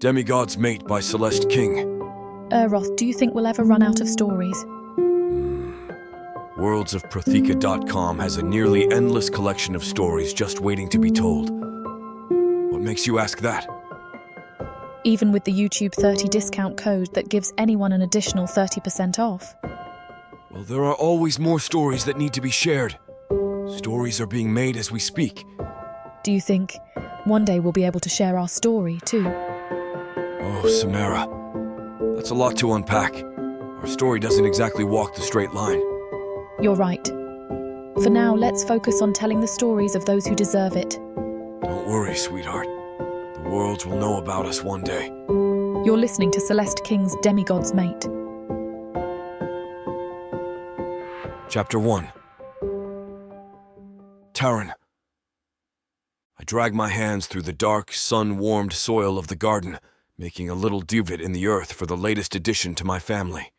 Demigod's Mate by Celeste King. Roth, do you think we'll ever run out of stories? Worldsofprotheka.com has a nearly endless collection of stories just waiting to be told. What makes you ask that? Even with the YouTube 30 discount code that gives anyone an additional 30% off. Well, there are always more stories that need to be shared. Stories are being made as we speak. Do you think one day we'll be able to share our story too? Oh, Samara. That's a lot to unpack. Our story doesn't exactly walk the straight line. You're right. For now, let's focus on telling the stories of those who deserve it. Don't worry, sweetheart. The worlds will know about us one day. You're listening to Celeste King's Demigod's Mate. Chapter 1. Tarron. I drag my hands through the dark, sun-warmed soil of the garden, making a little divot in the earth for the latest addition to my family.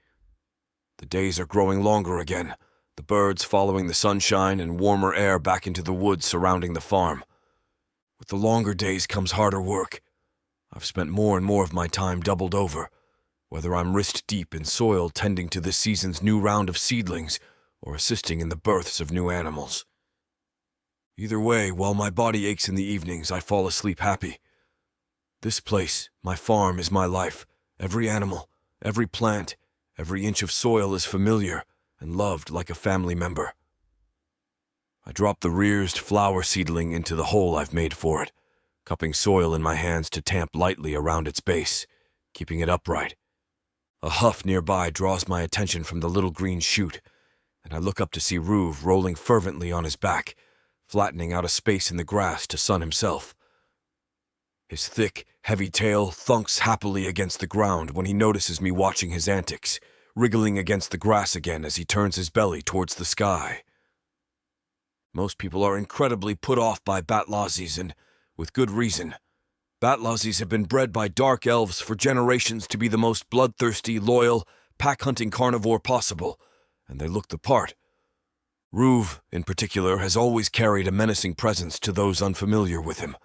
The days are growing longer again, the birds following the sunshine and warmer air back into the woods surrounding the farm. With the longer days comes harder work. I've spent more and more of my time doubled over, whether I'm wrist-deep in soil tending to this season's new round of seedlings or assisting in the births of new animals. Either way, while my body aches in the evenings, I fall asleep happy. This place, my farm, is my life. Every animal, every plant, every inch of soil is familiar and loved like a family member. I drop the rearsed flower seedling into the hole I've made for it, cupping soil in my hands to tamp lightly around its base, keeping it upright. A huff nearby draws my attention from the little green shoot, and I look up to see Ruve rolling fervently on his back, flattening out a space in the grass to sun himself. His thick, heavy tail thunks happily against the ground when he notices me watching his antics, wriggling against the grass again as he turns his belly towards the sky. Most people are incredibly put off by batlazis, and with good reason. Batlazis have been bred by dark elves for generations to be the most bloodthirsty, loyal, pack-hunting carnivore possible, and they look the part. Ruve, in particular, has always carried a menacing presence to those unfamiliar with him.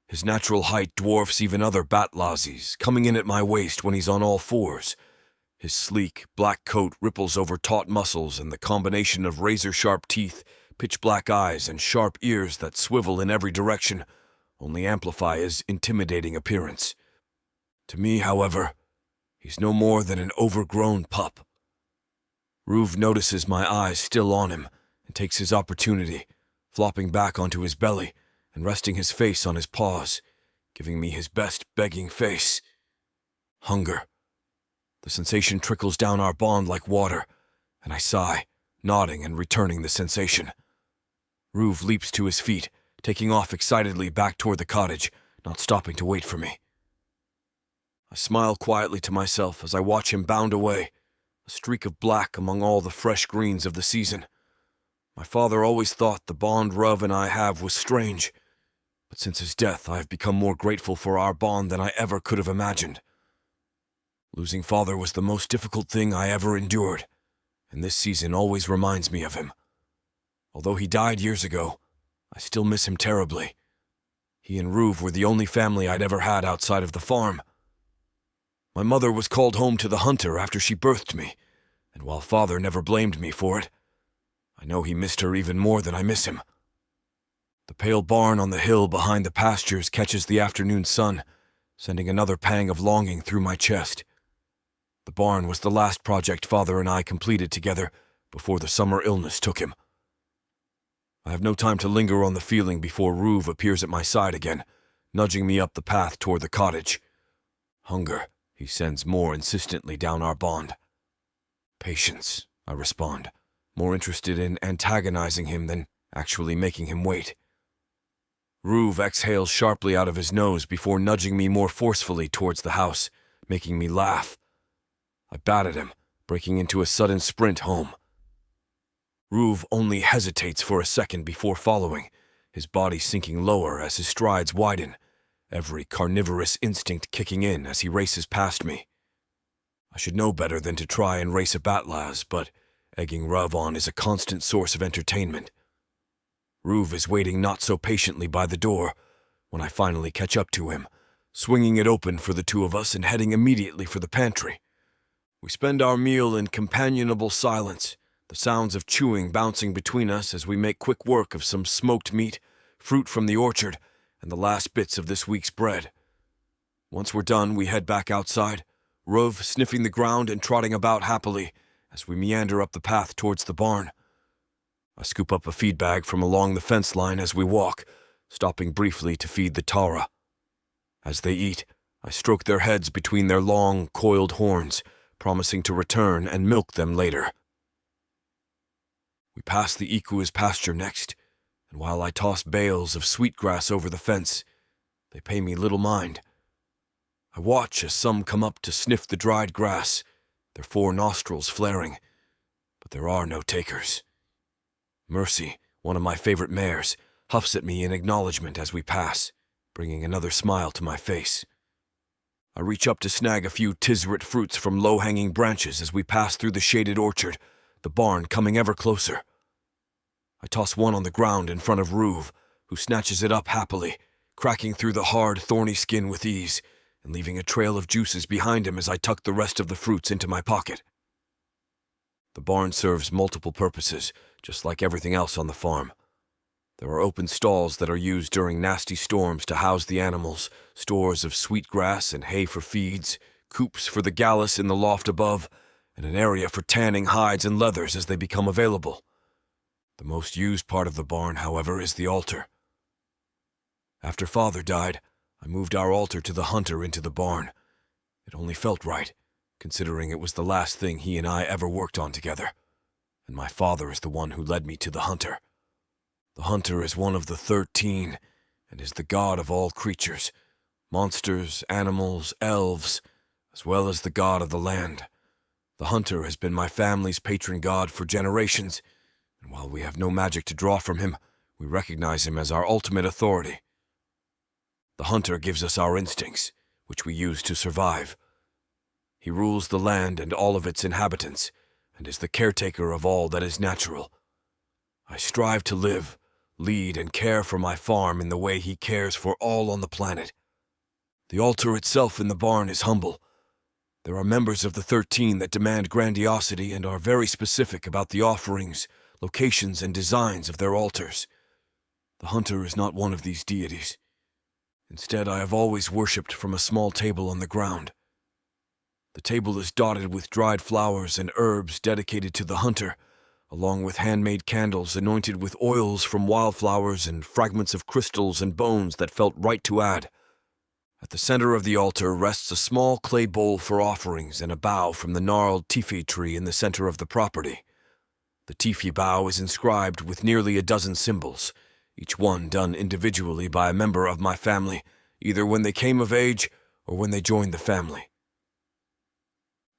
His natural height dwarfs even other batlazis, coming in at my waist when he's on all fours. His sleek, black coat ripples over taut muscles, and the combination of razor-sharp teeth, pitch-black eyes, and sharp ears that swivel in every direction only amplify his intimidating appearance. To me, however, he's no more than an overgrown pup. Ruve notices my eyes still on him and takes his opportunity, flopping back onto his belly and resting his face on his paws, giving me his best begging face. Hunger. The sensation trickles down our bond like water, and I sigh, nodding and returning the sensation. Ruve leaps to his feet, taking off excitedly back toward the cottage, not stopping to wait for me. I smile quietly to myself as I watch him bound away, a streak of black among all the fresh greens of the season. My father always thought the bond Ruv and I have was strange, but since his death I have become more grateful for our bond than I ever could have imagined. Losing father was the most difficult thing I ever endured, and this season always reminds me of him. Although he died years ago, I still miss him terribly. He and Ruve were the only family I'd ever had outside of the farm. My mother was called home to the hunter after she birthed me, and while father never blamed me for it, I know he missed her even more than I miss him. The pale barn on the hill behind the pastures catches the afternoon sun, sending another pang of longing through my chest. The barn was the last project father and I completed together before the summer illness took him. I have no time to linger on the feeling before Ruve appears at my side again, nudging me up the path toward the cottage. Hunger, he sends more insistently down our bond. Patience, I respond, more interested in antagonizing him than actually making him wait. Ruve exhales sharply out of his nose before nudging me more forcefully towards the house, making me laugh. I bat at him, breaking into a sudden sprint home. Ruve only hesitates for a second before following, his body sinking lower as his strides widen, every carnivorous instinct kicking in as he races past me. I should know better than to try and race a batlaz, but egging Ruv on is a constant source of entertainment. Ruve is waiting not so patiently by the door when I finally catch up to him, swinging it open for the two of us and heading immediately for the pantry. We spend our meal in companionable silence, the sounds of chewing bouncing between us as we make quick work of some smoked meat, fruit from the orchard, and the last bits of this week's bread. Once we're done, we head back outside, Rove sniffing the ground and trotting about happily as we meander up the path towards the barn. I scoop up a feed bag from along the fence line as we walk, stopping briefly to feed the Tara. As they eat, I stroke their heads between their long, coiled horns, promising to return and milk them later. We pass the Ikua's pasture next, and while I toss bales of sweetgrass over the fence, they pay me little mind. I watch as some come up to sniff the dried grass, their 4 nostrils flaring, but there are no takers. Mercy, one of my favorite mares, huffs at me in acknowledgement as we pass, bringing another smile to my face. I reach up to snag a few Tisrit fruits from low-hanging branches as we pass through the shaded orchard, the barn coming ever closer. I toss one on the ground in front of Ruve, who snatches it up happily, cracking through the hard, thorny skin with ease, and leaving a trail of juices behind him as I tuck the rest of the fruits into my pocket. The barn serves multiple purposes, just like everything else on the farm. There are open stalls that are used during nasty storms to house the animals, stores of sweet grass and hay for feeds, coops for the gallus in the loft above, and an area for tanning hides and leathers as they become available. The most used part of the barn, however, is the altar. After Father died, I moved our altar to the hunter into the barn. It only felt right, considering it was the last thing he and I ever worked on together, and my father is the one who led me to the hunter. The hunter is one of the 13, and is the god of all creatures, monsters, animals, elves, as well as the god of the land. The hunter has been my family's patron god for generations, and while we have no magic to draw from him, we recognize him as our ultimate authority. The hunter gives us our instincts, which we use to survive. He rules the land and all of its inhabitants, and is the caretaker of all that is natural. I strive to live, lead, and care for my farm in the way he cares for all on the planet. The altar itself in the barn is humble. There are members of the 13 that demand grandiosity and are very specific about the offerings, locations, and designs of their altars. The hunter is not one of these deities. Instead, I have always worshipped from a small table on the ground. The table is dotted with dried flowers and herbs dedicated to the hunter, along with handmade candles anointed with oils from wildflowers and fragments of crystals and bones that felt right to add. At the center of the altar rests a small clay bowl for offerings and a bough from the gnarled tifi tree in the center of the property. The tifi bough is inscribed with nearly a dozen symbols, each one done individually by a member of my family, either when they came of age or when they joined the family.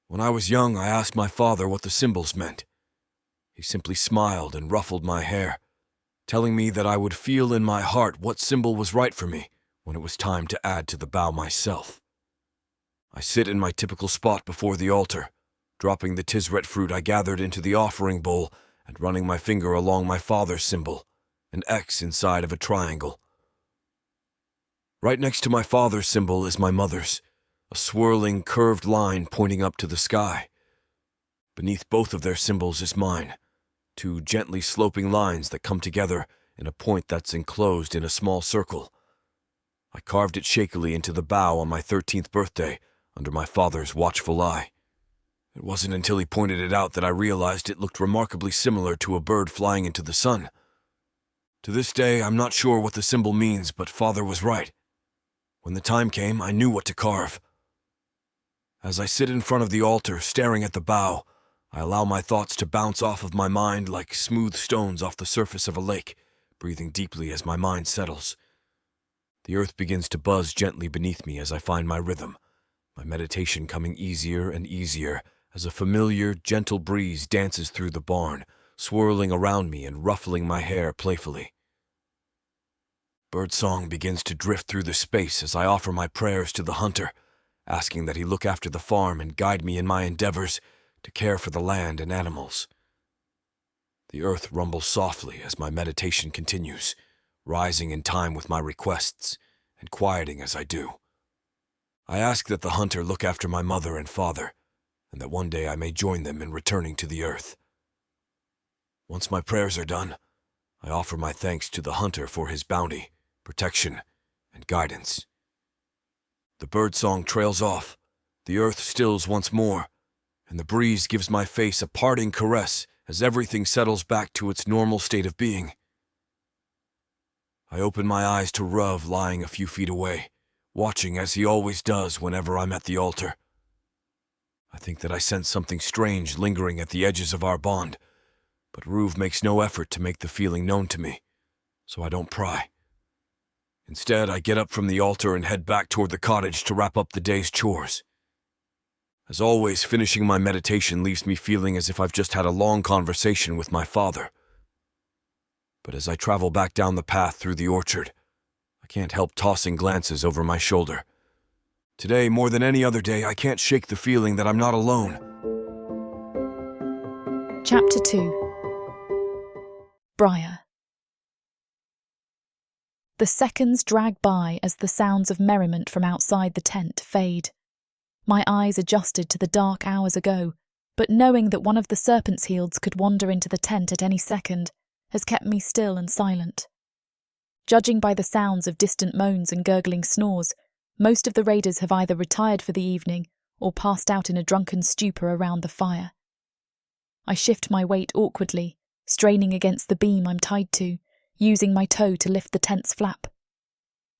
When I was young, I asked my father what the symbols meant. He simply smiled and ruffled my hair, telling me that I would feel in my heart what symbol was right for me when it was time to add to the bough myself. I sit in my typical spot before the altar, dropping the Tisret fruit I gathered into the offering bowl and running my finger along my father's symbol, an X inside of a triangle. Right next to my father's symbol is my mother's, a swirling, curved line pointing up to the sky. Beneath both of their symbols is mine, 2 gently sloping lines that come together in a point that's enclosed in a small circle. I carved it shakily into the bough on my 13th birthday under my father's watchful eye. It wasn't until he pointed it out that I realized it looked remarkably similar to a bird flying into the sun. To this day, I'm not sure what the symbol means, but Father was right. When the time came, I knew what to carve. As I sit in front of the altar, staring at the bough, I allow my thoughts to bounce off of my mind like smooth stones off the surface of a lake, breathing deeply as my mind settles. The earth begins to buzz gently beneath me as I find my rhythm, my meditation coming easier and easier as a familiar, gentle breeze dances through the barn, swirling around me and ruffling my hair playfully. Birdsong begins to drift through the space as I offer my prayers to the hunter, asking that he look after the farm and guide me in my endeavors to care for the land and animals. The earth rumbles softly as my meditation continues, rising in time with my requests and quieting as I do. I ask that the hunter look after my mother and father, and that one day I may join them in returning to the earth. Once my prayers are done, I offer my thanks to the hunter for his bounty, protection, and guidance. The birdsong trails off, the earth stills once more, and the breeze gives my face a parting caress as everything settles back to its normal state of being. I open my eyes to Ruv lying a few feet away, watching as he always does whenever I'm at the altar. I think that I sense something strange lingering at the edges of our bond, but Ruv makes no effort to make the feeling known to me, so I don't pry. Instead, I get up from the altar and head back toward the cottage to wrap up the day's chores. As always, finishing my meditation leaves me feeling as if I've just had a long conversation with my father. But as I travel back down the path through the orchard, I can't help tossing glances over my shoulder. Today, more than any other day, I can't shake the feeling that I'm not alone. Chapter 2. Brier. The seconds drag by as the sounds of merriment from outside the tent fade. My eyes adjusted to the dark hours ago, but knowing that one of the serpent's heels could wander into the tent at any second has kept me still and silent. Judging by the sounds of distant moans and gurgling snores, most of the raiders have either retired for the evening or passed out in a drunken stupor around the fire. I shift my weight awkwardly, straining against the beam I'm tied to, using my toe to lift the tent's flap.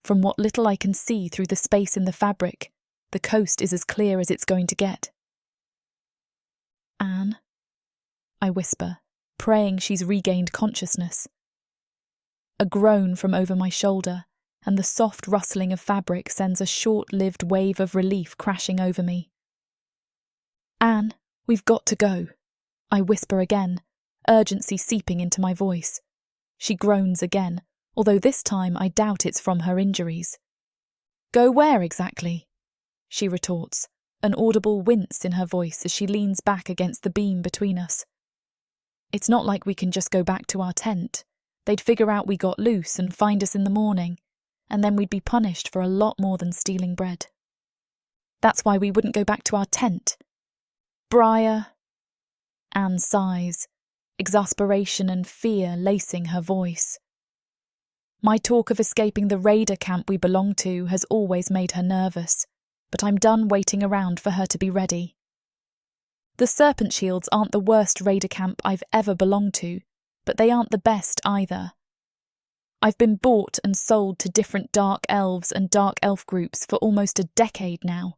From what little I can see through the space in the fabric, the coast is as clear as it's going to get. Anne, I whisper, praying she's regained consciousness. A groan from over my shoulder, and the soft rustling of fabric sends a short-lived wave of relief crashing over me. Anne, we've got to go, I whisper again, urgency seeping into my voice. She groans again, although this time I doubt it's from her injuries. Go where exactly? She retorts, an audible wince in her voice as she leans back against the beam between us. It's not like we can just go back to our tent. They'd figure out we got loose and find us in the morning, and then we'd be punished for a lot more than stealing bread. That's why we wouldn't go back to our tent. Brier. Anne sighs, exasperation and fear lacing her voice. My talk of escaping the raider camp we belong to has always made her nervous, but I'm done waiting around for her to be ready. The Serpent Shields aren't the worst raider camp I've ever belonged to, but they aren't the best either. I've been bought and sold to different dark elves and dark elf groups for almost a decade now.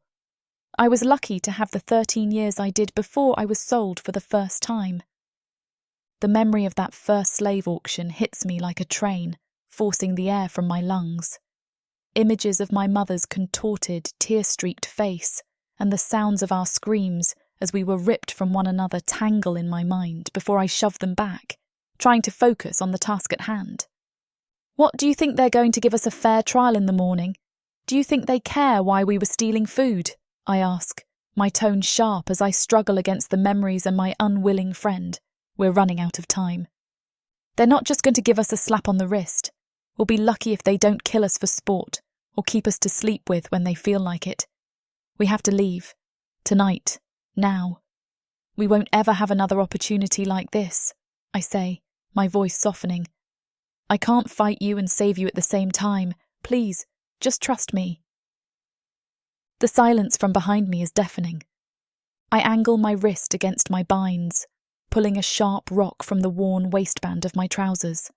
I was lucky to have the 13 years I did before I was sold for the first time. The memory of that first slave auction hits me like a train, forcing the air from my lungs. Images of my mother's contorted, tear-streaked face and the sounds of our screams as we were ripped from one another tangle in my mind before I shove them back, trying to focus on the task at hand. What, do you think they're going to give us a fair trial in the morning? Do you think they care why we were stealing food? I ask, my tone sharp as I struggle against the memories and my unwilling friend. We're running out of time. They're not just going to give us a slap on the wrist. We'll be lucky if they don't kill us for sport or keep us to sleep with when they feel like it. We have to leave. Tonight. Now. We won't ever have another opportunity like this, I say, my voice softening. I can't fight you and save you at the same time. Please, just trust me. The silence from behind me is deafening. I angle my wrist against my binds, pulling a sharp rock from the worn waistband of my trousers.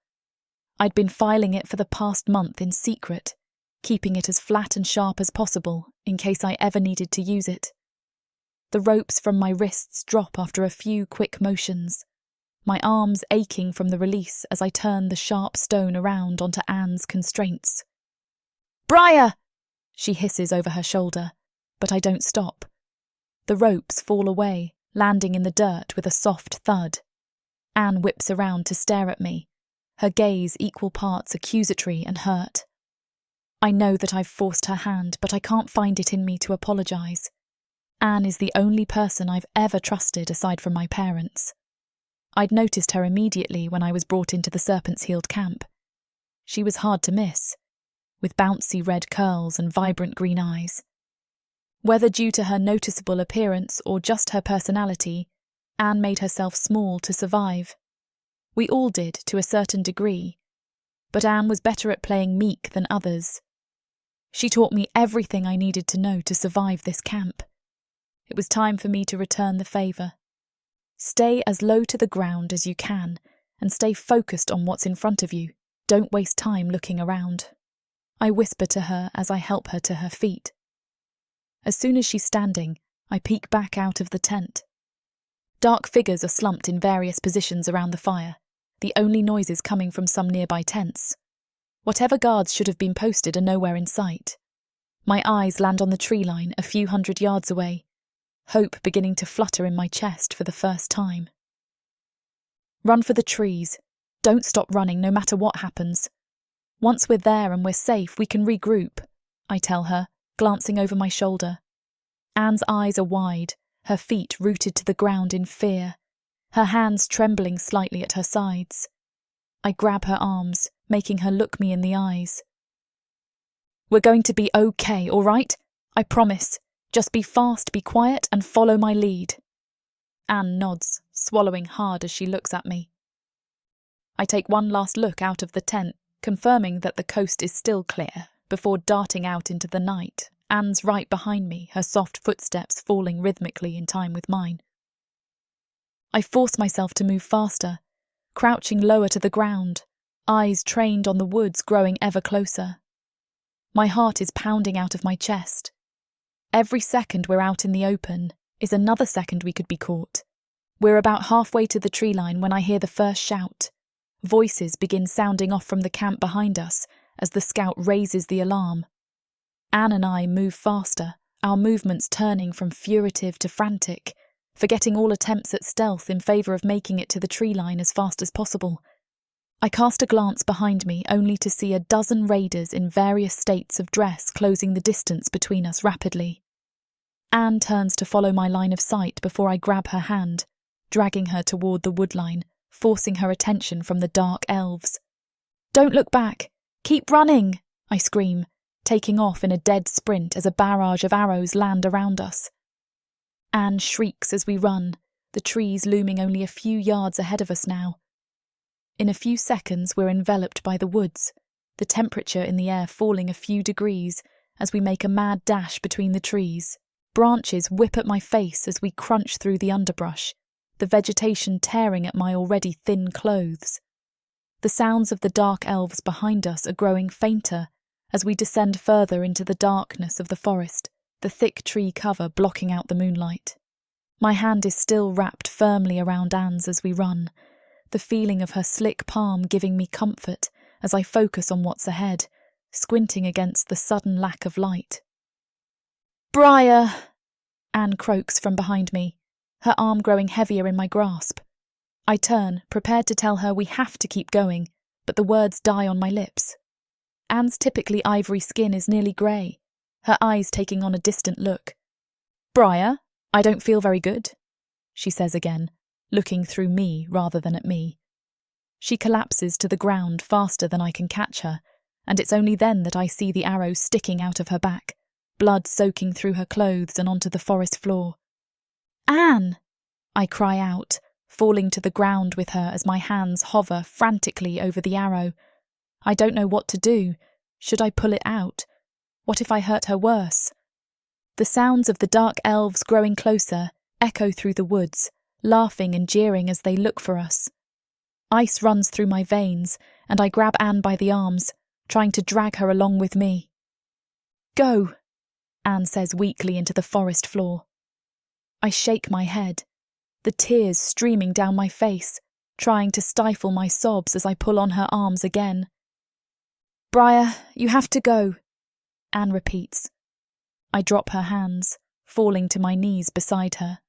I'd been filing it for the past month in secret, keeping it as flat and sharp as possible in case I ever needed to use it. The ropes from my wrists drop after a few quick motions, my arms aching from the release as I turn the sharp stone around onto Anne's constraints. Brier! She hisses over her shoulder, but I don't stop. The ropes fall away, landing in the dirt with a soft thud. Anne whips around to stare at me, her gaze equal parts accusatory and hurt. I know that I've forced her hand, but I can't find it in me to apologise. Anne is the only person I've ever trusted aside from my parents. I'd noticed her immediately when I was brought into the Serpent's Healed camp. She was hard to miss, with bouncy red curls and vibrant green eyes. Whether due to her noticeable appearance or just her personality, Anne made herself small to survive. We all did, to a certain degree, but Anne was better at playing meek than others. She taught me everything I needed to know to survive this camp. It was time for me to return the favour. Stay as low to the ground as you can, and stay focused on what's in front of you. Don't waste time looking around. I whisper to her as I help her to her feet. As soon as she's standing, I peek back out of the tent. Dark figures are slumped in various positions around the fire, the only noises coming from some nearby tents. Whatever guards should have been posted are nowhere in sight. My eyes land on the tree line a few 100 yards away, hope beginning to flutter in my chest for the first time. Run for the trees. Don't stop running no matter what happens. Once we're there and we're safe, we can regroup, I tell her, glancing over my shoulder. Anne's eyes are wide, her feet rooted to the ground in fear, her hands trembling slightly at her sides. I grab her arms, making her look me in the eyes. We're going to be okay, all right? I promise. Just be fast, be quiet, and follow my lead. Anne nods, swallowing hard as she looks at me. I take one last look out of the tent, confirming that the coast is still clear, before darting out into the night. Anne's right behind me, her soft footsteps falling rhythmically in time with mine. I force myself to move faster, crouching lower to the ground, eyes trained on the woods growing ever closer. My heart is pounding out of my chest. Every second we're out in the open is another second we could be caught. We're about halfway to the tree line when I hear the first shout. Voices begin sounding off from the camp behind us as the scout raises the alarm. Anne and I move faster, our movements turning from furtive to frantic, forgetting all attempts at stealth in favour of making it to the tree line as fast as possible. I cast a glance behind me only to see a dozen raiders in various states of dress closing the distance between us rapidly. Anne turns to follow my line of sight before I grab her hand, dragging her toward the woodline, forcing her attention from the dark elves. "Don't look back! Keep running!" I scream, taking off in a dead sprint as a barrage of arrows land around us. Anne shrieks as we run, the trees looming only a few yards ahead of us now. In a few seconds we're enveloped by the woods, the temperature in the air falling a few degrees as we make a mad dash between the trees. Branches whip at my face as we crunch through the underbrush, the vegetation tearing at my already thin clothes. The sounds of the dark elves behind us are growing fainter as we descend further into the darkness of the forest, the thick tree cover blocking out the moonlight. My hand is still wrapped firmly around Anne's as we run, the feeling of her slick palm giving me comfort as I focus on what's ahead, squinting against the sudden lack of light. "Brier!" Anne croaks from behind me, her arm growing heavier in my grasp. I turn, prepared to tell her we have to keep going, but the words die on my lips. Anne's typically ivory skin is nearly grey, her eyes taking on a distant look. "Brier, I don't feel very good," she says again, looking through me rather than at me. She collapses to the ground faster than I can catch her, and it's only then that I see the arrow sticking out of her back, blood soaking through her clothes and onto the forest floor. "Anne!" I cry out, falling to the ground with her as my hands hover frantically over the arrow. I don't know what to do. Should I pull it out? What if I hurt her worse? The sounds of the dark elves growing closer echo through the woods, laughing and jeering as they look for us. Ice runs through my veins, and I grab Anne by the arms, trying to drag her along with me. "Go," Anne says weakly into the forest floor. I shake my head, the tears streaming down my face, trying to stifle my sobs as I pull on her arms again. "Brier, you have to go," Anne repeats. I drop her hands, falling to my knees beside her.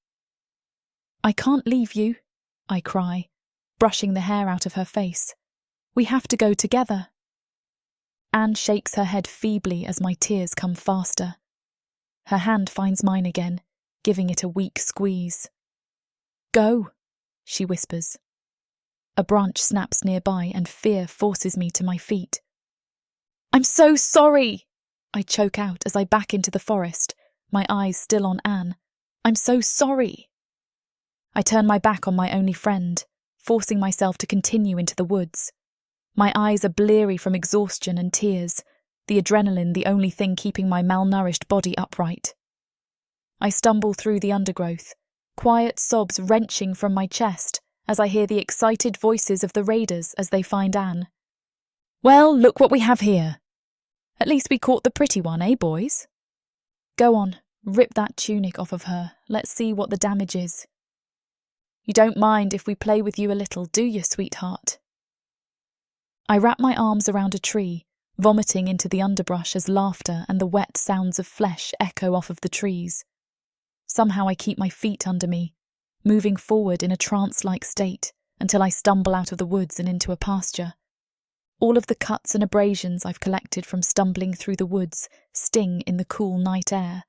"I can't leave you," I cry, brushing the hair out of her face. "We have to go together." Anne shakes her head feebly as my tears come faster. Her hand finds mine again, giving it a weak squeeze. "Go," she whispers. A branch snaps nearby and fear forces me to my feet. "I'm so sorry," I choke out as I back into the forest, my eyes still on Anne. "I'm so sorry." I turn my back on my only friend, forcing myself to continue into the woods. My eyes are bleary from exhaustion and tears, the adrenaline the only thing keeping my malnourished body upright. I stumble through the undergrowth, quiet sobs wrenching from my chest as I hear the excited voices of the raiders as they find Anne. "Well, look what we have here. At least we caught the pretty one, eh, boys? Go on, rip that tunic off of her. Let's see what the damage is. You don't mind if we play with you a little, do you, sweetheart?" I wrap my arms around a tree, vomiting into the underbrush as laughter and the wet sounds of flesh echo off of the trees. Somehow I keep my feet under me, moving forward in a trance-like state until I stumble out of the woods and into a pasture. All of the cuts and abrasions I've collected from stumbling through the woods sting in the cool night air,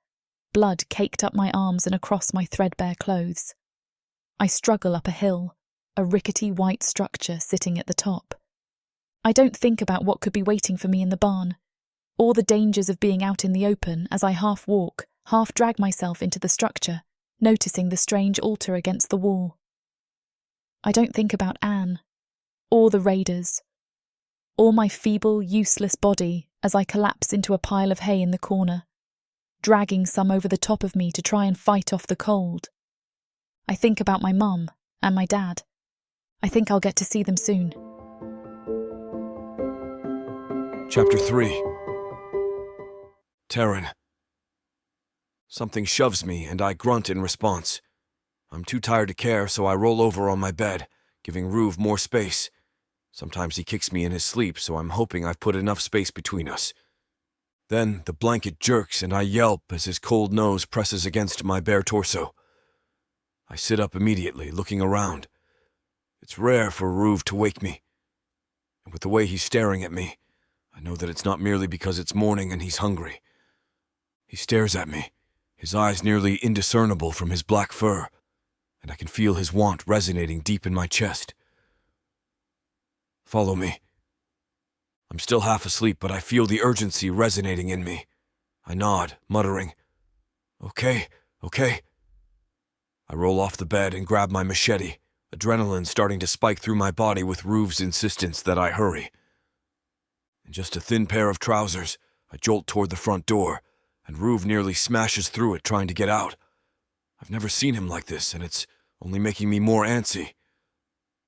blood caked up my arms and across my threadbare clothes. I struggle up a hill, a rickety white structure sitting at the top. I don't think about what could be waiting for me in the barn, or the dangers of being out in the open as I half walk, half drag myself into the structure, noticing the strange altar against the wall. I don't think about Anne, or the raiders, or my feeble, useless body as I collapse into a pile of hay in the corner, dragging some over the top of me to try and fight off the cold. I think about my mum and my dad. I think I'll get to see them soon. Chapter 3. Tarron. Something shoves me, and I grunt in response. I'm too tired to care, so I roll over on my bed, giving Ruve more space. Sometimes he kicks me in his sleep, so I'm hoping I've put enough space between us. Then the blanket jerks, and I yelp as his cold nose presses against my bare torso. I sit up immediately, looking around. It's rare for Ruve to wake me. And with the way he's staring at me, I know that it's not merely because it's morning and he's hungry. He stares at me, his eyes nearly indiscernible from his black fur, and I can feel his want resonating deep in my chest. Follow me. I'm still half asleep, but I feel the urgency resonating in me. I nod, muttering, Okay. I roll off the bed and grab my machete, adrenaline starting to spike through my body with Ruve's insistence that I hurry. In just a thin pair of trousers, I jolt toward the front door, and Ruve nearly smashes through it trying to get out. I've never seen him like this, and it's only making me more antsy.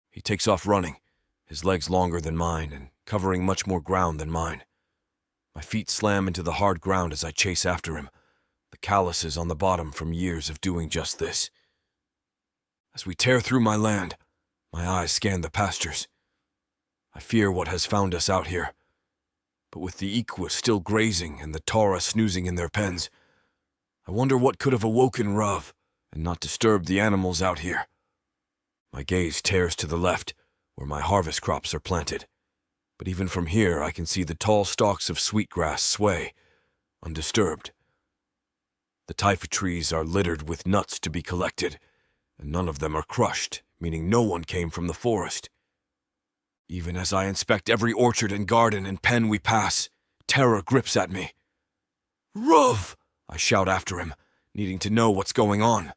He takes off running, his legs longer than mine and covering much more ground than mine. My feet slam into the hard ground as I chase after him, the calluses on the bottom from years of doing just this. As we tear through my land, my eyes scan the pastures. I fear what has found us out here. But with the equus still grazing and the Tara snoozing in their pens, I wonder what could have awoken Rav and not disturbed the animals out here. My gaze tears to the left, where my harvest crops are planted. But even from here I can see the tall stalks of sweetgrass sway, undisturbed. The typha trees are littered with nuts to be collected, and none of them are crushed, meaning no one came from the forest. Even as I inspect every orchard and garden and pen we pass, terror grips at me. "Ruv!" I shout after him, needing to know what's going on.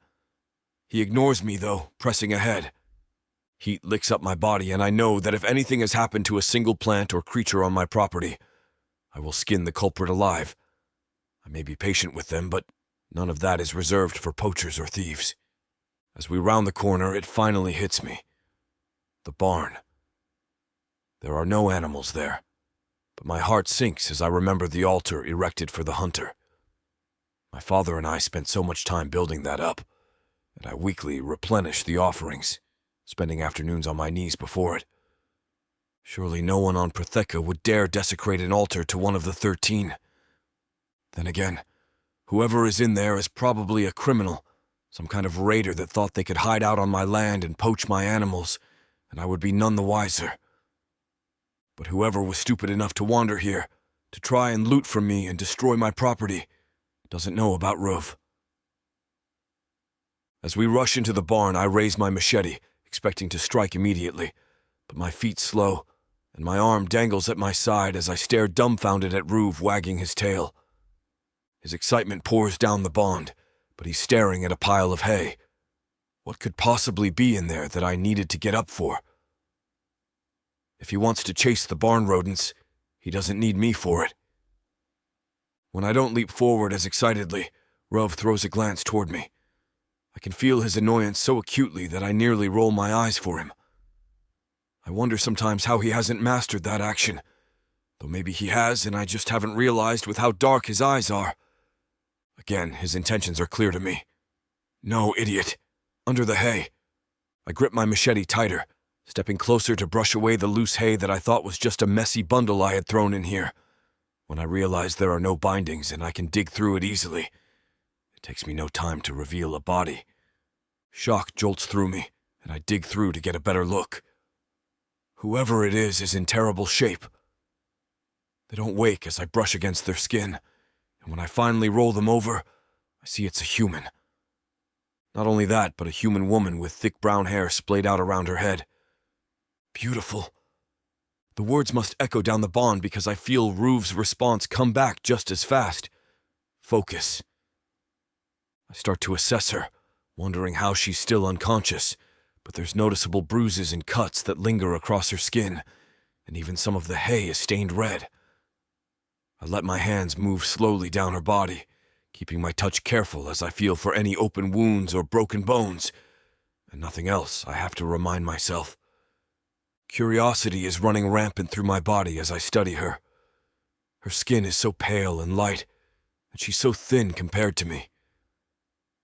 He ignores me, though, pressing ahead. Heat licks up my body, and I know that if anything has happened to a single plant or creature on my property, I will skin the culprit alive. I may be patient with them, but none of that is reserved for poachers or thieves. As we round the corner, it finally hits me. The barn. There are no animals there, but my heart sinks as I remember the altar erected for the hunter. My father and I spent so much time building that up, and I weekly replenish the offerings, spending afternoons on my knees before it. Surely no one on Protheka would dare desecrate an altar to one of the 13. Then again, whoever is in there is probably a criminal, some kind of raider that thought they could hide out on my land and poach my animals, and I would be none the wiser. But whoever was stupid enough to wander here, to try and loot from me and destroy my property, doesn't know about Ruv. As we rush into the barn, I raise my machete, expecting to strike immediately, but my feet slow, and my arm dangles at my side as I stare dumbfounded at Ruv wagging his tail. His excitement pours down the bond, but he's staring at a pile of hay. What could possibly be in there that I needed to get up for? If he wants to chase the barn rodents, he doesn't need me for it. When I don't leap forward as excitedly, Rov throws a glance toward me. I can feel his annoyance so acutely that I nearly roll my eyes for him. I wonder sometimes how he hasn't mastered that action, though maybe he has and I just haven't realized with how dark his eyes are. Again, his intentions are clear to me. No, idiot. Under the hay. I grip my machete tighter, stepping closer to brush away the loose hay that I thought was just a messy bundle I had thrown in here. When I realize there are no bindings and I can dig through it easily, it takes me no time to reveal a body. Shock jolts through me, and I dig through to get a better look. Whoever it is in terrible shape. They don't wake as I brush against their skin, and when I finally roll them over, I see it's a human. Not only that, but a human woman with thick brown hair splayed out around her head. Beautiful. The words must echo down the bond because I feel Rov's response come back just as fast. Focus. I start to assess her, wondering how she's still unconscious, but there's noticeable bruises and cuts that linger across her skin, and even some of the hay is stained red. I let my hands move slowly down her body, keeping my touch careful as I feel for any open wounds or broken bones, and nothing else, I have to remind myself. Curiosity is running rampant through my body as I study her. Her skin is so pale and light, and she's so thin compared to me.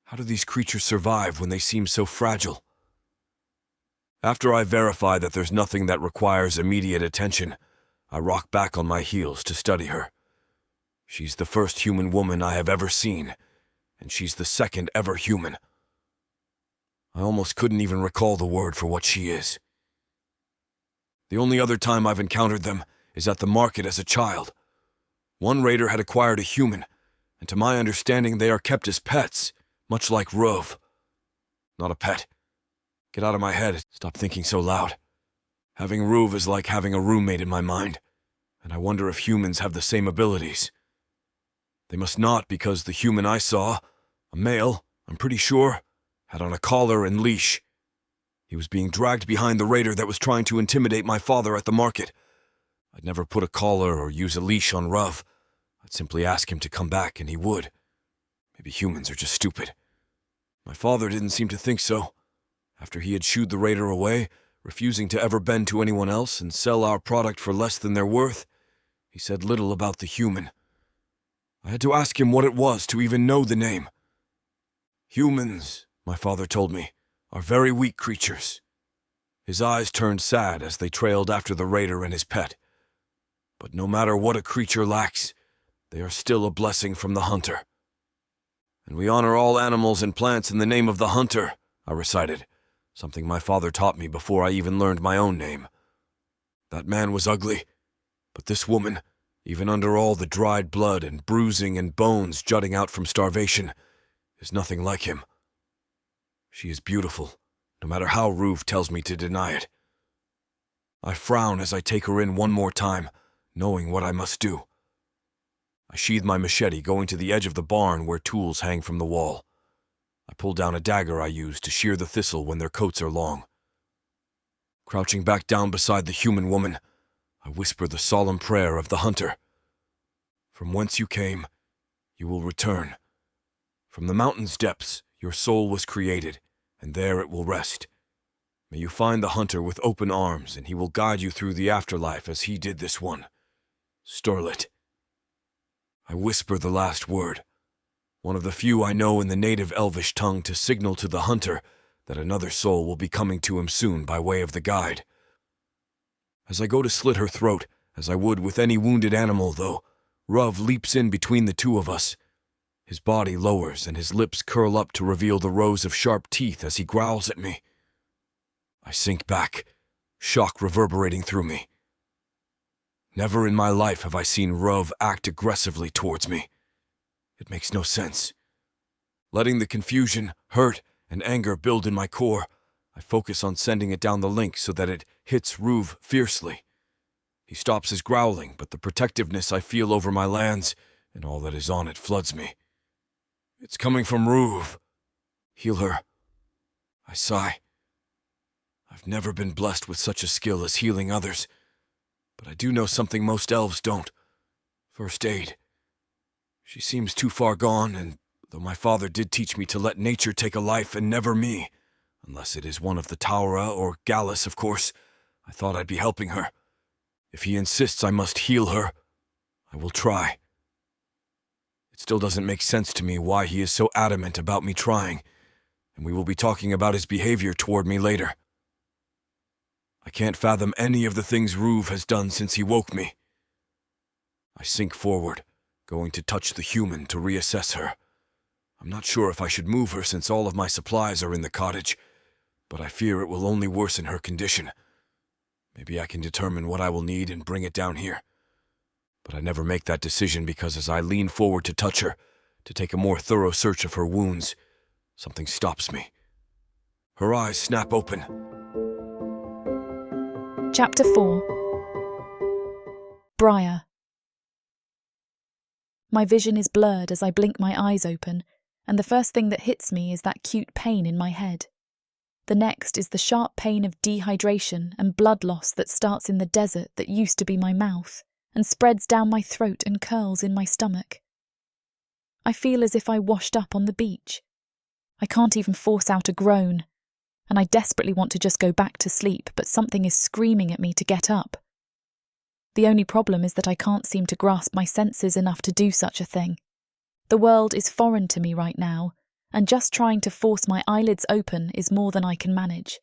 How do these creatures survive when they seem so fragile? After I verify that there's nothing that requires immediate attention, I rock back on my heels to study her. She's the first human woman I have ever seen, and she's the second ever human. I almost couldn't even recall the word for what she is. The only other time I've encountered them is at the market as a child. One raider had acquired a human, and to my understanding they are kept as pets, much like Rov. Not a pet. Get out of my head, stop thinking so loud. Having Rov is like having a roommate in my mind, and I wonder if humans have the same abilities. They must not, because the human I saw, a male, I'm pretty sure, had on a collar and leash. He was being dragged behind the raider that was trying to intimidate my father at the market. I'd never put a collar or use a leash on Rov. I'd simply ask him to come back and he would. Maybe humans are just stupid. My father didn't seem to think so. After he had shooed the raider away, refusing to ever bend to anyone else and sell our product for less than their worth, he said little about the human. I had to ask him what it was to even know the name. Humans, my father told me, are very weak creatures. His eyes turned sad as they trailed after the raider and his pet. But no matter what a creature lacks, they are still a blessing from the hunter. And we honor all animals and plants in the name of the hunter, I recited, something my father taught me before I even learned my own name. That man was ugly, but this woman, even under all the dried blood and bruising and bones jutting out from starvation, is nothing like him. She is beautiful, no matter how Rov tells me to deny it. I frown as I take her in one more time, knowing what I must do. I sheathe my machete, going to the edge of the barn where tools hang from the wall. I pull down a dagger I use to shear the thistle when their coats are long. Crouching back down beside the human woman, I whisper the solemn prayer of the hunter. From whence you came, you will return. From the mountain's depths, your soul was created, and there it will rest. May you find the hunter with open arms, and he will guide you through the afterlife as he did this one. Sterlet. I whisper the last word, one of the few I know in the native elvish tongue to signal to the hunter that another soul will be coming to him soon by way of the guide. As I go to slit her throat, as I would with any wounded animal, though, Rov leaps in between the two of us. His body lowers and his lips curl up to reveal the rows of sharp teeth as he growls at me. I sink back, shock reverberating through me. Never in my life have I seen Rov act aggressively towards me. It makes no sense. Letting the confusion, hurt, and anger build in my core, I focus on sending it down the link so that it hits Rov fiercely. He stops his growling, but the protectiveness I feel over my lands and all that is on it floods me. It's coming from Ruve. Heal her. I sigh. I've never been blessed with such a skill as healing others, but I do know something most elves don't. First aid. She seems too far gone, and though my father did teach me to let nature take a life and never me, unless it is one of the Taura or Gallus, of course, I thought I'd be helping her. If he insists I must heal her, I will try. It still doesn't make sense to me why he is so adamant about me trying, and we will be talking about his behavior toward me later. I can't fathom any of the things Ruve has done since he woke me. I sink forward, going to touch the human to reassess her. I'm not sure if I should move her since all of my supplies are in the cottage, but I fear it will only worsen her condition. Maybe I can determine what I will need and bring it down here. But I never make that decision because as I lean forward to touch her, to take a more thorough search of her wounds, something stops me. Her eyes snap open. Chapter 4. Brier. My vision is blurred as I blink my eyes open, and the first thing that hits me is that acute pain in my head. The next is the sharp pain of dehydration and blood loss that starts in the desert that used to be my mouth and spreads down my throat and curls in my stomach. I feel as if I washed up on the beach. I can't even force out a groan, and I desperately want to just go back to sleep, but something is screaming at me to get up. The only problem is that I can't seem to grasp my senses enough to do such a thing. The world is foreign to me right now, and just trying to force my eyelids open is more than I can manage.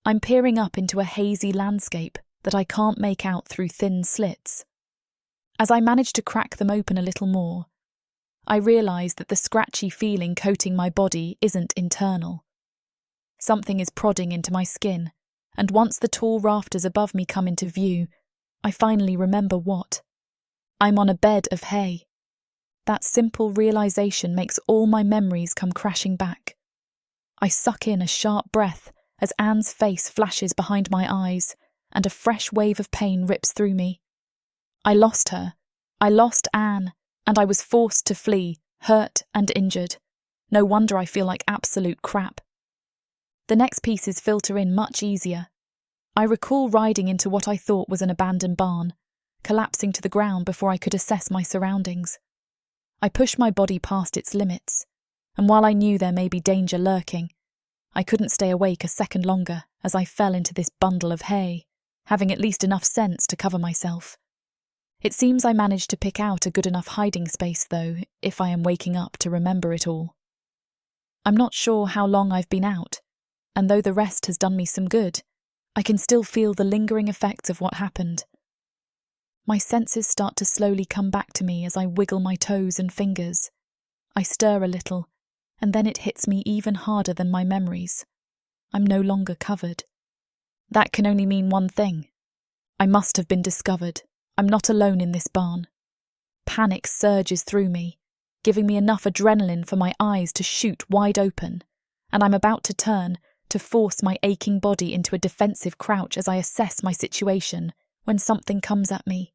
I'm peering up into a hazy landscape that I can't make out through thin slits. As I manage to crack them open a little more, I realise that the scratchy feeling coating my body isn't internal. Something is prodding into my skin, and once the tall rafters above me come into view, I finally remember what. I'm on a bed of hay. That simple realisation makes all my memories come crashing back. I suck in a sharp breath as Anne's face flashes behind my eyes, and a fresh wave of pain rips through me. I lost her. I lost Anne, and I was forced to flee, hurt and injured. No wonder I feel like absolute crap. The next pieces filter in much easier. I recall riding into what I thought was an abandoned barn, collapsing to the ground before I could assess my surroundings. I pushed my body past its limits, and while I knew there may be danger lurking, I couldn't stay awake a second longer as I fell into this bundle of hay, having at least enough sense to cover myself. It seems I managed to pick out a good enough hiding space, though, if I am waking up to remember it all. I'm not sure how long I've been out, and though the rest has done me some good, I can still feel the lingering effects of what happened. My senses start to slowly come back to me as I wiggle my toes and fingers. I stir a little, and then it hits me even harder than my memories. I'm no longer covered. That can only mean one thing. I must have been discovered. I'm not alone in this barn. Panic surges through me, giving me enough adrenaline for my eyes to shoot wide open, and I'm about to turn to force my aching body into a defensive crouch as I assess my situation, when something comes at me.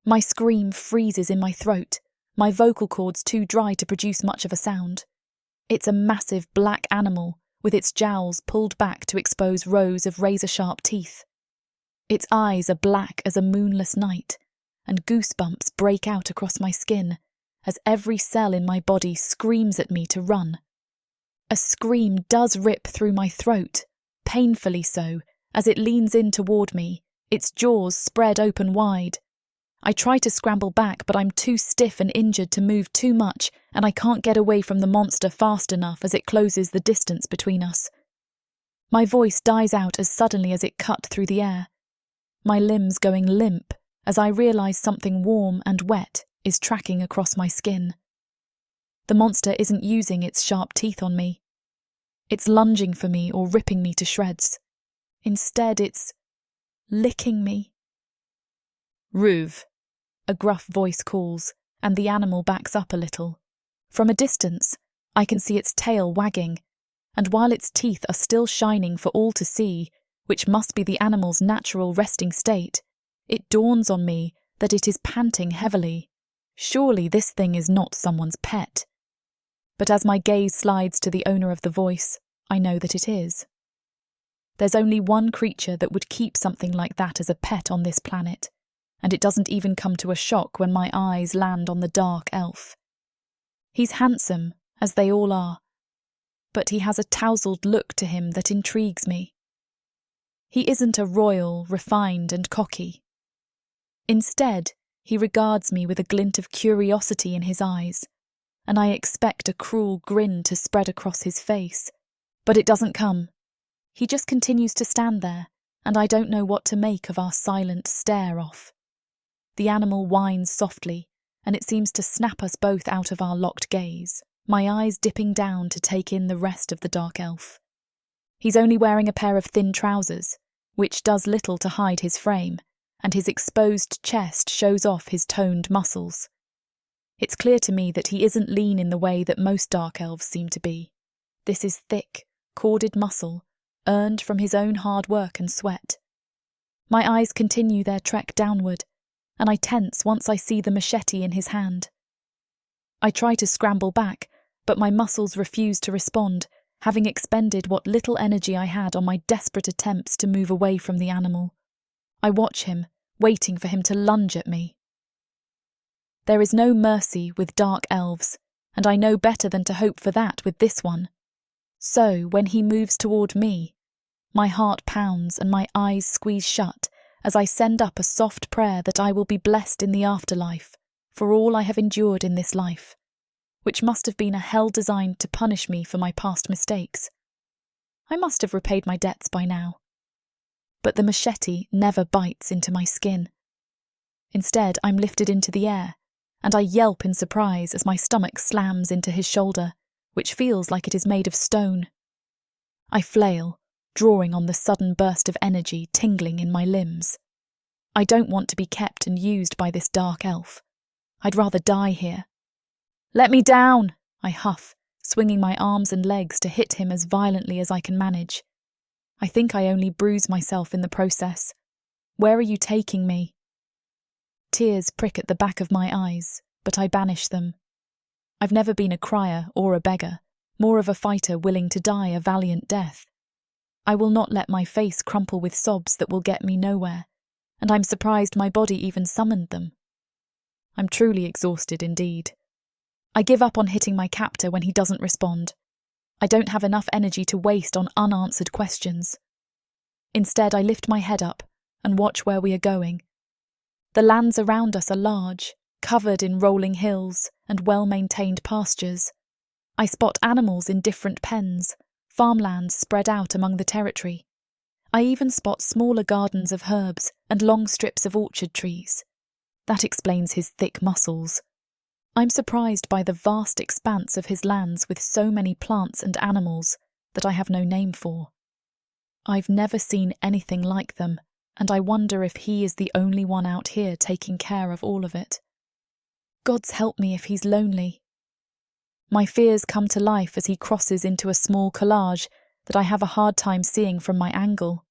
My scream freezes in my throat, my vocal cords too dry to produce much of a sound. It's a massive black animal, with its jowls pulled back to expose rows of razor-sharp teeth. Its eyes are black as a moonless night, and goosebumps break out across my skin as every cell in my body screams at me to run. A scream does rip through my throat, painfully so, as it leans in toward me, its jaws spread open wide. I try to scramble back, but I'm too stiff and injured to move too much, and I can't get away from the monster fast enough as it closes the distance between us. My voice dies out as suddenly as it cut through the air, my limbs going limp as I realise something warm and wet is tracking across my skin. The monster isn't using its sharp teeth on me. It's lunging for me or ripping me to shreds. Instead, it's licking me. Ruve, a gruff voice calls, and the animal backs up a little. From a distance, I can see its tail wagging, and while its teeth are still shining for all to see, which must be the animal's natural resting state, it dawns on me that it is panting heavily, Surely this thing is not someone's pet. But as my gaze slides to the owner of the voice, I know that it is. There's only one creature that would keep something like that as a pet on this planet, and it doesn't even come to a shock when my eyes land on the dark elf. He's handsome, as they all are, but he has a tousled look to him that intrigues me. He isn't a royal, refined and cocky. Instead, he regards me with a glint of curiosity in his eyes, and I expect a cruel grin to spread across his face. But it doesn't come. He just continues to stand there, and I don't know what to make of our silent stare-off. The animal whines softly, and it seems to snap us both out of our locked gaze, my eyes dipping down to take in the rest of the dark elf. He's only wearing a pair of thin trousers, which does little to hide his frame, and his exposed chest shows off his toned muscles. It's clear to me that he isn't lean in the way that most dark elves seem to be. This is thick, corded muscle, earned from his own hard work and sweat. My eyes continue their trek downward, and I tense once I see the machete in his hand. I try to scramble back, but my muscles refuse to respond, having expended what little energy I had on my desperate attempts to move away from the animal. I watch him, waiting for him to lunge at me. There is no mercy with dark elves, and I know better than to hope for that with this one. So, when he moves toward me, my heart pounds and my eyes squeeze shut as I send up a soft prayer that I will be blessed in the afterlife for all I have endured in this life, which must have been a hell designed to punish me for my past mistakes. I must have repaid my debts by now. But the machete never bites into my skin. Instead, I'm lifted into the air, and I yelp in surprise as my stomach slams into his shoulder, which feels like it is made of stone. I flail, drawing on the sudden burst of energy tingling in my limbs. I don't want to be kept and used by this dark elf. I'd rather die here. "Let me down!" I huff, swinging my arms and legs to hit him as violently as I can manage. I think I only bruise myself in the process. Where are you taking me? Tears prick at the back of my eyes, but I banish them. I've never been a crier or a beggar, more of a fighter willing to die a valiant death. I will not let my face crumple with sobs that will get me nowhere, and I'm surprised my body even summoned them. I'm truly exhausted indeed. I give up on hitting my captor when he doesn't respond. I don't have enough energy to waste on unanswered questions. Instead, I lift my head up and watch where we are going. The lands around us are large, covered in rolling hills and well-maintained pastures. I spot animals in different pens, farmlands spread out among the territory. I even spot smaller gardens of herbs and long strips of orchard trees. That explains his thick muscles. I'm surprised by the vast expanse of his lands with so many plants and animals that I have no name for. I've never seen anything like them, and I wonder if he is the only one out here taking care of all of it. Gods help me if he's lonely. My fears come to life as he crosses into a small collage that I have a hard time seeing from my angle.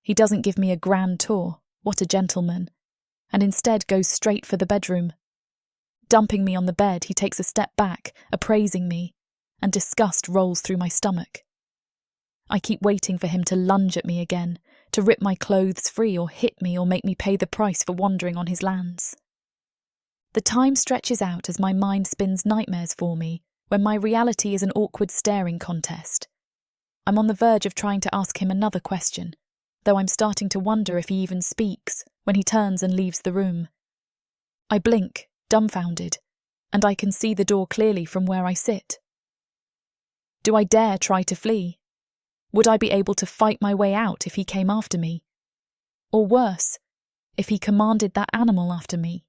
He doesn't give me a grand tour, what a gentleman, and instead goes straight for the bedroom. Dumping me on the bed, he takes a step back, appraising me, and disgust rolls through my stomach. I keep waiting for him to lunge at me again, to rip my clothes free or hit me or make me pay the price for wandering on his lands. The time stretches out as my mind spins nightmares for me, when my reality is an awkward staring contest. I'm on the verge of trying to ask him another question, though I'm starting to wonder if he even speaks when he turns and leaves the room. I blink, dumbfounded, and I can see the door clearly from where I sit. Do I dare try to flee? Would I be able to fight my way out if he came after me? Or worse, if he commanded that animal after me?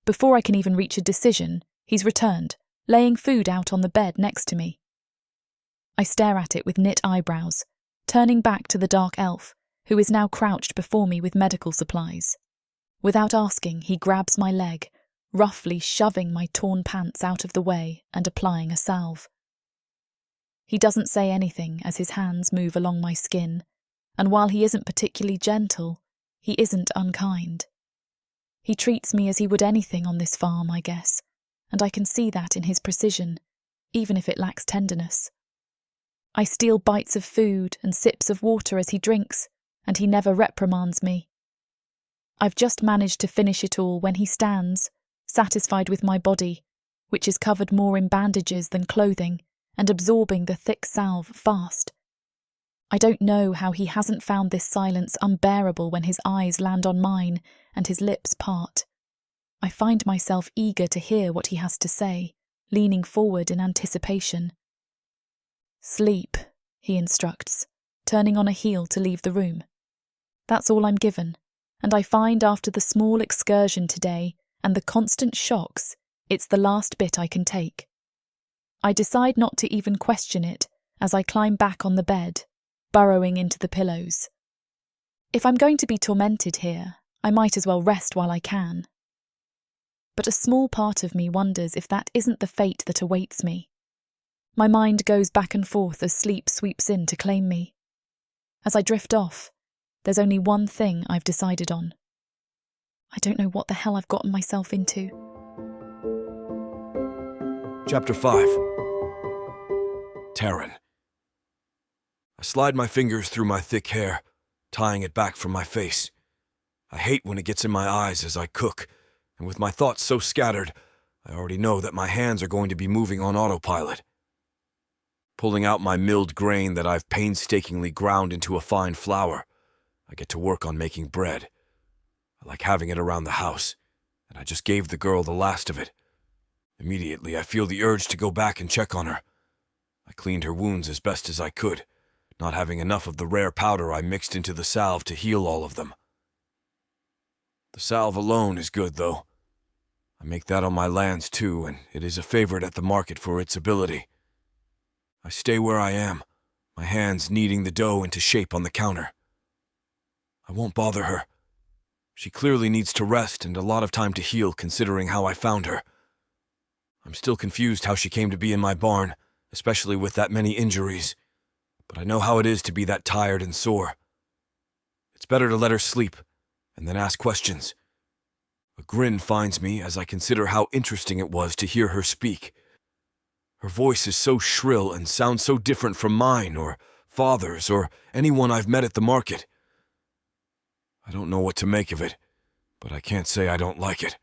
Before I can even reach a decision, he's returned, laying food out on the bed next to me. I stare at it with knit eyebrows, turning back to the dark elf, who is now crouched before me with medical supplies. Without asking, he grabs my leg, roughly shoving my torn pants out of the way and applying a salve. He doesn't say anything as his hands move along my skin, and while he isn't particularly gentle, he isn't unkind. He treats me as he would anything on this farm, I guess, and I can see that in his precision, even if it lacks tenderness. I steal bites of food and sips of water as he drinks, and he never reprimands me. I've just managed to finish it all when he stands, satisfied with my body, which is covered more in bandages than clothing, and absorbing the thick salve fast. I don't know how he hasn't found this silence unbearable when his eyes land on mine and his lips part. I find myself eager to hear what he has to say, leaning forward in anticipation. "Sleep," he instructs, turning on a heel to leave the room. That's all I'm given, and I find after the small excursion today and the constant shocks, it's the last bit I can take. I decide not to even question it as I climb back on the bed, burrowing into the pillows. If I'm going to be tormented here, I might as well rest while I can. But a small part of me wonders if that isn't the fate that awaits me. My mind goes back and forth as sleep sweeps in to claim me. As I drift off, there's only one thing I've decided on. I don't know what the hell I've gotten myself into. Chapter 5. Tarron. I slide my fingers through my thick hair, tying it back from my face. I hate when it gets in my eyes as I cook, and with my thoughts so scattered, I already know that my hands are going to be moving on autopilot. Pulling out my milled grain that I've painstakingly ground into a fine flour, I get to work on making bread. I like having it around the house, and I just gave the girl the last of it. Immediately, I feel the urge to go back and check on her. I cleaned her wounds as best as I could, not having enough of the rare powder I mixed into the salve to heal all of them. The salve alone is good, though. I make that on my lands, too, and it is a favorite at the market for its ability. I stay where I am, my hands kneading the dough into shape on the counter. I won't bother her. She clearly needs to rest and a lot of time to heal considering how I found her. I'm still confused how she came to be in my barn, especially with that many injuries, but I know how it is to be that tired and sore. It's better to let her sleep and then ask questions. A grin finds me as I consider how interesting it was to hear her speak. Her voice is so shrill and sounds so different from mine or father's or anyone I've met at the market. I don't know what to make of it, but I can't say I don't like it.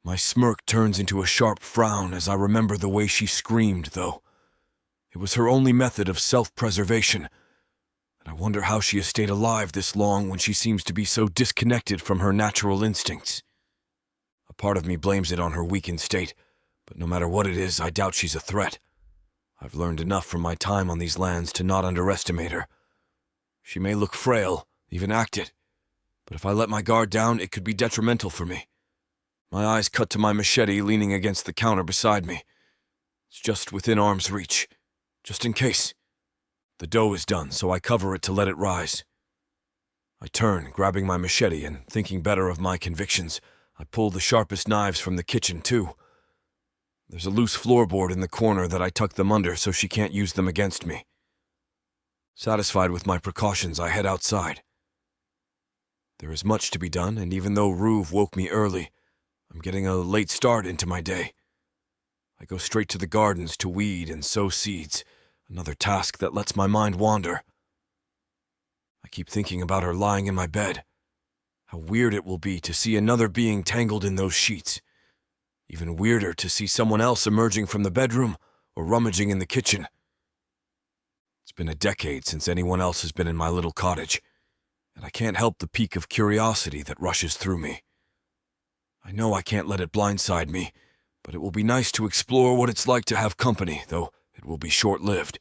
My smirk turns into a sharp frown as I remember the way she screamed, though. It was her only method of self-preservation, and I wonder how she has stayed alive this long when she seems to be so disconnected from her natural instincts. A part of me blames it on her weakened state, but no matter what it is, I doubt she's a threat. I've learned enough from my time on these lands to not underestimate her. She may look frail, even act it, but if I let my guard down, it could be detrimental for me. My eyes cut to my machete leaning against the counter beside me. It's just within arm's reach, just in case. The dough is done, so I cover it to let it rise. I turn, grabbing my machete, and thinking better of my convictions, I pull the sharpest knives from the kitchen, too. There's a loose floorboard in the corner that I tuck them under so she can't use them against me. Satisfied with my precautions, I head outside. There is much to be done, and even though Ruve woke me early, I'm getting a late start into my day. I go straight to the gardens to weed and sow seeds, another task that lets my mind wander. I keep thinking about her lying in my bed. How weird it will be to see another being tangled in those sheets. Even weirder to see someone else emerging from the bedroom or rummaging in the kitchen. It's been a decade since anyone else has been in my little cottage, and I can't help the peak of curiosity that rushes through me. I know I can't let it blindside me, but it will be nice to explore what it's like to have company, though it will be short-lived.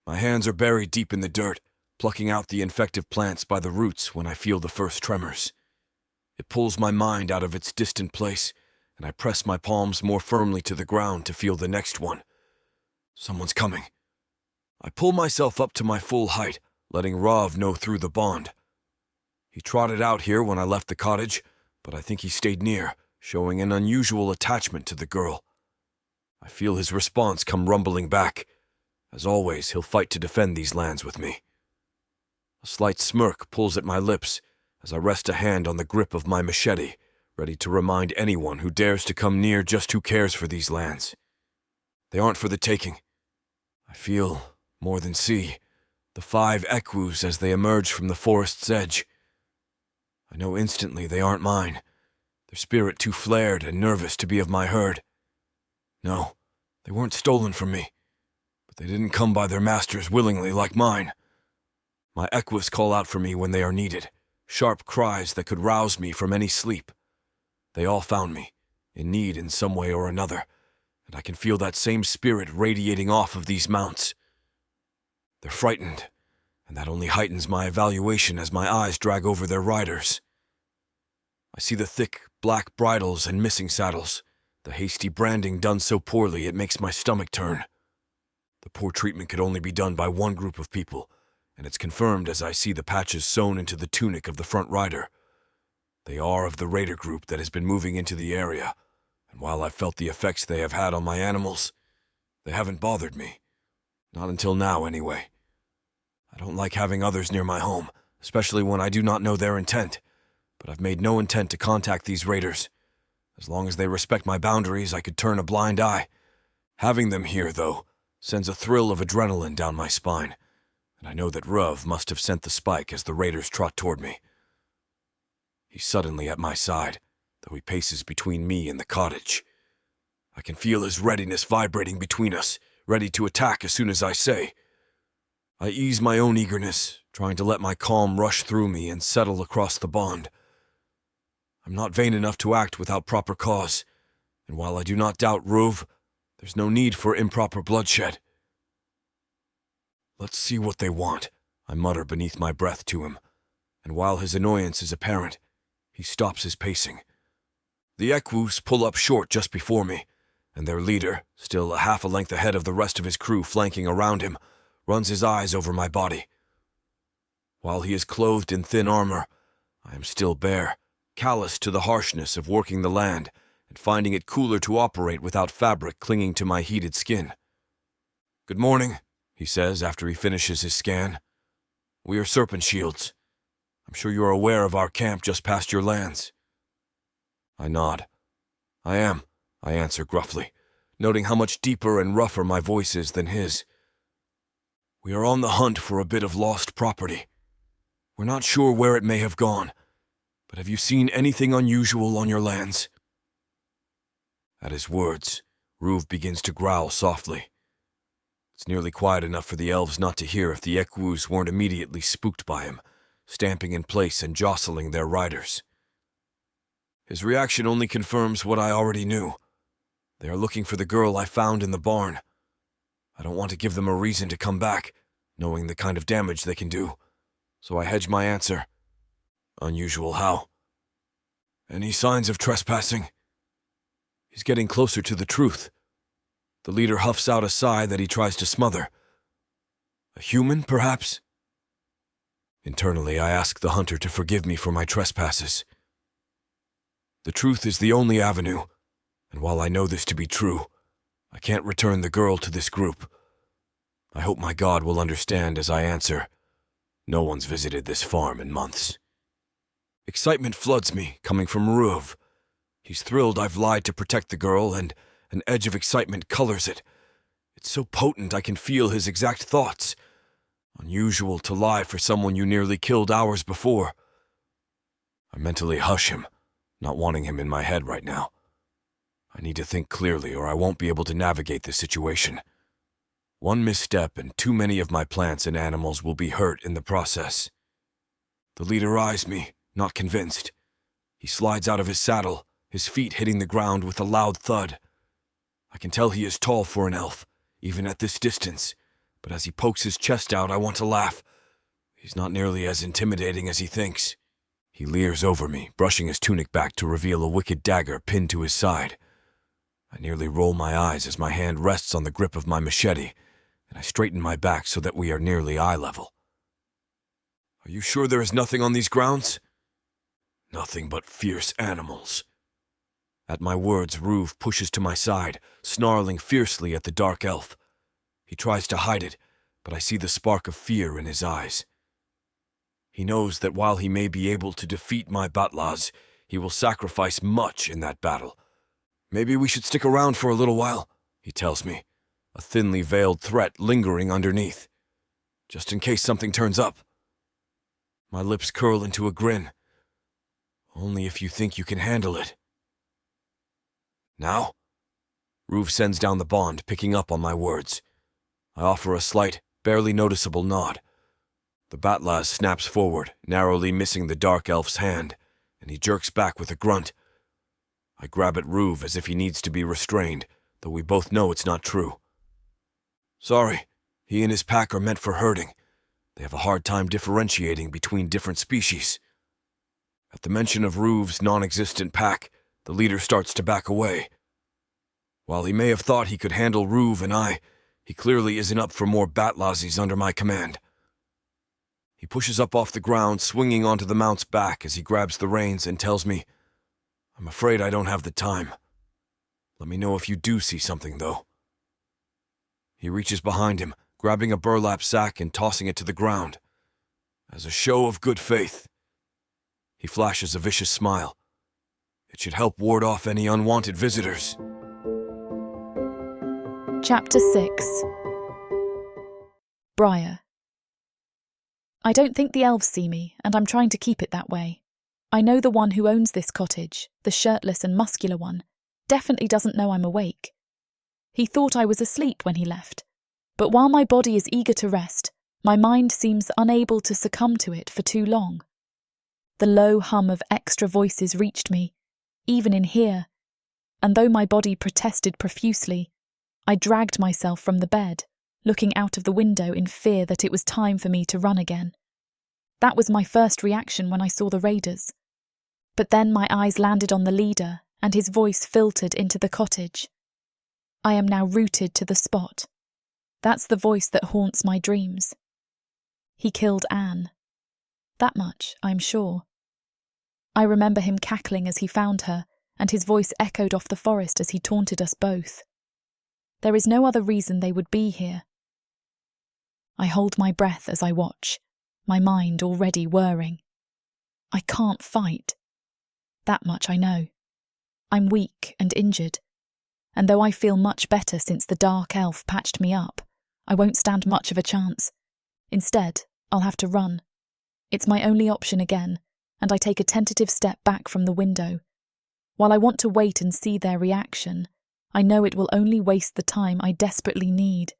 My hands are buried deep in the dirt, plucking out the infective plants by the roots when I feel the first tremors. It pulls my mind out of its distant place, and I press my palms more firmly to the ground to feel the next one. Someone's coming. I pull myself up to my full height, letting Rav know through the bond. He trotted out here when I left the cottage, but I think he stayed near, showing an unusual attachment to the girl. I feel his response come rumbling back. As always, he'll fight to defend these lands with me. A slight smirk pulls at my lips as I rest a hand on the grip of my machete, ready to remind anyone who dares to come near just who cares for these lands. They aren't for the taking. I feel, more than see, the 5 equus as they emerge from the forest's edge. I know instantly they aren't mine, their spirit too flared and nervous to be of my herd. No, they weren't stolen from me, but they didn't come by their masters willingly like mine. My equus call out for me when they are needed, sharp cries that could rouse me from any sleep. They all found me, in need in some way or another, and I can feel that same spirit radiating off of these mounts. They're frightened, and that only heightens my evaluation as my eyes drag over their riders. I see the thick, black bridles and missing saddles, the hasty branding done so poorly it makes my stomach turn. The poor treatment could only be done by one group of people, and it's confirmed as I see the patches sewn into the tunic of the front rider. They are of the raider group that has been moving into the area, and while I've felt the effects they have had on my animals, they haven't bothered me. Not until now, anyway. I don't like having others near my home, especially when I do not know their intent, but I've made no intent to contact these raiders. As long as they respect my boundaries, I could turn a blind eye. Having them here, though, sends a thrill of adrenaline down my spine, and I know that Ruv must have sent the spike as the raiders trot toward me. He's suddenly at my side, though he paces between me and the cottage. I can feel his readiness vibrating between us, ready to attack as soon as I say. I ease my own eagerness, trying to let my calm rush through me and settle across the bond. I'm not vain enough to act without proper cause, and while I do not doubt Ruv, there's no need for improper bloodshed. Let's see what they want, I mutter beneath my breath to him, and while his annoyance is apparent, he stops his pacing. The equus pull up short just before me, and their leader, still a half a length ahead of the rest of his crew flanking around him, runs his eyes over my body. While he is clothed in thin armor, I am still bare, callous to the harshness of working the land and finding it cooler to operate without fabric clinging to my heated skin. "Good morning," he says after he finishes his scan. "We are Serpent Shields. I'm sure you are aware of our camp just past your lands." I nod. "I am," I answer gruffly, noting how much deeper and rougher my voice is than his. "We are on the hunt for a bit of lost property. We're not sure where it may have gone, but have you seen anything unusual on your lands?" At his words, Ruv begins to growl softly. It's nearly quiet enough for the elves not to hear if the equus weren't immediately spooked by him, stamping in place and jostling their riders. His reaction only confirms what I already knew. They are looking for the girl I found in the barn. I don't want to give them a reason to come back, knowing the kind of damage they can do, so I hedge my answer. "Unusual how?" "Any signs of trespassing?" He's getting closer to the truth. The leader huffs out a sigh that he tries to smother. "A human, perhaps?" Internally, I ask the hunter to forgive me for my trespasses. The truth is the only avenue, and while I know this to be true, I can't return the girl to this group. I hope my God will understand as I answer, "No one's visited this farm in months." Excitement floods me, coming from Ruv. He's thrilled I've lied to protect the girl, and an edge of excitement colors it. It's so potent I can feel his exact thoughts. Unusual to lie for someone you nearly killed hours before. I mentally hush him, not wanting him in my head right now. I need to think clearly or I won't be able to navigate this situation. One misstep and too many of my plants and animals will be hurt in the process. The leader eyes me, not convinced. He slides out of his saddle, his feet hitting the ground with a loud thud. I can tell he is tall for an elf, even at this distance, but as he pokes his chest out, I want to laugh. He's not nearly as intimidating as he thinks. He leers over me, brushing his tunic back to reveal a wicked dagger pinned to his side. I nearly roll my eyes as my hand rests on the grip of my machete, and I straighten my back so that we are nearly eye level. "Are you sure there is nothing on these grounds?" "Nothing but fierce animals." At my words, Ruv pushes to my side, snarling fiercely at the dark elf. He tries to hide it, but I see the spark of fear in his eyes. He knows that while he may be able to defeat my batlas, he will sacrifice much in that battle. Maybe we should stick around for a little while, he tells me, a thinly veiled threat lingering underneath, just in case something turns up. My lips curl into a grin. Only if you think you can handle it. Now? Ruve sends down the bond, picking up on my words. I offer a slight, barely noticeable nod. The batlas snaps forward, narrowly missing the dark elf's hand, and he jerks back with a grunt. I grab at Ruve as if he needs to be restrained, though we both know it's not true. Sorry, he and his pack are meant for herding. They have a hard time differentiating between different species. At the mention of Ruve's non-existent pack, the leader starts to back away. While he may have thought he could handle Ruve and I, he clearly isn't up for more batlazis under my command. He pushes up off the ground, swinging onto the mount's back as he grabs the reins and tells me, I'm afraid I don't have the time. Let me know if you do see something, though. He reaches behind him, grabbing a burlap sack and tossing it to the ground. As a show of good faith. He flashes a vicious smile. It should help ward off any unwanted visitors. Chapter 6. Brier. I don't think the elves see me, and I'm trying to keep it that way. I know the one who owns this cottage, the shirtless and muscular one, definitely doesn't know I'm awake. He thought I was asleep when he left, but while my body is eager to rest, my mind seems unable to succumb to it for too long. The low hum of extra voices reached me, even in here, and though my body protested profusely, I dragged myself from the bed, looking out of the window in fear that it was time for me to run again. That was my first reaction when I saw the raiders. But then my eyes landed on the leader, and his voice filtered into the cottage. I am now rooted to the spot. That's the voice that haunts my dreams. He killed Anne. That much, I'm sure. I remember him cackling as he found her, and his voice echoed off the forest as he taunted us both. There is no other reason they would be here. I hold my breath as I watch, my mind already whirring. I can't fight. That much I know. I'm weak and injured, and though I feel much better since the dark elf patched me up, I won't stand much of a chance. Instead, I'll have to run. It's my only option again, and I take a tentative step back from the window. While I want to wait and see their reaction, I know it will only waste the time I desperately need.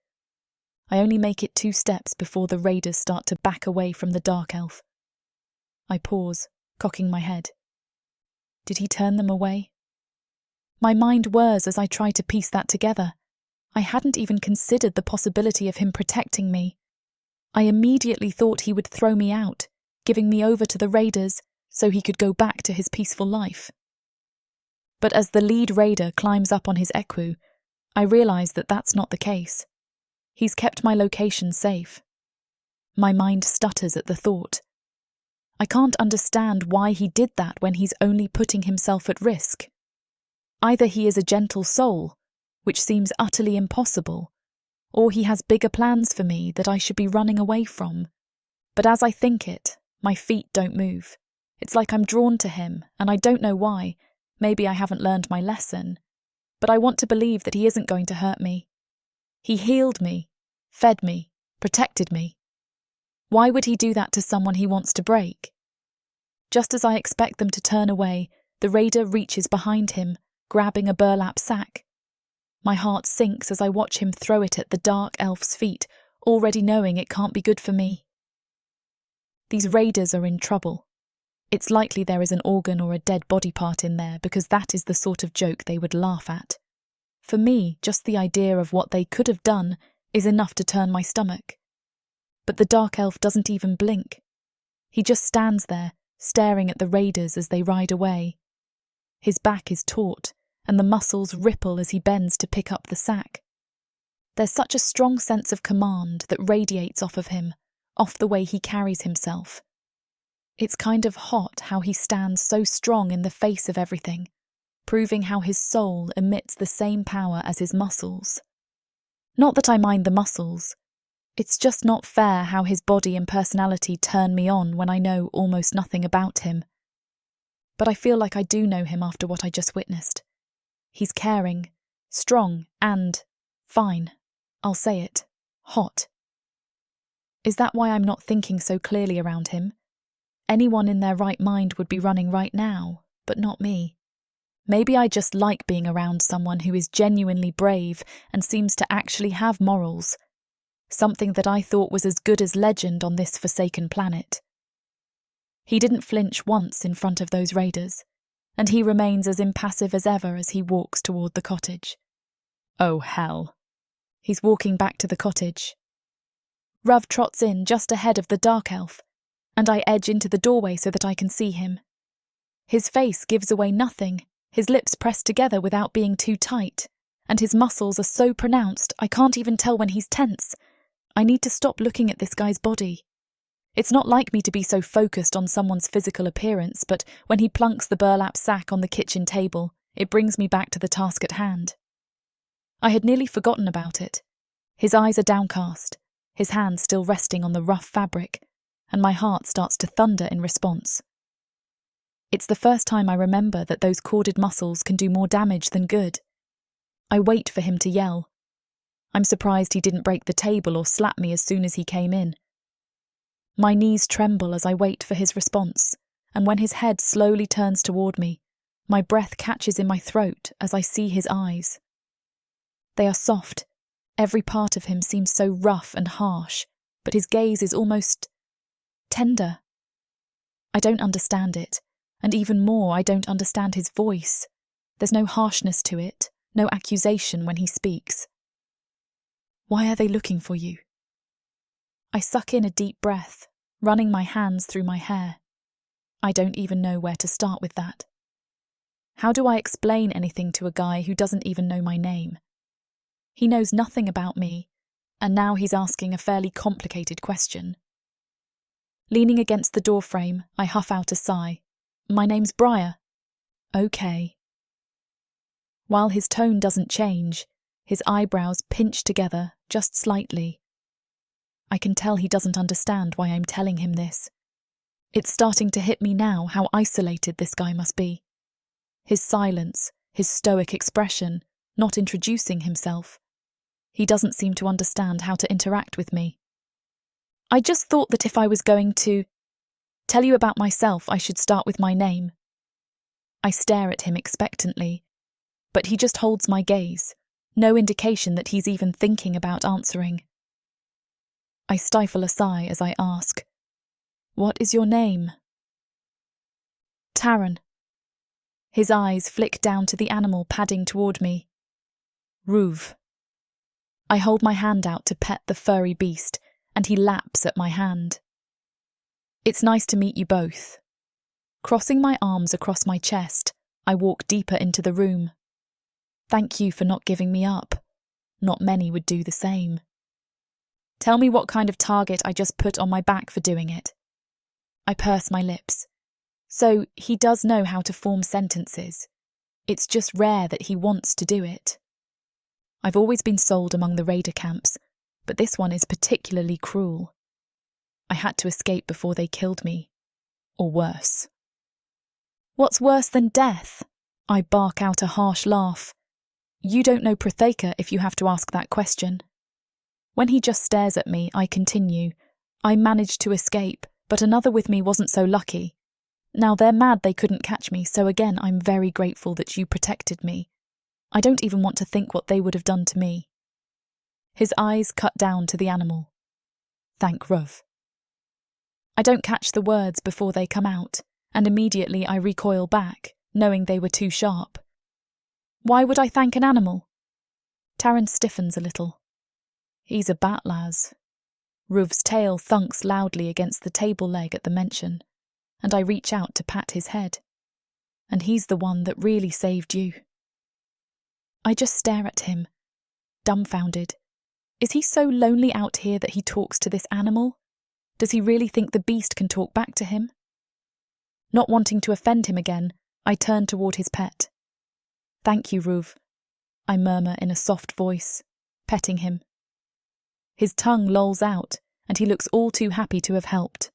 I only make it 2 steps before the raiders start to back away from the dark elf. I pause, cocking my head. Did he turn them away? My mind whirs as I try to piece that together. I hadn't even considered the possibility of him protecting me. I immediately thought he would throw me out, giving me over to the raiders so he could go back to his peaceful life. But as the lead raider climbs up on his equu, I realise that that's not the case. He's kept my location safe. My mind stutters at the thought. I can't understand why he did that when he's only putting himself at risk. Either he is a gentle soul, which seems utterly impossible, or he has bigger plans for me that I should be running away from. But as I think it, my feet don't move. It's like I'm drawn to him, and I don't know why. Maybe I haven't learned my lesson. But I want to believe that he isn't going to hurt me. He healed me, fed me, protected me. Why would he do that to someone he wants to break? Just as I expect them to turn away, the raider reaches behind him, grabbing a burlap sack. My heart sinks as I watch him throw it at the dark elf's feet, already knowing it can't be good for me. These raiders are in trouble. It's likely there is an organ or a dead body part in there because that is the sort of joke they would laugh at. For me, just the idea of what they could have done is enough to turn my stomach. But the dark elf doesn't even blink. He just stands there, staring at the raiders as they ride away. His back is taut, and the muscles ripple as he bends to pick up the sack. There's such a strong sense of command that radiates off of him, off the way he carries himself. It's kind of hot how he stands so strong in the face of everything, proving how his soul emits the same power as his muscles. Not that I mind the muscles. It's just not fair how his body and personality turn me on when I know almost nothing about him. But I feel like I do know him after what I just witnessed. He's caring, strong, and, fine, I'll say it, hot. Is that why I'm not thinking so clearly around him? Anyone in their right mind would be running right now, but not me. Maybe I just like being around someone who is genuinely brave and seems to actually have morals, something that I thought was as good as legend on this forsaken planet. He didn't flinch once in front of those raiders, and he remains as impassive as ever as he walks toward the cottage. Oh, hell. He's walking back to the cottage. Ruv trots in just ahead of the dark elf, and I edge into the doorway so that I can see him. His face gives away nothing, his lips pressed together without being too tight, and his muscles are so pronounced I can't even tell when he's tense. I need to stop looking at this guy's body. It's not like me to be so focused on someone's physical appearance, but when he plunks the burlap sack on the kitchen table, it brings me back to the task at hand. I had nearly forgotten about it. His eyes are downcast, his hands still resting on the rough fabric, and my heart starts to thunder in response. It's the first time I remember that those corded muscles can do more damage than good. I wait for him to yell. I'm surprised he didn't break the table or slap me as soon as he came in. My knees tremble as I wait for his response, and when his head slowly turns toward me, my breath catches in my throat as I see his eyes. They are soft. Every part of him seems so rough and harsh, but his gaze is almost tender. I don't understand it, and even more, I don't understand his voice. There's no harshness to it, no accusation when he speaks. Why are they looking for you? I suck in a deep breath, running my hands through my hair. I don't even know where to start with that. How do I explain anything to a guy who doesn't even know my name? He knows nothing about me, and now he's asking a fairly complicated question. Leaning against the doorframe, I huff out a sigh. My name's Brier. Okay. While his tone doesn't change, his eyebrows pinch together just slightly. I can tell he doesn't understand why I'm telling him this. It's starting to hit me now how isolated this guy must be. His silence, his stoic expression, not introducing himself. He doesn't seem to understand how to interact with me. I just thought that if I was going to tell you about myself, I should start with my name. I stare at him expectantly, but he just holds my gaze, no indication that he's even thinking about answering. I stifle a sigh as I ask, "What is your name?" Tarron. His eyes flick down to the animal padding toward me. Ruv. I hold my hand out to pet the furry beast, and he laps at my hand. It's nice to meet you both. Crossing my arms across my chest, I walk deeper into the room. Thank you for not giving me up. Not many would do the same. Tell me what kind of target I just put on my back for doing it. I purse my lips. So he does know how to form sentences. It's just rare that he wants to do it. I've always been sold among the raider camps, but this one is particularly cruel. I had to escape before they killed me. Or worse. What's worse than death? I bark out a harsh laugh. You don't know Protheka if you have to ask that question. When he just stares at me, I continue. I managed to escape, but another with me wasn't so lucky. Now they're mad they couldn't catch me, so again I'm very grateful that you protected me. I don't even want to think what they would have done to me. His eyes cut down to the animal. Thank Ruv. I don't catch the words before they come out, and immediately I recoil back, knowing they were too sharp. Why would I thank an animal? Tarron stiffens a little. He's a batlaz. Ruv's tail thunks loudly against the table leg at the mention, and I reach out to pat his head. And he's the one that really saved you. I just stare at him, dumbfounded. Is he so lonely out here that he talks to this animal? Does he really think the beast can talk back to him? Not wanting to offend him again, I turn toward his pet. Thank you, Ruv, I murmur in a soft voice, petting him. His tongue lolls out, and he looks all too happy to have helped.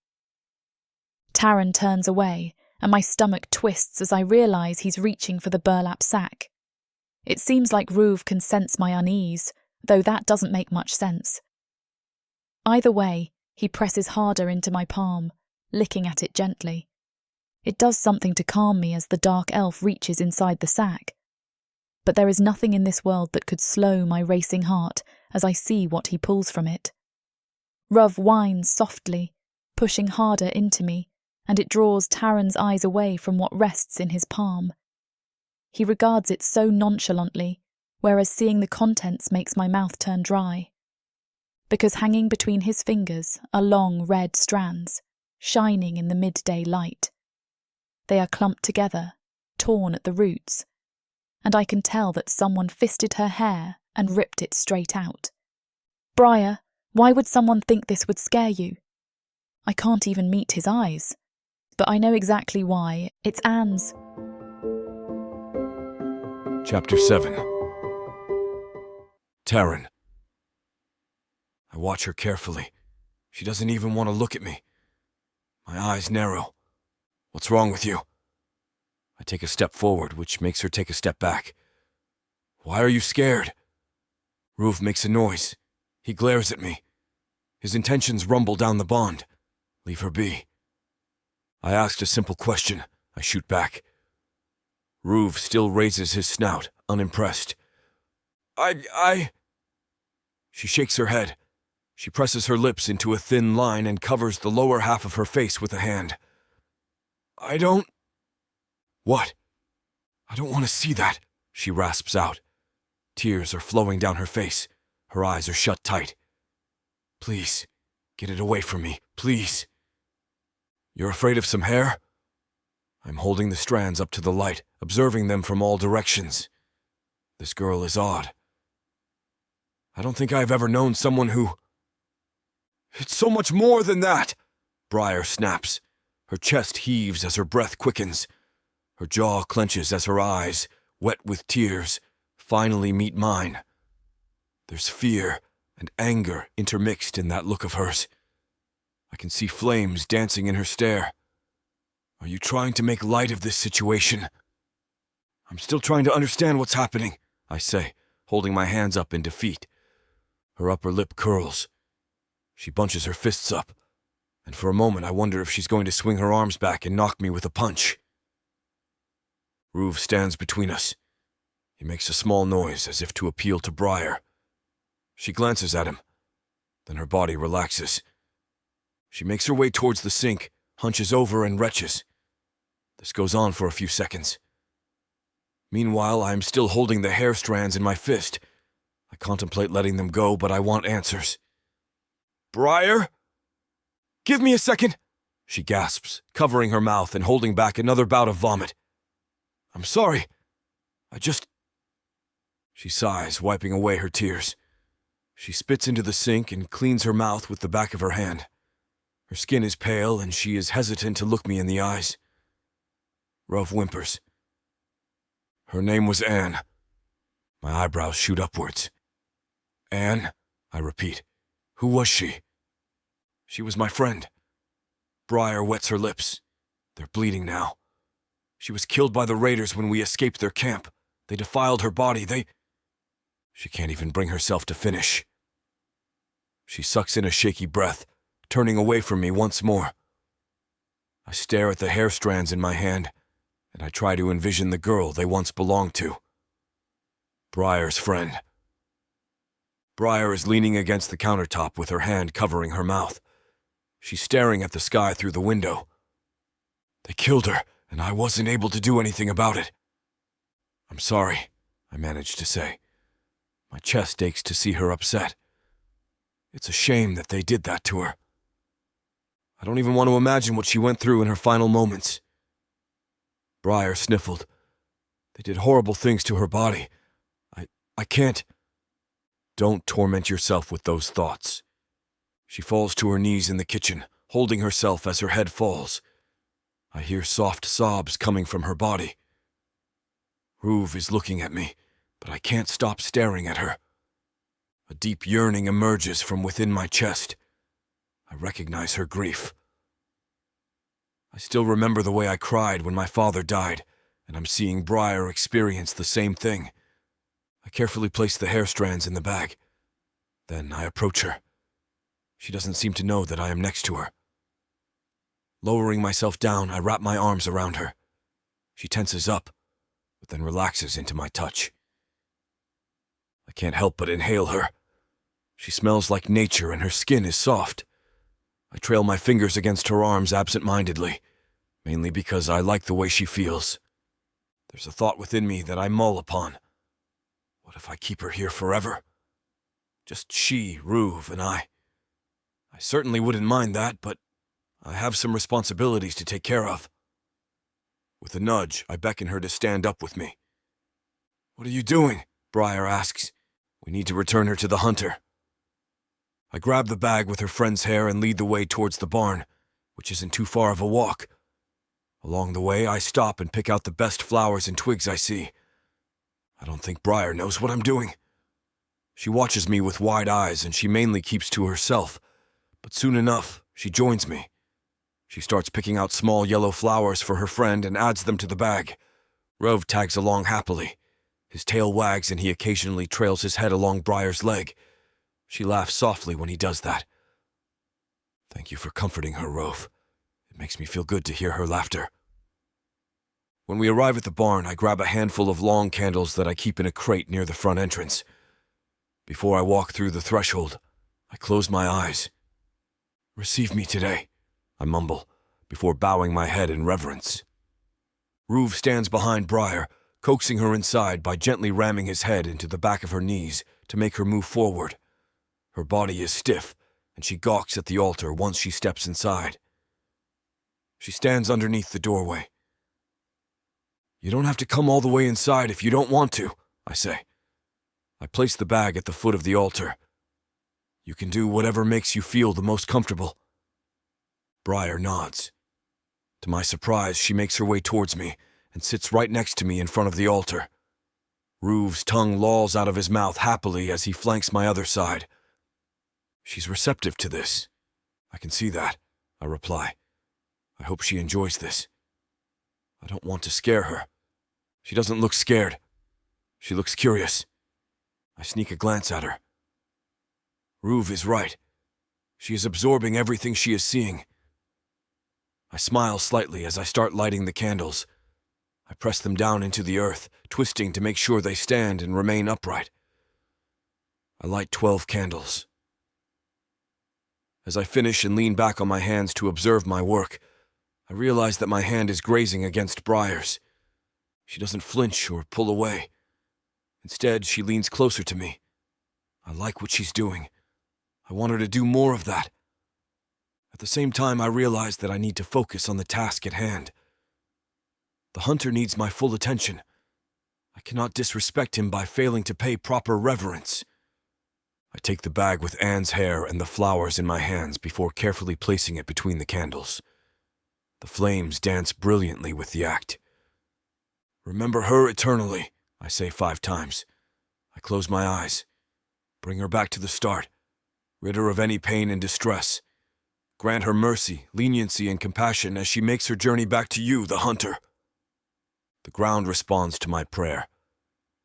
Tarron turns away, and my stomach twists as I realise he's reaching for the burlap sack. It seems like Ruv can sense my unease, though that doesn't make much sense. Either way, he presses harder into my palm, licking at it gently. It does something to calm me as the dark elf reaches inside the sack. But there is nothing in this world that could slow my racing heart as I see what he pulls from it. Ruv whines softly, pushing harder into me, and it draws Tarron's eyes away from what rests in his palm. He regards it so nonchalantly, whereas seeing the contents makes my mouth turn dry. Because hanging between his fingers are long red strands, shining in the midday light. They are clumped together, torn at the roots, and I can tell that someone fisted her hair and ripped it straight out. Brier, why would someone think this would scare you? I can't even meet his eyes, but I know exactly why. It's Anne's. Chapter 7. Tarron. I watch her carefully. She doesn't even want to look at me. My eyes narrow. What's wrong with you? I take a step forward, which makes her take a step back. Why are you scared? Ruv makes a noise. He glares at me. His intentions rumble down the bond. Leave her be. I asked a simple question. I shoot back. Ruv still raises his snout, unimpressed. She shakes her head. She presses her lips into a thin line and covers the lower half of her face with a hand. What? I don't want to see that, she rasps out. Tears are flowing down her face. Her eyes are shut tight. Please, get it away from me, please. You're afraid of some hair? I'm holding the strands up to the light, observing them from all directions. This girl is odd. I don't think I've ever known someone who... It's so much more than that, Brier snaps. Her chest heaves as her breath quickens. Her jaw clenches as her eyes, wet with tears, finally meet mine. There's fear and anger intermixed in that look of hers. I can see flames dancing in her stare. Are you trying to make light of this situation? I'm still trying to understand what's happening, I say, holding my hands up in defeat. Her upper lip curls. She bunches her fists up, and for a moment I wonder if she's going to swing her arms back and knock me with a punch. Ruv stands between us. He makes a small noise as if to appeal to Brier. She glances at him, then her body relaxes. She makes her way towards the sink, hunches over and retches. This goes on for a few seconds. Meanwhile, I am still holding the hair strands in my fist. I contemplate letting them go, but I want answers. Brier? Give me a second, she gasps, covering her mouth and holding back another bout of vomit. I'm sorry. She sighs, wiping away her tears. She spits into the sink and cleans her mouth with the back of her hand. Her skin is pale and she is hesitant to look me in the eyes. Ruv whimpers. Her name was Anne. My eyebrows shoot upwards. Anne? I repeat. Who was she? She was my friend. Brier wets her lips. They're bleeding now. She was killed by the raiders when we escaped their camp. They defiled her body. She can't even bring herself to finish. She sucks in a shaky breath, turning away from me once more. I stare at the hair strands in my hand, and I try to envision the girl they once belonged to. Brier's friend. Brier is leaning against the countertop with her hand covering her mouth. She's staring at the sky through the window. They killed her, and I wasn't able to do anything about it. I'm sorry, I managed to say. My chest aches to see her upset. It's a shame that they did that to her. I don't even want to imagine what she went through in her final moments. Brier sniffled. They did horrible things to her body. I can't... Don't torment yourself with those thoughts. She falls to her knees in the kitchen, holding herself as her head falls. I hear soft sobs coming from her body. Ruv is looking at me, but I can't stop staring at her. A deep yearning emerges from within my chest. I recognize her grief. I still remember the way I cried when my father died, and I'm seeing Brier experience the same thing. I carefully place the hair strands in the bag. Then I approach her. She doesn't seem to know that I am next to her. Lowering myself down, I wrap my arms around her. She tenses up, but then relaxes into my touch. I can't help but inhale her. She smells like nature and her skin is soft. I trail my fingers against her arms absent-mindedly, mainly because I like the way she feels. There's a thought within me that I mull upon. What if I keep her here forever? Just she, Ruve, and I. I certainly wouldn't mind that, but I have some responsibilities to take care of. With a nudge, I beckon her to stand up with me. "What are you doing?" Brier asks. "We need to return her to the hunter." I grab the bag with her friend's hair and lead the way towards the barn, which isn't too far of a walk. Along the way, I stop and pick out the best flowers and twigs I see. I don't think Brier knows what I'm doing. She watches me with wide eyes, and she mainly keeps to herself, but soon enough, she joins me. She starts picking out small yellow flowers for her friend and adds them to the bag. Rove tags along happily. His tail wags and he occasionally trails his head along Brier's leg. She laughs softly when he does that. Thank you for comforting her, Rove. It makes me feel good to hear her laughter. When we arrive at the barn, I grab a handful of long candles that I keep in a crate near the front entrance. Before I walk through the threshold, I close my eyes. "Receive me today," I mumble, before bowing my head in reverence. Ruve stands behind Brier, coaxing her inside by gently ramming his head into the back of her knees to make her move forward. Her body is stiff, and she gawks at the altar once she steps inside. She stands underneath the doorway. "You don't have to come all the way inside if you don't want to," I say. I place the bag at the foot of the altar. "You can do whatever makes you feel the most comfortable." Brier nods. To my surprise, she makes her way towards me and sits right next to me in front of the altar. Ruve's tongue lolls out of his mouth happily as he flanks my other side. She's receptive to this. "I can see that," I reply. "I hope she enjoys this. I don't want to scare her." She doesn't look scared. She looks curious. I sneak a glance at her. Ruve is right. She is absorbing everything she is seeing. I smile slightly as I start lighting the candles. I press them down into the earth, twisting to make sure they stand and remain upright. I light 12 candles. As I finish and lean back on my hands to observe my work, I realize that my hand is grazing against Brier's. She doesn't flinch or pull away. Instead, she leans closer to me. I like what she's doing. I want her to do more of that. At the same time, I realize that I need to focus on the task at hand. The hunter needs my full attention. I cannot disrespect him by failing to pay proper reverence. I take the bag with Anne's hair and the flowers in my hands before carefully placing it between the candles. The flames dance brilliantly with the act. "Remember her eternally," I say 5 times. I close my eyes. Bring her back to the start. Rid her of any pain and distress. Grant her mercy, leniency, and compassion as she makes her journey back to you, the hunter. The ground responds to my prayer.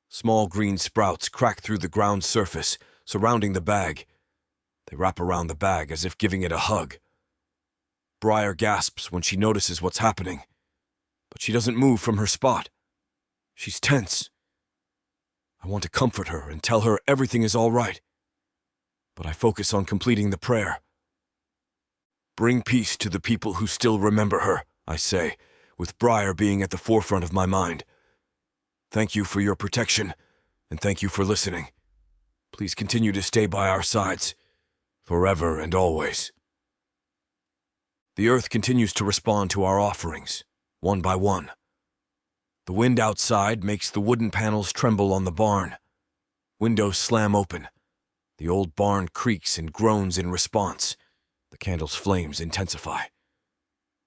Small green sprouts crack through the ground's surface, surrounding the bag. They wrap around the bag as if giving it a hug. Brier gasps when she notices what's happening, but she doesn't move from her spot. She's tense. I want to comfort her and tell her everything is all right, but I focus on completing the prayer. "Bring peace to the people who still remember her," I say, with Brier being at the forefront of my mind. "Thank you for your protection, and thank you for listening. Please continue to stay by our sides, forever and always." The earth continues to respond to our offerings, one by one. The wind outside makes the wooden panels tremble on the barn. Windows slam open. The old barn creaks and groans in response. The candle's flames intensify.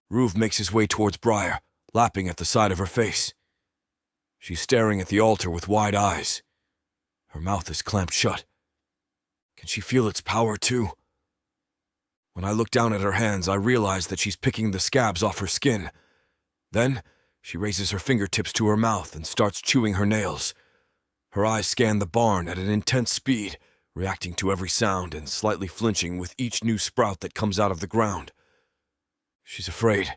Ruve makes his way towards Brier, lapping at the side of her face. She's staring at the altar with wide eyes. Her mouth is clamped shut. Can she feel its power too? When I look down at her hands, I realize that she's picking the scabs off her skin. Then, she raises her fingertips to her mouth and starts chewing her nails. Her eyes scan the barn at an intense speed, reacting to every sound and slightly flinching with each new sprout that comes out of the ground. She's afraid,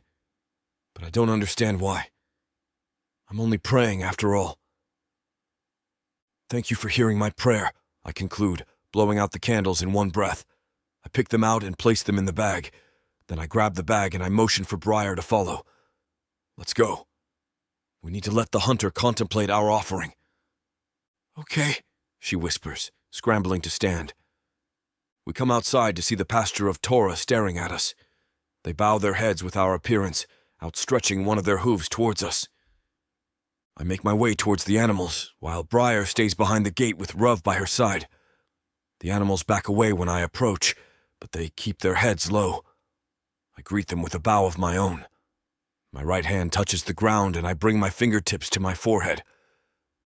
but I don't understand why. I'm only praying after all. Thank you for hearing my prayer, I conclude, blowing out the candles in one breath. I pick them out and place them in the bag. Then I grab the bag and I motion for Brier to follow. Let's go. We need to let the hunter contemplate our offering. Okay, she whispers, scrambling to stand. We come outside to see the pasture of Torah staring at us. They bow their heads with our appearance, outstretching one of their hooves towards us. I make my way towards the animals, while Brier stays behind the gate with Ruv by her side. The animals back away when I approach, but they keep their heads low. I greet them with a bow of my own. My right hand touches the ground and I bring my fingertips to my forehead.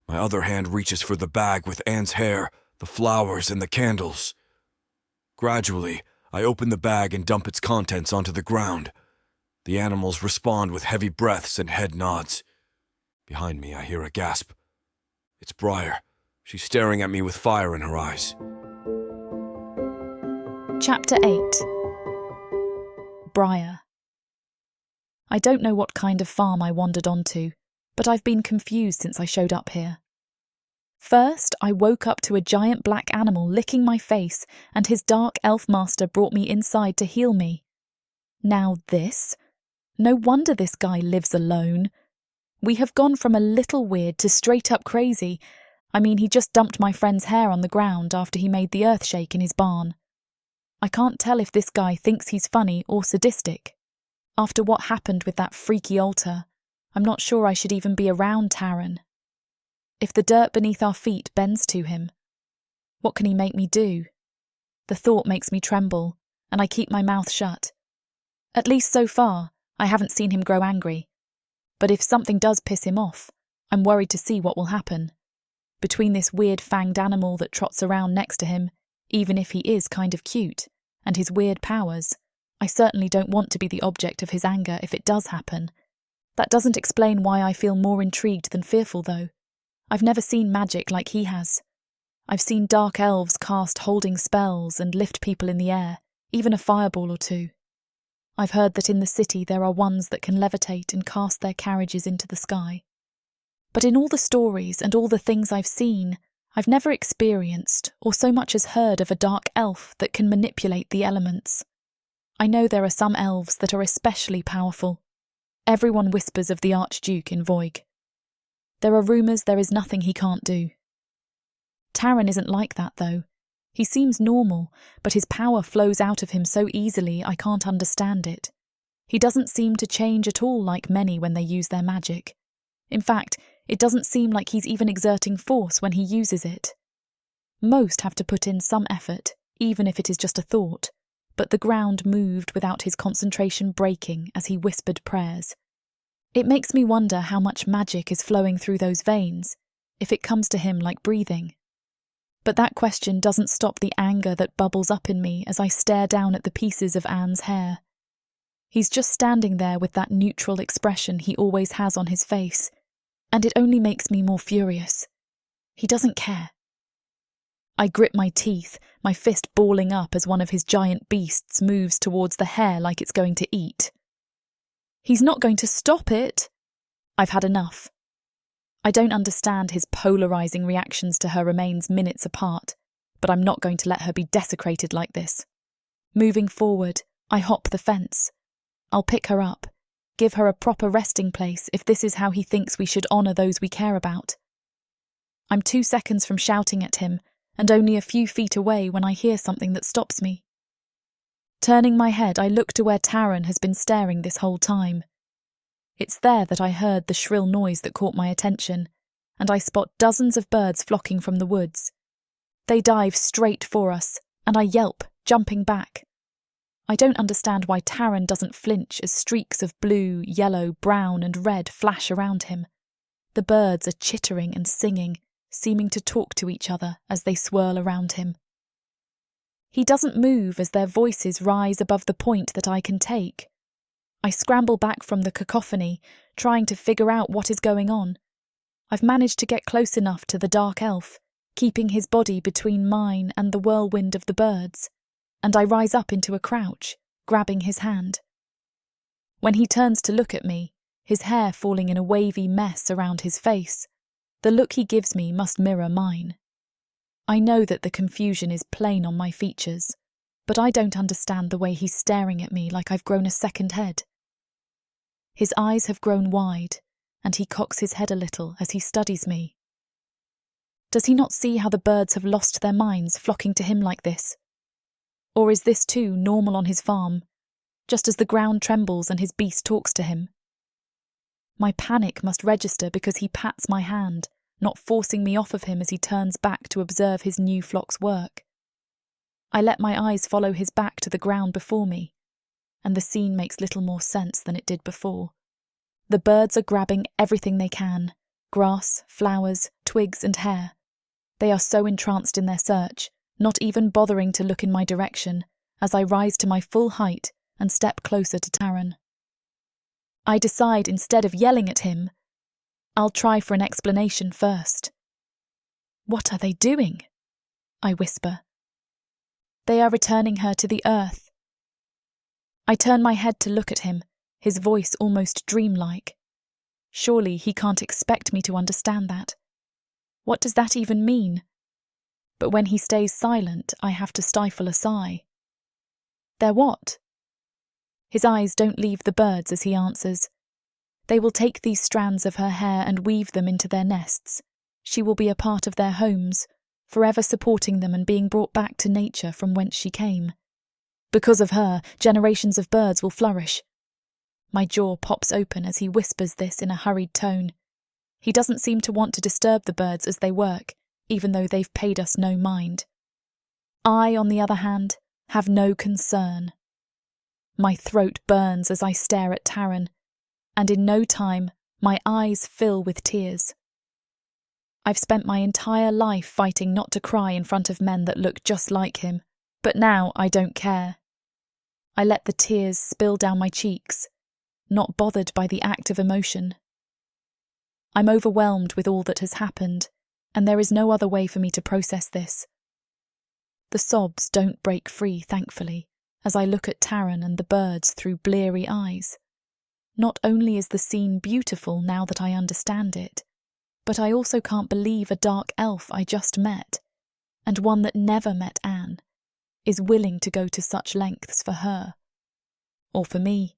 My other hand reaches for the bag with Anne's hair, the flowers, and the candles. Gradually, I open the bag and dump its contents onto the ground. The animals respond with heavy breaths and head nods. Behind me, I hear a gasp. It's Brier. She's staring at me with fire in her eyes. Chapter 8. Brier. I don't know what kind of farm I wandered onto, but I've been confused since I showed up here. First, I woke up to a giant black animal licking my face, and his dark elf master brought me inside to heal me. Now this? No wonder this guy lives alone. We have gone from a little weird to straight up crazy. I mean, he just dumped my friend's hair on the ground after he made the earth shake in his barn. I can't tell if this guy thinks he's funny or sadistic. After what happened with that freaky altar, I'm not sure I should even be around Tarron. If the dirt beneath our feet bends to him, what can he make me do? The thought makes me tremble, and I keep my mouth shut. At least so far, I haven't seen him grow angry. But if something does piss him off, I'm worried to see what will happen. Between this weird fanged animal that trots around next to him, even if he is kind of cute, and his weird powers, I certainly don't want to be the object of his anger if it does happen. That doesn't explain why I feel more intrigued than fearful, though. I've never seen magic like he has. I've seen dark elves cast holding spells and lift people in the air, even a fireball or two. I've heard that in the city there are ones that can levitate and cast their carriages into the sky. But in all the stories and all the things I've seen, I've never experienced or so much as heard of a dark elf that can manipulate the elements. I know there are some elves that are especially powerful. Everyone whispers of the Archduke in Voig. There are rumours there is nothing he can't do. Tarron isn't like that, though. He seems normal, but his power flows out of him so easily I can't understand it. He doesn't seem to change at all like many when they use their magic. In fact, it doesn't seem like he's even exerting force when he uses it. Most have to put in some effort, even if it is just a thought, but the ground moved without his concentration breaking as he whispered prayers. It makes me wonder how much magic is flowing through those veins, if it comes to him like breathing. But that question doesn't stop the anger that bubbles up in me as I stare down at the pieces of Anne's hair. He's just standing there with that neutral expression he always has on his face, and it only makes me more furious. He doesn't care. I grip my teeth, my fist balling up as one of his giant beasts moves towards the hair like it's going to eat. He's not going to stop it. I've had enough. I don't understand his polarising reactions to her remains minutes apart, but I'm not going to let her be desecrated like this. Moving forward, I hop the fence. I'll pick her up, give her a proper resting place if this is how he thinks we should honour those we care about. I'm 2 seconds from shouting at him, and only a few feet away when I hear something that stops me. Turning my head, I look to where Tarron has been staring this whole time. It's there that I heard the shrill noise that caught my attention, and I spot dozens of birds flocking from the woods. They dive straight for us, and I yelp, jumping back. I don't understand why Tarron doesn't flinch as streaks of blue, yellow, brown and red flash around him. The birds are chittering and singing, seeming to talk to each other as they swirl around him. He doesn't move as their voices rise above the point that I can take. I scramble back from the cacophony, trying to figure out what is going on. I've managed to get close enough to the dark elf, keeping his body between mine and the whirlwind of the birds, and I rise up into a crouch, grabbing his hand. When he turns to look at me, his hair falling in a wavy mess around his face, the look he gives me must mirror mine. I know that the confusion is plain on my features, but I don't understand the way he's staring at me like I've grown a second head. His eyes have grown wide, and he cocks his head a little as he studies me. Does he not see how the birds have lost their minds flocking to him like this? Or is this too normal on his farm, just as the ground trembles and his beast talks to him? My panic must register because he pats my hand, not forcing me off of him as he turns back to observe his new flock's work. I let my eyes follow his back to the ground before me, and the scene makes little more sense than it did before. The birds are grabbing everything they can: grass, flowers, twigs and hair. They are so entranced in their search, not even bothering to look in my direction, as I rise to my full height and step closer to Tarron. I decide, instead of yelling at him, I'll try for an explanation first. "What are they doing?" I whisper. "They are returning her to the earth." I turn my head to look at him, his voice almost dreamlike. Surely he can't expect me to understand that. What does that even mean? But when he stays silent, I have to stifle a sigh. "They're what?" His eyes don't leave the birds as he answers. "They will take these strands of her hair and weave them into their nests. She will be a part of their homes, forever supporting them and being brought back to nature from whence she came. Because of her, generations of birds will flourish." My jaw pops open as he whispers this in a hurried tone. He doesn't seem to want to disturb the birds as they work, even though they've paid us no mind. I, on the other hand, have no concern. My throat burns as I stare at Tarron, and in no time my eyes fill with tears. I've spent my entire life fighting not to cry in front of men that look just like him, but now I don't care. I let the tears spill down my cheeks, not bothered by the act of emotion. I'm overwhelmed with all that has happened, and there is no other way for me to process this. The sobs don't break free, thankfully, as I look at Tarron and the birds through bleary eyes. Not only is the scene beautiful now that I understand it, but I also can't believe a dark elf I just met, and one that never met Anne, is willing to go to such lengths for her. Or for me.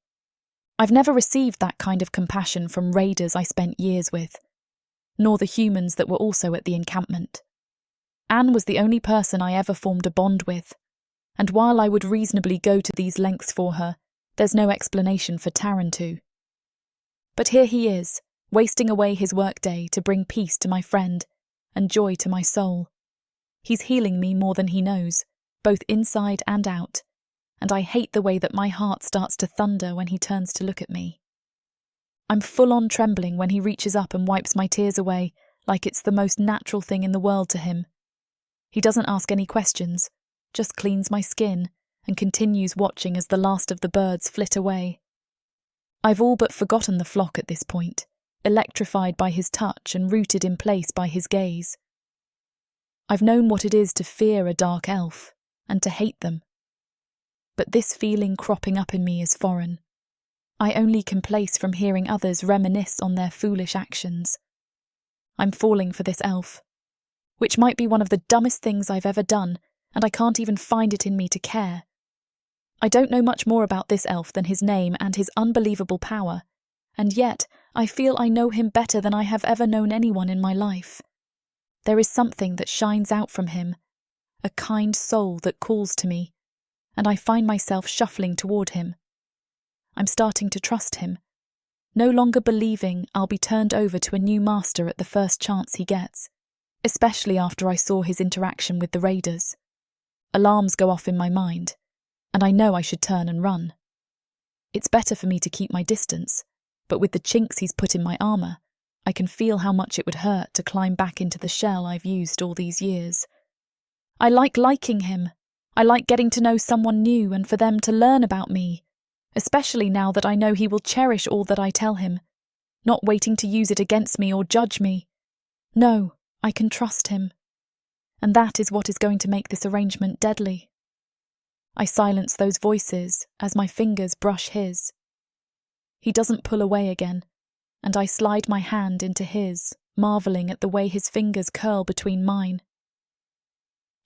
I've never received that kind of compassion from raiders I spent years with, nor the humans that were also at the encampment. Anne was the only person I ever formed a bond with, and while I would reasonably go to these lengths for her, there's no explanation for Tarron to. But here he is, wasting away his workday to bring peace to my friend and joy to my soul. He's healing me more than he knows, both inside and out, and I hate the way that my heart starts to thunder when he turns to look at me. I'm full-on trembling when he reaches up and wipes my tears away, like it's the most natural thing in the world to him. He doesn't ask any questions, just cleans my skin and continues watching as the last of the birds flit away. I've all but forgotten the flock at this point, electrified by his touch and rooted in place by his gaze. I've known what it is to fear a dark elf and to hate them. But this feeling cropping up in me is foreign. I only can place from hearing others reminisce on their foolish actions. I'm falling for this elf, which might be one of the dumbest things I've ever done, and I can't even find it in me to care. I don't know much more about this elf than his name and his unbelievable power, and yet I feel I know him better than I have ever known anyone in my life. There is something that shines out from him, a kind soul that calls to me, and I find myself shuffling toward him. I'm starting to trust him, no longer believing I'll be turned over to a new master at the first chance he gets, especially after I saw his interaction with the raiders. Alarms go off in my mind, and I know I should turn and run. It's better for me to keep my distance, but with the chinks he's put in my armour, I can feel how much it would hurt to climb back into the shell I've used all these years. I like liking him. I like getting to know someone new and for them to learn about me, especially now that I know he will cherish all that I tell him, not waiting to use it against me or judge me. No, I can trust him. And that is what is going to make this arrangement deadly. I silence those voices as my fingers brush his. He doesn't pull away again, and I slide my hand into his, marvelling at the way his fingers curl between mine.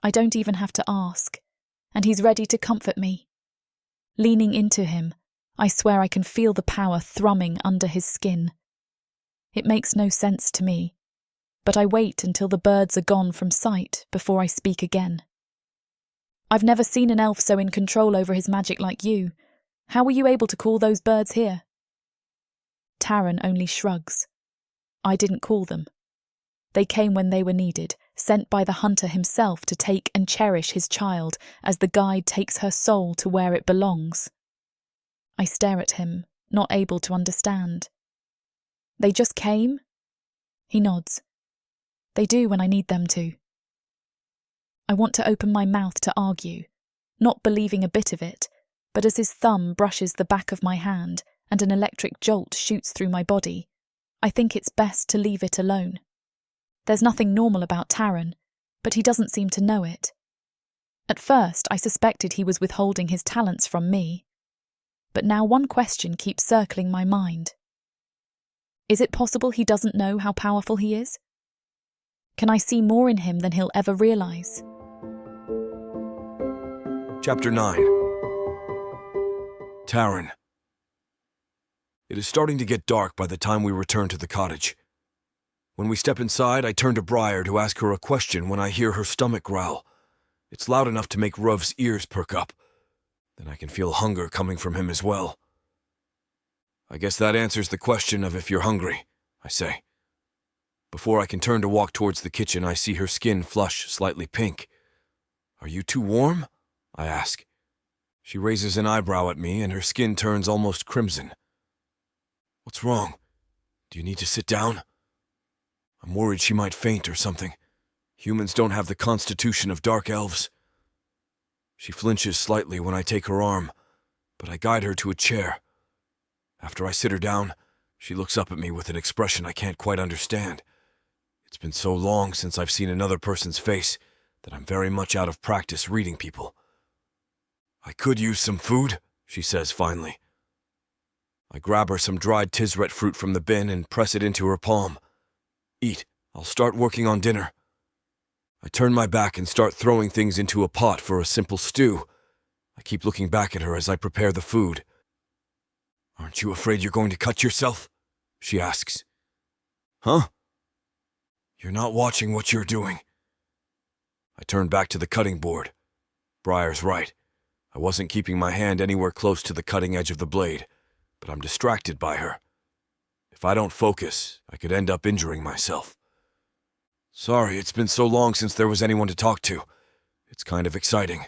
I don't even have to ask, and he's ready to comfort me. Leaning into him, I swear I can feel the power thrumming under his skin. It makes no sense to me, but I wait until the birds are gone from sight before I speak again. I've never seen an elf so in control over his magic like you. How were you able to call those birds here? Tarron only shrugs. I didn't call them. They came when they were needed, sent by the hunter himself to take and cherish his child as the guide takes her soul to where it belongs. I stare at him, not able to understand. They just came? He nods. They do when I need them to. I want to open my mouth to argue, not believing a bit of it, but as his thumb brushes the back of my hand and an electric jolt shoots through my body, I think it's best to leave it alone. There's nothing normal about Tarron, but he doesn't seem to know it. At first, I suspected he was withholding his talents from me. But now one question keeps circling my mind. Is it possible he doesn't know how powerful he is? Can I see more in him than he'll ever realize? Chapter 9. Tarron. It is starting to get dark by the time we return to the cottage. When we step inside, I turn to Brier to ask her a question when I hear her stomach growl. It's loud enough to make Ruv's ears perk up. Then I can feel hunger coming from him as well. I guess that answers the question of if you're hungry, I say. Before I can turn to walk towards the kitchen, I see her skin flush slightly pink. Are you too warm? I ask. She raises an eyebrow at me and her skin turns almost crimson. What's wrong? Do you need to sit down? I'm worried she might faint or something. Humans don't have the constitution of dark elves. She flinches slightly when I take her arm, but I guide her to a chair. After I sit her down, she looks up at me with an expression I can't quite understand. It's been so long since I've seen another person's face that I'm very much out of practice reading people. I could use some food, she says finally. I grab her some dried tisret fruit from the bin and press it into her palm. Eat. I'll start working on dinner. I turn my back and start throwing things into a pot for a simple stew. I keep looking back at her as I prepare the food. Aren't you afraid you're going to cut yourself? She asks. Huh? You're not watching what you're doing. I turn back to the cutting board. Brier's right. I wasn't keeping my hand anywhere close to the cutting edge of the blade, but I'm distracted by her. If I don't focus, I could end up injuring myself. Sorry, it's been so long since there was anyone to talk to. It's kind of exciting.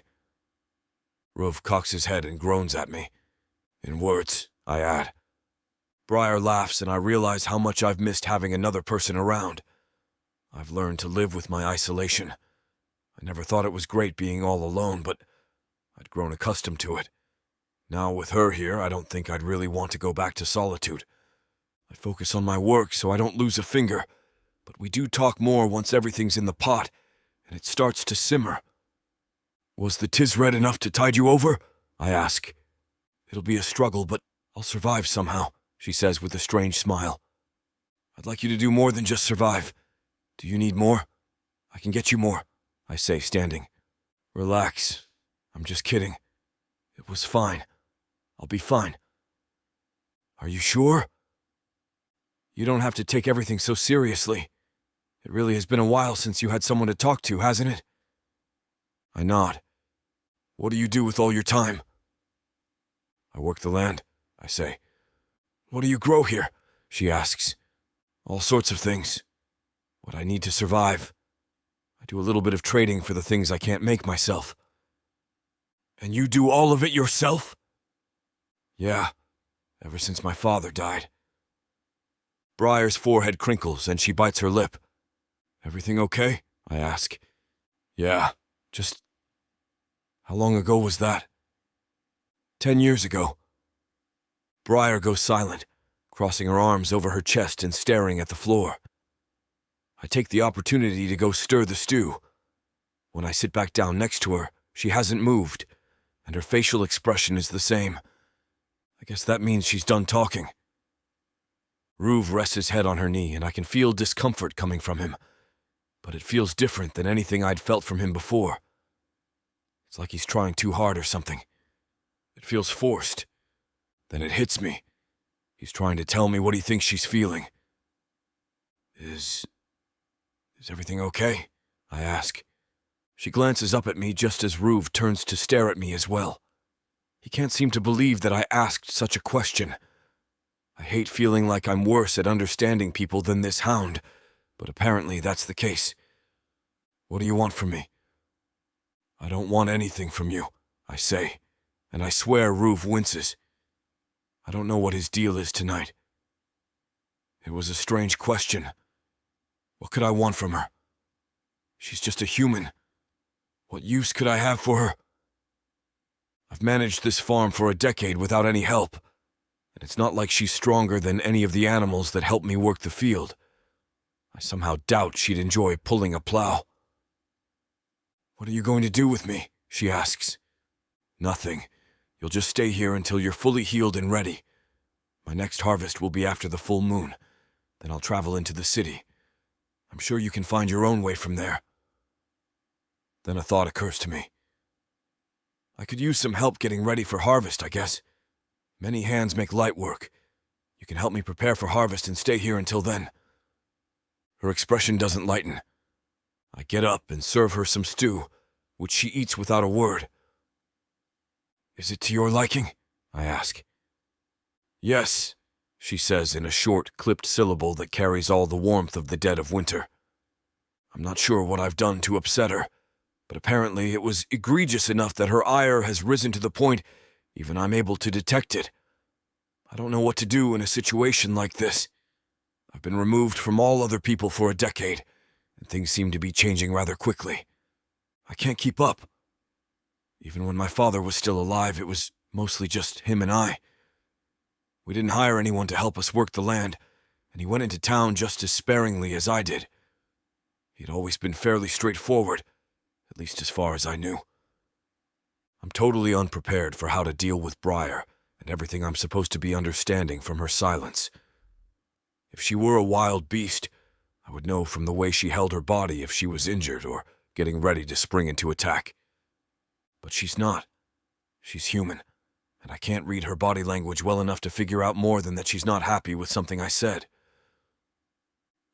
Ruv cocks his head and groans at me. In words, I add. Brier laughs and I realize how much I've missed having another person around. I've learned to live with my isolation. I never thought it was great being all alone, but I'd grown accustomed to it. Now with her here, I don't think I'd really want to go back to solitude. I focus on my work so I don't lose a finger, but we do talk more once everything's in the pot, and it starts to simmer. Was the tisret enough to tide you over? I ask. It'll be a struggle, but I'll survive somehow, she says with a strange smile. I'd like you to do more than just survive. Do you need more? I can get you more, I say, standing. Relax. I'm just kidding. It was fine. I'll be fine. Are you sure? You don't have to take everything so seriously. It really has been a while since you had someone to talk to, hasn't it? I nod. What do you do with all your time? I work the land, I say. What do you grow here? She asks. All sorts of things. What I need to survive. I do a little bit of trading for the things I can't make myself. And you do all of it yourself? Yeah, ever since my father died. Brier's forehead crinkles and she bites her lip. Everything okay? I ask. Yeah, just... How long ago was that? 10 years ago. Brier goes silent, crossing her arms over her chest and staring at the floor. I take the opportunity to go stir the stew. When I sit back down next to her, she hasn't moved, and her facial expression is the same. I guess that means she's done talking. Ruv rests his head on her knee, and I can feel discomfort coming from him, but it feels different than anything I'd felt from him before. It's like he's trying too hard or something. It feels forced. Then it hits me. He's trying to tell me what he thinks she's feeling. Is everything okay? I ask. She glances up at me just as Ruv turns to stare at me as well. He can't seem to believe that I asked such a question. I hate feeling like I'm worse at understanding people than this hound, but apparently that's the case. What do you want from me? I don't want anything from you, I say, and I swear Ruv winces. I don't know what his deal is tonight. It was a strange question. What could I want from her? She's just a human. What use could I have for her? I've managed this farm for a decade without any help, and it's not like she's stronger than any of the animals that help me work the field. I somehow doubt she'd enjoy pulling a plow. What are you going to do with me? She asks. Nothing. You'll just stay here until you're fully healed and ready. My next harvest will be after the full moon. Then I'll travel into the city. I'm sure you can find your own way from there. Then a thought occurs to me. I could use some help getting ready for harvest, I guess. Many hands make light work. You can help me prepare for harvest and stay here until then. Her expression doesn't lighten. I get up and serve her some stew, which she eats without a word. Is it to your liking? I ask. Yes, she says in a short, clipped syllable that carries all the warmth of the dead of winter. I'm not sure what I've done to upset her, but apparently it was egregious enough that her ire has risen to the point even I'm able to detect it. I don't know what to do in a situation like this. I've been removed from all other people for a decade, and things seem to be changing rather quickly. I can't keep up. Even when my father was still alive, it was mostly just him and I. We didn't hire anyone to help us work the land, and he went into town just as sparingly as I did. He'd always been fairly straightforward, at least as far as I knew. I'm totally unprepared for how to deal with Brier and everything I'm supposed to be understanding from her silence. If she were a wild beast, I would know from the way she held her body if she was injured or getting ready to spring into attack. But she's not. She's human, and I can't read her body language well enough to figure out more than that she's not happy with something I said.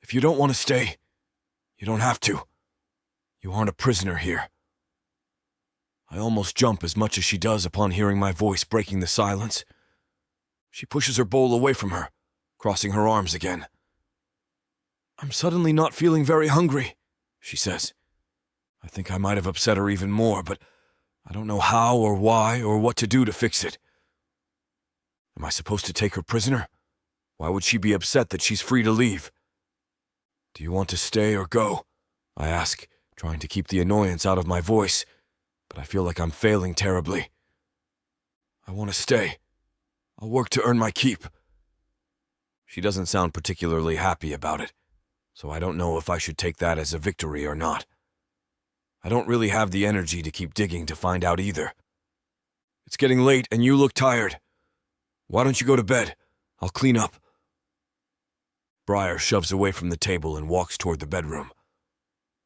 If you don't want to stay, you don't have to. You aren't a prisoner here. I almost jump as much as she does upon hearing my voice breaking the silence. She pushes her bowl away from her, crossing her arms again. I'm suddenly not feeling very hungry, she says. I think I might have upset her even more, but I don't know how or why or what to do to fix it. Am I supposed to take her prisoner? Why would she be upset that she's free to leave? Do you want to stay or go? I ask, trying to keep the annoyance out of my voice, but I feel like I'm failing terribly. I want to stay. I'll work to earn my keep. She doesn't sound particularly happy about it, so I don't know if I should take that as a victory or not. I don't really have the energy to keep digging to find out either. It's getting late and you look tired. Why don't you go to bed? I'll clean up. Brier shoves away from the table and walks toward the bedroom.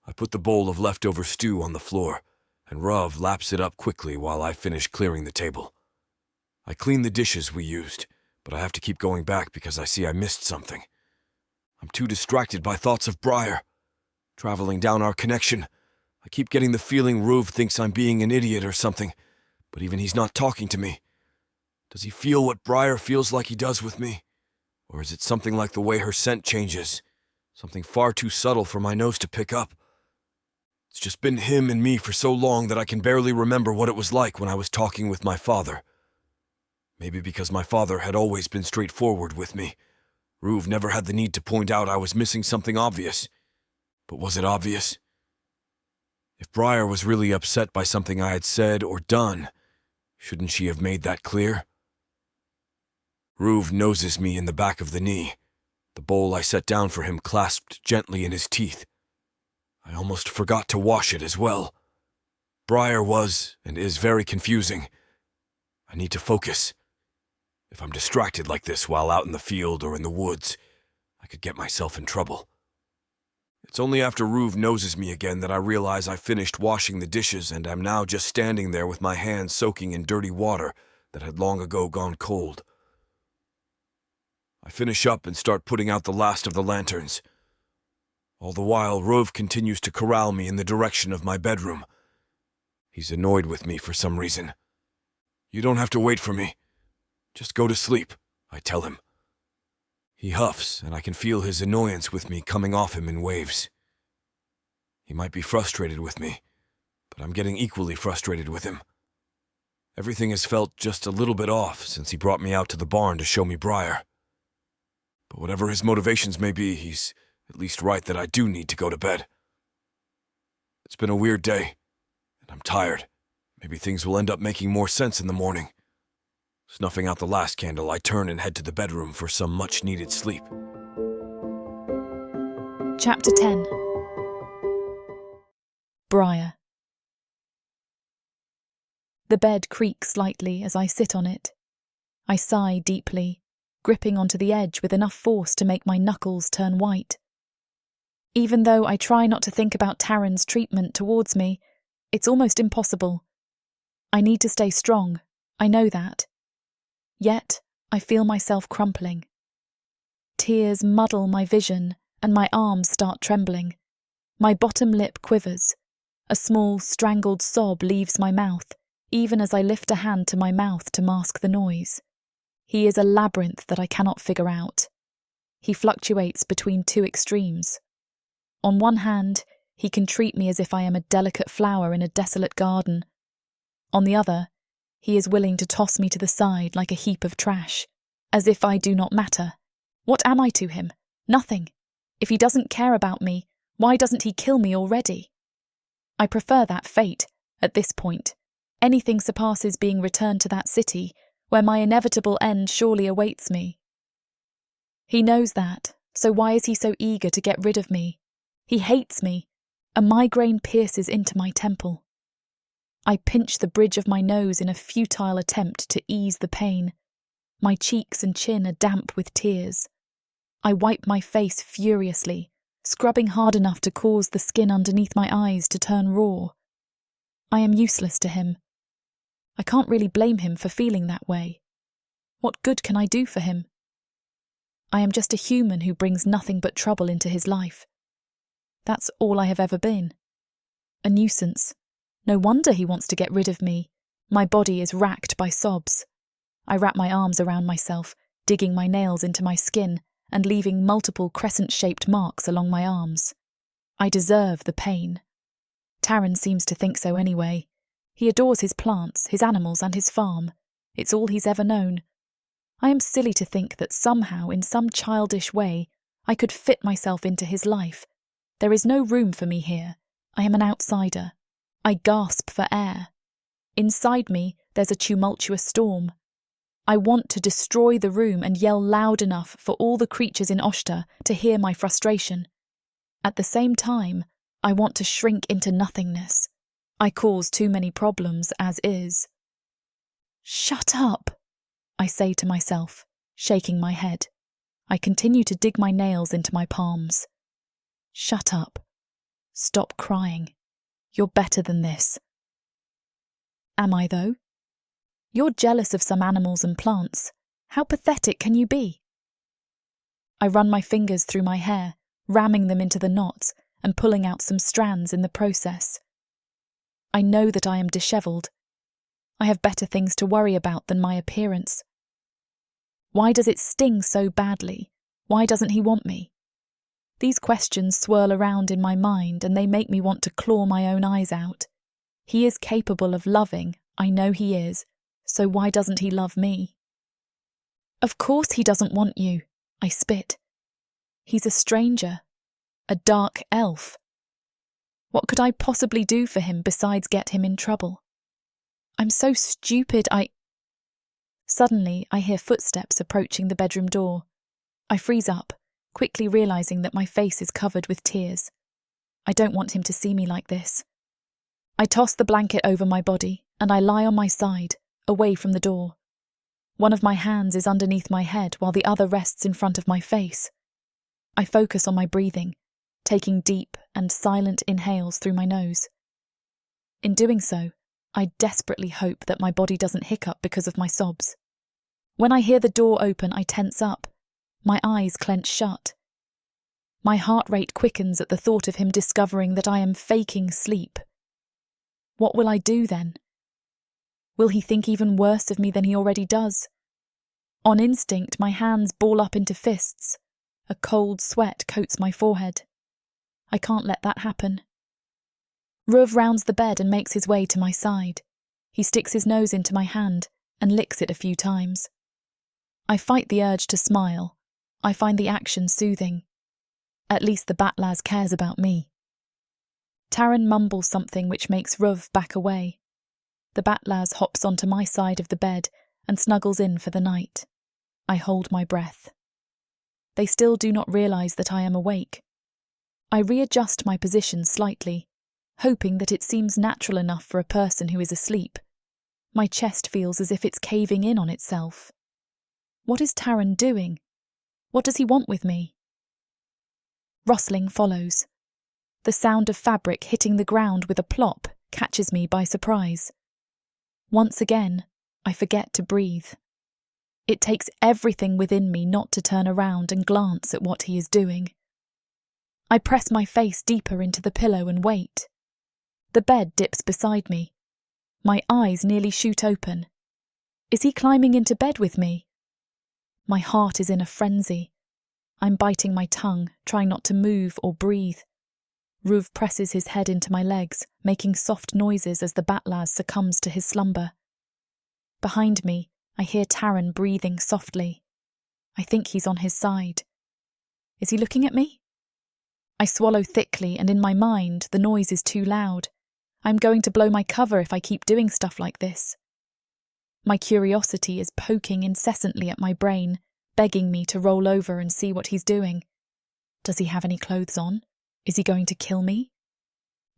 I put the bowl of leftover stew on the floor, and Ruv laps it up quickly while I finish clearing the table. I clean the dishes we used, but I have to keep going back because I see I missed something. I'm too distracted by thoughts of Brier. Traveling down our connection, I keep getting the feeling Ruv thinks I'm being an idiot or something, but even he's not talking to me. Does he feel what Brier feels like he does with me? Or is it something like the way her scent changes? Something far too subtle for my nose to pick up? It's just been him and me for so long that I can barely remember what it was like when I was talking with my father. Maybe because my father had always been straightforward with me. Ruv never had the need to point out I was missing something obvious. But was it obvious? If Brier was really upset by something I had said or done, shouldn't she have made that clear? Ruve noses me in the back of the knee, the bowl I set down for him clasped gently in his teeth. I almost forgot to wash it as well. Brier was and is very confusing. I need to focus. If I'm distracted like this while out in the field or in the woods, I could get myself in trouble. It's only after Ruve noses me again that I realize I finished washing the dishes and am now just standing there with my hands soaking in dirty water that had long ago gone cold. I finish up and start putting out the last of the lanterns. All the while, Ruve continues to corral me in the direction of my bedroom. He's annoyed with me for some reason. "You don't have to wait for me. Just go to sleep," I tell him. He huffs, and I can feel his annoyance with me coming off him in waves. He might be frustrated with me, but I'm getting equally frustrated with him. Everything has felt just a little bit off since he brought me out to the barn to show me Brier. But whatever his motivations may be, he's at least right that I do need to go to bed. It's been a weird day, and I'm tired. Maybe things will end up making more sense in the morning. Snuffing out the last candle, I turn and head to the bedroom for some much-needed sleep. Chapter 10. Brier. The bed creaks slightly as I sit on it. I sigh deeply, gripping onto the edge with enough force to make my knuckles turn white. Even though I try not to think about Tarron's treatment towards me, it's almost impossible. I need to stay strong, I know that. Yet, I feel myself crumpling. Tears muddle my vision, and my arms start trembling. My bottom lip quivers. A small, strangled sob leaves my mouth, even as I lift a hand to my mouth to mask the noise. He is a labyrinth that I cannot figure out. He fluctuates between two extremes. On one hand, he can treat me as if I am a delicate flower in a desolate garden. On the other, he is willing to toss me to the side like a heap of trash, as if I do not matter. What am I to him? Nothing. If he doesn't care about me, why doesn't he kill me already? I prefer that fate, at this point. Anything surpasses being returned to that city, where my inevitable end surely awaits me. He knows that, so why is he so eager to get rid of me? He hates me. A migraine pierces into my temple. I pinch the bridge of my nose in a futile attempt to ease the pain. My cheeks and chin are damp with tears. I wipe my face furiously, scrubbing hard enough to cause the skin underneath my eyes to turn raw. I am useless to him. I can't really blame him for feeling that way. What good can I do for him? I am just a human who brings nothing but trouble into his life. That's all I have ever been. A nuisance. No wonder he wants to get rid of me. My body is racked by sobs. I wrap my arms around myself, digging my nails into my skin and leaving multiple crescent-shaped marks along my arms. I deserve the pain. Tarron seems to think so anyway. He adores his plants, his animals, and his farm. It's all he's ever known. I am silly to think that somehow, in some childish way, I could fit myself into his life. There is no room for me here. I am an outsider. I gasp for air. Inside me, there's a tumultuous storm. I want to destroy the room and yell loud enough for all the creatures in Oshta to hear my frustration. At the same time, I want to shrink into nothingness. I cause too many problems as is. "Shut up," I say to myself, shaking my head. I continue to dig my nails into my palms. Shut up. Stop crying. You're better than this. Am I, though? You're jealous of some animals and plants. How pathetic can you be? I run my fingers through my hair, ramming them into the knots and pulling out some strands in the process. I know that I am dishevelled. I have better things to worry about than my appearance. Why does it sting so badly? Why doesn't he want me? These questions swirl around in my mind and they make me want to claw my own eyes out. He is capable of loving, I know he is, so why doesn't he love me? Of course he doesn't want you, I spit. He's a stranger, a dark elf. What could I possibly do for him besides get him in trouble? I'm so stupid, Suddenly, I hear footsteps approaching the bedroom door. I freeze up, quickly realizing that my face is covered with tears. I don't want him to see me like this. I toss the blanket over my body, and I lie on my side, away from the door. One of my hands is underneath my head while the other rests in front of my face. I focus on my breathing, taking deep and silent inhales through my nose. In doing so, I desperately hope that my body doesn't hiccup because of my sobs. When I hear the door open, I tense up. My eyes clench shut. My heart rate quickens at the thought of him discovering that I am faking sleep. What will I do then? Will he think even worse of me than he already does? On instinct, my hands ball up into fists. A cold sweat coats my forehead. I can't let that happen. Ruv rounds the bed and makes his way to my side. He sticks his nose into my hand and licks it a few times. I fight the urge to smile. I find the action soothing. At least the Batlaz cares about me. Tarron mumbles something which makes Ruv back away. The Batlaz hops onto my side of the bed and snuggles in for the night. I hold my breath. They still do not realize that I am awake. I readjust my position slightly, hoping that it seems natural enough for a person who is asleep. My chest feels as if it's caving in on itself. What is Tarron doing? What does he want with me? Rustling follows. The sound of fabric hitting the ground with a plop catches me by surprise. Once again, I forget to breathe. It takes everything within me not to turn around and glance at what he is doing. I press my face deeper into the pillow and wait. The bed dips beside me. My eyes nearly shoot open. Is he climbing into bed with me? My heart is in a frenzy. I'm biting my tongue, trying not to move or breathe. Ruv presses his head into my legs, making soft noises as the Batlaz succumbs to his slumber. Behind me, I hear Tarron breathing softly. I think he's on his side. Is he looking at me? I swallow thickly, and in my mind, the noise is too loud. I'm going to blow my cover if I keep doing stuff like this. My curiosity is poking incessantly at my brain, begging me to roll over and see what he's doing. Does he have any clothes on? Is he going to kill me?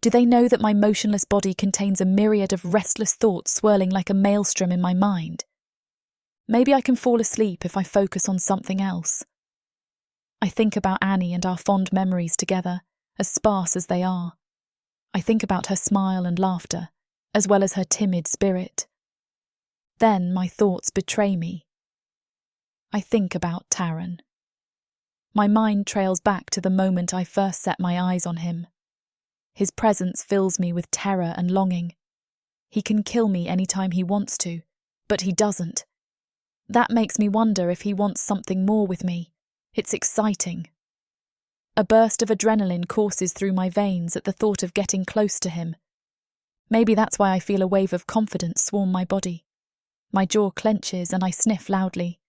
Do they know that my motionless body contains a myriad of restless thoughts swirling like a maelstrom in my mind? Maybe I can fall asleep if I focus on something else. I think about Annie and our fond memories together, as sparse as they are. I think about her smile and laughter, as well as her timid spirit. Then my thoughts betray me. I think about Tarron. My mind trails back to the moment I first set my eyes on him. His presence fills me with terror and longing. He can kill me any time he wants to, but he doesn't. That makes me wonder if he wants something more with me. It's exciting. A burst of adrenaline courses through my veins at the thought of getting close to him. Maybe that's why I feel a wave of confidence swarm my body. My jaw clenches and I sniff loudly.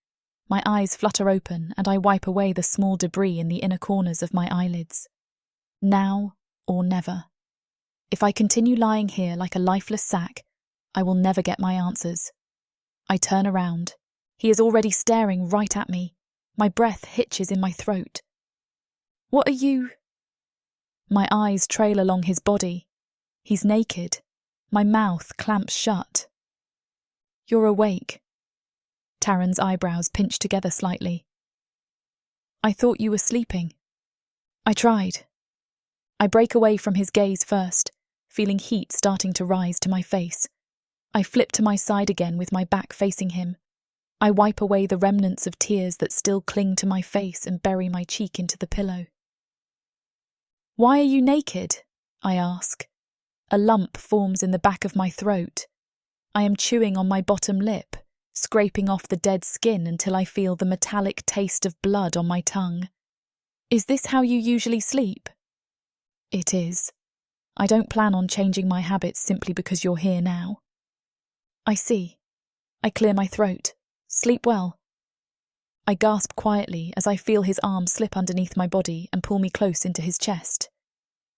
My eyes flutter open and I wipe away the small debris in the inner corners of my eyelids. Now or never. If I continue lying here like a lifeless sack, I will never get my answers. I turn around. He is already staring right at me. My breath hitches in my throat. What are you? My eyes trail along his body. He's naked. My mouth clamps shut. You're awake. Tarron's eyebrows pinch together slightly. I thought you were sleeping. I tried. I break away from his gaze first, feeling heat starting to rise to my face. I flip to my side again with my back facing him. I wipe away the remnants of tears that still cling to my face and bury my cheek into the pillow. Why are you naked? I ask. A lump forms in the back of my throat. I am chewing on my bottom lip, scraping off the dead skin until I feel the metallic taste of blood on my tongue. Is this how you usually sleep? It is. I don't plan on changing my habits simply because you're here now. I see. I clear my throat. Sleep well. I gasp quietly as I feel his arm slip underneath my body and pull me close into his chest.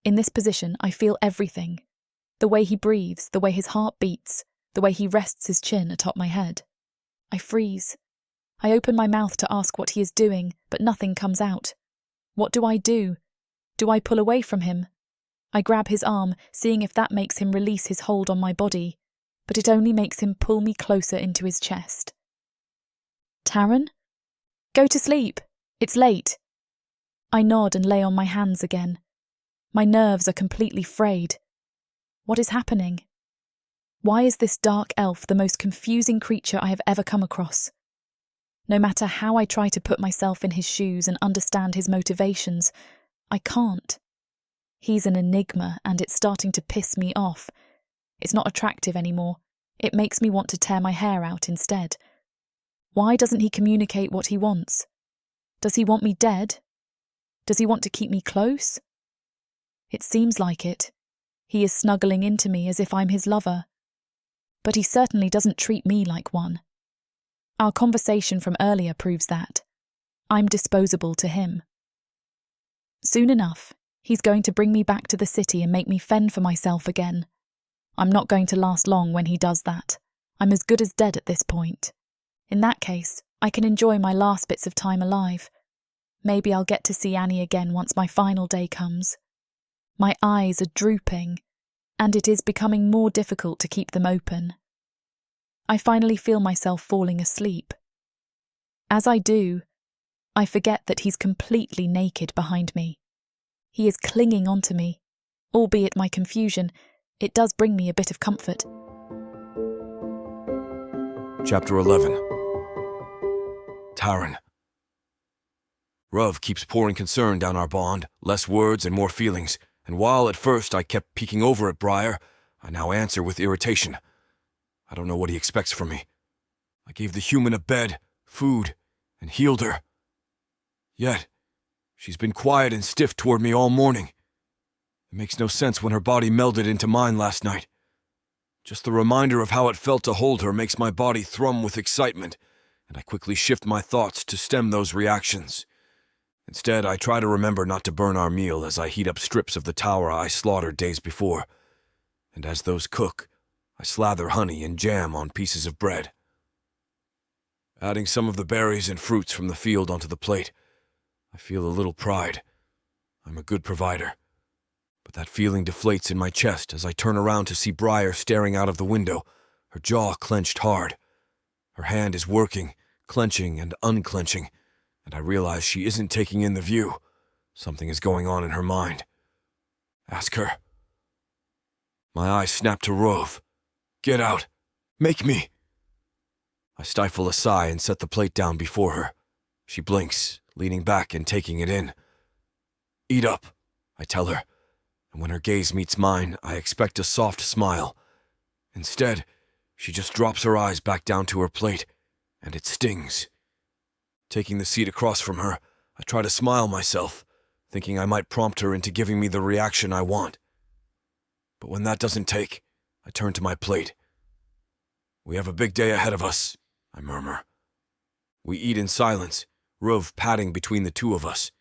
In this position, I feel everything. The way he breathes, the way his heart beats, the way he rests his chin atop my head. I freeze. I open my mouth to ask what he is doing, but nothing comes out. What do I do? Do I pull away from him? I grab his arm, seeing if that makes him release his hold on my body, but it only makes him pull me closer into his chest. Tarron? Go to sleep. It's late. I nod and lay on my hands again. My nerves are completely frayed. What is happening? Why is this dark elf the most confusing creature I have ever come across? No matter how I try to put myself in his shoes and understand his motivations, I can't. He's an enigma, and it's starting to piss me off. It's not attractive anymore. It makes me want to tear my hair out instead. Why doesn't he communicate what he wants? Does he want me dead? Does he want to keep me close? It seems like it. He is snuggling into me as if I'm his lover. But he certainly doesn't treat me like one. Our conversation from earlier proves that. I'm disposable to him. Soon enough, he's going to bring me back to the city and make me fend for myself again. I'm not going to last long when he does that. I'm as good as dead at this point. In that case, I can enjoy my last bits of time alive. Maybe I'll get to see Annie again once my final day comes. My eyes are drooping, and it is becoming more difficult to keep them open. I finally feel myself falling asleep. As I do, I forget that he's completely naked behind me. He is clinging onto me. Albeit my confusion, it does bring me a bit of comfort. Chapter 11. Tarron. Ruv keeps pouring concern down our bond, less words and more feelings, and while at first I kept peeking over at Brier, I now answer with irritation. I don't know what he expects from me. I gave the human a bed, food, and healed her. Yet, she's been quiet and stiff toward me all morning. It makes no sense when her body melded into mine last night. Just the reminder of how it felt to hold her makes my body thrum with excitement, and I quickly shift my thoughts to stem those reactions. Instead, I try to remember not to burn our meal as I heat up strips of the tower I slaughtered days before. And as those cook, I slather honey and jam on pieces of bread. Adding some of the berries and fruits from the field onto the plate, I feel a little pride. I'm a good provider. But that feeling deflates in my chest as I turn around to see Brier staring out of the window, her jaw clenched hard. Her hand is working, clenching and unclenching, and I realize she isn't taking in the view. Something is going on in her mind. Ask her. My eyes snap to Rove. Get out. Make me. I stifle a sigh and set the plate down before her. She blinks, leaning back and taking it in. Eat up, I tell her, and when her gaze meets mine, I expect a soft smile. Instead, she just drops her eyes back down to her plate, and it stings. Taking the seat across from her, I try to smile myself, thinking I might prompt her into giving me the reaction I want. But when that doesn't take, I turn to my plate. We have a big day ahead of us, I murmur. We eat in silence, Rove padding between the two of us.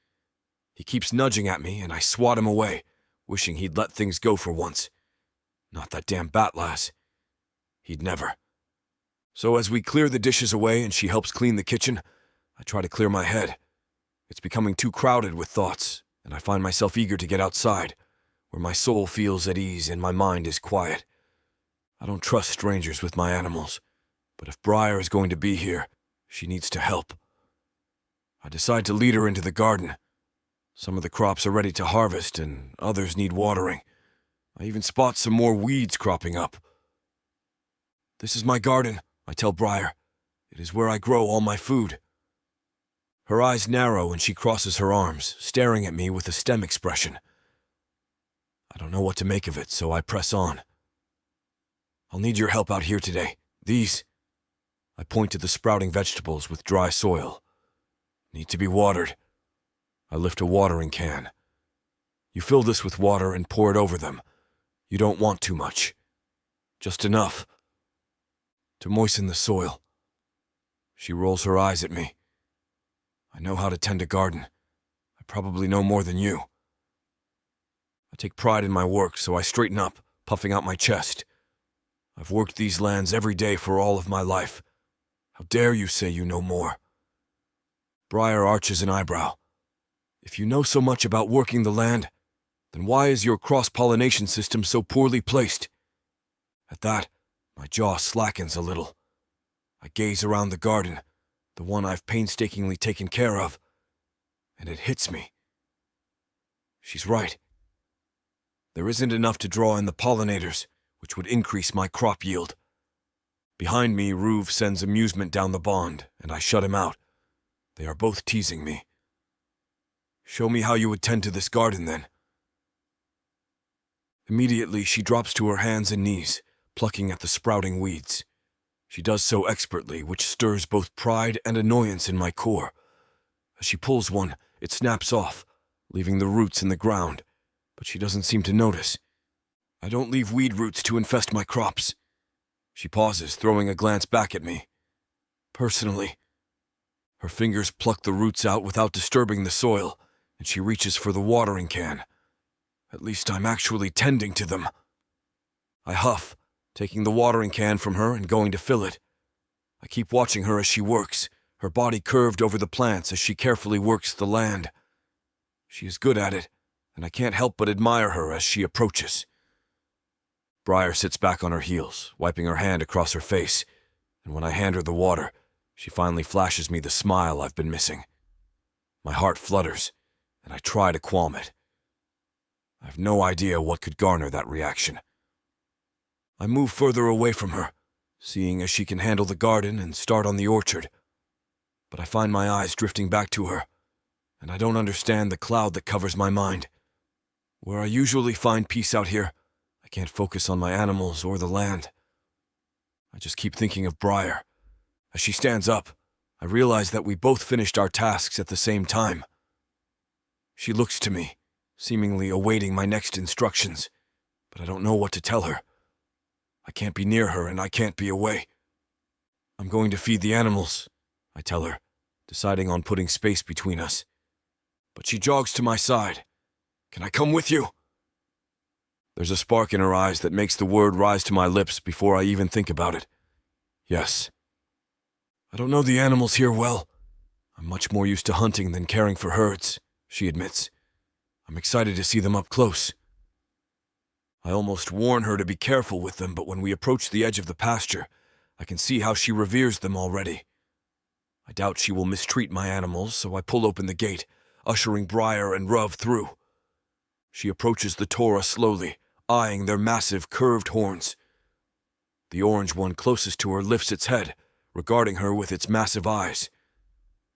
He keeps nudging at me, and I swat him away, wishing he'd let things go for once. Not that damn bat lass. He'd never. So as we clear the dishes away and she helps clean the kitchen, I try to clear my head. It's becoming too crowded with thoughts, and I find myself eager to get outside, where my soul feels at ease and my mind is quiet. I don't trust strangers with my animals, but if Brier is going to be here, she needs to help. I decide to lead her into the garden. Some of the crops are ready to harvest, and others need watering. I even spot some more weeds cropping up. This is my garden, I tell Brier. It is where I grow all my food. Her eyes narrow and she crosses her arms, staring at me with a stem expression. I don't know what to make of it, so I press on. I'll need your help out here today. These, I point to the sprouting vegetables with dry soil, need to be watered. I lift a watering can. You fill this with water and pour it over them. You don't want too much. Just enough to moisten the soil. She rolls her eyes at me. I know how to tend a garden. I probably know more than you. I take pride in my work, so I straighten up, puffing out my chest. I've worked these lands every day for all of my life. How dare you say you know more? Brier arches an eyebrow. If you know so much about working the land, then why is your cross-pollination system so poorly placed? At that, my jaw slackens a little. I gaze around the garden, the one I've painstakingly taken care of, and it hits me. She's right. There isn't enough to draw in the pollinators, which would increase my crop yield. Behind me, Ruve sends amusement down the bond, and I shut him out. They are both teasing me. Show me how you would tend to this garden, then. Immediately, she drops to her hands and knees, plucking at the sprouting weeds. She does so expertly, which stirs both pride and annoyance in my core. As she pulls one, it snaps off, leaving the roots in the ground, but she doesn't seem to notice. I don't leave weed roots to infest my crops. She pauses, throwing a glance back at me. Personally. Her fingers pluck the roots out without disturbing the soil, and she reaches for the watering can. At least I'm actually tending to them. I huff, taking the watering can from her and going to fill it. I keep watching her as she works, her body curved over the plants as she carefully works the land. She is good at it, and I can't help but admire her as she approaches. Brier sits back on her heels, wiping her hand across her face, and when I hand her the water, she finally flashes me the smile I've been missing. My heart flutters, and I try to calm it. I have no idea what could garner that reaction. I move further away from her, seeing as she can handle the garden and start on the orchard. But I find my eyes drifting back to her, and I don't understand the cloud that covers my mind. Where I usually find peace out here, I can't focus on my animals or the land. I just keep thinking of Brier. As she stands up, I realize that we both finished our tasks at the same time. She looks to me, seemingly awaiting my next instructions, but I don't know what to tell her. I can't be near her and I can't be away. I'm going to feed the animals, I tell her, deciding on putting space between us. But she jogs to my side. Can I come with you? There's a spark in her eyes that makes the word rise to my lips before I even think about it. Yes. I don't know the animals here well. I'm much more used to hunting than caring for herds, she admits. I'm excited to see them up close. I almost warn her to be careful with them, but when we approach the edge of the pasture, I can see how she reveres them already. I doubt she will mistreat my animals, so I pull open the gate, ushering Brier and Ruv through. She approaches the Torah slowly, eyeing their massive, curved horns. The orange one closest to her lifts its head, regarding her with its massive eyes.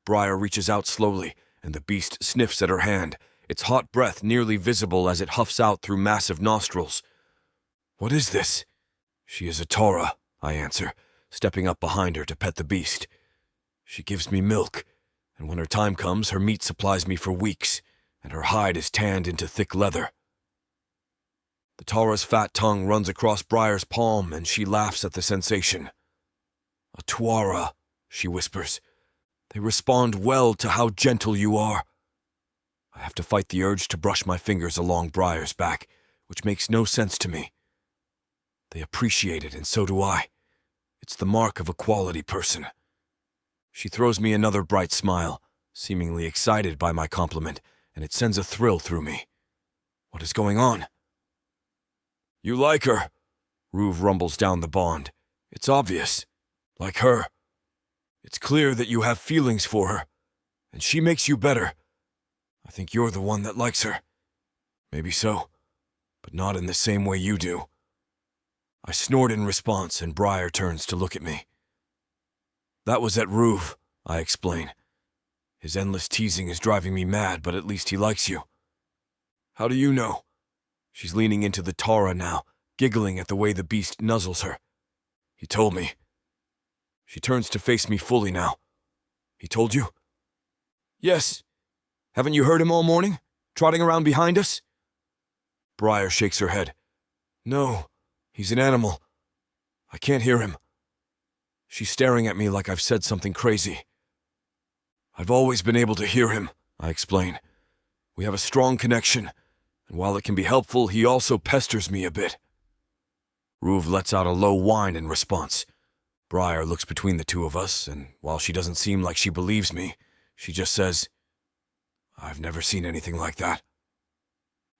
Brier reaches out slowly, and the beast sniffs at her hand, its hot breath nearly visible as it huffs out through massive nostrils. What is this? She is a Torah, I answer, stepping up behind her to pet the beast. She gives me milk, and when her time comes, her meat supplies me for weeks, and her hide is tanned into thick leather. The Torah's fat tongue runs across Brier's palm, and she laughs at the sensation. A Tuara, she whispers. They respond well to how gentle you are. I have to fight the urge to brush my fingers along Brier's back, which makes no sense to me. They appreciate it, and so do I. It's the mark of a quality person. She throws me another bright smile, seemingly excited by my compliment, and it sends a thrill through me. What is going on? You like her, Ruve rumbles down the bond. It's obvious. Like her. It's clear that you have feelings for her, and she makes you better. I think you're the one that likes her. Maybe so, but not in the same way you do. I snort in response, and Brier turns to look at me. That was at Ruve, I explain. His endless teasing is driving me mad, but at least he likes you. How do you know? She's leaning into the Torah now, giggling at the way the beast nuzzles her. He told me. She turns to face me fully now. He told you? Yes. Haven't you heard him all morning, trotting around behind us? Brier shakes her head. No, he's an animal. I can't hear him. She's staring at me like I've said something crazy. I've always been able to hear him, I explain. We have a strong connection, and while it can be helpful, he also pesters me a bit. Ruve lets out a low whine in response. Brier looks between the two of us, and while she doesn't seem like she believes me, she just says, "I've never seen anything like that."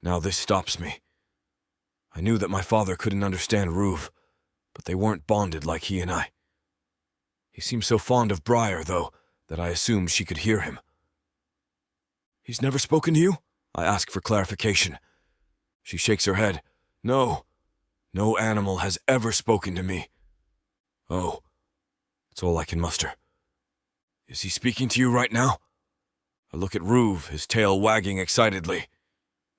Now this stops me. I knew that my father couldn't understand Ruve, but they weren't bonded like he and I. He seemed so fond of Brier, though, that I assumed she could hear him. "He's never spoken to you?" I ask for clarification. She shakes her head. "No. No animal has ever spoken to me." "Oh." That's all I can muster. "Is he speaking to you right now?" I look at Ruve, his tail wagging excitedly.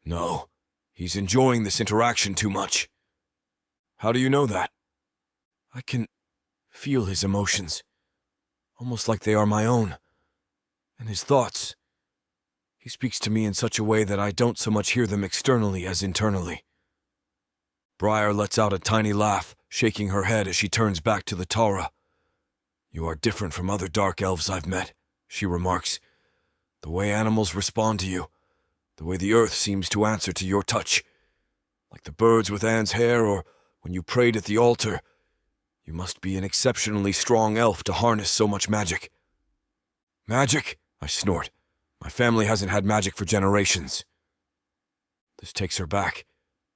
"No. He's enjoying this interaction too much." "How do you know that?" "I can feel his emotions, almost like they are my own, and his thoughts. He speaks to me in such a way that I don't so much hear them externally as internally." Brier lets out a tiny laugh, shaking her head as she turns back to the Tara. "You are different from other dark elves I've met," she remarks. "The way animals respond to you, the way the earth seems to answer to your touch. Like the birds with Anne's hair, or when you prayed at the altar. You must be an exceptionally strong elf to harness so much magic." "Magic?" I snort. "My family hasn't had magic for generations." This takes her back.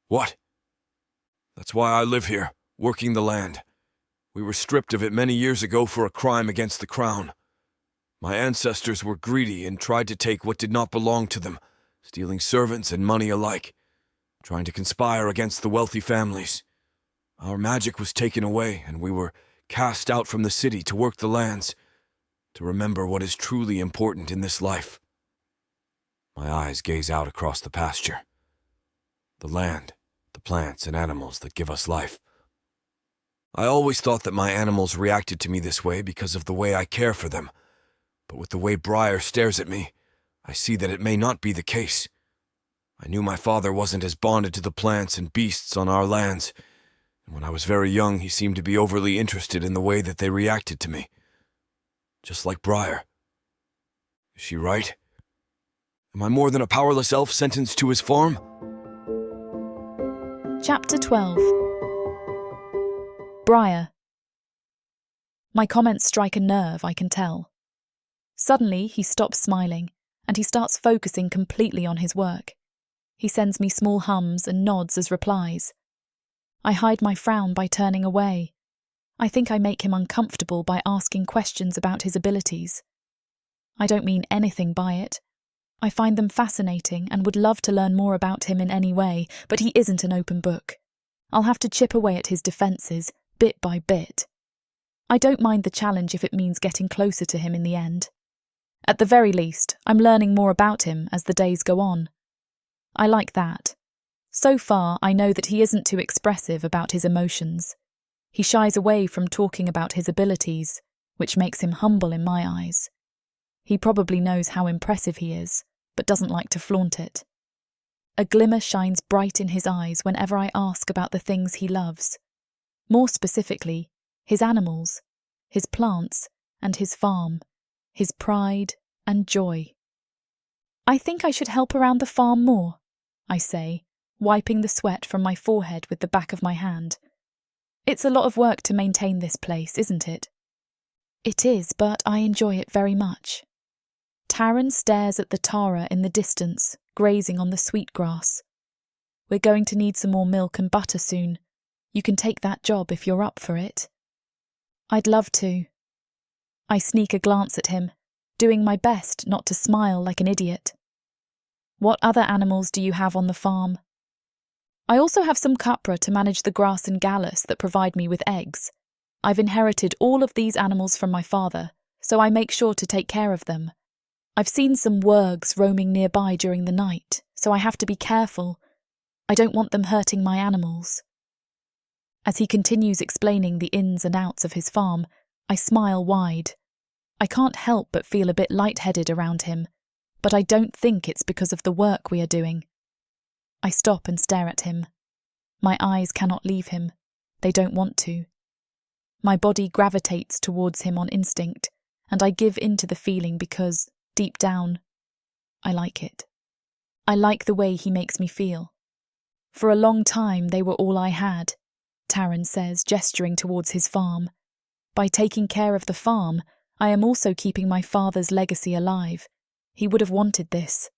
"What?" "That's why I live here, working the land. We were stripped of it many years ago for a crime against the crown. My ancestors were greedy and tried to take what did not belong to them, stealing servants and money alike, trying to conspire against the wealthy families. Our magic was taken away, and we were cast out from the city to work the lands, to remember what is truly important in this life." My eyes gaze out across the pasture. The land, the plants and animals that give us life. I always thought that my animals reacted to me this way because of the way I care for them, but with the way Brier stares at me, I see that it may not be the case. I knew my father wasn't as bonded to the plants and beasts on our lands, and when I was very young he seemed to be overly interested in the way that they reacted to me. Just like Brier. Is she right? Am I more than a powerless elf sentenced to his farm? Chapter 12. Brier. My comments strike a nerve, I can tell. Suddenly, he stops smiling, and he starts focusing completely on his work. He sends me small hums and nods as replies. I hide my frown by turning away. I think I make him uncomfortable by asking questions about his abilities. I don't mean anything by it. I find them fascinating and would love to learn more about him in any way, but he isn't an open book. I'll have to chip away at his defences, bit by bit. I don't mind the challenge if it means getting closer to him in the end. At the very least, I'm learning more about him as the days go on. I like that. So far, I know that he isn't too expressive about his emotions. He shies away from talking about his abilities, which makes him humble in my eyes. He probably knows how impressive he is, but doesn't like to flaunt it. A glimmer shines bright in his eyes whenever I ask about the things he loves. More specifically, his animals, his plants, and his farm, his pride and joy. "I think I should help around the farm more," I say, wiping the sweat from my forehead with the back of my hand. "It's a lot of work to maintain this place, isn't it?" "It is, but I enjoy it very much." Tarron stares at the Tara in the distance, grazing on the sweet grass. "We're going to need some more milk and butter soon. You can take that job if you're up for it." "I'd love to." I sneak a glance at him, doing my best not to smile like an idiot. "What other animals do you have on the farm?" "I also have some capra to manage the grass and gallus that provide me with eggs. I've inherited all of these animals from my father, so I make sure to take care of them. I've seen some wurgs roaming nearby during the night, so I have to be careful. I don't want them hurting my animals." As he continues explaining the ins and outs of his farm, I smile wide. I can't help but feel a bit lightheaded around him, but I don't think it's because of the work we are doing. I stop and stare at him. My eyes cannot leave him. They don't want to. My body gravitates towards him on instinct, and I give in to the feeling because, deep down, I like it. I like the way he makes me feel. For a long time they were all I had, Tarron says, gesturing towards his farm. By taking care of the farm, I am also keeping my father's legacy alive. He would have wanted this.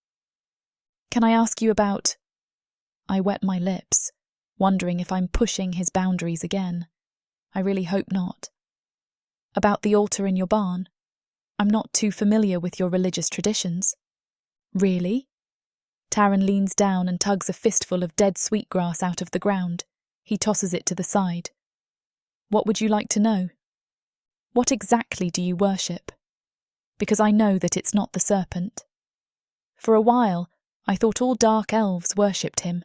Can I ask you about... I wet my lips, wondering if I'm pushing his boundaries again. I really hope not. About the altar in your barn? I'm not too familiar with your religious traditions. Really? Tarron leans down and tugs a fistful of dead sweetgrass out of the ground. He tosses it to the side. What would you like to know? What exactly do you worship? Because I know that it's not the serpent. For a while, I thought all dark elves worshipped him.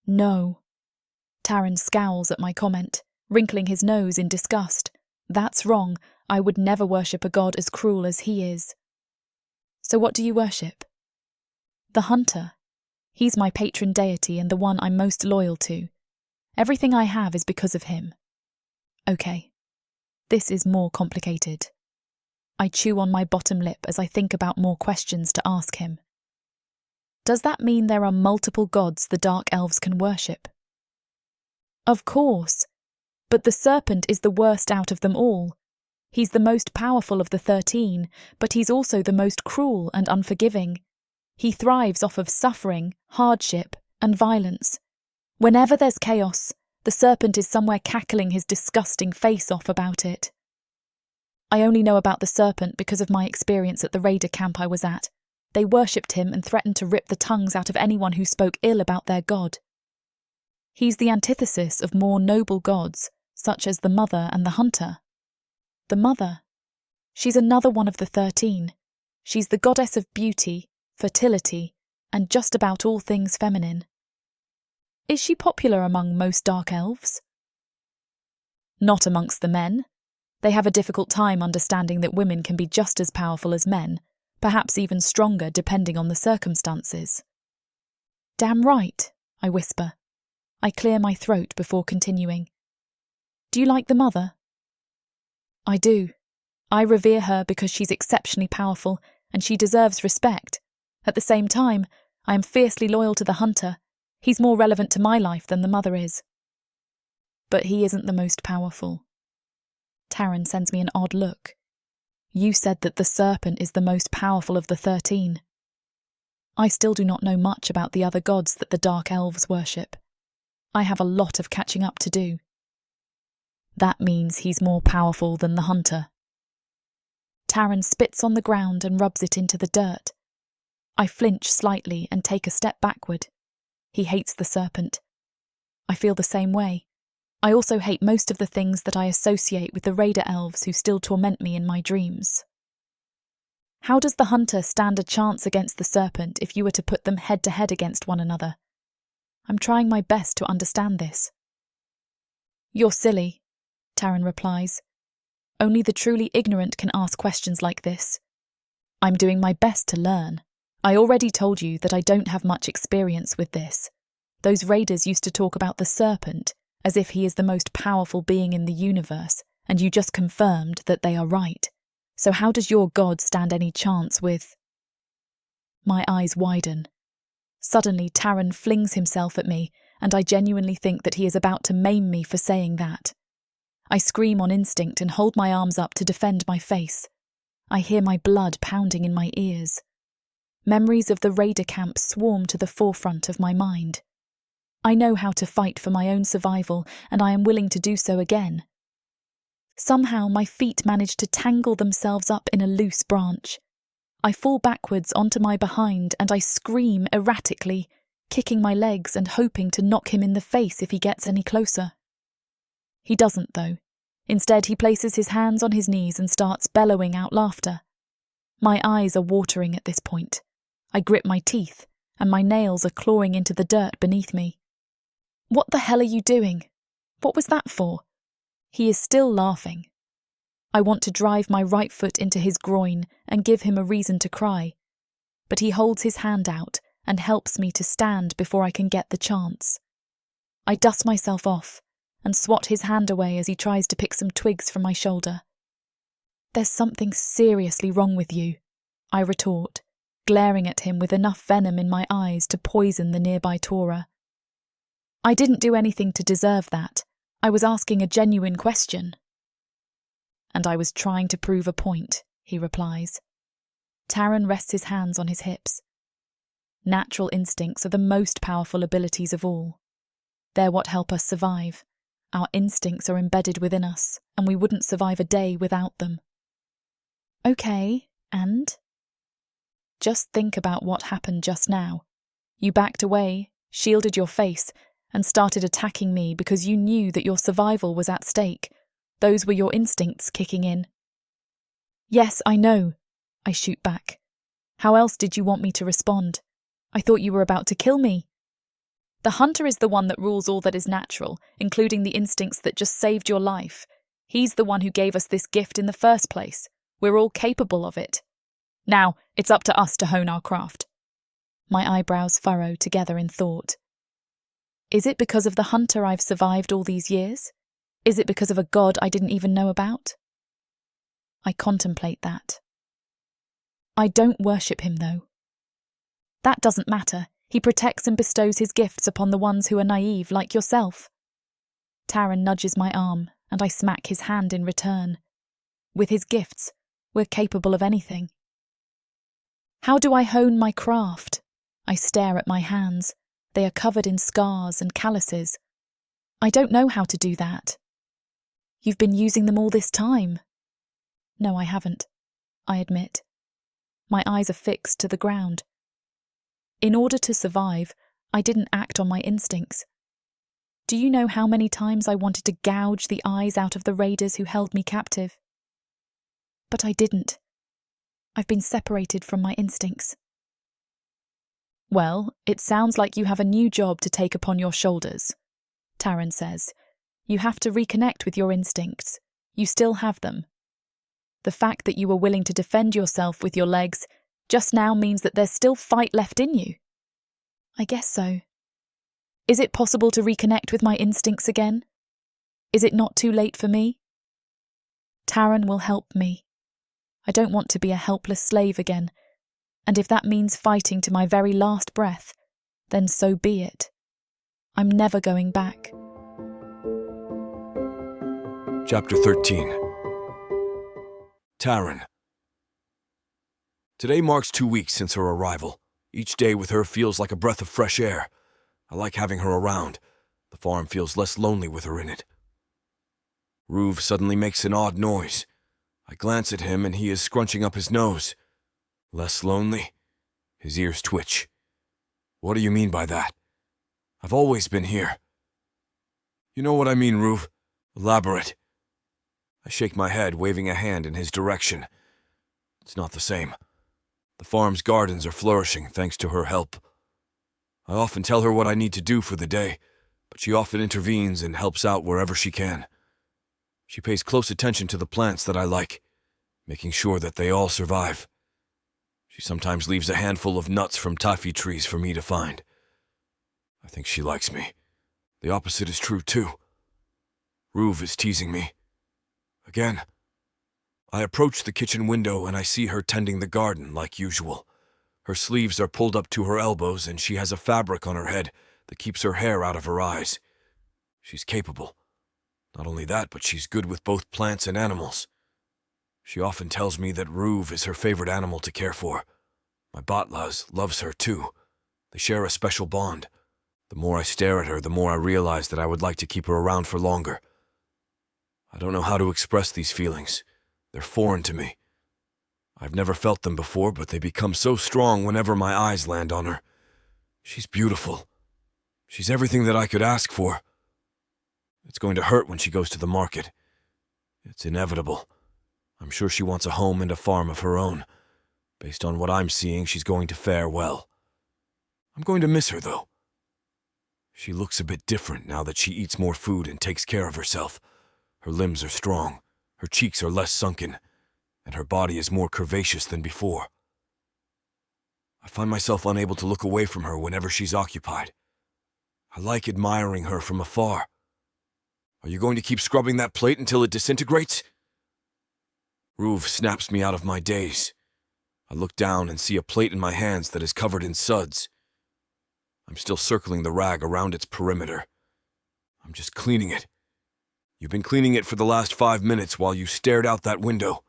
No. Tarron scowls at my comment, wrinkling his nose in disgust. That's wrong. I would never worship a god as cruel as he is. So what do you worship? The hunter. He's my patron deity and the one I'm most loyal to. Everything I have is because of him. Okay. This is more complicated. I chew on my bottom lip as I think about more questions to ask him. Does that mean there are multiple gods the dark elves can worship? Of course. But the serpent is the worst out of them all. He's the most powerful of the 13, but he's also the most cruel and unforgiving. He thrives off of suffering, hardship, and violence. Whenever there's chaos, the serpent is somewhere cackling his disgusting face off about it. I only know about the serpent because of my experience at the raider camp I was at. They worshipped him and threatened to rip the tongues out of anyone who spoke ill about their god. He's the antithesis of more noble gods, such as the mother and the hunter. The mother. She's another one of the 13. She's the goddess of beauty, fertility, and just about all things feminine. Is she popular among most dark elves? Not amongst the men. They have a difficult time understanding that women can be just as powerful as men, perhaps even stronger depending on the circumstances. Damn right, I whisper. I clear my throat before continuing. Do you like the mother? I do. I revere her because she's exceptionally powerful and she deserves respect. At the same time, I am fiercely loyal to the hunter. He's more relevant to my life than the mother is. But he isn't the most powerful. Tarron sends me an odd look. You said that the serpent is the most powerful of the 13. I still do not know much about the other gods that the dark elves worship. I have a lot of catching up to do. That means he's more powerful than the hunter. Tarron spits on the ground and rubs it into the dirt. I flinch slightly and take a step backward. He hates the serpent. I feel the same way. I also hate most of the things that I associate with the raider elves who still torment me in my dreams. How does the hunter stand a chance against the serpent if you were to put them head to head against one another? I'm trying my best to understand this. You're silly, Tarron replies. Only the truly ignorant can ask questions like this. I'm doing my best to learn. I already told you that I don't have much experience with this. Those raiders used to talk about the serpent as if he is the most powerful being in the universe, and you just confirmed that they are right. So how does your god stand any chance with... My eyes widen. Suddenly Tarron flings himself at me, and I genuinely think that he is about to maim me for saying that. I scream on instinct and hold my arms up to defend my face. I hear my blood pounding in my ears. Memories of the raider camp swarm to the forefront of my mind. I know how to fight for my own survival, and I am willing to do so again. Somehow my feet manage to tangle themselves up in a loose branch. I fall backwards onto my behind and I scream erratically, kicking my legs and hoping to knock him in the face if he gets any closer. He doesn't, though. Instead, he places his hands on his knees and starts bellowing out laughter. My eyes are watering at this point. I grip my teeth, and my nails are clawing into the dirt beneath me. What the hell are you doing? What was that for? He is still laughing. I want to drive my right foot into his groin and give him a reason to cry. But he holds his hand out and helps me to stand before I can get the chance. I dust myself off and swat his hand away as he tries to pick some twigs from my shoulder. There's something seriously wrong with you, I retort, glaring at him with enough venom in my eyes to poison the nearby Tora. I didn't do anything to deserve that. I was asking a genuine question. And I was trying to prove a point, he replies. Tarron rests his hands on his hips. Natural instincts are the most powerful abilities of all. They're what help us survive. Our instincts are embedded within us, and we wouldn't survive a day without them. Okay, and? Just think about what happened just now. You backed away, shielded your face, and started attacking me because you knew that your survival was at stake. Those were your instincts kicking in. Yes, I know, I shoot back. How else did you want me to respond? I thought you were about to kill me. The hunter is the one that rules all that is natural, including the instincts that just saved your life. He's the one who gave us this gift in the first place. We're all capable of it. Now, it's up to us to hone our craft. My eyebrows furrow together in thought. Is it because of the hunter I've survived all these years? Is it because of a god I didn't even know about? I contemplate that. I don't worship him, though. That doesn't matter. He protects and bestows his gifts upon the ones who are naive, like yourself. Tarron nudges my arm, and I smack his hand in return. With his gifts, we're capable of anything. How do I hone my craft? I stare at my hands. They are covered in scars and calluses. I don't know how to do that. You've been using them all this time. No, I haven't, I admit. My eyes are fixed to the ground. In order to survive, I didn't act on my instincts. Do you know how many times I wanted to gouge the eyes out of the raiders who held me captive? But I didn't. I've been separated from my instincts. Well, it sounds like you have a new job to take upon your shoulders, Tarron says. You have to reconnect with your instincts. You still have them. The fact that you were willing to defend yourself with your legs just now means that there's still fight left in you. I guess so. Is it possible to reconnect with my instincts again? Is it not too late for me? Tarron will help me. I don't want to be a helpless slave again, and if that means fighting to my very last breath, then so be it. I'm never going back. Chapter 13. Tarron. Today marks 2 weeks since her arrival. Each day with her feels like a breath of fresh air. I like having her around. The farm feels less lonely with her in it. Ruv suddenly makes an odd noise. I glance at him and he is scrunching up his nose. Less lonely? His ears twitch. What do you mean by that? I've always been here. You know what I mean, Ruv. Elaborate. I shake my head, waving a hand in his direction. It's not the same. The farm's gardens are flourishing thanks to her help. I often tell her what I need to do for the day, but she often intervenes and helps out wherever she can. She pays close attention to the plants that I like, making sure that they all survive. She sometimes leaves a handful of nuts from taffy trees for me to find. I think she likes me. The opposite is true, too. Ruv is teasing me. Again. I approach the kitchen window and I see her tending the garden like usual. Her sleeves are pulled up to her elbows and she has a fabric on her head that keeps her hair out of her eyes. She's capable. Not only that, but she's good with both plants and animals. She often tells me that Ruv is her favorite animal to care for. My Batlaz loves her too. They share a special bond. The more I stare at her, the more I realize that I would like to keep her around for longer. I don't know how to express these feelings. They're foreign to me. I've never felt them before, but they become so strong whenever my eyes land on her. She's beautiful. She's everything that I could ask for. It's going to hurt when she goes to the market. It's inevitable. I'm sure she wants a home and a farm of her own. Based on what I'm seeing, she's going to fare well. I'm going to miss her, though. She looks a bit different now that she eats more food and takes care of herself. Her limbs are strong, her cheeks are less sunken, and her body is more curvaceous than before. I find myself unable to look away from her whenever she's occupied. I like admiring her from afar. Are you going to keep scrubbing that plate until it disintegrates? Ruv snaps me out of my daze. I look down and see a plate in my hands that is covered in suds. I'm still circling the rag around its perimeter. I'm just cleaning it. You've been cleaning it for the last 5 minutes while you stared out that window.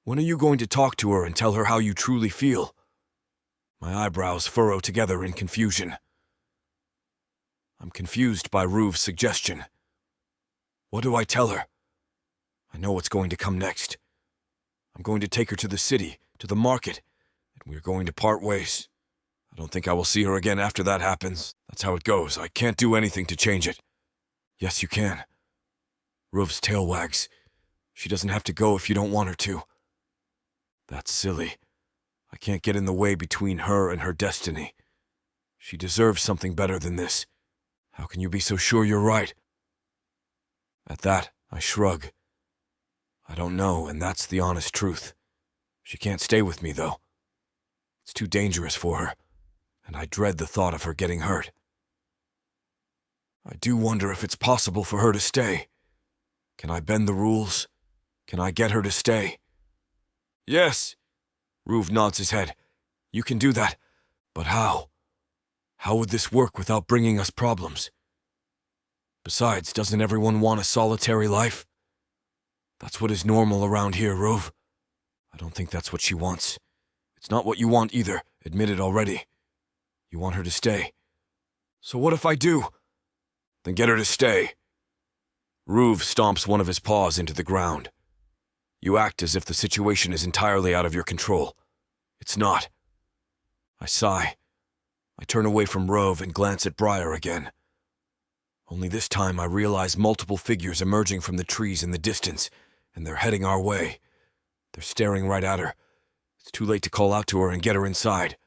When are you going to talk to her and tell her how you truly feel? My eyebrows furrow together in confusion. I'm confused by Ruv's suggestion. What do I tell her? I know what's going to come next. I'm going to take her to the city, to the market, and we're going to part ways. I don't think I will see her again after that happens. That's how it goes. I can't do anything to change it. Yes, you can. Ruv's tail wags. She doesn't have to go if you don't want her to. That's silly. I can't get in the way between her and her destiny. She deserves something better than this. How can you be so sure you're right? At that, I shrug. I don't know, and that's the honest truth. She can't stay with me, though. It's too dangerous for her, and I dread the thought of her getting hurt. I do wonder if it's possible for her to stay. Can I bend the rules? Can I get her to stay? Yes. Ruv nods his head. You can do that. But how? How would this work without bringing us problems? Besides, doesn't everyone want a solitary life? That's what is normal around here, Ruv. I don't think that's what she wants. It's not what you want either, admit it already. You want her to stay. So what if I do? Then get her to stay. Ruv stomps one of his paws into the ground. You act as if the situation is entirely out of your control. It's not. I sigh. I turn away from Ruv and glance at Brier again. Only this time I realize multiple figures emerging from the trees in the distance, and they're heading our way. They're staring right at her. It's too late to call out to her and get her inside.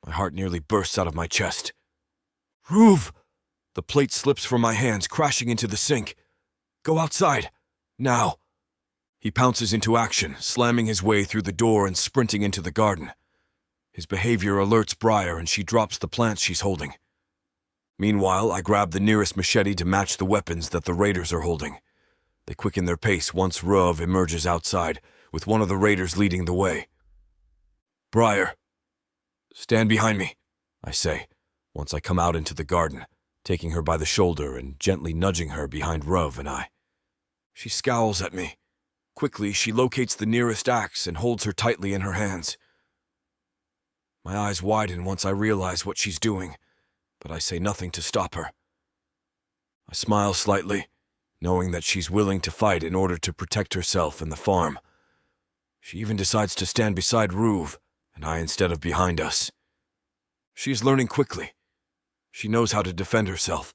My heart nearly bursts out of my chest. Ruv! The plate slips from my hands, crashing into the sink. Go outside. Now. He pounces into action, slamming his way through the door and sprinting into the garden. His behavior alerts Brier, and she drops the plants she's holding. Meanwhile, I grab the nearest machete to match the weapons that the raiders are holding. They quicken their pace once Ruv emerges outside, with one of the raiders leading the way. Brier, stand behind me, I say, once I come out into the garden, taking her by the shoulder and gently nudging her behind Ruv and I. She scowls at me. Quickly, she locates the nearest axe and holds her tightly in her hands. My eyes widen once I realize what she's doing, but I say nothing to stop her. I smile slightly, knowing that she's willing to fight in order to protect herself and the farm. She even decides to stand beside Ruv, and I instead of behind us. She is learning quickly. She knows how to defend herself.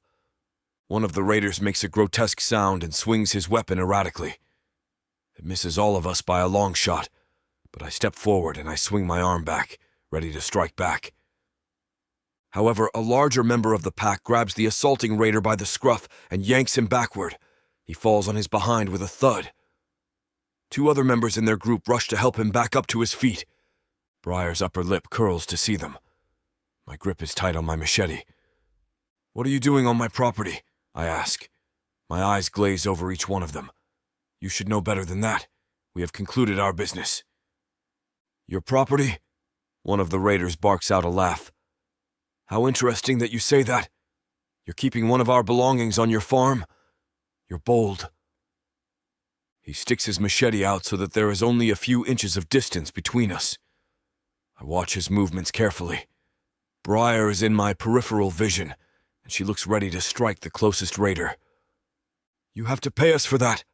One of the raiders makes a grotesque sound and swings his weapon erratically. It misses all of us by a long shot, but I step forward and I swing my arm back, ready to strike back. However, a larger member of the pack grabs the assaulting raider by the scruff and yanks him backward. He falls on his behind with a thud. 2 other members in their group rush to help him back up to his feet. Brier's upper lip curls to see them. My grip is tight on my machete. What are you doing on my property? I ask. My eyes glaze over each one of them. You should know better than that. We have concluded our business. Your property? One of the raiders barks out a laugh. How interesting that you say that. You're keeping one of our belongings on your farm? You're bold. He sticks his machete out so that there is only a few inches of distance between us. I watch his movements carefully. Brier is in my peripheral vision, and she looks ready to strike the closest raider. You have to pay us for that.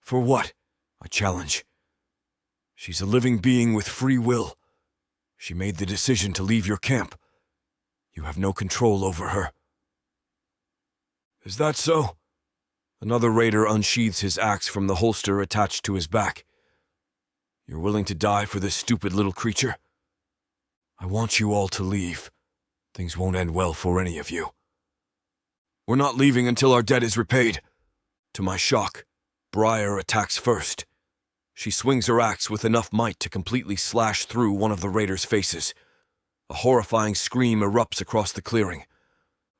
For what? I challenge. She's a living being with free will. She made the decision to leave your camp. You have no control over her. Is that so? Another raider unsheathes his axe from the holster attached to his back. You're willing to die for this stupid little creature? I want you all to leave. Things won't end well for any of you. We're not leaving until our debt is repaid. To my shock, Brier attacks first. She swings her axe with enough might to completely slash through one of the raiders' faces. A horrifying scream erupts across the clearing.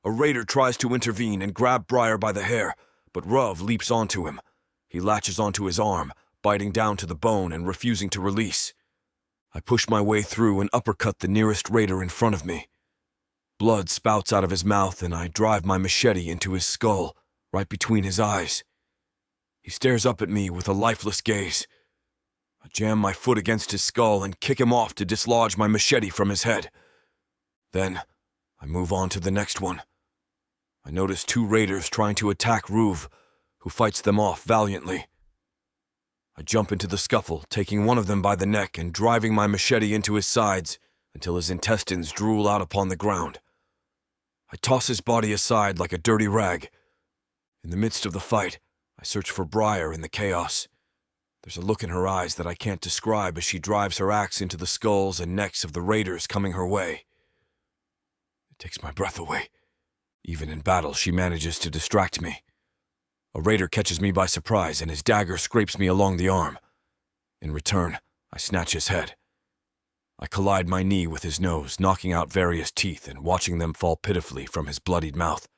A raider tries to intervene and grab Brier by the hair, but Ruv leaps onto him. He latches onto his arm, biting down to the bone and refusing to release. I push my way through and uppercut the nearest raider in front of me. Blood spouts out of his mouth and I drive my machete into his skull, right between his eyes. He stares up at me with a lifeless gaze. I jam my foot against his skull and kick him off to dislodge my machete from his head. Then, I move on to the next one. I notice 2 raiders trying to attack Ruv, who fights them off valiantly. I jump into the scuffle, taking one of them by the neck and driving my machete into his sides until his intestines drool out upon the ground. I toss his body aside like a dirty rag. In the midst of the fight, I search for Brier in the chaos. There's a look in her eyes that I can't describe as she drives her axe into the skulls and necks of the raiders coming her way. It takes my breath away. Even in battle, she manages to distract me. A raider catches me by surprise and his dagger scrapes me along the arm. In return, I snatch his head. I collide my knee with his nose, knocking out various teeth and watching them fall pitifully from his bloodied mouth.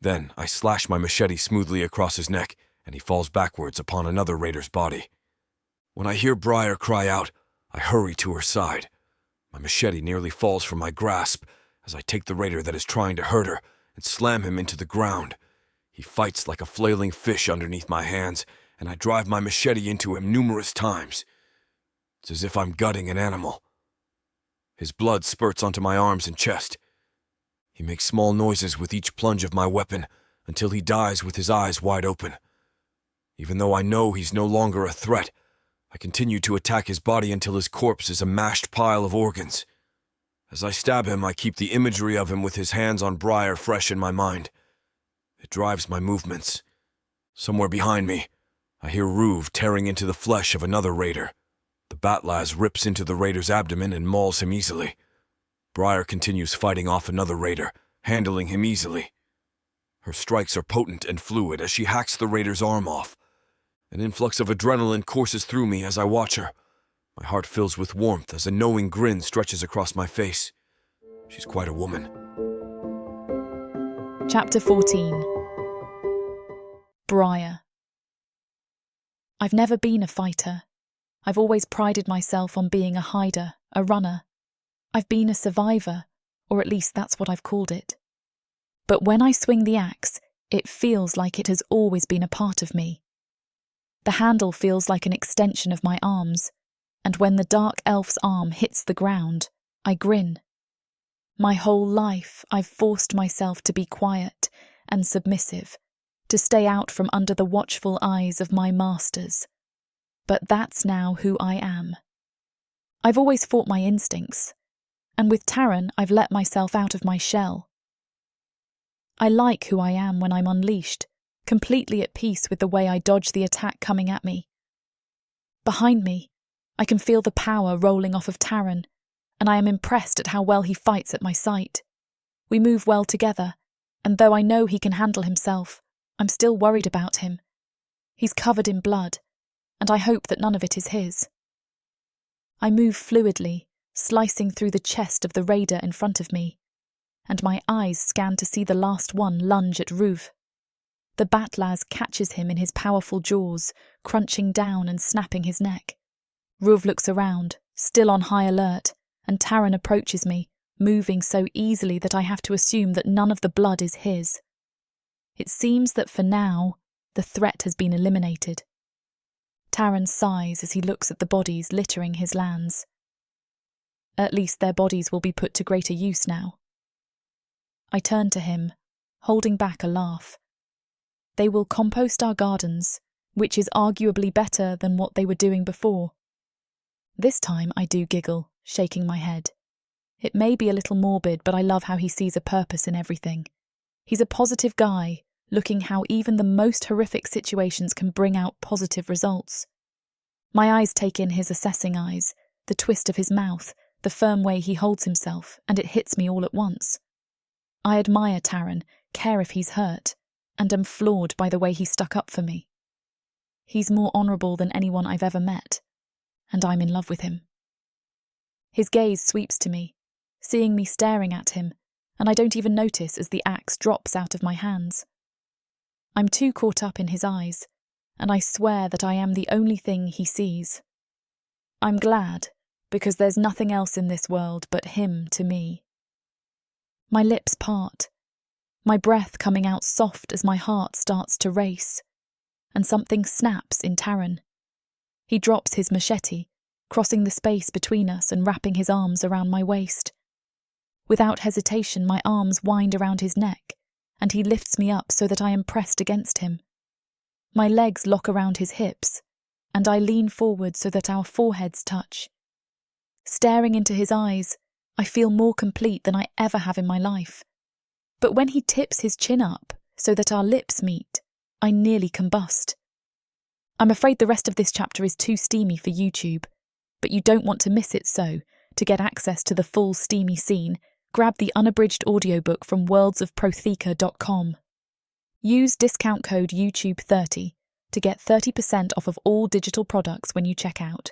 Then I slash my machete smoothly across his neck and he falls backwards upon another raider's body. When I hear Brier cry out, I hurry to her side. My machete nearly falls from my grasp as I take the raider that is trying to hurt her and slam him into the ground. He fights like a flailing fish underneath my hands, and I drive my machete into him numerous times. It's as if I'm gutting an animal. His blood spurts onto my arms and chest. He makes small noises with each plunge of my weapon until he dies with his eyes wide open. Even though I know he's no longer a threat, I continue to attack his body until his corpse is a mashed pile of organs. As I stab him, I keep the imagery of him with his hands on Brier fresh in my mind. It drives my movements. Somewhere behind me, I hear Ruv tearing into the flesh of another raider. The Batlaz rips into the raider's abdomen and mauls him easily. Brier continues fighting off another raider, handling him easily. Her strikes are potent and fluid as she hacks the raider's arm off. An influx of adrenaline courses through me as I watch her. My heart fills with warmth as a knowing grin stretches across my face. She's quite a woman. Chapter 14. Brier. I've never been a fighter. I've always prided myself on being a hider, a runner. I've been a survivor, or at least that's what I've called it. But when I swing the axe, it feels like it has always been a part of me. The handle feels like an extension of my arms, and when the dark elf's arm hits the ground, I grin. My whole life I've forced myself to be quiet and submissive, to stay out from under the watchful eyes of my masters. But that's now who I am. I've always fought my instincts, and with Tarron I've let myself out of my shell. I like who I am when I'm unleashed, completely at peace with the way I dodge the attack coming at me. Behind me, I can feel the power rolling off of Tarron, and I am impressed at how well he fights at my sight. We move well together, and though I know he can handle himself, I'm still worried about him. He's covered in blood, and I hope that none of it is his. I move fluidly, slicing through the chest of the raider in front of me, and my eyes scan to see the last one lunge at Ruv. The Batlaz catches him in his powerful jaws, crunching down and snapping his neck. Ruv looks around, still on high alert, and Tarron approaches me, moving so easily that I have to assume that none of the blood is his. It seems that for now, the threat has been eliminated. Tarron sighs as he looks at the bodies littering his lands. At least their bodies will be put to greater use now. I turn to him, holding back a laugh. They will compost our gardens, which is arguably better than what they were doing before. This time I do giggle, shaking my head. It may be a little morbid, but I love how he sees a purpose in everything. He's a positive guy, looking how even the most horrific situations can bring out positive results. My eyes take in his assessing eyes, the twist of his mouth, the firm way he holds himself, and it hits me all at once. I admire Tarron, care if he's hurt, and am floored by the way he stuck up for me. He's more honourable than anyone I've ever met, and I'm in love with him. His gaze sweeps to me, seeing me staring at him, and I don't even notice as the axe drops out of my hands. I'm too caught up in his eyes, and I swear that I am the only thing he sees. I'm glad, because there's nothing else in this world but him to me. My lips part, my breath coming out soft as my heart starts to race, and something snaps in Tarron. He drops his machete, crossing the space between us and wrapping his arms around my waist. Without hesitation, my arms wind around his neck, and he lifts me up so that I am pressed against him. My legs lock around his hips, and I lean forward so that our foreheads touch. Staring into his eyes, I feel more complete than I ever have in my life. But when he tips his chin up so that our lips meet, I nearly combust. I'm afraid the rest of this chapter is too steamy for YouTube, but you don't want to miss it, so, to get access to the full steamy scene, grab the unabridged audiobook from worldsofprotheka.com. Use discount code YouTube30 to get 30% off of all digital products when you check out.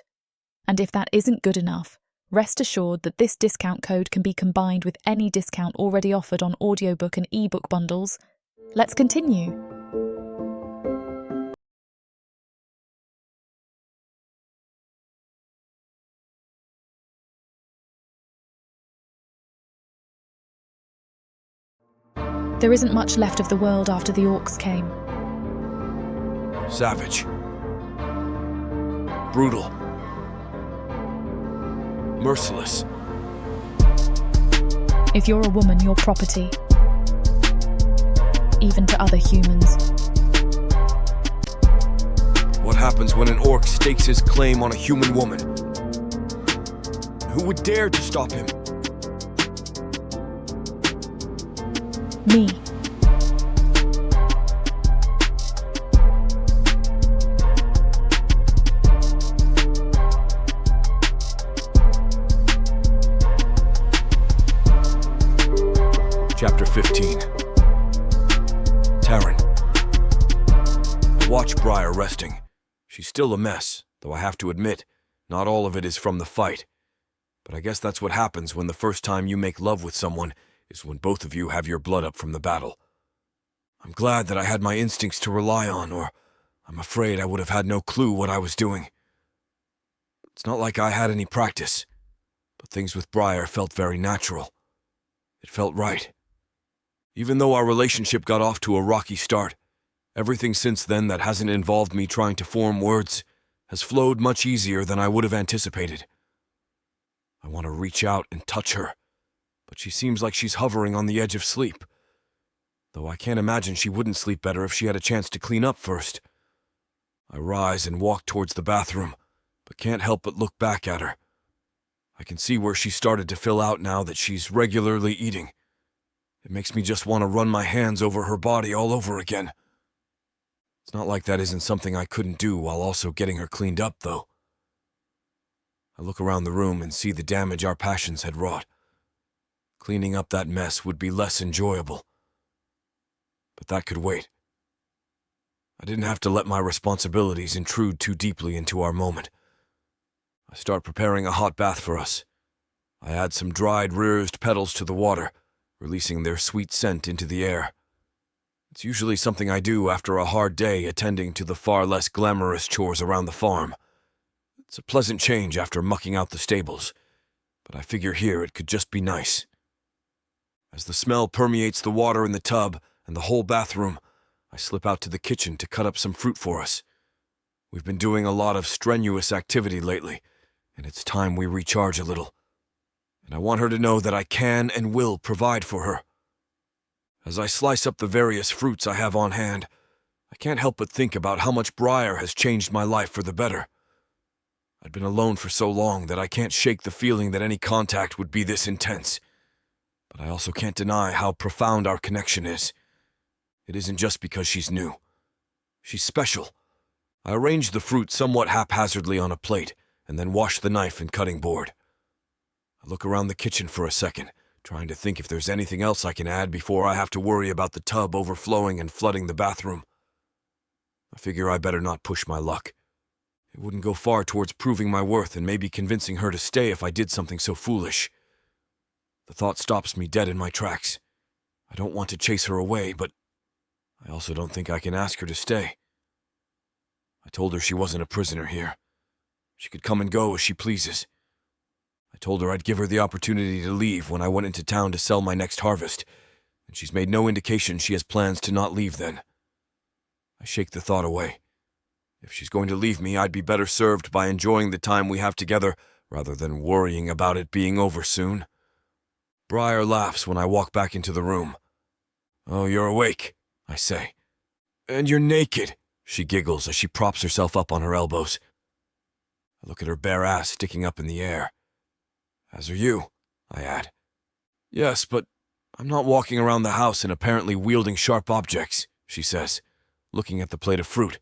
And if that isn't good enough, rest assured that this discount code can be combined with any discount already offered on audiobook and ebook bundles. Let's continue. There isn't much left of the world after the orcs came. Savage. Brutal. Merciless. If you're a woman, you're property. Even to other humans. What happens when an orc stakes his claim on a human woman? Who would dare to stop him? Me. Chapter 15. Tarron. I watch Brier resting. She's still a mess, though I have to admit, not all of it is from the fight. But I guess that's what happens when the first time you make love with someone is when both of you have your blood up from the battle. I'm glad that I had my instincts to rely on, or I'm afraid I would have had no clue what I was doing. It's not like I had any practice, but things with Brier felt very natural. It felt right. Even though our relationship got off to a rocky start, everything since then that hasn't involved me trying to form words has flowed much easier than I would have anticipated. I want to reach out and touch her, but she seems like she's hovering on the edge of sleep. Though I can't imagine she wouldn't sleep better if she had a chance to clean up first. I rise and walk towards the bathroom, but can't help but look back at her. I can see where she started to fill out now that she's regularly eating. It makes me just want to run my hands over her body all over again. It's not like that isn't something I couldn't do while also getting her cleaned up, though. I look around the room and see the damage our passions had wrought. Cleaning up that mess would be less enjoyable. But that could wait. I didn't have to let my responsibilities intrude too deeply into our moment. I start preparing a hot bath for us. I add some dried rearsed petals to the water, releasing their sweet scent into the air. It's usually something I do after a hard day attending to the far less glamorous chores around the farm. It's a pleasant change after mucking out the stables, but I figure here it could just be nice. As the smell permeates the water in the tub and the whole bathroom, I slip out to the kitchen to cut up some fruit for us. We've been doing a lot of strenuous activity lately, and it's time we recharge a little. And I want her to know that I can and will provide for her. As I slice up the various fruits I have on hand, I can't help but think about how much Brier has changed my life for the better. I'd been alone for so long that I can't shake the feeling that any contact would be this intense. But I also can't deny how profound our connection is. It isn't just because she's new. She's special. I arrange the fruit somewhat haphazardly on a plate, and then wash the knife and cutting board. I look around the kitchen for a second, trying to think if there's anything else I can add before I have to worry about the tub overflowing and flooding the bathroom. I figure I better not push my luck. It wouldn't go far towards proving my worth and maybe convincing her to stay if I did something so foolish. The thought stops me dead in my tracks. I don't want to chase her away, but I also don't think I can ask her to stay. I told her she wasn't a prisoner here. She could come and go as she pleases. I told her I'd give her the opportunity to leave when I went into town to sell my next harvest, and she's made no indication she has plans to not leave then. I shake the thought away. If she's going to leave me, I'd be better served by enjoying the time we have together rather than worrying about it being over soon. Brier laughs when I walk back into the room. "Oh, you're awake," I say. "And you're naked," she giggles as she props herself up on her elbows. I look at her bare ass sticking up in the air. "As are you," I add. "Yes, but I'm not walking around the house and apparently wielding sharp objects," she says, looking at the plate of fruit.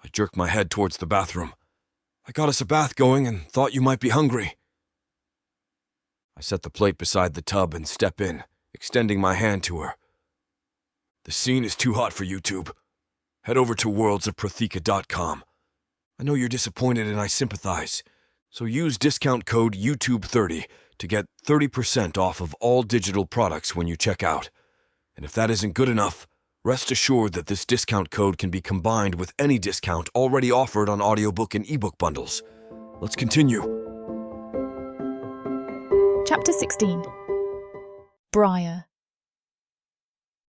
I jerk my head towards the bathroom. "I got us a bath going and thought you might be hungry." I set the plate beside the tub and step in, extending my hand to her. "The scene is too hot for YouTube. Head over to worldsofprotheka.com. I know you're disappointed and I sympathize, so use discount code YouTube30 to get 30% off of all digital products when you check out. And if that isn't good enough, rest assured that this discount code can be combined with any discount already offered on audiobook and ebook bundles. Let's continue." Chapter 16. Brier.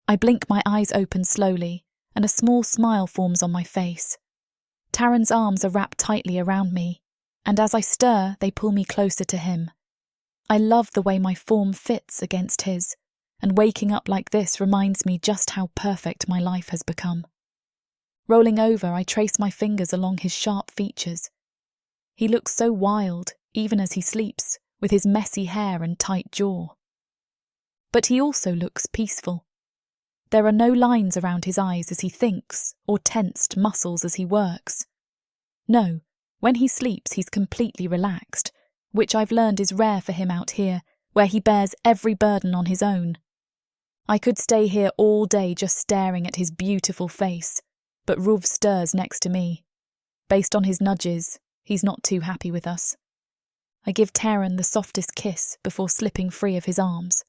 I blink my eyes open slowly, and a small smile forms on my face. Tarron's arms are wrapped tightly around me, and as I stir, they pull me closer to him. I love the way my form fits against his, and waking up like this reminds me just how perfect my life has become. Rolling over, I trace my fingers along his sharp features. He looks so wild, even as he sleeps, with his messy hair and tight jaw. But he also looks peaceful. There are no lines around his eyes as he thinks, or tensed muscles as he works. No, when he sleeps he's completely relaxed, which I've learned is rare for him out here, where he bears every burden on his own. I could stay here all day just staring at his beautiful face, but Ruv stirs next to me. Based on his nudges, he's not too happy with us. I give Tarron the softest kiss before slipping free of his arms.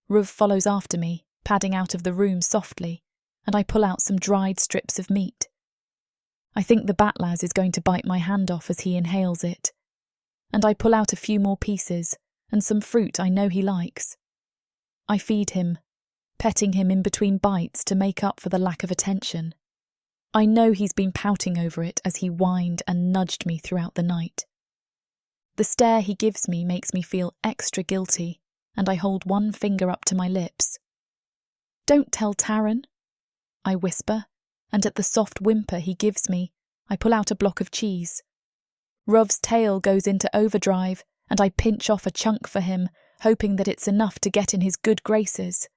Ruv follows after me, padding out of the room softly, and I pull out some dried strips of meat. I think the batlaz is going to bite my hand off as he inhales it. And I pull out a few more pieces, and some fruit I know he likes. I feed him, petting him in between bites to make up for the lack of attention. I know he's been pouting over it as he whined and nudged me throughout the night. The stare he gives me makes me feel extra guilty, and I hold one finger up to my lips. "Don't tell Tarron," I whisper, and at the soft whimper he gives me, I pull out a block of cheese. Ruv's tail goes into overdrive, and I pinch off a chunk for him, hoping that it's enough to get in his good graces.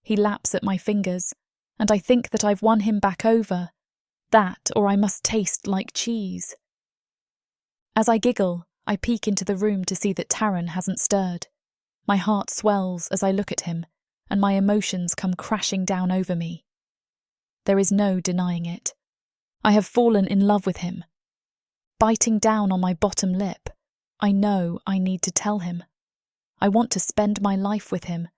He laps at my fingers, and I think that I've won him back over. That, or I must taste like cheese. As I giggle, I peek into the room to see that Tarron hasn't stirred. My heart swells as I look at him, and my emotions come crashing down over me. There is no denying it. I have fallen in love with him. Biting down on my bottom lip, I know I need to tell him. I want to spend my life with him,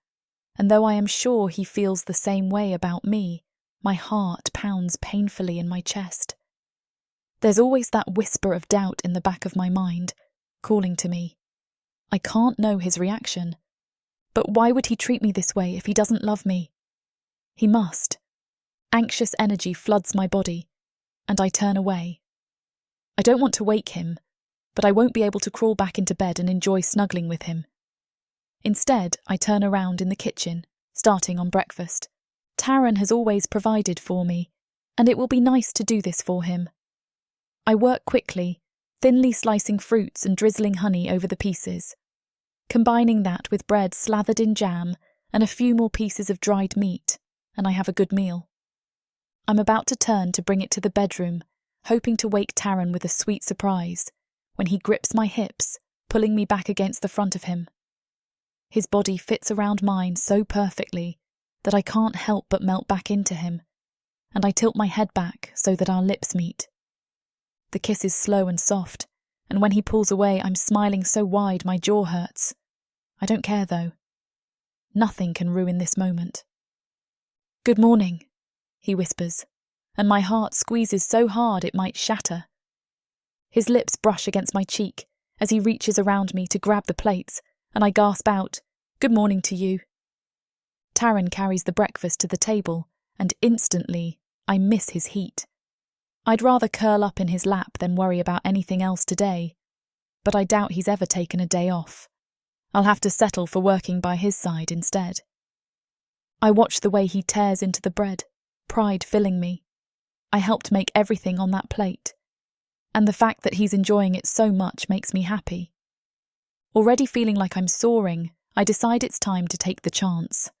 and though I am sure he feels the same way about me, my heart pounds painfully in my chest. There's always that whisper of doubt in the back of my mind, calling to me. I can't know his reaction. But why would he treat me this way if he doesn't love me? He must. Anxious energy floods my body, and I turn away. I don't want to wake him, but I won't be able to crawl back into bed and enjoy snuggling with him. Instead, I turn around in the kitchen, starting on breakfast. Tarron has always provided for me, and it will be nice to do this for him. I work quickly, thinly slicing fruits and drizzling honey over the pieces. Combining that with bread slathered in jam and a few more pieces of dried meat, and I have a good meal. I'm about to turn to bring it to the bedroom, hoping to wake Tarron with a sweet surprise, when he grips my hips, pulling me back against the front of him. His body fits around mine so perfectly that I can't help but melt back into him, and I tilt my head back so that our lips meet. The kiss is slow and soft, and when he pulls away I'm smiling so wide my jaw hurts. I don't care though. Nothing can ruin this moment. "Good morning," he whispers, and my heart squeezes so hard it might shatter. His lips brush against my cheek, as he reaches around me to grab the plates, and I gasp out, "Good morning to you." Tarron carries the breakfast to the table, and instantly I miss his heat. I'd rather curl up in his lap than worry about anything else today, but I doubt he's ever taken a day off. I'll have to settle for working by his side instead. I watch the way he tears into the bread, pride filling me. I helped make everything on that plate, and the fact that he's enjoying it so much makes me happy. Already feeling like I'm soaring, I decide it's time to take the chance.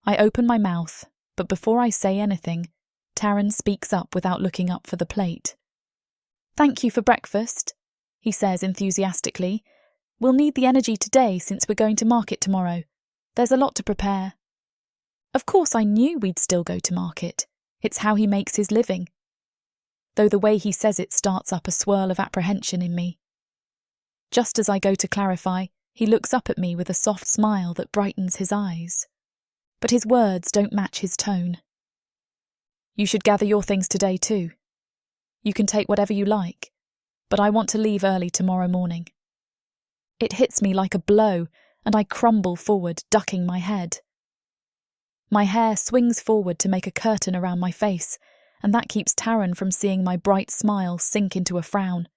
I open my mouth, but before I say anything, Tarron speaks up without looking up for the plate. "Thank you for breakfast," he says enthusiastically. "We'll need the energy today since we're going to market tomorrow. There's a lot to prepare." Of course I knew we'd still go to market. It's how he makes his living. Though the way he says it starts up a swirl of apprehension in me. Just as I go to clarify, he looks up at me with a soft smile that brightens his eyes. But his words don't match his tone. "You should gather your things today too. You can take whatever you like, but I want to leave early tomorrow morning." It hits me like a blow, and I crumble forward, ducking my head. My hair swings forward to make a curtain around my face, and that keeps Tarron from seeing my bright smile sink into a frown.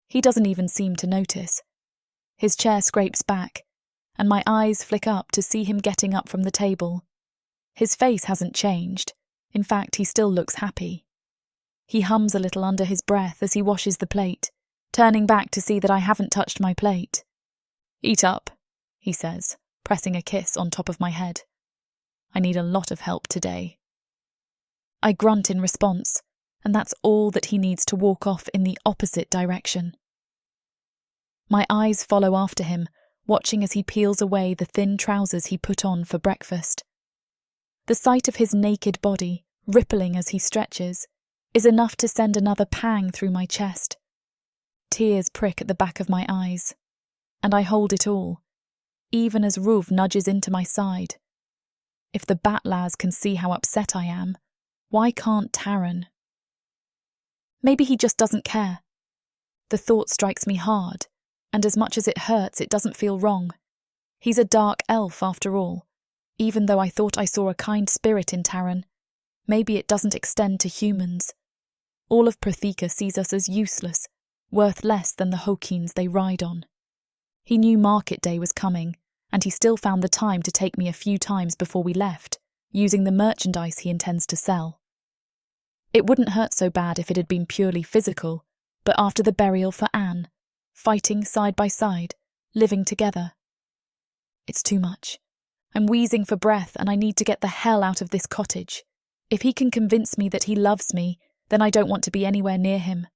He doesn't even seem to notice. His chair scrapes back, and my eyes flick up to see him getting up from the table. His face hasn't changed. In fact, he still looks happy. He hums a little under his breath as he washes the plate, turning back to see that I haven't touched my plate. "Eat up," he says, pressing a kiss on top of my head. "I need a lot of help today." I grunt in response, and that's all that he needs to walk off in the opposite direction. My eyes follow after him, watching as he peels away the thin trousers he put on for breakfast. The sight of his naked body, rippling as he stretches, is enough to send another pang through my chest. Tears prick at the back of my eyes, and I hold it all, even as Ruv nudges into my side. If the Batlaz can see how upset I am, why can't Tarron? Maybe he just doesn't care. The thought strikes me hard, and as much as it hurts, it doesn't feel wrong. He's a dark elf after all. Even though I thought I saw a kind spirit in Tarron, maybe it doesn't extend to humans. All of Protheka sees us as useless, worth less than the Hokins they ride on. He knew market day was coming, and he still found the time to take me a few times before we left, using the merchandise he intends to sell. It wouldn't hurt so bad if it had been purely physical, but after the burial for Anne, fighting side by side, living together. It's too much. I'm wheezing for breath and I need to get the hell out of this cottage. If he can convince me that he loves me, then I don't want to be anywhere near him.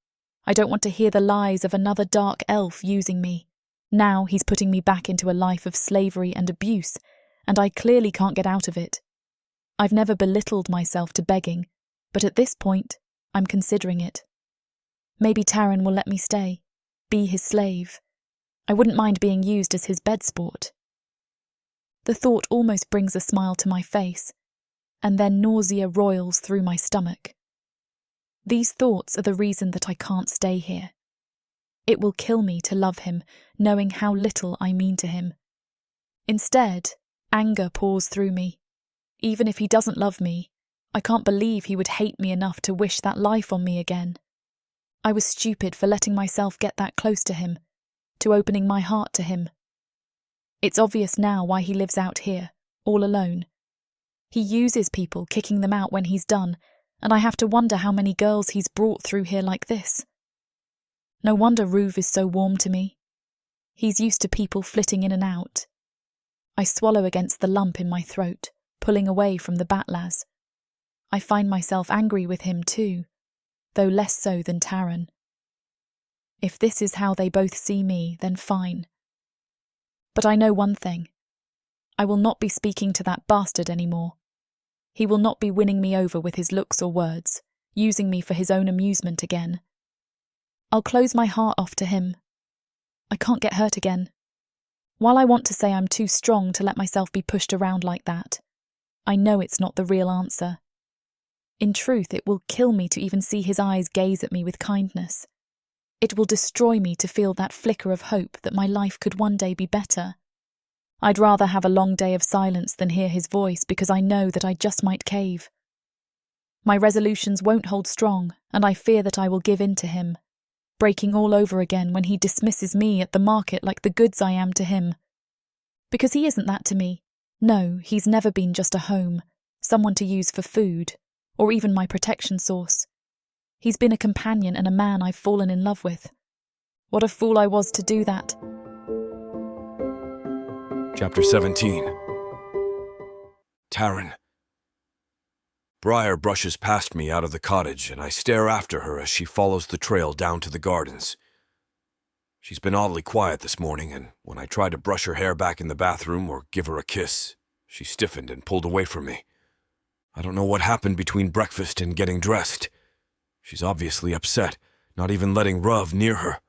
I don't want to hear the lies of another dark elf using me. Now he's putting me back into a life of slavery and abuse, and I clearly can't get out of it. I've never belittled myself to begging, but at this point, I'm considering it. Maybe Tarron will let me stay, be his slave. I wouldn't mind being used as his bed sport. The thought almost brings a smile to my face, and then nausea roils through my stomach. These thoughts are the reason that I can't stay here. It will kill me to love him, knowing how little I mean to him. Instead, anger pours through me. Even if he doesn't love me, I can't believe he would hate me enough to wish that life on me again. I was stupid for letting myself get that close to him, to opening my heart to him. It's obvious now why he lives out here, all alone. He uses people, kicking them out when he's done, and I have to wonder how many girls he's brought through here like this. No wonder Ruv is so warm to me. He's used to people flitting in and out. I swallow against the lump in my throat, pulling away from the Batlaz. I find myself angry with him too, though less so than Tarron. If this is how they both see me, then fine. But I know one thing. I will not be speaking to that bastard anymore. He will not be winning me over with his looks or words, using me for his own amusement again. I'll close my heart off to him. I can't get hurt again. While I want to say I'm too strong to let myself be pushed around like that, I know it's not the real answer. In truth, it will kill me to even see his eyes gaze at me with kindness. It will destroy me to feel that flicker of hope that my life could one day be better. I'd rather have a long day of silence than hear his voice because I know that I just might cave. My resolutions won't hold strong, and I fear that I will give in to him, breaking all over again when he dismisses me at the market like the goods I am to him. Because he isn't that to me. No, he's never been just a home, someone to use for food, or even my protection source. He's been a companion and a man I've fallen in love with. What a fool I was to do that. Chapter 17. Tarron. Brier brushes past me out of the cottage, and I stare after her as she follows the trail down to the gardens. She's been oddly quiet this morning, and when I tried to brush her hair back in the bathroom or give her a kiss, she stiffened and pulled away from me. I don't know what happened between breakfast and getting dressed. She's obviously upset, not even letting Ruv near her.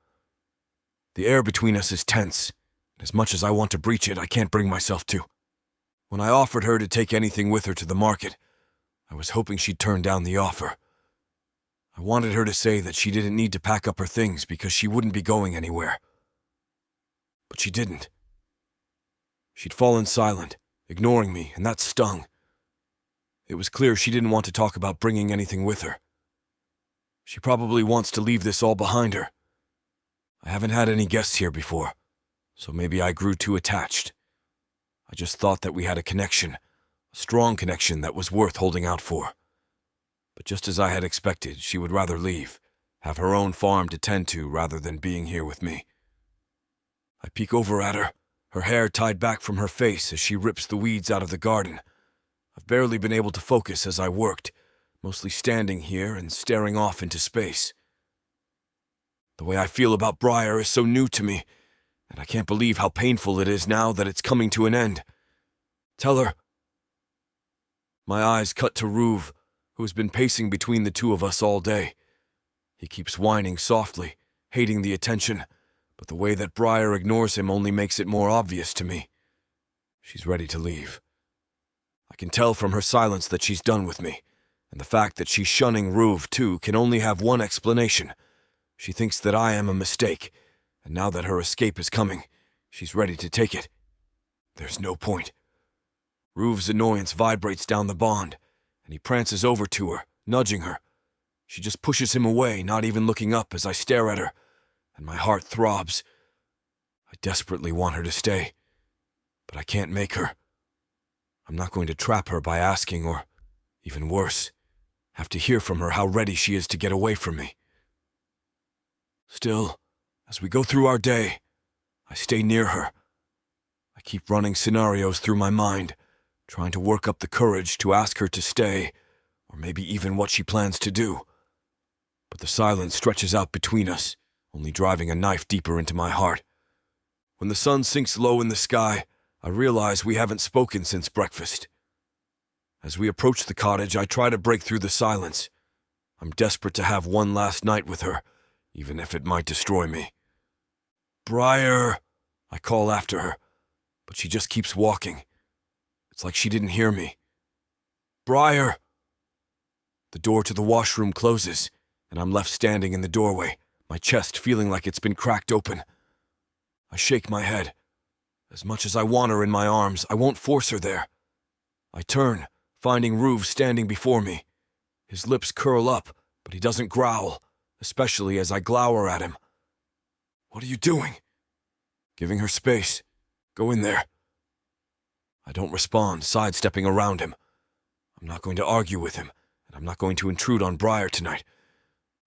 The air between us is tense, and as much as I want to breach it, I can't bring myself to. When I offered her to take anything with her to the market, I was hoping she'd turn down the offer. I wanted her to say that she didn't need to pack up her things because she wouldn't be going anywhere. But she didn't. She'd fallen silent, ignoring me, and that stung. It was clear she didn't want to talk about bringing anything with her. She probably wants to leave this all behind her. I haven't had any guests here before, so maybe I grew too attached. I just thought that we had a connection, a strong connection that was worth holding out for. But just as I had expected, she would rather leave, have her own farm to tend to rather than being here with me. I peek over at her, her hair tied back from her face as she rips the weeds out of the garden. I've barely been able to focus as I worked, mostly standing here and staring off into space. The way I feel about Brier is so new to me, and I can't believe how painful it is now that it's coming to an end. Tell her. My eyes cut to Ruv, who has been pacing between the two of us all day. He keeps whining softly, hating the attention, but the way that Brier ignores him only makes it more obvious to me. She's ready to leave. I can tell from her silence that she's done with me, and the fact that she's shunning Ruv too can only have one explanation. She thinks that I am a mistake, and now that her escape is coming, she's ready to take it. There's no point. Ruv's annoyance vibrates down the bond, and he prances over to her, nudging her. She just pushes him away, not even looking up as I stare at her, and my heart throbs. I desperately want her to stay, but I can't make her. I'm not going to trap her by asking or, even worse, have to hear from her how ready she is to get away from me. Still, as we go through our day, I stay near her. I keep running scenarios through my mind, trying to work up the courage to ask her to stay, or maybe even what she plans to do. But the silence stretches out between us, only driving a knife deeper into my heart. When the sun sinks low in the sky, I realize we haven't spoken since breakfast. As we approach the cottage, I try to break through the silence. I'm desperate to have one last night with her, even if it might destroy me. Brier, I call after her, but she just keeps walking. It's like she didn't hear me. Brier! The door to the washroom closes, and I'm left standing in the doorway, my chest feeling like it's been cracked open. I shake my head. As much as I want her in my arms, I won't force her there. I turn, finding Ruv standing before me. His lips curl up, but he doesn't growl, especially as I glower at him. What are you doing? Giving her space. Go in there. I don't respond, sidestepping around him. I'm not going to argue with him, and I'm not going to intrude on Brier tonight.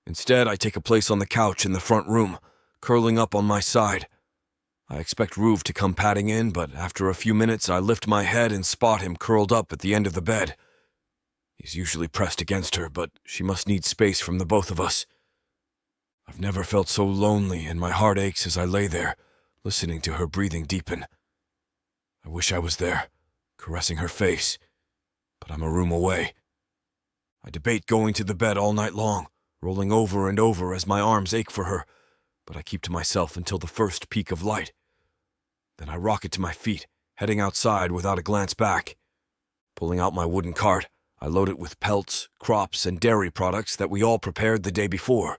Instead, I take a place on the couch in the front room, curling up on my side. I expect Ruv to come padding in, but after a few minutes I lift my head and spot him curled up at the end of the bed. He's usually pressed against her, but she must need space from the both of us. I've never felt so lonely, and my heart aches as I lay there, listening to her breathing deepen. I wish I was there, caressing her face, but I'm a room away. I debate going to the bed all night long, rolling over and over as my arms ache for her, but I keep to myself until the first peak of light. Then I rocket to my feet, heading outside without a glance back. Pulling out my wooden cart, I load it with pelts, crops, and dairy products that we all prepared the day before.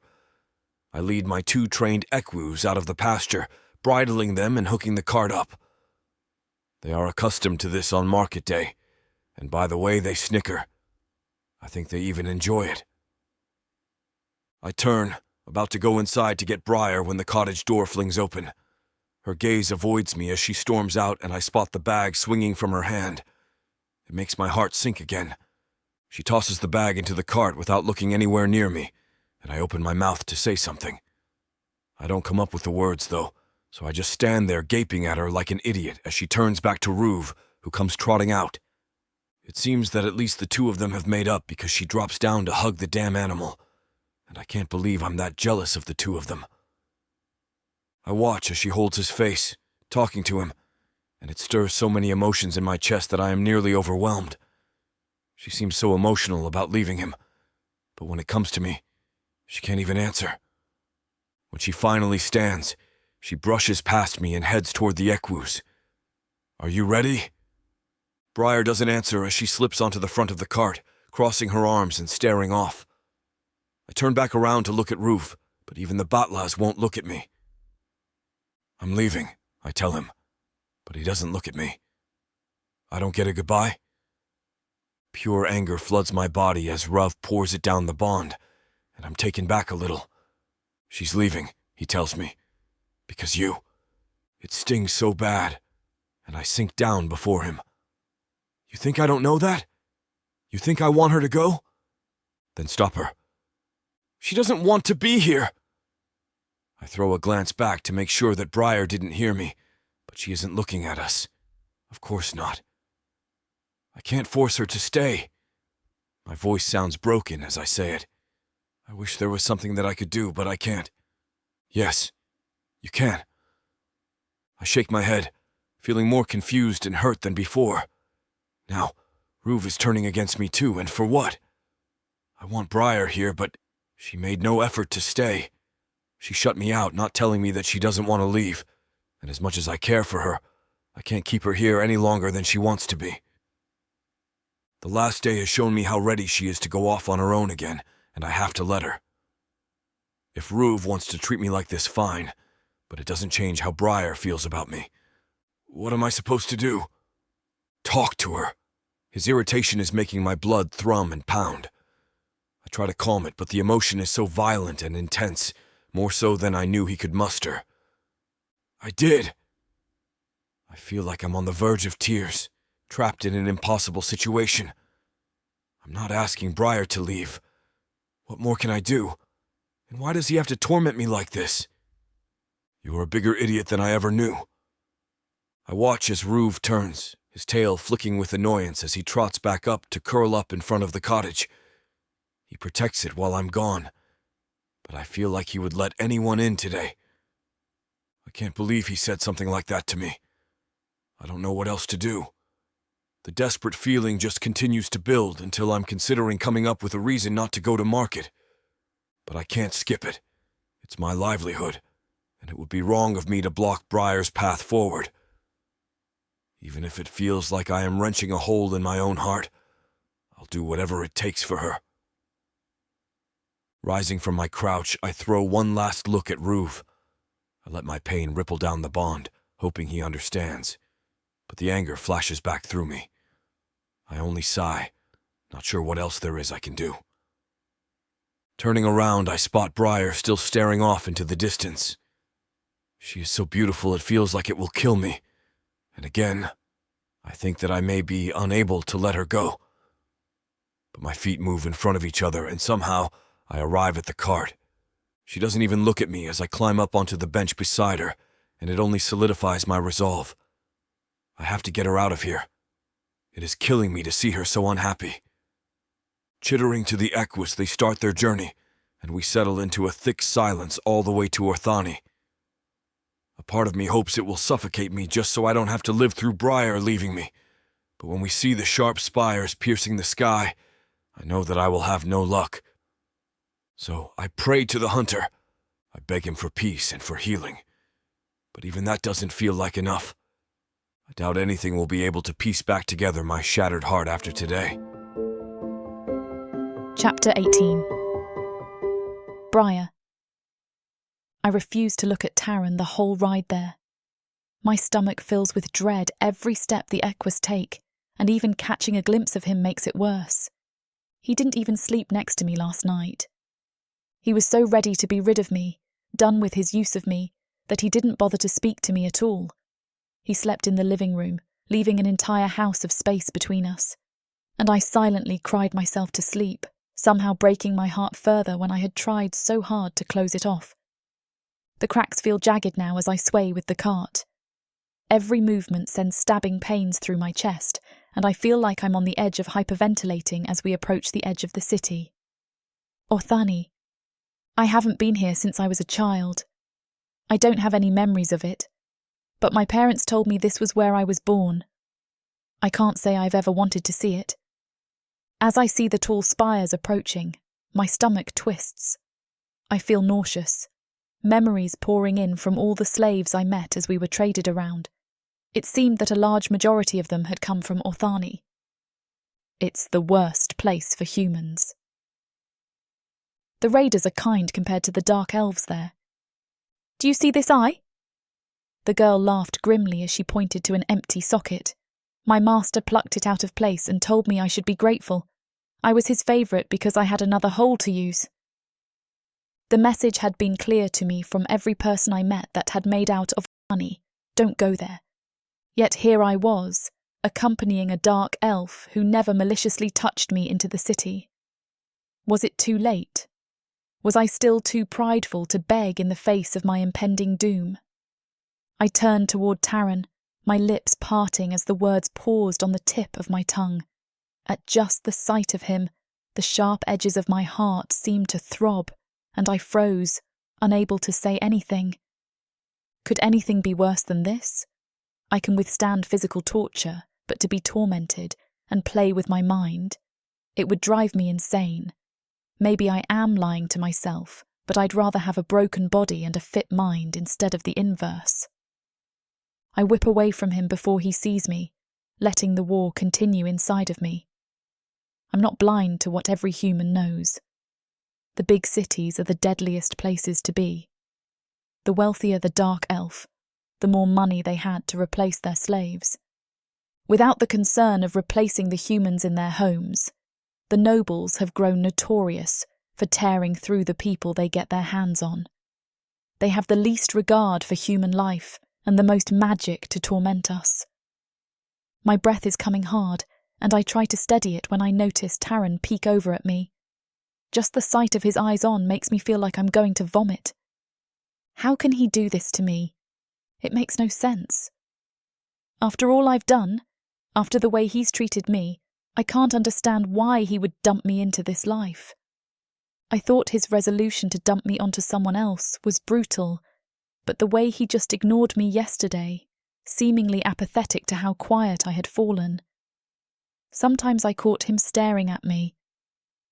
I lead my 2 trained equus out of the pasture, bridling them and hooking the cart up. They are accustomed to this on market day, and by the way they snicker, I think they even enjoy it. I turn, about to go inside to get Brier when the cottage door flings open. Her gaze avoids me as she storms out, and I spot the bag swinging from her hand. It makes my heart sink again. She tosses the bag into the cart without looking anywhere near me, and I open my mouth to say something. I don't come up with the words, though, so I just stand there gaping at her like an idiot as she turns back to Ruve, who comes trotting out. It seems that at least the 2 of them have made up because she drops down to hug the damn animal, and I can't believe I'm that jealous of the 2 of them. I watch as she holds his face, talking to him, and it stirs so many emotions in my chest that I am nearly overwhelmed. She seems so emotional about leaving him, but when it comes to me, she can't even answer. When she finally stands, she brushes past me and heads toward the equus. "Are you ready?" Brier doesn't answer as she slips onto the front of the cart, crossing her arms and staring off. I turn back around to look at Ruve, but even the batlas won't look at me. "I'm leaving," I tell him, but he doesn't look at me. I don't get a goodbye. Pure anger floods my body as Ruv pours it down the bond, and I'm taken back a little. "She's leaving," he tells me, "because you." It stings so bad, and I sink down before him. "You think I don't know that? You think I want her to go?" "Then stop her." "She doesn't want to be here." I throw a glance back to make sure that Brier didn't hear me, but she isn't looking at us. Of course not. I can't force her to stay. My voice sounds broken as I say it. I wish there was something that I could do, but I can't. "Yes, you can." I shake my head, feeling more confused and hurt than before. Now, Ruve is turning against me too, and for what? I want Brier here, but she made no effort to stay. She shut me out, not telling me that she doesn't want to leave, and as much as I care for her, I can't keep her here any longer than she wants to be. The last day has shown me how ready she is to go off on her own again, and I have to let her. If Ruve wants to treat me like this, fine, but it doesn't change how Brier feels about me. What am I supposed to do? Talk to her. His irritation is making my blood thrum and pound. I try to calm it, but the emotion is so violent and intense, more so than I knew he could muster. I did. I feel like I'm on the verge of tears, trapped in an impossible situation. I'm not asking Brier to leave. What more can I do? And why does he have to torment me like this? You're a bigger idiot than I ever knew. I watch as Ruve turns, his tail flicking with annoyance as he trots back up to curl up in front of the cottage. He protects it while I'm gone, but I feel like he would let anyone in today. I can't believe he said something like that to me. I don't know what else to do. The desperate feeling just continues to build until I'm considering coming up with a reason not to go to market. But I can't skip it. It's my livelihood, and it would be wrong of me to block Brier's path forward. Even if it feels like I am wrenching a hole in my own heart, I'll do whatever it takes for her. Rising from my crouch, I throw one last look at Ruve. I let my pain ripple down the bond, hoping he understands. But the anger flashes back through me. I only sigh, not sure what else there is I can do. Turning around, I spot Brier still staring off into the distance. She is so beautiful it feels like it will kill me. And again, I think that I may be unable to let her go. But my feet move in front of each other, and somehow I arrive at the cart. She doesn't even look at me as I climb up onto the bench beside her, and it only solidifies my resolve. I have to get her out of here. It is killing me to see her so unhappy. Chittering to the equus, they start their journey, and we settle into a thick silence all the way to Orthani. A part of me hopes it will suffocate me just so I don't have to live through Brier leaving me, but when we see the sharp spires piercing the sky, I know that I will have no luck. So I pray to the hunter. I beg him for peace and for healing, but even that doesn't feel like enough. I doubt anything will be able to piece back together my shattered heart after today. Chapter 18. Brier. I refuse to look at Tarron the whole ride there. My stomach fills with dread every step the Equus take, and even catching a glimpse of him makes it worse. He didn't even sleep next to me last night. He was so ready to be rid of me, done with his use of me, that he didn't bother to speak to me at all. He slept in the living room, leaving an entire house of space between us. And I silently cried myself to sleep, somehow breaking my heart further when I had tried so hard to close it off. The cracks feel jagged now as I sway with the cart. Every movement sends stabbing pains through my chest, and I feel like I'm on the edge of hyperventilating as we approach the edge of the city. Orthani. I haven't been here since I was a child. I don't have any memories of it, but my parents told me this was where I was born. I can't say I've ever wanted to see it. As I see the tall spires approaching, my stomach twists. I feel nauseous, memories pouring in from all the slaves I met as we were traded around. It seemed that a large majority of them had come from Orthani. It's the worst place for humans. The raiders are kind compared to the dark elves there. Do you see this eye? The girl laughed grimly as she pointed to an empty socket. My master plucked it out of place and told me I should be grateful. I was his favourite because I had another hole to use. The message had been clear to me from every person I met that had made out of money. Don't go there. Yet here I was, accompanying a dark elf who never maliciously touched me into the city. Was it too late? Was I still too prideful to beg in the face of my impending doom? I turned toward Tarron, my lips parting as the words paused on the tip of my tongue. At just the sight of him, the sharp edges of my heart seemed to throb, and I froze, unable to say anything. Could anything be worse than this? I can withstand physical torture, but to be tormented and play with my mind, it would drive me insane. Maybe I am lying to myself, but I'd rather have a broken body and a fit mind instead of the inverse. I whip away from him before he sees me, letting the war continue inside of me. I'm not blind to what every human knows. The big cities are the deadliest places to be. The wealthier the dark elf, the more money they had to replace their slaves. Without the concern of replacing the humans in their homes, the nobles have grown notorious for tearing through the people they get their hands on. They have the least regard for human life and the most magic to torment us. My breath is coming hard, and I try to steady it when I notice Tarron peek over at me. Just the sight of his eyes on makes me feel like I'm going to vomit. How can he do this to me? It makes no sense. After all I've done, after the way he's treated me, I can't understand why he would dump me into this life. I thought his resolution to dump me onto someone else was brutal, but the way he just ignored me yesterday, seemingly apathetic to how quiet I had fallen. Sometimes I caught him staring at me,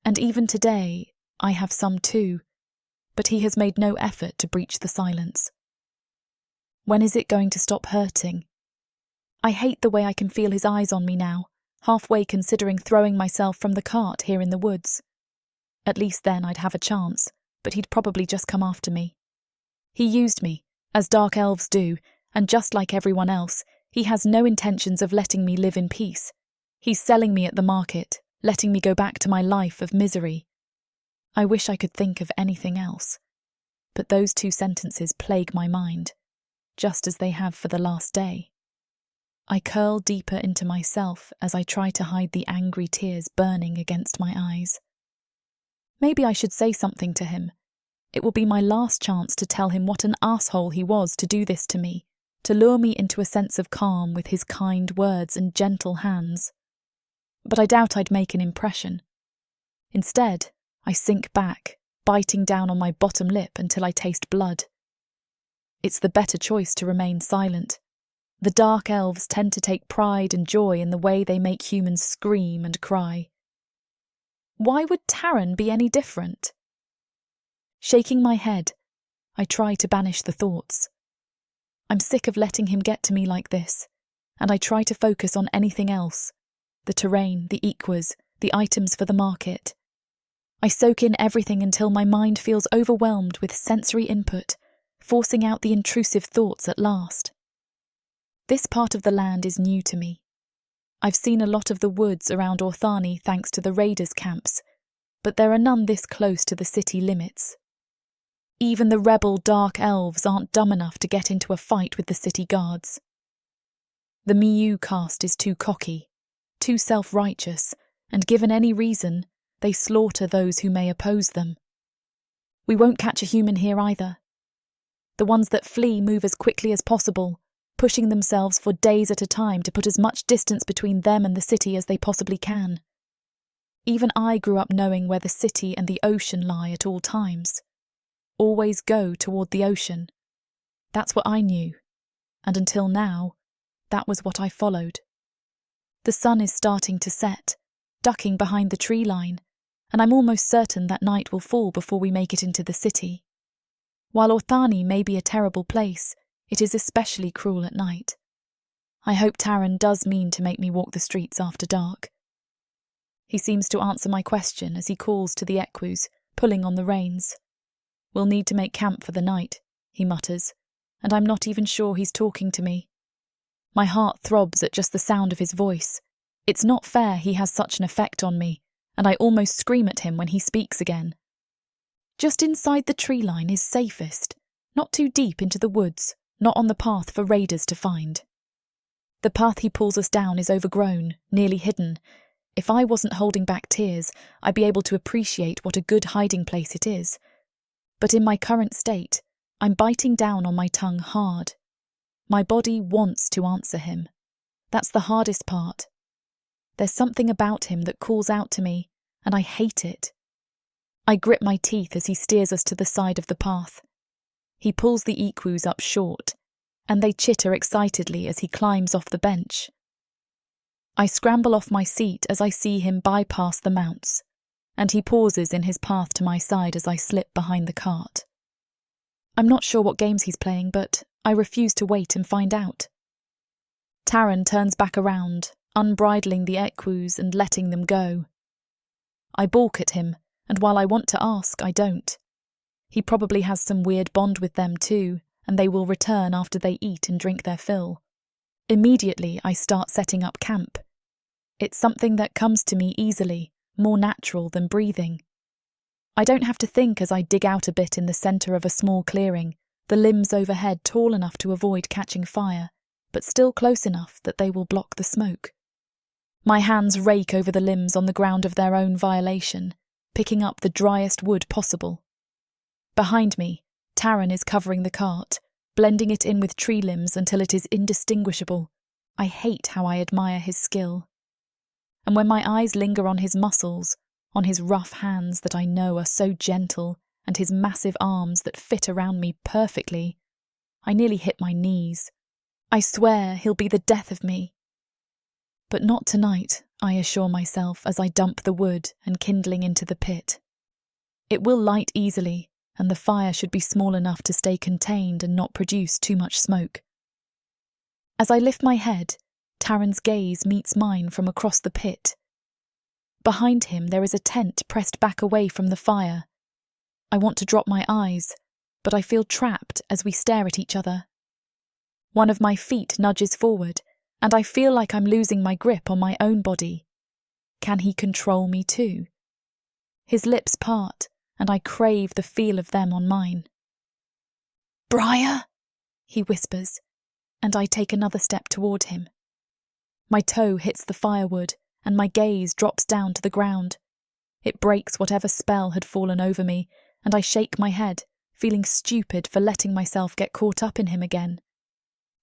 and even today I have some too, but he has made no effort to breach the silence. When is it going to stop hurting? I hate the way I can feel his eyes on me now, halfway considering throwing myself from the cart here in the woods. At least then I'd have a chance, but he'd probably just come after me. He used me, as dark elves do, and just like everyone else, he has no intentions of letting me live in peace. He's selling me at the market, letting me go back to my life of misery. I wish I could think of anything else, but those two sentences plague my mind, just as they have for the last day. I curl deeper into myself as I try to hide the angry tears burning against my eyes. Maybe I should say something to him. It will be my last chance to tell him what an asshole he was to do this to me, to lure me into a sense of calm with his kind words and gentle hands. But I doubt I'd make an impression. Instead, I sink back, biting down on my bottom lip until I taste blood. It's the better choice to remain silent. The dark elves tend to take pride and joy in the way they make humans scream and cry. Why would Tarron be any different? Shaking my head, I try to banish the thoughts. I'm sick of letting him get to me like this, and I try to focus on anything else. The terrain, the equus, the items for the market. I soak in everything until my mind feels overwhelmed with sensory input, forcing out the intrusive thoughts at last. This part of the land is new to me. I've seen a lot of the woods around Orthani thanks to the raiders' camps, but there are none this close to the city limits. Even the rebel dark elves aren't dumb enough to get into a fight with the city guards. The Miu caste is too cocky, too self-righteous, and given any reason, they slaughter those who may oppose them. We won't catch a human here either. The ones that flee move as quickly as possible, pushing themselves for days at a time to put as much distance between them and the city as they possibly can. Even I grew up knowing where the city and the ocean lie at all times. Always go toward the ocean. That's what I knew, and until now, that was what I followed. The sun is starting to set, ducking behind the tree line, and I'm almost certain that night will fall before we make it into the city. While Orthani may be a terrible place, it is especially cruel at night. I hope Tarron does mean to make me walk the streets after dark. He seems to answer my question as he calls to the equus, pulling on the reins. We'll need to make camp for the night, he mutters, and I'm not even sure he's talking to me. My heart throbs at just the sound of his voice. It's not fair he has such an effect on me, and I almost scream at him when he speaks again. Just inside the tree line is safest, not too deep into the woods, not on the path for raiders to find. The path he pulls us down is overgrown, nearly hidden. If I wasn't holding back tears, I'd be able to appreciate what a good hiding place it is. But in my current state, I'm biting down on my tongue hard. My body wants to answer him. That's the hardest part. There's something about him that calls out to me, and I hate it. I grip my teeth as he steers us to the side of the path. He pulls the equus up short, and they chitter excitedly as he climbs off the bench. I scramble off my seat as I see him bypass the mounts, and he pauses in his path to my side as I slip behind the cart. I'm not sure what games he's playing, but I refuse to wait and find out. Tarron turns back around, unbridling the equus and letting them go. I balk at him, and while I want to ask, I don't. He probably has some weird bond with them too, and they will return after they eat and drink their fill. Immediately, I start setting up camp. It's something that comes to me easily, more natural than breathing. I don't have to think as I dig out a bit in the centre of a small clearing, the limbs overhead tall enough to avoid catching fire, but still close enough that they will block the smoke. My hands rake over the limbs on the ground of their own violation, picking up the driest wood possible. Behind me, Tarron is covering the cart, blending it in with tree limbs until it is indistinguishable. I hate how I admire his skill. And when my eyes linger on his muscles, on his rough hands that I know are so gentle, and his massive arms that fit around me perfectly, I nearly hit my knees. I swear he'll be the death of me. But not tonight, I assure myself as I dump the wood and kindling into the pit. It will light easily, and the fire should be small enough to stay contained and not produce too much smoke. As I lift my head, Tarron's gaze meets mine from across the pit. Behind him there is a tent pressed back away from the fire. I want to drop my eyes, but I feel trapped as we stare at each other. One of my feet nudges forward, and I feel like I'm losing my grip on my own body. Can he control me too? His lips part, and I crave the feel of them on mine. "Brier," he whispers, and I take another step toward him. My toe hits the firewood, and my gaze drops down to the ground. It breaks whatever spell had fallen over me, and I shake my head, feeling stupid for letting myself get caught up in him again.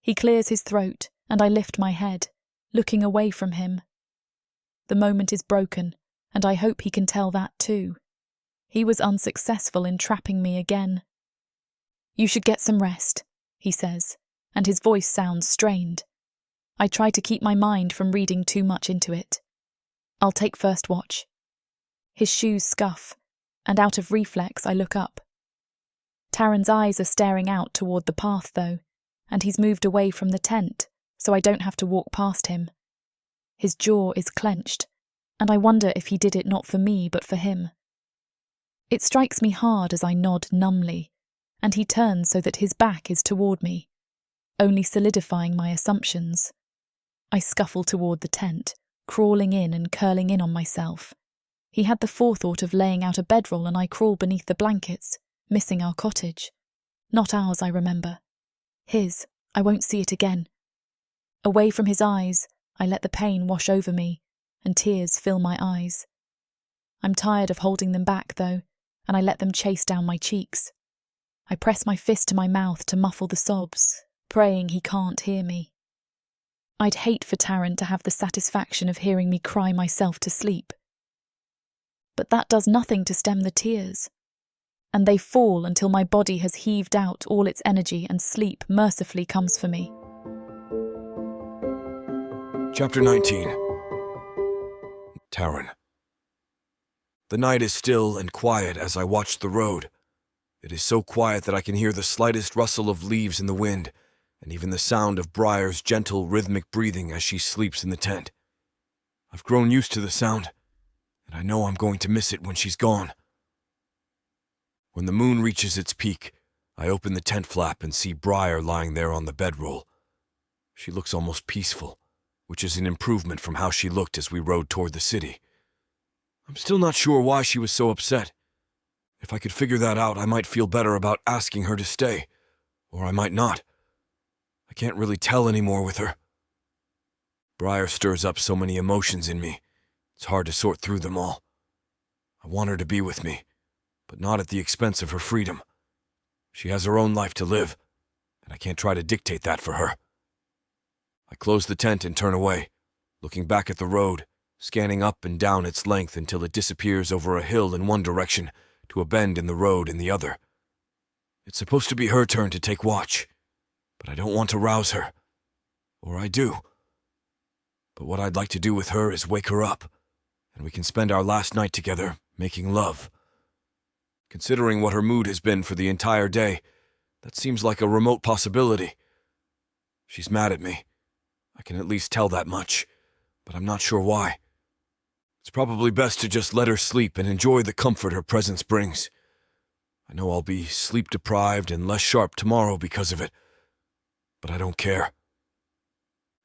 He clears his throat, and I lift my head, looking away from him. The moment is broken, and I hope he can tell that too. He was unsuccessful in trapping me again. "You should get some rest," he says, and his voice sounds strained. I try to keep my mind from reading too much into it. "I'll take first watch." His shoes scuff, and out of reflex I look up. Tarron's eyes are staring out toward the path though, and he's moved away from the tent, so I don't have to walk past him. His jaw is clenched, and I wonder if he did it not for me but for him. It strikes me hard as I nod numbly, and he turns so that his back is toward me, only solidifying my assumptions. I scuffle toward the tent, crawling in and curling in on myself. He had the forethought of laying out a bedroll, and I crawl beneath the blankets, missing our cottage. Not ours, I remember. His. I won't see it again. Away from his eyes, I let the pain wash over me, and tears fill my eyes. I'm tired of holding them back, though, and I let them chase down my cheeks. I press my fist to my mouth to muffle the sobs, praying he can't hear me. I'd hate for Tarron to have the satisfaction of hearing me cry myself to sleep. But that does nothing to stem the tears, and they fall until my body has heaved out all its energy and sleep mercifully comes for me. Chapter 19. Tarron. The night is still and quiet as I watch the road. It is so quiet that I can hear the slightest rustle of leaves in the wind, and even the sound of Brier's gentle, rhythmic breathing as she sleeps in the tent. I've grown used to the sound, and I know I'm going to miss it when she's gone. When the moon reaches its peak, I open the tent flap and see Brier lying there on the bedroll. She looks almost peaceful, which is an improvement from how she looked as we rode toward the city. I'm still not sure why she was so upset. If I could figure that out, I might feel better about asking her to stay, or I might not. I can't really tell anymore with her. Brier stirs up so many emotions in me. It's hard to sort through them all. I want her to be with me, but not at the expense of her freedom. She has her own life to live, and I can't try to dictate that for her. I close the tent and turn away, looking back at the road, scanning up and down its length until it disappears over a hill in one direction to a bend in the road in the other. It's supposed to be her turn to take watch, but I don't want to rouse her. Or I do. But what I'd like to do with her is wake her up, and we can spend our last night together making love. Considering what her mood has been for the entire day, that seems like a remote possibility. She's mad at me. I can at least tell that much, but I'm not sure why. It's probably best to just let her sleep and enjoy the comfort her presence brings. I know I'll be sleep-deprived and less sharp tomorrow because of it, but I don't care.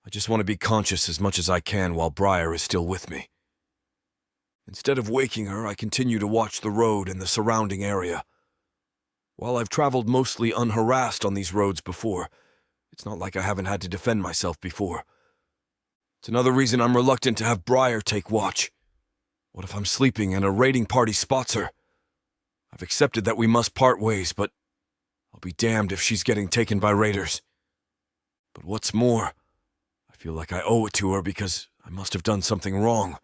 I just want to be conscious as much as I can while Brier is still with me. Instead of waking her, I continue to watch the road and the surrounding area. While I've traveled mostly unharassed on these roads before, it's not like I haven't had to defend myself before. It's another reason I'm reluctant to have Brier take watch. What if I'm sleeping and a raiding party spots her? I've accepted that we must part ways, but I'll be damned if she's getting taken by raiders. But what's more, I feel like I owe it to her because I must have done something wrong.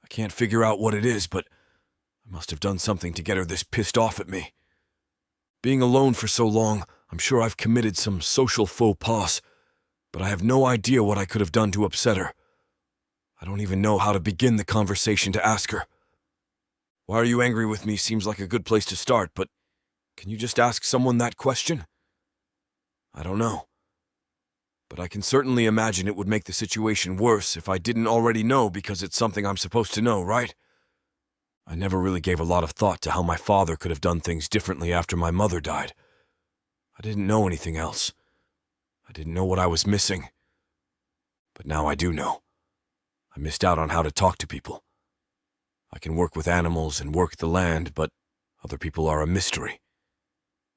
I can't figure out what it is, but I must have done something to get her this pissed off at me. Being alone for so long, I'm sure I've committed some social faux pas, but I have no idea what I could have done to upset her. I don't even know how to begin the conversation to ask her. Why are you angry with me seems like a good place to start, but can you just ask someone that question? I don't know. But I can certainly imagine it would make the situation worse if I didn't already know because it's something I'm supposed to know, right? I never really gave a lot of thought to how my father could have done things differently after my mother died. I didn't know anything else. I didn't know what I was missing. But now I do know. I missed out on how to talk to people. I can work with animals and work the land, but other people are a mystery.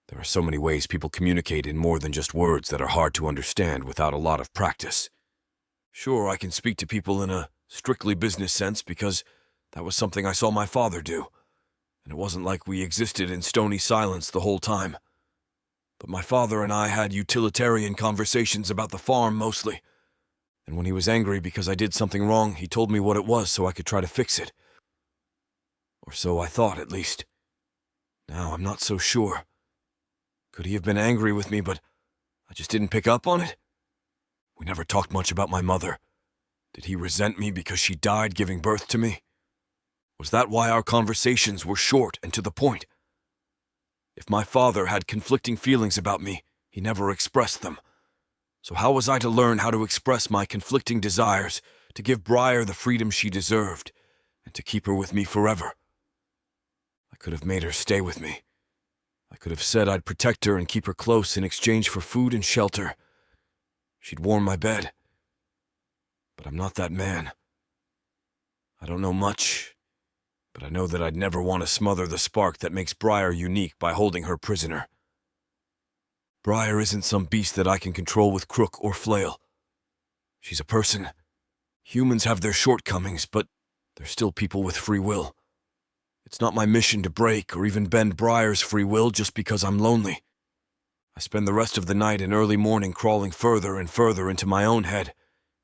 There are so many ways people communicate in more than just words that are hard to understand without a lot of practice. Sure, I can speak to people in a strictly business sense because that was something I saw my father do, and it wasn't like we existed in stony silence the whole time. But my father and I had utilitarian conversations about the farm mostly, and when he was angry because I did something wrong, he told me what it was so I could try to fix it. Or so I thought, at least. Now I'm not so sure. Could he have been angry with me, but I just didn't pick up on it? We never talked much about my mother. Did he resent me because she died giving birth to me? Was that why our conversations were short and to the point? If my father had conflicting feelings about me, he never expressed them. So how was I to learn how to express my conflicting desires, to give Brier the freedom she deserved, and to keep her with me forever? I could have made her stay with me. I could have said I'd protect her and keep her close in exchange for food and shelter. She'd warm my bed. But I'm not that man. I don't know much, but I know that I'd never want to smother the spark that makes Brier unique by holding her prisoner. Brier isn't some beast that I can control with crook or flail. She's a person. Humans have their shortcomings, but they're still people with free will. It's not my mission to break or even bend Brier's free will just because I'm lonely. I spend the rest of the night and early morning crawling further and further into my own head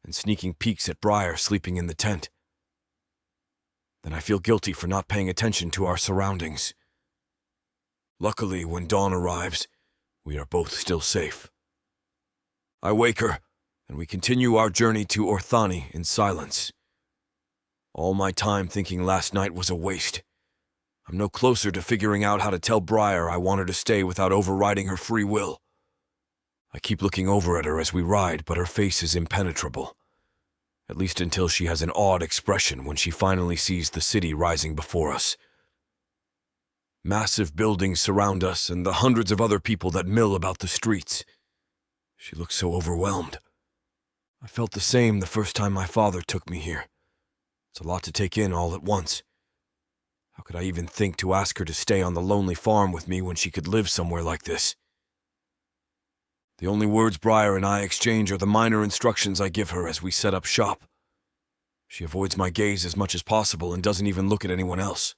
and sneaking peeks at Brier sleeping in the tent. Then I feel guilty for not paying attention to our surroundings. Luckily, when dawn arrives, we are both still safe. I wake her, and we continue our journey to Orthani in silence. All my time thinking last night was a waste. I'm no closer to figuring out how to tell Brier I want her to stay without overriding her free will. I keep looking over at her as we ride, but her face is impenetrable. At least until she has an awed expression when she finally sees the city rising before us. Massive buildings surround us and the hundreds of other people that mill about the streets. She looks so overwhelmed. I felt the same the first time my father took me here. It's a lot to take in all at once. How could I even think to ask her to stay on the lonely farm with me when she could live somewhere like this? The only words Brier and I exchange are the minor instructions I give her as we set up shop. She avoids my gaze as much as possible and doesn't even look at anyone else.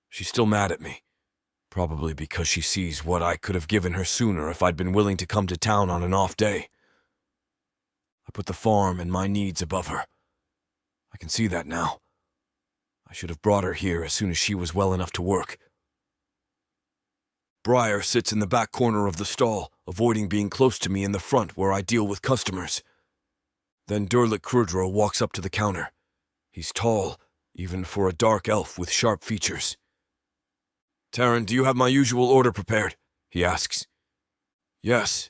She's still mad at me, probably because she sees what I could have given her sooner if I'd been willing to come to town on an off day. I put the farm and my needs above her. I can see that now. I should have brought her here as soon as she was well enough to work. Brier sits in the back corner of the stall, avoiding being close to me in the front where I deal with customers. Then Durlik Krudro walks up to the counter. He's tall, even for a dark elf with sharp features. "Tarron, do you have my usual order prepared?" he asks. "Yes.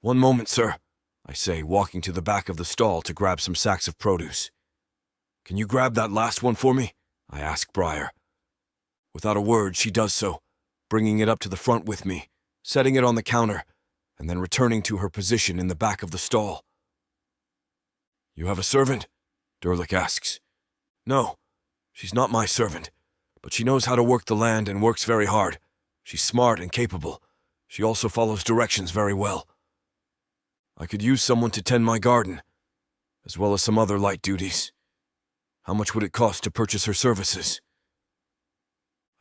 One moment, sir," I say, walking to the back of the stall to grab some sacks of produce. "Can you grab that last one for me?" I ask Brier. Without a word, she does so, bringing it up to the front with me, setting it on the counter, and then returning to her position in the back of the stall. "You have a servant?" Durlik asks. "No, she's not my servant, but she knows how to work the land and works very hard. She's smart and capable. She also follows directions very well. I could use someone to tend my garden, as well as some other light duties. How much would it cost to purchase her services?"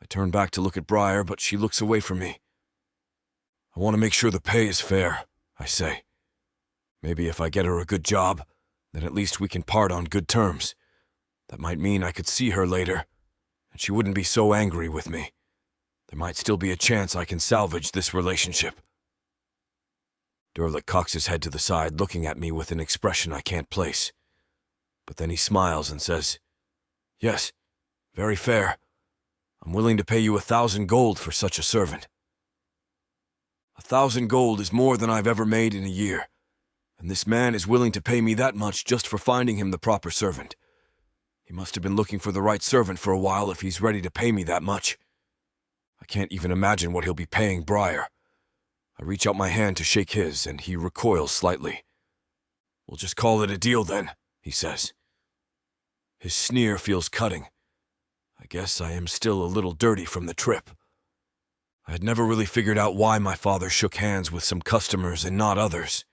I turn back to look at Brier, but she looks away from me. "I want to make sure the pay is fair," I say. "Maybe if I get her a good job, then at least we can part on good terms. That might mean I could see her later, and she wouldn't be so angry with me. There might still be a chance I can salvage this relationship." Durlik cocks his head to the side, looking at me with an expression I can't place. But then he smiles and says, "Yes, very fair. I'm willing to pay you 1,000 gold for such a servant." 1,000 gold is more than I've ever made in a year, and this man is willing to pay me that much just for finding him the proper servant. He must have been looking for the right servant for a while if he's ready to pay me that much. I can't even imagine what he'll be paying Brier. I reach out my hand to shake his, and he recoils slightly. "We'll just call it a deal then," he says. His sneer feels cutting. I guess I am still a little dirty from the trip. I had never really figured out why my father shook hands with some customers and not others.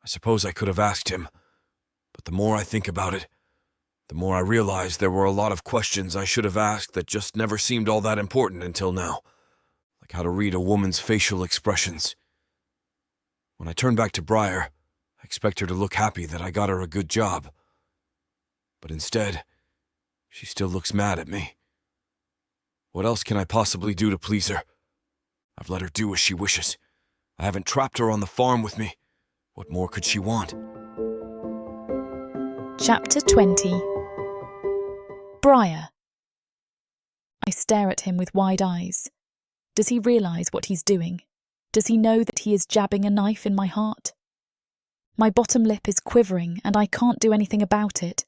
I suppose I could have asked him, but the more I think about it, the more I realize there were a lot of questions I should have asked that just never seemed all that important until now, like how to read a woman's facial expressions. When I turn back to Brier, I expect her to look happy that I got her a good job. But instead, she still looks mad at me. What else can I possibly do to please her? I've let her do as she wishes. I haven't trapped her on the farm with me. What more could she want? Chapter 20. Brier. I stare at him with wide eyes. Does he realise what he's doing? Does he know that he is jabbing a knife in my heart? My bottom lip is quivering and I can't do anything about it.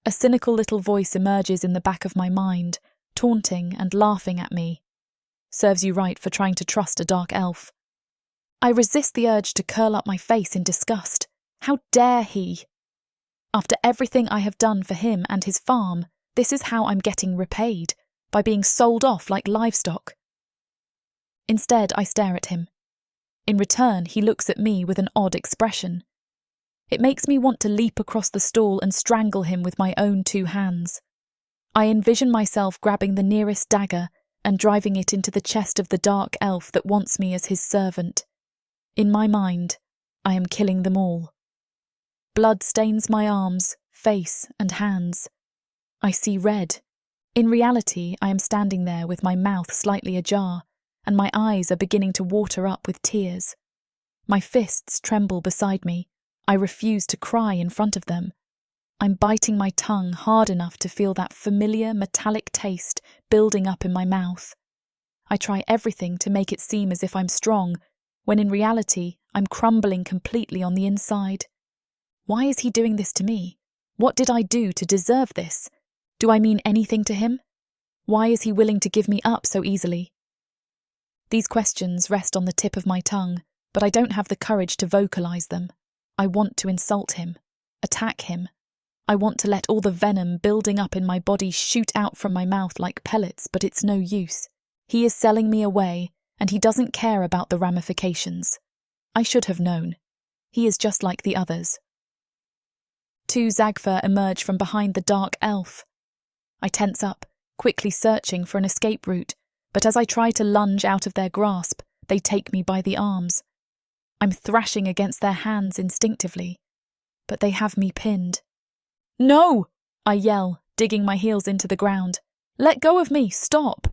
A cynical little voice emerges in the back of my mind, taunting and laughing at me. Serves you right for trying to trust a dark elf. I resist the urge to curl up my face in disgust. How dare he? After everything I have done for him and his farm, this is how I'm getting repaid, by being sold off like livestock. Instead, I stare at him. In return, he looks at me with an odd expression. It makes me want to leap across the stall and strangle him with my own 2 hands. I envision myself grabbing the nearest dagger and driving it into the chest of the dark elf that wants me as his servant. In my mind, I am killing them all. Blood stains my arms, face, and hands. I see red. In reality, I am standing there with my mouth slightly ajar, and my eyes are beginning to water up with tears. My fists tremble beside me. I refuse to cry in front of them. I'm biting my tongue hard enough to feel that familiar metallic taste building up in my mouth. I try everything to make it seem as if I'm strong, when in reality, I'm crumbling completely on the inside. Why is he doing this to me? What did I do to deserve this? Do I mean anything to him? Why is he willing to give me up so easily? These questions rest on the tip of my tongue, but I don't have the courage to vocalize them. I want to insult him, attack him. I want to let all the venom building up in my body shoot out from my mouth like pellets, but it's no use. He is selling me away, and he doesn't care about the ramifications. I should have known. He is just like the others. 2 Zagfer emerge from behind the dark elf. I tense up, quickly searching for an escape route, but as I try to lunge out of their grasp, they take me by the arms. I'm thrashing against their hands instinctively, but they have me pinned. "No!" I yell, digging my heels into the ground. "Let go of me! Stop!"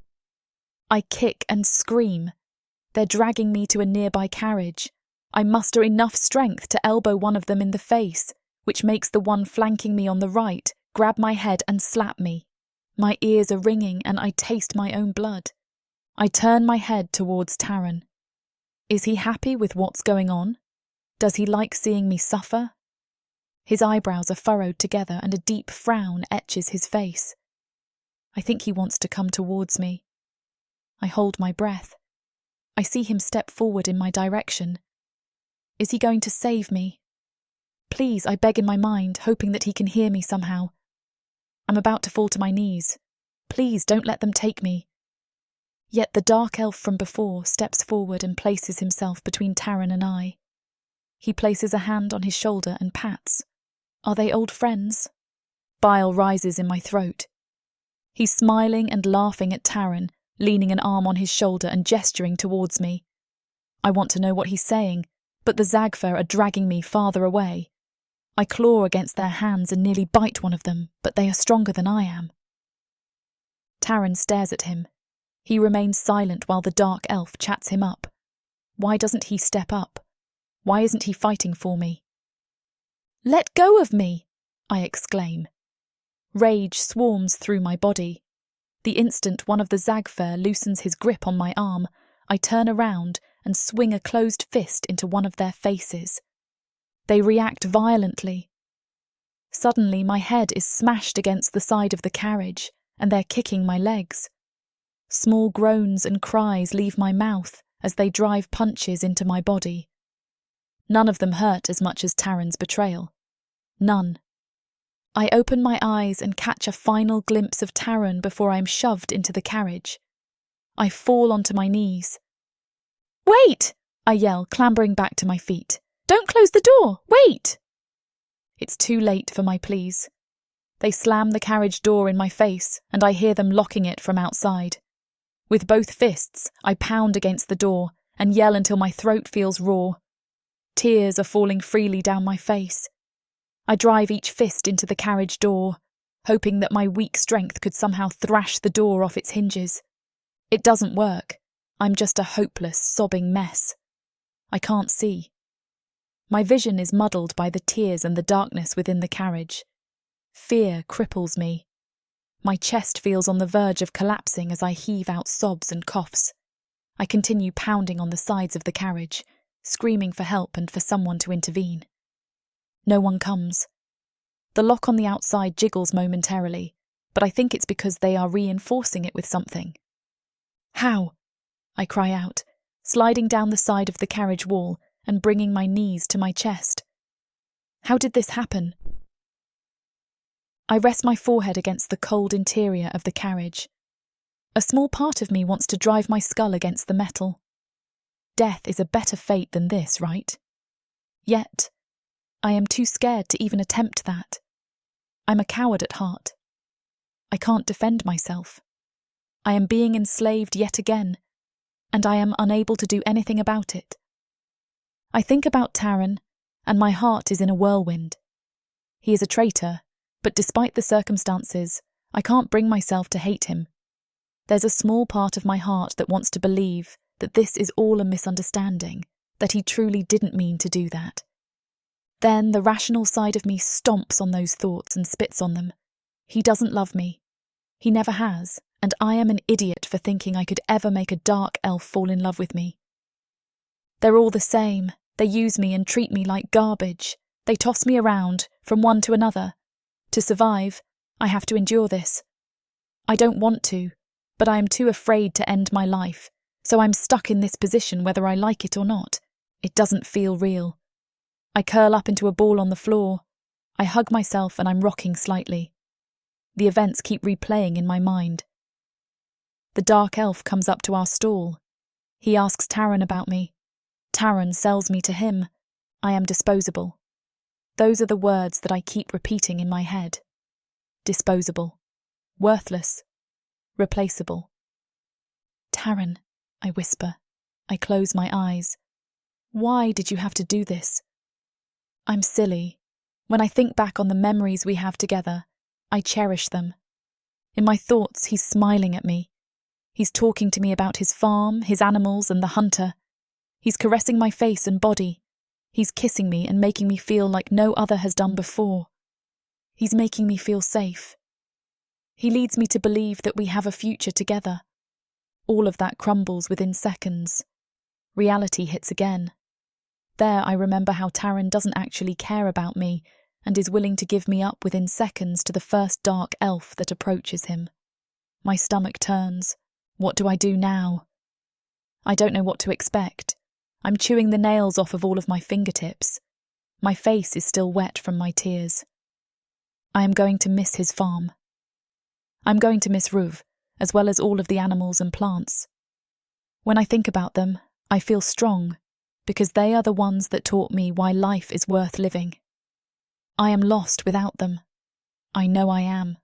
I kick and scream. They're dragging me to a nearby carriage. I muster enough strength to elbow one of them in the face, which makes the one flanking me on the right grab my head and slap me. My ears are ringing and I taste my own blood. I turn my head towards Tarron. Is he happy with what's going on? Does he like seeing me suffer? His eyebrows are furrowed together and a deep frown etches his face. I think he wants to come towards me. I hold my breath. I see him step forward in my direction. Is he going to save me? Please, I beg in my mind, hoping that he can hear me somehow. I'm about to fall to my knees. Please don't let them take me. Yet the dark elf from before steps forward and places himself between Tarron and I. He places a hand on his shoulder and pats. Are they old friends? Bile rises in my throat. He's smiling and laughing at Tarron, leaning an arm on his shoulder and gesturing towards me. I want to know what he's saying, but the Zagfer are dragging me farther away. I claw against their hands and nearly bite one of them, but they are stronger than I am. Tarron stares at him. He remains silent while the dark elf chats him up. Why doesn't he step up? Why isn't he fighting for me? "Let go of me!" I exclaim. Rage swarms through my body. The instant one of the Zagfer loosens his grip on my arm, I turn around and swing a closed fist into one of their faces. They react violently. Suddenly my head is smashed against the side of the carriage, and they're kicking my legs. Small groans and cries leave my mouth as they drive punches into my body. None of them hurt as much as Tarron's betrayal. None. I open my eyes and catch a final glimpse of Tarron before I am shoved into the carriage. I fall onto my knees. "Wait!" I yell, clambering back to my feet. "Don't close the door! Wait!" It's too late for my pleas. They slam the carriage door in my face, and I hear them locking it from outside. With both fists, I pound against the door and yell until my throat feels raw. Tears are falling freely down my face. I drive each fist into the carriage door, hoping that my weak strength could somehow thrash the door off its hinges. It doesn't work. I'm just a hopeless, sobbing mess. I can't see. My vision is muddled by the tears and the darkness within the carriage. Fear cripples me. My chest feels on the verge of collapsing as I heave out sobs and coughs. I continue pounding on the sides of the carriage, screaming for help and for someone to intervene. No one comes. The lock on the outside jiggles momentarily, but I think it's because they are reinforcing it with something. How? I cry out, sliding down the side of the carriage wall and bringing my knees to my chest. How did this happen? I rest my forehead against the cold interior of the carriage. A small part of me wants to drive my skull against the metal. Death is a better fate than this, right? Yet, I am too scared to even attempt that. I'm a coward at heart. I can't defend myself. I am being enslaved yet again, and I am unable to do anything about it. I think about Tarron, and my heart is in a whirlwind. He is a traitor, but despite the circumstances, I can't bring myself to hate him. There's a small part of my heart that wants to believe that this is all a misunderstanding, that he truly didn't mean to do that. Then the rational side of me stomps on those thoughts and spits on them. He doesn't love me. He never has, and I am an idiot for thinking I could ever make a dark elf fall in love with me. They're all the same. They use me and treat me like garbage. They toss me around, from one to another. To survive, I have to endure this. I don't want to, but I am too afraid to end my life, so I'm stuck in this position whether I like it or not. It doesn't feel real. I curl up into a ball on the floor. I hug myself and I'm rocking slightly. The events keep replaying in my mind. The dark elf comes up to our stall. He asks Tarron about me. Tarron sells me to him. I am disposable. Those are the words that I keep repeating in my head. Disposable. Worthless. Replaceable. Tarron, I whisper. I close my eyes. Why did you have to do this? I'm silly. When I think back on the memories we have together, I cherish them. In my thoughts, he's smiling at me. He's talking to me about his farm, his animals, and the hunter. He's caressing my face and body. He's kissing me and making me feel like no other has done before. He's making me feel safe. He leads me to believe that we have a future together. All of that crumbles within seconds. Reality hits again. There I remember how Tarron doesn't actually care about me and is willing to give me up within seconds to the first dark elf that approaches him. My stomach turns. What do I do now? I don't know what to expect. I'm chewing the nails off of all of my fingertips. My face is still wet from my tears. I am going to miss his farm. I'm going to miss Ruv, as well as all of the animals and plants. When I think about them, I feel strong, because they are the ones that taught me why life is worth living. I am lost without them. I know I am.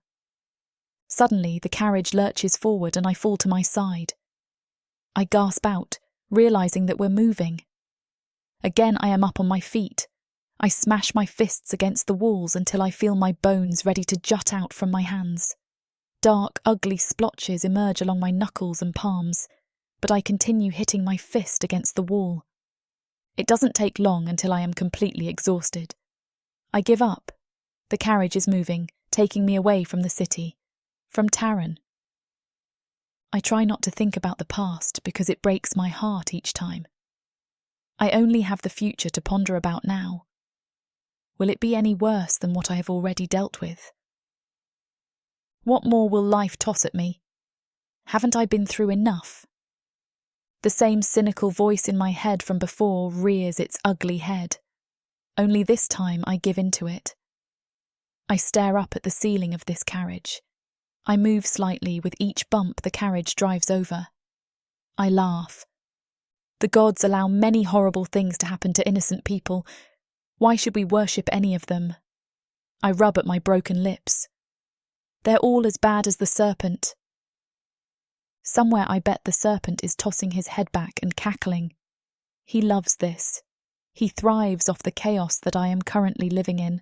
Suddenly, the carriage lurches forward and I fall to my side. I gasp out, realizing that we're moving. Again, I am up on my feet. I smash my fists against the walls until I feel my bones ready to jut out from my hands. Dark, ugly splotches emerge along my knuckles and palms, but I continue hitting my fist against the wall. It doesn't take long until I am completely exhausted. I give up. The carriage is moving, taking me away from the city, from Tarron. I try not to think about the past because it breaks my heart each time. I only have the future to ponder about now. Will it be any worse than what I have already dealt with? What more will life toss at me? Haven't I been through enough? The same cynical voice in my head from before rears its ugly head. Only this time I give in to it. I stare up at the ceiling of this carriage. I move slightly with each bump the carriage drives over. I laugh. The gods allow many horrible things to happen to innocent people. Why should we worship any of them? I rub at my broken lips. They're all as bad as the serpent. Somewhere I bet the serpent is tossing his head back and cackling. He loves this. He thrives off the chaos that I am currently living in.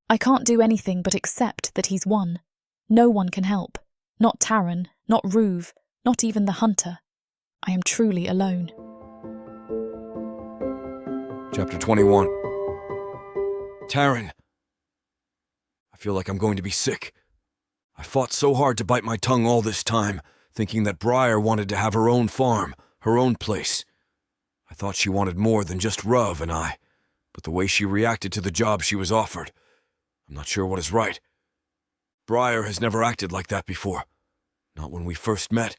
I can't do anything but accept that he's won. No one can help. Not Tarron, not Ruv, not even the hunter. I am truly alone. Chapter 21. Tarron. I feel like I'm going to be sick. I fought so hard to bite my tongue all this time, thinking that Brier wanted to have her own farm, her own place. I thought she wanted more than just Ruv and I, but the way she reacted to the job she was offered, I'm not sure what is right. Brier has never acted like that before. Not when we first met,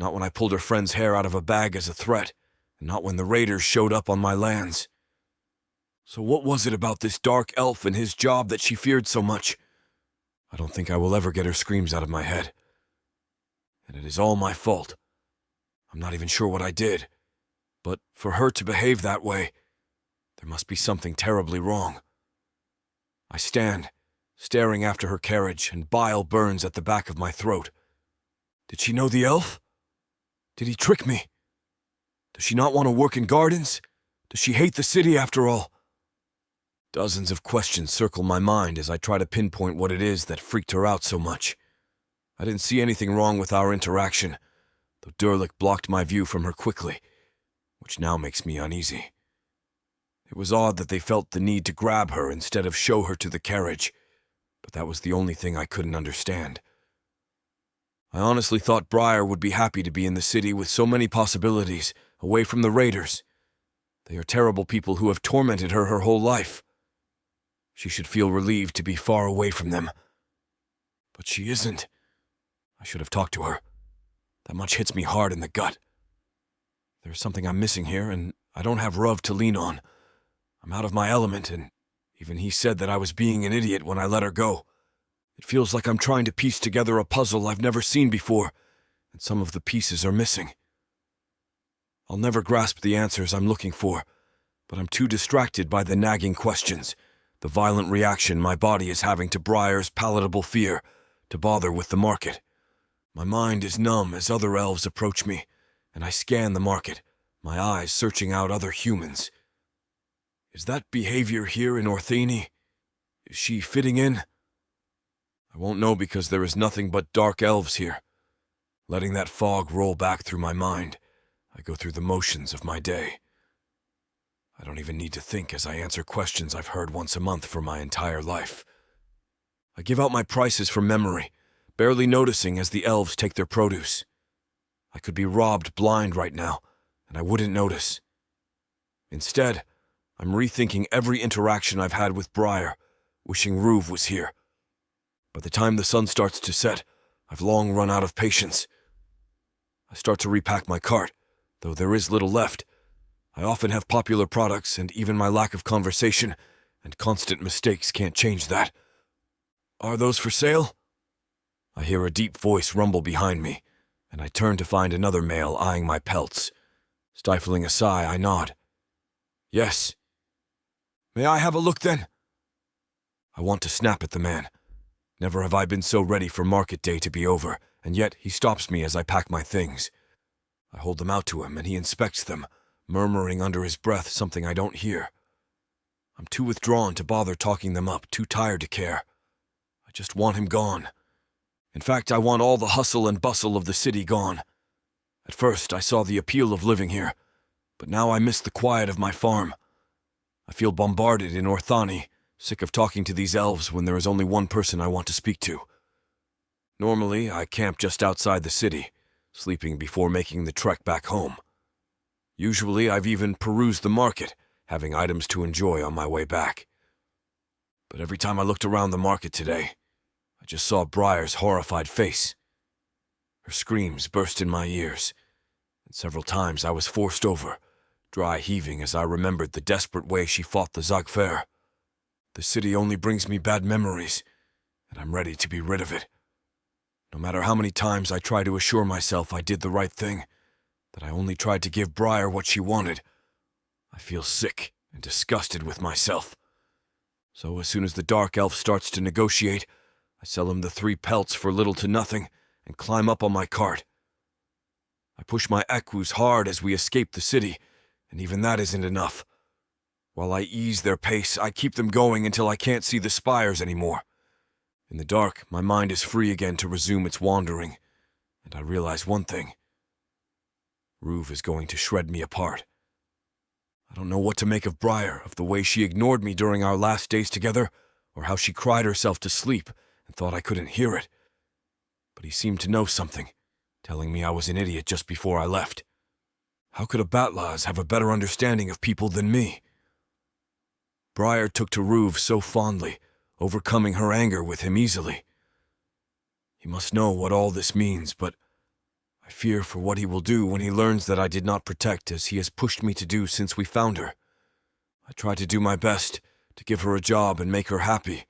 Not when I pulled her friend's hair out of a bag as a threat, and not when the raiders showed up on my lands. So what was it about this dark elf and his job that she feared so much? I don't think I will ever get her screams out of my head. And it is all my fault. I'm not even sure what I did. But for her to behave that way, there must be something terribly wrong. I stand, staring after her carriage, and bile burns at the back of my throat. Did she know the elf? Did he trick me? Does she not want to work in gardens? Does she hate the city after all? Dozens of questions circle my mind as I try to pinpoint what it is that freaked her out so much. I didn't see anything wrong with our interaction, though Durlick blocked my view from her quickly, which now makes me uneasy. It was odd that they felt the need to grab her instead of show her to the carriage, but that was the only thing I couldn't understand. I honestly thought Brier would be happy to be in the city with so many possibilities, away from the raiders. They are terrible people who have tormented her whole life. She should feel relieved to be far away from them. But she isn't. I should have talked to her. That much hits me hard in the gut. There's something I'm missing here, and I don't have Ruv to lean on. I'm out of my element, and even he said that I was being an idiot when I let her go. It feels like I'm trying to piece together a puzzle I've never seen before, and some of the pieces are missing. I'll never grasp the answers I'm looking for, but I'm too distracted by the nagging questions, the violent reaction my body is having to Brier's palatable fear, to bother with the market. My mind is numb as other elves approach me, and I scan the market, my eyes searching out other humans. Is that behavior here in Orthene? Is she fitting in? I won't know because there is nothing but dark elves here. Letting that fog roll back through my mind, I go through the motions of my day. I don't even need to think as I answer questions I've heard once a month for my entire life. I give out my prices from memory, barely noticing as the elves take their produce. I could be robbed blind right now, and I wouldn't notice. Instead, I'm rethinking every interaction I've had with Brier, wishing Ruv was here. By the time the sun starts to set, I've long run out of patience. I start to repack my cart, though there is little left. I often have popular products, and even my lack of conversation and constant mistakes can't change that. Are those for sale? I hear a deep voice rumble behind me, and I turn to find another male eyeing my pelts. Stifling a sigh, I nod. Yes. May I have a look then? I want to snap at the man. Never have I been so ready for market day to be over, and yet he stops me as I pack my things. I hold them out to him, and he inspects them, murmuring under his breath something I don't hear. I'm too withdrawn to bother talking them up, too tired to care. I just want him gone. In fact, I want all the hustle and bustle of the city gone. At first, I saw the appeal of living here, but now I miss the quiet of my farm. I feel bombarded in Orthani, sick of talking to these elves when there is only one person I want to speak to. Normally, I camp just outside the city, sleeping before making the trek back home. Usually, I've even perused the market, having items to enjoy on my way back. But every time I looked around the market today, I just saw Brier's horrified face. Her screams burst in my ears, and several times I was forced over, dry heaving as I remembered the desperate way she fought the Zagfer. The city only brings me bad memories, and I'm ready to be rid of it. No matter how many times I try to assure myself I did the right thing, that I only tried to give Brier what she wanted, I feel sick and disgusted with myself. So as soon as the dark elf starts to negotiate, I sell him the 3 pelts for little to nothing and climb up on my cart. I push my equus hard as we escape the city, and even that isn't enough. While I ease their pace, I keep them going until I can't see the spires anymore. In the dark, my mind is free again to resume its wandering, and I realize one thing. Ruv is going to shred me apart. I don't know what to make of Brier, of the way she ignored me during our last days together, or how she cried herself to sleep and thought I couldn't hear it. But he seemed to know something, telling me I was an idiot just before I left. How could a Batlaz have a better understanding of people than me? Brier took to Ruv so fondly, overcoming her anger with him easily. He must know what all this means, but I I fear for what he will do when he learns that I did not protect as he has pushed me to do since we found her. I try to do my best to give her a job and make her happy,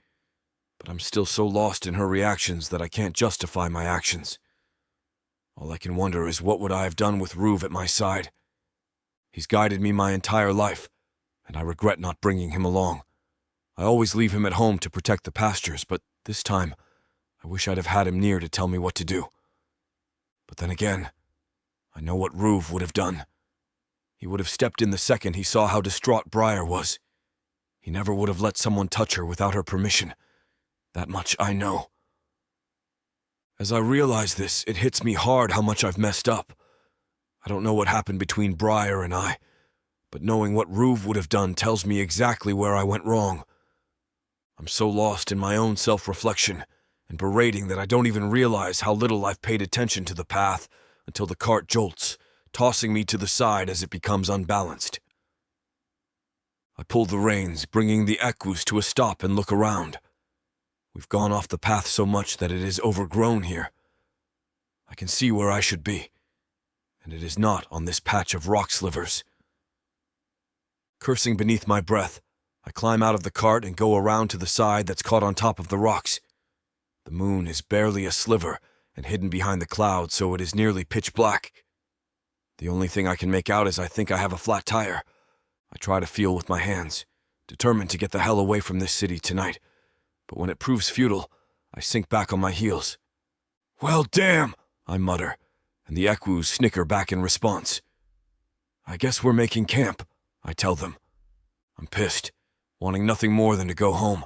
but I'm still so lost in her reactions that I can't justify my actions. All I can wonder is what would I have done with Ruve at my side. He's guided me my entire life, and I regret not bringing him along. I always leave him at home to protect the pastures, but this time, I wish I'd have had him near to tell me what to do. But then again, I know what Ruve would have done. He would have stepped in the second he saw how distraught Brier was. He never would have let someone touch her without her permission. That much I know. As I realize this, it hits me hard how much I've messed up. I don't know what happened between Brier and I, but knowing what Ruve would have done tells me exactly where I went wrong. I'm so lost in my own self-reflection and berating that I don't even realize how little I've paid attention to the path until the cart jolts, tossing me to the side as it becomes unbalanced. I pull the reins, bringing the equus to a stop and look around. We've gone off the path so much that it is overgrown here. I can see where I should be, and it is not on this patch of rock slivers. Cursing beneath my breath, I climb out of the cart and go around to the side that's caught on top of the rocks. The moon is barely a sliver and hidden behind the clouds, so it is nearly pitch black. The only thing I can make out is I think I have a flat tire. I try to feel with my hands, determined to get the hell away from this city tonight. But when it proves futile, I sink back on my heels. "Well, damn!" I mutter, and the equus snicker back in response. "I guess we're making camp," I tell them. I'm pissed, wanting nothing more than to go home,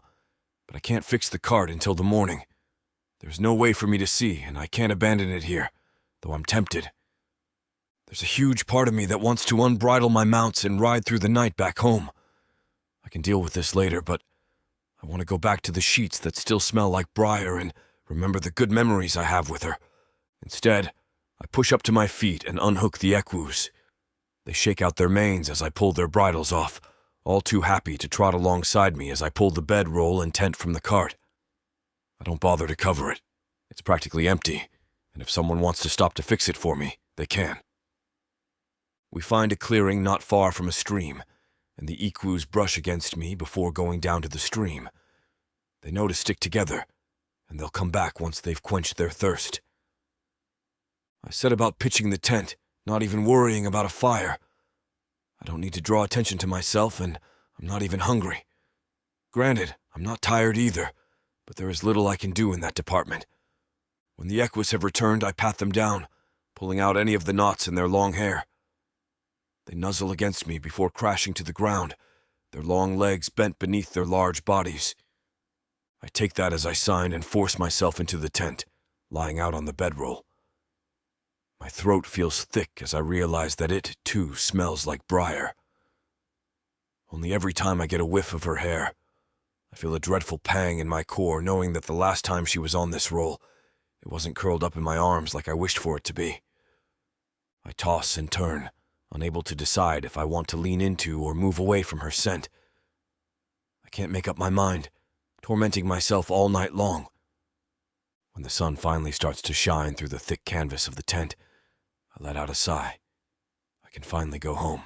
but I can't fix the cart until the morning. There's no way for me to see, and I can't abandon it here, though I'm tempted. There's a huge part of me that wants to unbridle my mounts and ride through the night back home. I can deal with this later, but I want to go back to the sheets that still smell like Brier and remember the good memories I have with her. Instead, I push up to my feet and unhook the equus. They shake out their manes as I pull their bridles off, all too happy to trot alongside me as I pull the bedroll and tent from the cart. I don't bother to cover it. It's practically empty, and if someone wants to stop to fix it for me, they can. We find a clearing not far from a stream, and the equus brush against me before going down to the stream. They know to stick together, and they'll come back once they've quenched their thirst. I set about pitching the tent, not even worrying about a fire. I don't need to draw attention to myself, and I'm not even hungry. Granted, I'm not tired either, but there is little I can do in that department. When the equus have returned, I pat them down, pulling out any of the knots in their long hair. They nuzzle against me before crashing to the ground, their long legs bent beneath their large bodies. I take that as I sign and force myself into the tent, lying out on the bedroll. My throat feels thick as I realize that it, too, smells like Brier. Only every time I get a whiff of her hair, I feel a dreadful pang in my core knowing that the last time she was on this roll, it wasn't curled up in my arms like I wished for it to be. I toss and turn, unable to decide if I want to lean into or move away from her scent. I can't make up my mind, tormenting myself all night long. When the sun finally starts to shine through the thick canvas of the tent, I let out a sigh. I can finally go home.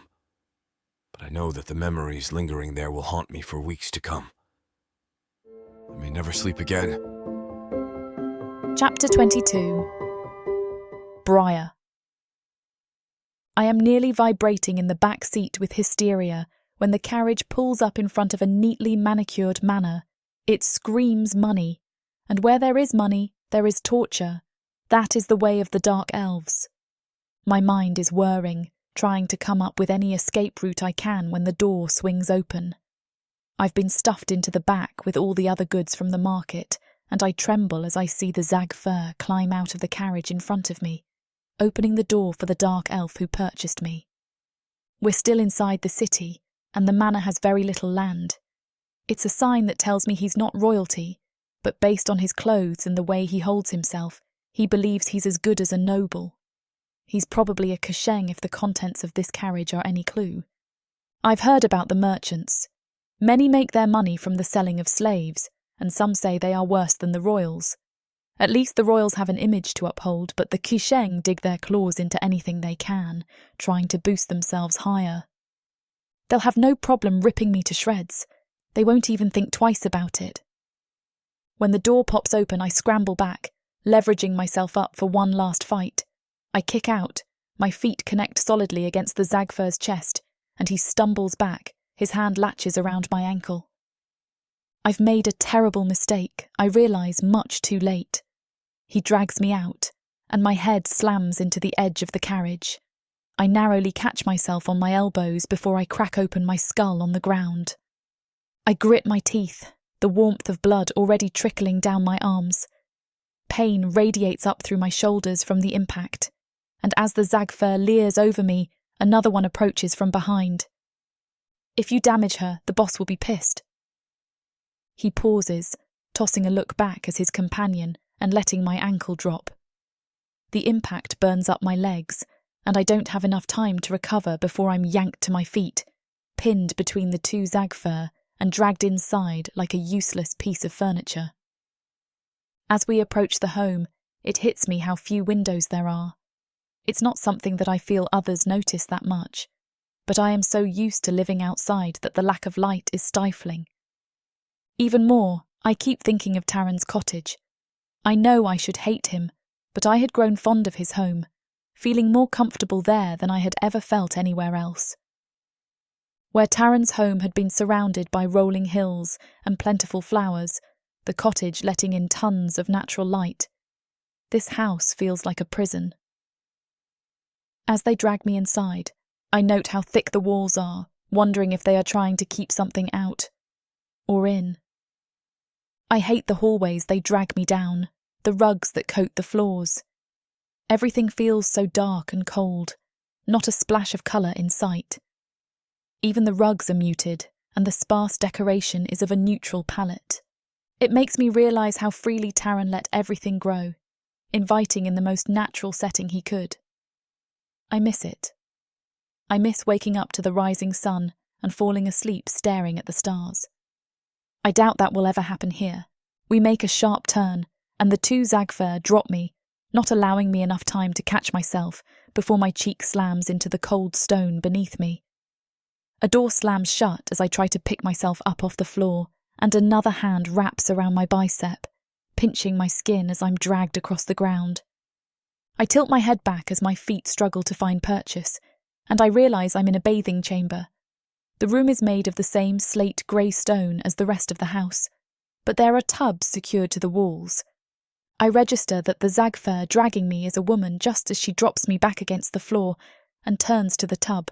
But I know that the memories lingering there will haunt me for weeks to come. I may never sleep again. Chapter 22. Brier. I am nearly vibrating in the back seat with hysteria when the carriage pulls up in front of a neatly manicured manor. It screams money, and where there is money, there is torture. That is the way of the dark elves. My mind is whirring, trying to come up with any escape route I can when the door swings open. I've been stuffed into the back with all the other goods from the market, and I tremble as I see the Zag fur climb out of the carriage in front of me, opening the door for the dark elf who purchased me. We're still inside the city, and the manor has very little land. It's a sign that tells me he's not royalty, but based on his clothes and the way he holds himself, he believes he's as good as a noble. He's probably a Kasheng if the contents of this carriage are any clue. I've heard about the merchants. Many make their money from the selling of slaves, and some say they are worse than the royals. At least the royals have an image to uphold, but the Qisheng dig their claws into anything they can, trying to boost themselves higher. They'll have no problem ripping me to shreds. They won't even think twice about it. When the door pops open, I scramble back, leveraging myself up for one last fight. I kick out, my feet connect solidly against the Zagfur's chest, and he stumbles back, his hand latches around my ankle. I've made a terrible mistake, I realise much too late. He drags me out, and my head slams into the edge of the carriage. I narrowly catch myself on my elbows before I crack open my skull on the ground. I grit my teeth, the warmth of blood already trickling down my arms. Pain radiates up through my shoulders from the impact, and as the Zagfur leers over me, another one approaches from behind. If you damage her, the boss will be pissed. He pauses, tossing a look back as his companion and letting my ankle drop. The impact burns up my legs, and I don't have enough time to recover before I'm yanked to my feet, pinned between the two Zagfur and dragged inside like a useless piece of furniture. As we approach the home, it hits me how few windows there are. It's not something that I feel others notice that much, but I am so used to living outside that the lack of light is stifling. Even more, I keep thinking of Tarron's cottage. I know I should hate him, but I had grown fond of his home, feeling more comfortable there than I had ever felt anywhere else. Where Tarron's home had been surrounded by rolling hills and plentiful flowers, the cottage letting in tons of natural light, this house feels like a prison. As they drag me inside, I note how thick the walls are, wondering if they are trying to keep something out or in. I hate the hallways they drag me down, the rugs that coat the floors. Everything feels so dark and cold, not a splash of colour in sight. Even the rugs are muted, and the sparse decoration is of a neutral palette. It makes me realise how freely Tarron let everything grow, inviting in the most natural setting he could. I miss it. I miss waking up to the rising sun and falling asleep staring at the stars. I doubt that will ever happen here. We make a sharp turn, and the two Zagfur drop me, not allowing me enough time to catch myself before my cheek slams into the cold stone beneath me. A door slams shut as I try to pick myself up off the floor, and another hand wraps around my bicep, pinching my skin as I'm dragged across the ground. I tilt my head back as my feet struggle to find purchase, and I realise I'm in a bathing chamber. The room is made of the same slate grey stone as the rest of the house, but there are tubs secured to the walls. I register that the Zagfur dragging me is a woman just as she drops me back against the floor and turns to the tub.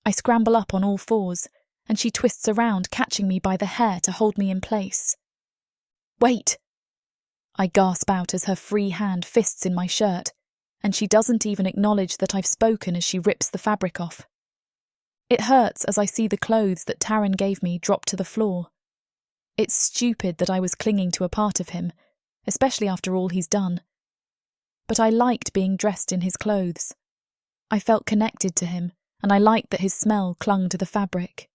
I scramble up on all fours, and she twists around, catching me by the hair to hold me in place. "Wait!" I gasp out as her free hand fists in my shirt, and she doesn't even acknowledge that I've spoken as she rips the fabric off. It hurts as I see the clothes that Tarron gave me drop to the floor. It's stupid that I was clinging to a part of him, especially after all he's done. But I liked being dressed in his clothes. I felt connected to him, and I liked that his smell clung to the fabric.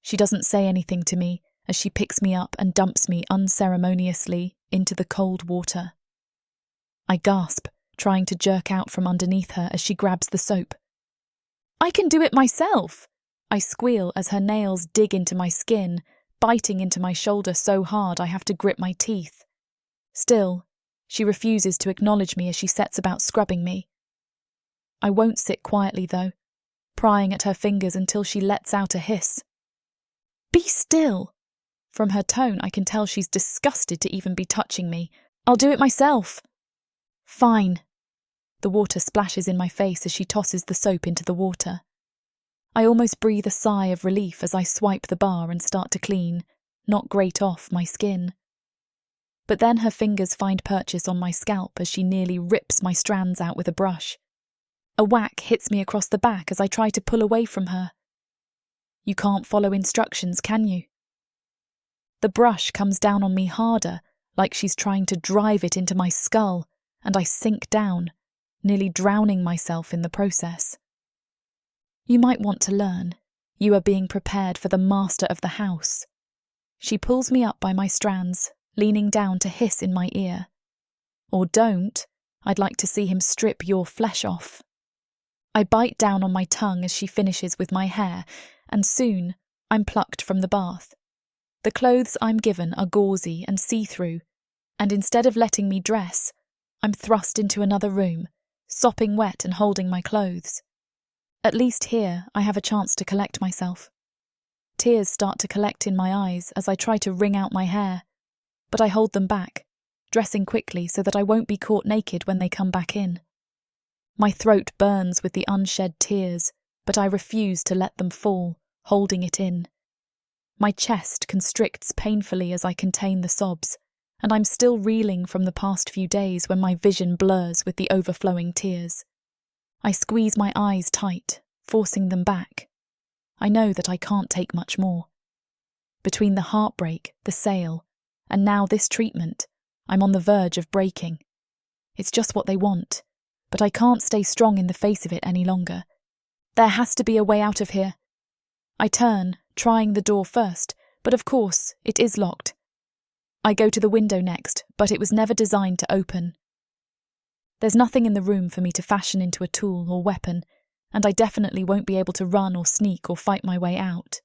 She doesn't say anything to me as she picks me up and dumps me unceremoniously into the cold water. I gasp, trying to jerk out from underneath her as she grabs the soap. "I can do it myself!" I squeal as her nails dig into my skin, biting into my shoulder so hard I have to grit my teeth. Still, she refuses to acknowledge me as she sets about scrubbing me. I won't sit quietly though, prying at her fingers until she lets out a hiss. "Be still!" From her tone I can tell she's disgusted to even be touching me. "I'll do it myself." "Fine." The water splashes in my face as she tosses the soap into the water. I almost breathe a sigh of relief as I swipe the bar and start to clean, not grate off, my skin. But then her fingers find purchase on my scalp as she nearly rips my strands out with a brush. A whack hits me across the back as I try to pull away from her. You can't follow instructions, can you? The brush comes down on me harder, like she's trying to drive it into my skull, and I sink down, nearly drowning myself in the process. "You might want to learn. You are being prepared for the master of the house." She pulls me up by my strands, leaning down to hiss in my ear, Or don't, I'd like to see him strip your flesh off. I bite down on my tongue as she finishes with my hair, and soon I'm plucked from the bath. The clothes I'm given are gauzy and see-through, and instead of letting me dress, I'm thrust into another room, sopping wet and holding my clothes. At least here I have a chance to collect myself. Tears start to collect in my eyes as I try to wring out my hair, but I hold them back, dressing quickly so that I won't be caught naked when they come back in. My throat burns with the unshed tears, but I refuse to let them fall, holding it in. My chest constricts painfully as I contain the sobs, and I'm still reeling from the past few days when my vision blurs with the overflowing tears. I squeeze my eyes tight, forcing them back. I know that I can't take much more. Between the heartbreak, the sale, and now this treatment, I'm on the verge of breaking. It's just what they want, but I can't stay strong in the face of it any longer. There has to be a way out of here. I turn, trying the door first, but of course, it is locked. I go to the window next, but it was never designed to open. There's nothing in the room for me to fashion into a tool or weapon, and I definitely won't be able to run or sneak or fight my way out.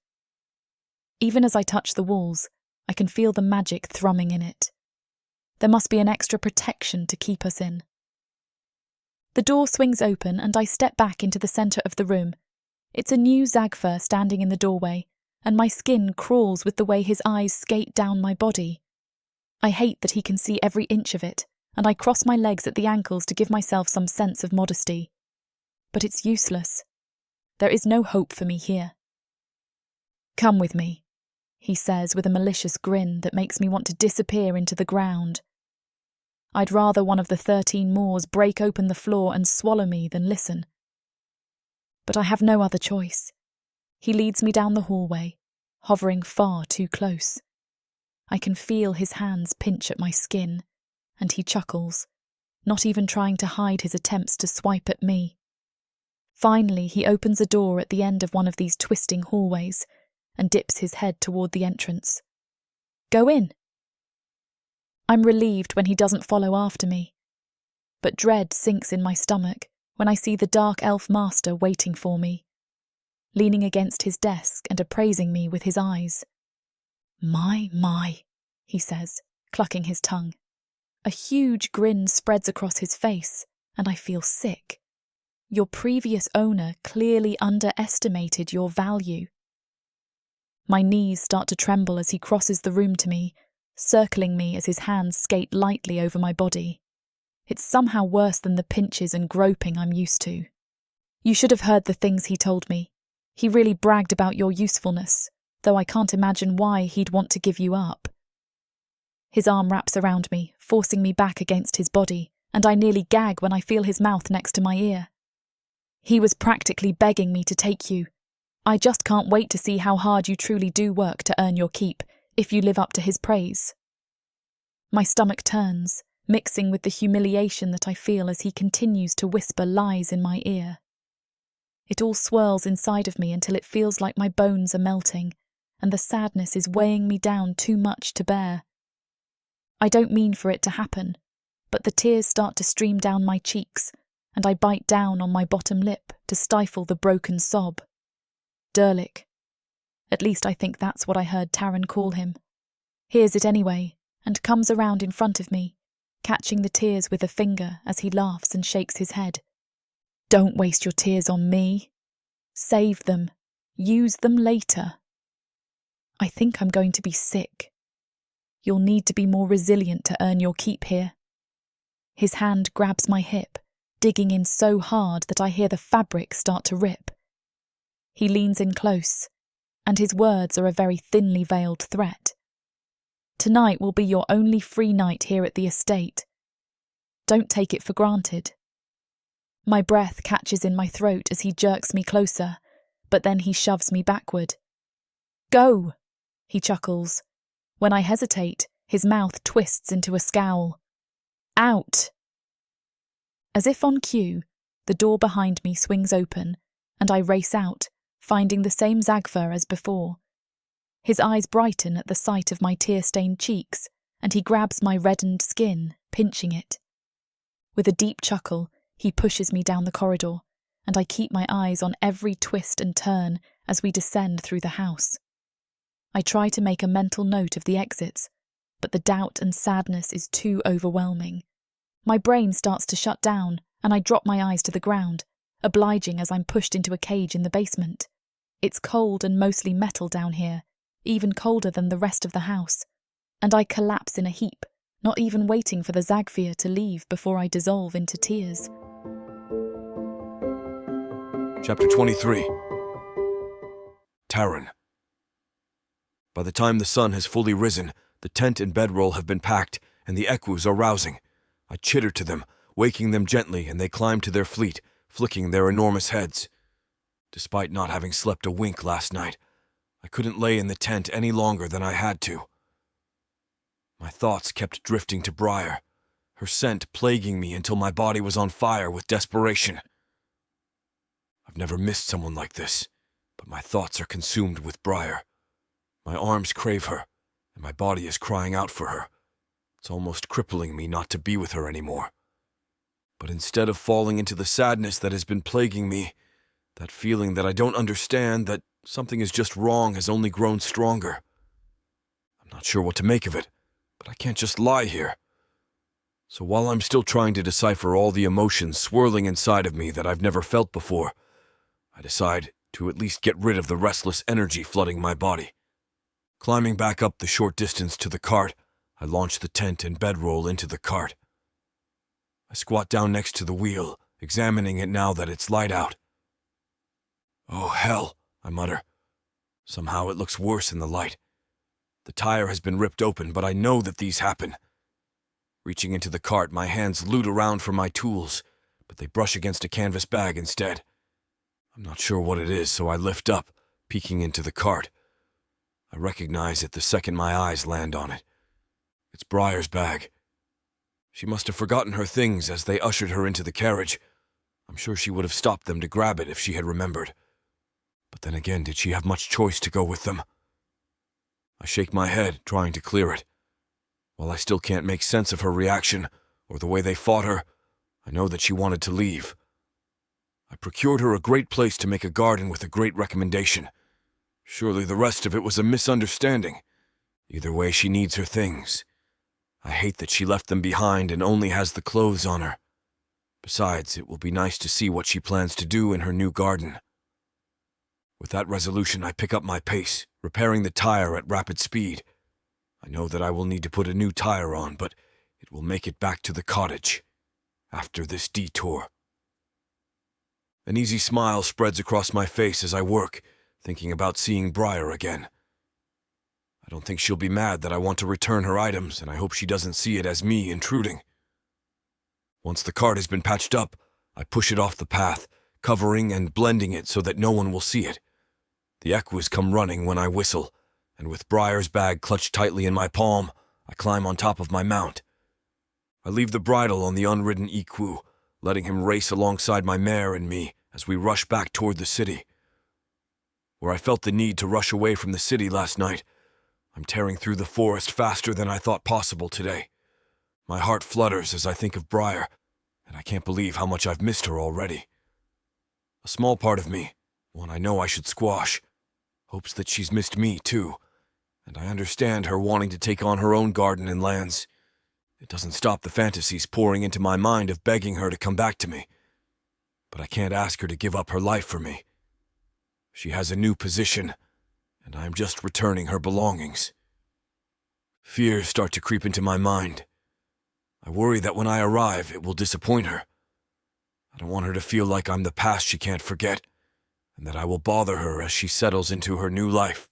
Even as I touch the walls, I can feel the magic thrumming in it. There must be an extra protection to keep us in. The door swings open and I step back into the centre of the room. It's a new Zagfer standing in the doorway, and my skin crawls with the way his eyes skate down my body. I hate that he can see every inch of it, and I cross my legs at the ankles to give myself some sense of modesty. But it's useless. There is no hope for me here. "Come with me," he says with a malicious grin that makes me want to disappear into the ground. I'd rather one of the 13 Moors break open the floor and swallow me than listen. But I have no other choice. He leads me down the hallway, hovering far too close. I can feel his hands pinch at my skin, and he chuckles, not even trying to hide his attempts to swipe at me. Finally, he opens a door at the end of one of these twisting hallways and dips his head toward the entrance. "Go in." I'm relieved when he doesn't follow after me, but dread sinks in my stomach when I see the dark elf master waiting for me, leaning against his desk and appraising me with his eyes. My, he says, clucking his tongue. A huge grin spreads across his face, and I feel sick. Your previous owner clearly underestimated your value. My knees start to tremble as he crosses the room to me, circling me as his hands skate lightly over my body. It's somehow worse than the pinches and groping I'm used to. "You should have heard the things he told me. He really bragged about your usefulness, though I can't imagine why he'd want to give you up." His arm wraps around me, forcing me back against his body, and I nearly gag when I feel his mouth next to my ear. "He was practically begging me to take you. I just can't wait to see how hard you truly do work to earn your keep, if you live up to his praise." My stomach turns, mixing with the humiliation that I feel as he continues to whisper lies in my ear. It all swirls inside of me until it feels like my bones are melting, and the sadness is weighing me down too much to bear. I don't mean for it to happen, but the tears start to stream down my cheeks, and I bite down on my bottom lip to stifle the broken sob. Derlick. At least I think that's what I heard Tarron call him. Hears it anyway, and comes around in front of me, catching the tears with a finger as he laughs and shakes his head. "Don't waste your tears on me. Save them. Use them later." I think I'm going to be sick. "You'll need to be more resilient to earn your keep here." His hand grabs my hip, digging in so hard that I hear the fabric start to rip. He leans in close, and his words are a very thinly veiled threat. "Tonight will be your only free night here at the estate. Don't take it for granted." My breath catches in my throat as he jerks me closer, but then he shoves me backward. "Go!" he chuckles. When I hesitate, his mouth twists into a scowl. "Out!" As if on cue, the door behind me swings open, and I race out, finding the same Zagfer as before. His eyes brighten at the sight of my tear-stained cheeks, and he grabs my reddened skin, pinching it. With a deep chuckle, he pushes me down the corridor, and I keep my eyes on every twist and turn as we descend through the house. I try to make a mental note of the exits, but the doubt and sadness is too overwhelming. My brain starts to shut down, and I drop my eyes to the ground, obliging as I'm pushed into a cage in the basement. It's cold and mostly metal down here, even colder than the rest of the house, and I collapse in a heap, not even waiting for the Zagfir to leave before I dissolve into tears. Chapter 23. Tarron. By the time the sun has fully risen, the tent and bedroll have been packed, and the equus are rousing. I chitter to them, waking them gently, and they climb to their fleet, flicking their enormous heads. Despite not having slept a wink last night, I couldn't lay in the tent any longer than I had to. My thoughts kept drifting to Brier, her scent plaguing me until my body was on fire with desperation. I've never missed someone like this, but my thoughts are consumed with Brier. My arms crave her, and my body is crying out for her. It's almost crippling me not to be with her anymore. But instead of falling into the sadness that has been plaguing me, that feeling that I don't understand, that something is just wrong, has only grown stronger. I'm not sure what to make of it, but I can't just lie here. So while I'm still trying to decipher all the emotions swirling inside of me that I've never felt before, I decide to at least get rid of the restless energy flooding my body. Climbing back up the short distance to the cart, I launch the tent and bedroll into the cart. I squat down next to the wheel, examining it now that it's light out. "Oh, hell," I mutter. Somehow it looks worse in the light. The tire has been ripped open, but I know that these happen. Reaching into the cart, my hands loot around for my tools, but they brush against a canvas bag instead. I'm not sure what it is, so I lift up, peeking into the cart. I recognize it the second my eyes land on it. It's Brier's bag. She must have forgotten her things as they ushered her into the carriage. I'm sure she would have stopped them to grab it if she had remembered. But then again, did she have much choice to go with them? I shake my head, trying to clear it. While I still can't make sense of her reaction, or the way they fought her, I know that she wanted to leave. I procured her a great place to make a garden with a great recommendation. Surely the rest of it was a misunderstanding. Either way, she needs her things. I hate that she left them behind and only has the clothes on her. Besides, it will be nice to see what she plans to do in her new garden. With that resolution, I pick up my pace, repairing the tire at rapid speed. I know that I will need to put a new tire on, but it will make it back to the cottage after this detour. An easy smile spreads across my face as I work, thinking about seeing Brier again. I don't think she'll be mad that I want to return her items, and I hope she doesn't see it as me intruding. Once the cart has been patched up, I push it off the path, covering and blending it so that no one will see it. The equus come running when I whistle, and with Brier's bag clutched tightly in my palm, I climb on top of my mount. I leave the bridle on the unridden equus, letting him race alongside my mare and me as we rush back toward the city. Where I felt the need to rush away from the city last night, I'm tearing through the forest faster than I thought possible today. My heart flutters as I think of Brier, and I can't believe how much I've missed her already. A small part of me, one I know I should squash, hopes that she's missed me too, and I understand her wanting to take on her own garden and lands. It doesn't stop the fantasies pouring into my mind of begging her to come back to me. But I can't ask her to give up her life for me. She has a new position, and I am just returning her belongings. Fears start to creep into my mind. I worry that when I arrive, it will disappoint her. I don't want her to feel like I'm the past she can't forget, and that I will bother her as she settles into her new life.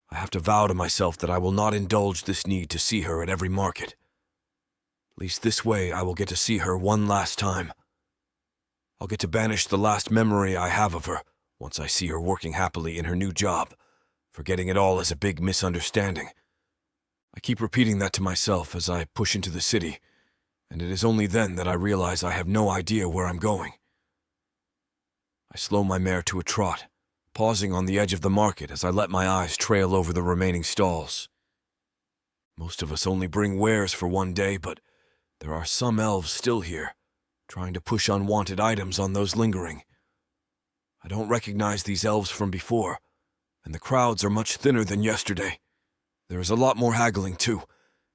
I have to vow to myself that I will not indulge this need to see her at every market. At least this way I will get to see her one last time. I'll get to banish the last memory I have of her once I see her working happily in her new job, forgetting it all as a big misunderstanding. I keep repeating that to myself as I push into the city, and it is only then that I realize I have no idea where I'm going. I slow my mare to a trot, pausing on the edge of the market as I let my eyes trail over the remaining stalls. Most of us only bring wares for one day, but There are some elves still here, trying to push unwanted items on those lingering. I don't recognize these elves from before, and the crowds are much thinner than yesterday. There is a lot more haggling, too,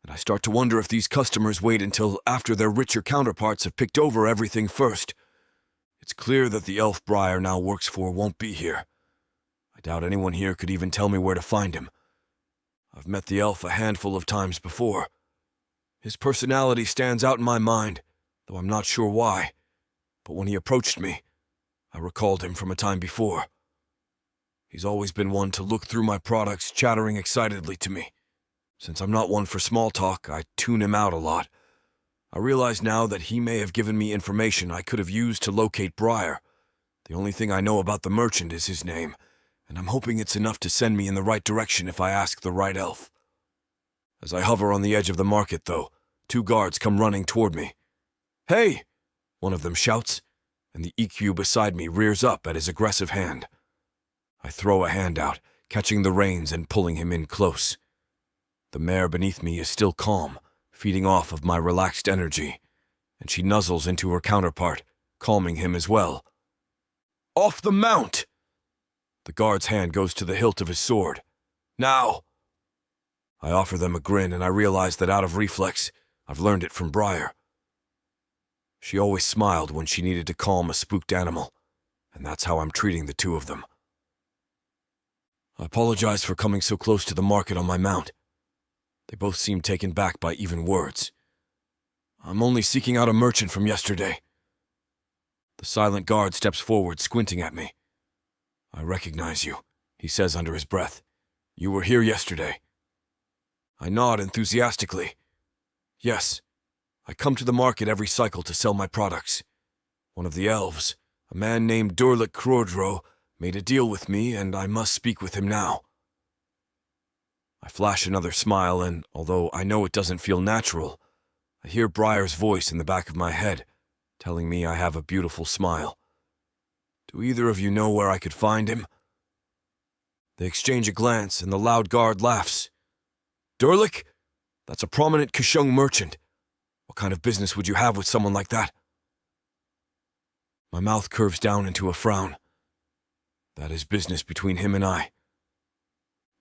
and I start to wonder if these customers wait until after their richer counterparts have picked over everything first. It's clear that the elf Brier now works for won't be here. I doubt anyone here could even tell me where to find him. I've met the elf a handful of times before. His personality stands out in my mind, though I'm not sure why. But when he approached me, I recalled him from a time before. He's always been one to look through my products, chattering excitedly to me. Since I'm not one for small talk, I tune him out a lot. I realize now that he may have given me information I could have used to locate Brier. The only thing I know about the merchant is his name, and I'm hoping it's enough to send me in the right direction if I ask the right elf. As I hover on the edge of the market, though, 2 guards come running toward me. "Hey!" one of them shouts, and the EQ beside me rears up at his aggressive hand. I throw a hand out, catching the reins and pulling him in close. The mare beneath me is still calm, feeding off of my relaxed energy, and she nuzzles into her counterpart, calming him as well. "Off the mount!" The guard's hand goes to the hilt of his sword. "Now!" I offer them a grin, and I realize that out of reflex, I've learned it from Brier. She always smiled when she needed to calm a spooked animal, and that's how I'm treating the 2 of them. I apologize for coming so close to the market on my mount. They both seem taken back by even words. I'm only seeking out a merchant from yesterday. The silent guard steps forward, squinting at me. "I recognize you," he says under his breath. "You were here yesterday." I nod enthusiastically. "Yes, I come to the market every cycle to sell my products. One of the elves, a man named Durlik Krodro, made a deal with me, and I must speak with him now." I flash another smile, and although I know it doesn't feel natural, I hear Brier's voice in the back of my head, telling me I have a beautiful smile. "Do either of you know where I could find him?" They exchange a glance, and the loud guard laughs. "Durlik? That's a prominent Kishung merchant. What kind of business would you have with someone like that?" My mouth curves down into a frown. That is business between him and I.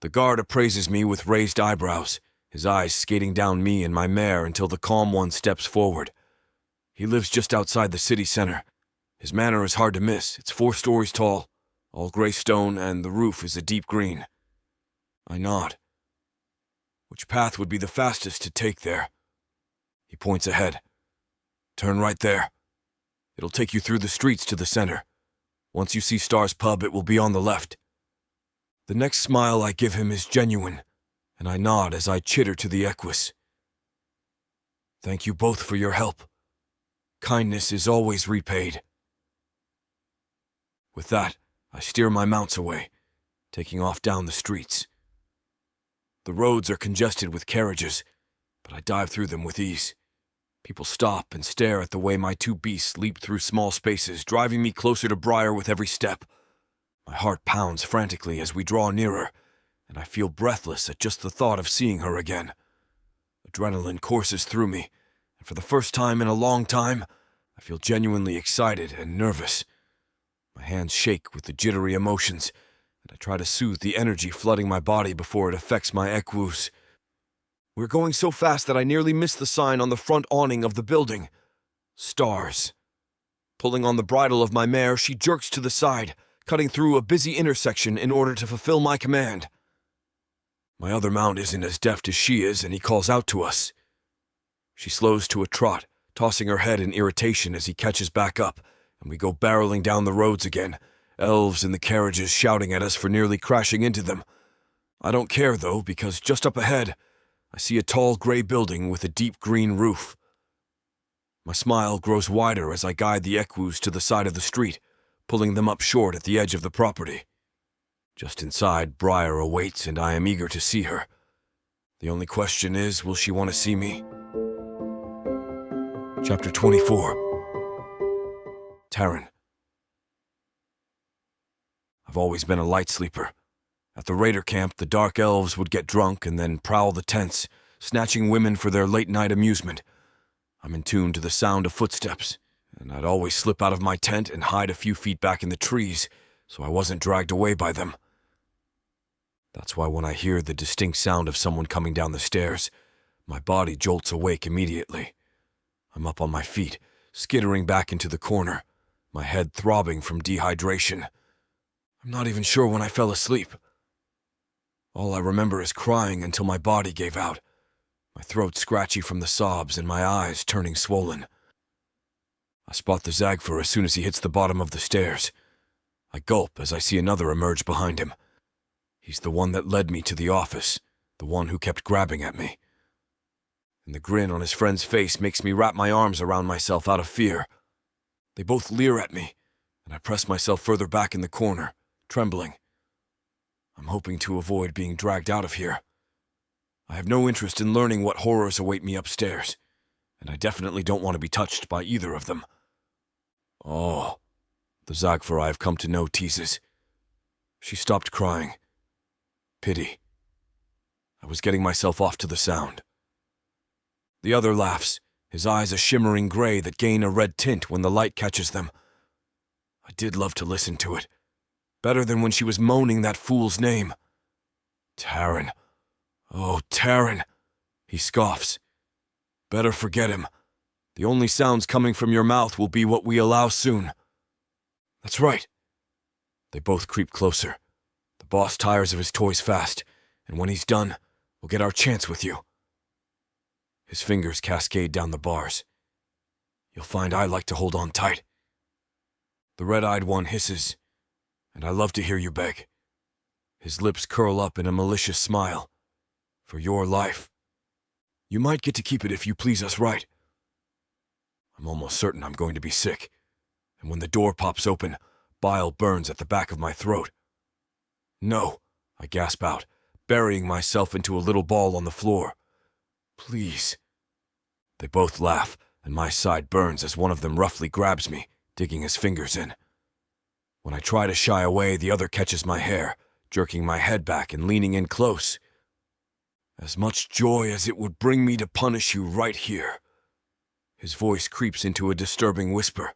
The guard appraises me with raised eyebrows, his eyes skating down me and my mare until the calm one steps forward. He lives just outside the city center. His manor is hard to miss. It's 4 stories tall, all gray stone, and the roof is a deep green. I nod. "Which path would be the fastest to take there?" He points ahead. "Turn right there. It'll take you through the streets to the center. Once you see Star's pub, it will be on the left." The next smile I give him is genuine, and I nod as I chitter to the equus. "Thank you both for your help. Kindness is always repaid." With that, I steer my mounts away, taking off down the streets. The roads are congested with carriages, but I dive through them with ease. People stop and stare at the way my 2 beasts leap through small spaces, driving me closer to Brier with every step. My heart pounds frantically as we draw nearer, and I feel breathless at just the thought of seeing her again. Adrenaline courses through me, and for the first time in a long time, I feel genuinely excited and nervous. My hands shake with the jittery emotions, and I try to soothe the energy flooding my body before it affects my equus. We're going so fast that I nearly miss the sign on the front awning of the building. Stars. Pulling on the bridle of my mare, she jerks to the side, cutting through a busy intersection in order to fulfill my command. My other mount isn't as deft as she is, and he calls out to us. She slows to a trot, tossing her head in irritation as he catches back up, and we go barreling down the roads again, elves in the carriages shouting at us for nearly crashing into them. I don't care, though, because just up ahead, I see a tall gray building with a deep green roof. My smile grows wider as I guide the equus to the side of the street, pulling them up short at the edge of the property. Just inside, Brier awaits, and I am eager to see her. The only question is, will she want to see me? Chapter 24. Tarron. I've always been a light sleeper. At the raider camp, the dark elves would get drunk and then prowl the tents, snatching women for their late-night amusement. I'm in tune to the sound of footsteps, and I'd always slip out of my tent and hide a few feet back in the trees so I wasn't dragged away by them. That's why when I hear the distinct sound of someone coming down the stairs, my body jolts awake immediately. I'm up on my feet, skittering back into the corner, my head throbbing from dehydration. I'm not even sure when I fell asleep. All I remember is crying until my body gave out, my throat scratchy from the sobs and my eyes turning swollen. I spot the Zagfer as soon as he hits the bottom of the stairs. I gulp as I see another emerge behind him. He's the one that led me to the office, the one who kept grabbing at me. And the grin on his friend's face makes me wrap my arms around myself out of fear. They both leer at me, and I press myself further back in the corner, trembling. I'm hoping to avoid being dragged out of here. I have no interest in learning what horrors await me upstairs, and I definitely don't want to be touched by either of them. Oh, the Zagfer I have come to know teases. She stopped crying. Pity. I was getting myself off to the sound. The other laughs, his eyes a shimmering gray that gain a red tint when the light catches them. I did love to listen to it. Better than when she was moaning that fool's name. Tarron. Oh, Tarron. He scoffs. Better forget him. The only sounds coming from your mouth will be what we allow soon. That's right. They both creep closer. The boss tires of his toys fast, and when he's done, we'll get our chance with you. His fingers cascade down the bars. You'll find I like to hold on tight. The red-eyed one hisses, and I love to hear you beg. His lips curl up in a malicious smile. For your life. You might get to keep it if you please us right. I'm almost certain I'm going to be sick, and when the door pops open, bile burns at the back of my throat. No, I gasp out, burying myself into a little ball on the floor. Please. They both laugh, and my side burns as one of them roughly grabs me, digging his fingers in. When I try to shy away, the other catches my hair, jerking my head back and leaning in close. As much joy as it would bring me to punish you right here. His voice creeps into a disturbing whisper.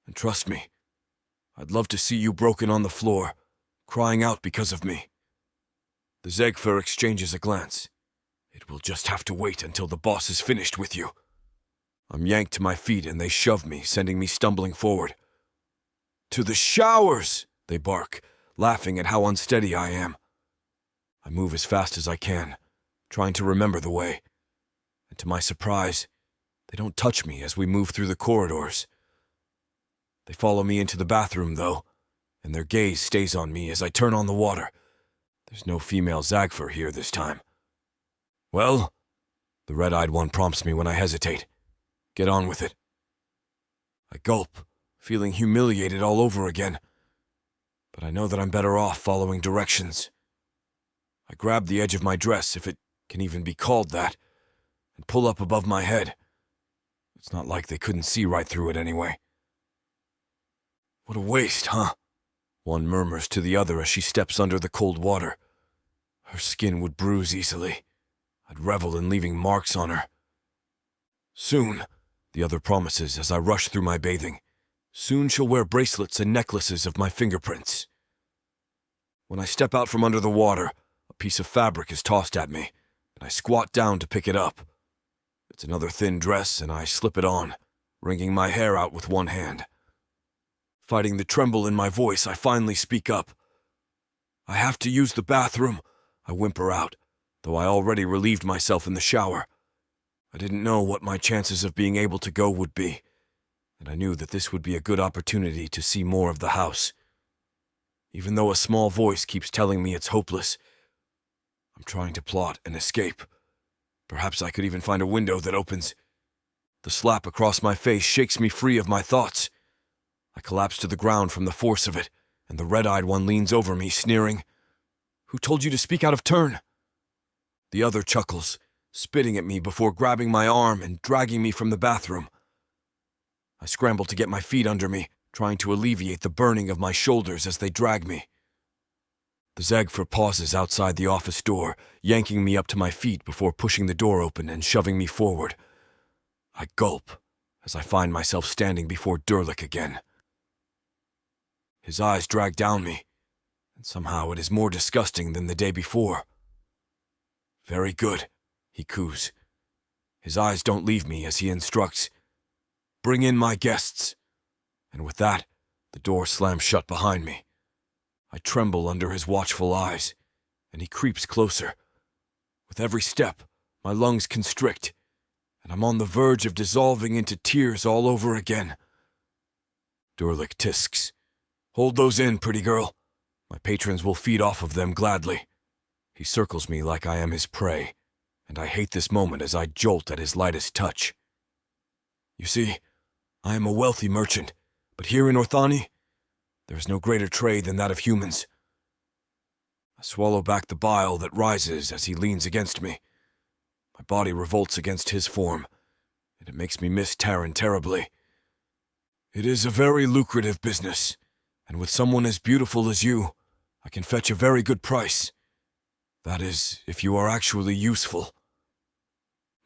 And trust me, I'd love to see you broken on the floor, crying out because of me. The Zagfer exchanges a glance. It will just have to wait until the boss is finished with you. I'm yanked to my feet and they shove me, sending me stumbling forward. To the showers, they bark, laughing at how unsteady I am. I move as fast as I can, trying to remember the way. And to my surprise, they don't touch me as we move through the corridors. They follow me into the bathroom, though, and their gaze stays on me as I turn on the water. There's no female Zagfer here this time. Well, the red-eyed one prompts me when I hesitate. Get on with it. I gulp, feeling humiliated all over again. But I know that I'm better off following directions. I grab the edge of my dress, if it can even be called that, and pull up above my head. It's not like they couldn't see right through it anyway. What a waste, huh? One murmurs to the other as she steps under the cold water. Her skin would bruise easily. I'd revel in leaving marks on her. Soon, the other promises as I rush through my bathing. Soon she'll wear bracelets and necklaces of my fingerprints. When I step out from under the water, a piece of fabric is tossed at me, and I squat down to pick it up. It's another thin dress, and I slip it on, wringing my hair out with one hand. Fighting the tremble in my voice, I finally speak up. I have to use the bathroom, I whimper out, though I already relieved myself in the shower. I didn't know what my chances of being able to go would be, and I knew that this would be a good opportunity to see more of the house. Even though a small voice keeps telling me it's hopeless, I'm trying to plot and escape. Perhaps I could even find a window that opens. The slap across my face shakes me free of my thoughts. I collapse to the ground from the force of it, and the red-eyed one leans over me, sneering. Who told you to speak out of turn? The other chuckles, spitting at me before grabbing my arm and dragging me from the bathroom. I scramble to get my feet under me, trying to alleviate the burning of my shoulders as they drag me. The Zagfer pauses outside the office door, yanking me up to my feet before pushing the door open and shoving me forward. I gulp as I find myself standing before Durlik again. His eyes drag down me, and somehow it is more disgusting than the day before. Very good, he coos. His eyes don't leave me as he instructs, "Bring in my guests." And with that, the door slams shut behind me. I tremble under his watchful eyes, and he creeps closer. With every step, my lungs constrict, and I'm on the verge of dissolving into tears all over again. Durlik tisks, "Hold those in, pretty girl. My patrons will feed off of them gladly." He circles me like I am his prey, and I hate this moment as I jolt at his lightest touch. You see, I am a wealthy merchant, but here in Orthani, there is no greater trade than that of humans. I swallow back the bile that rises as he leans against me. My body revolts against his form, and it makes me miss Tarron terribly. It is a very lucrative business, and with someone as beautiful as you, I can fetch a very good price. That is, if you are actually useful.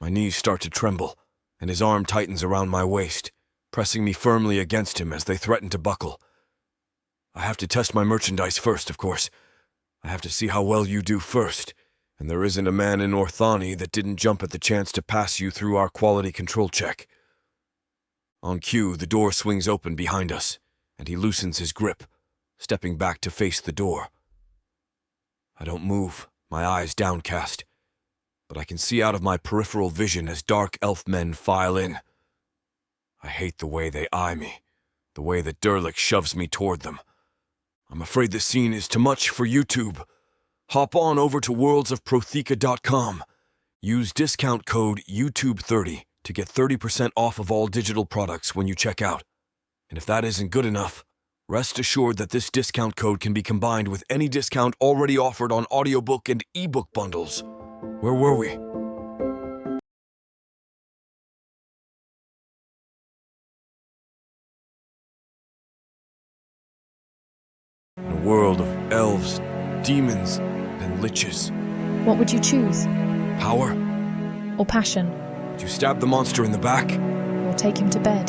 My knees start to tremble, and his arm tightens around my waist, pressing me firmly against him as they threaten to buckle. I have to test my merchandise first, of course. I have to see how well you do first, and there isn't a man in Orthani that didn't jump at the chance to pass you through our quality control check. On cue, the door swings open behind us, and he loosens his grip, stepping back to face the door. I don't move, my eyes downcast, but I can see out of my peripheral vision as dark elf men file in. I hate the way they eye me, the way that Durlik shoves me toward them. I'm afraid this scene is too much for YouTube. Hop on over to worldsofprotheka.com. Use discount code YouTube30 to get 30% off of all digital products when you check out. And if that isn't good enough, rest assured that this discount code can be combined with any discount already offered on audiobook and ebook bundles. Where were we? In a world of elves, demons, and liches. What would you choose? Power? Or passion? Would you stab the monster in the back? Or take him to bed?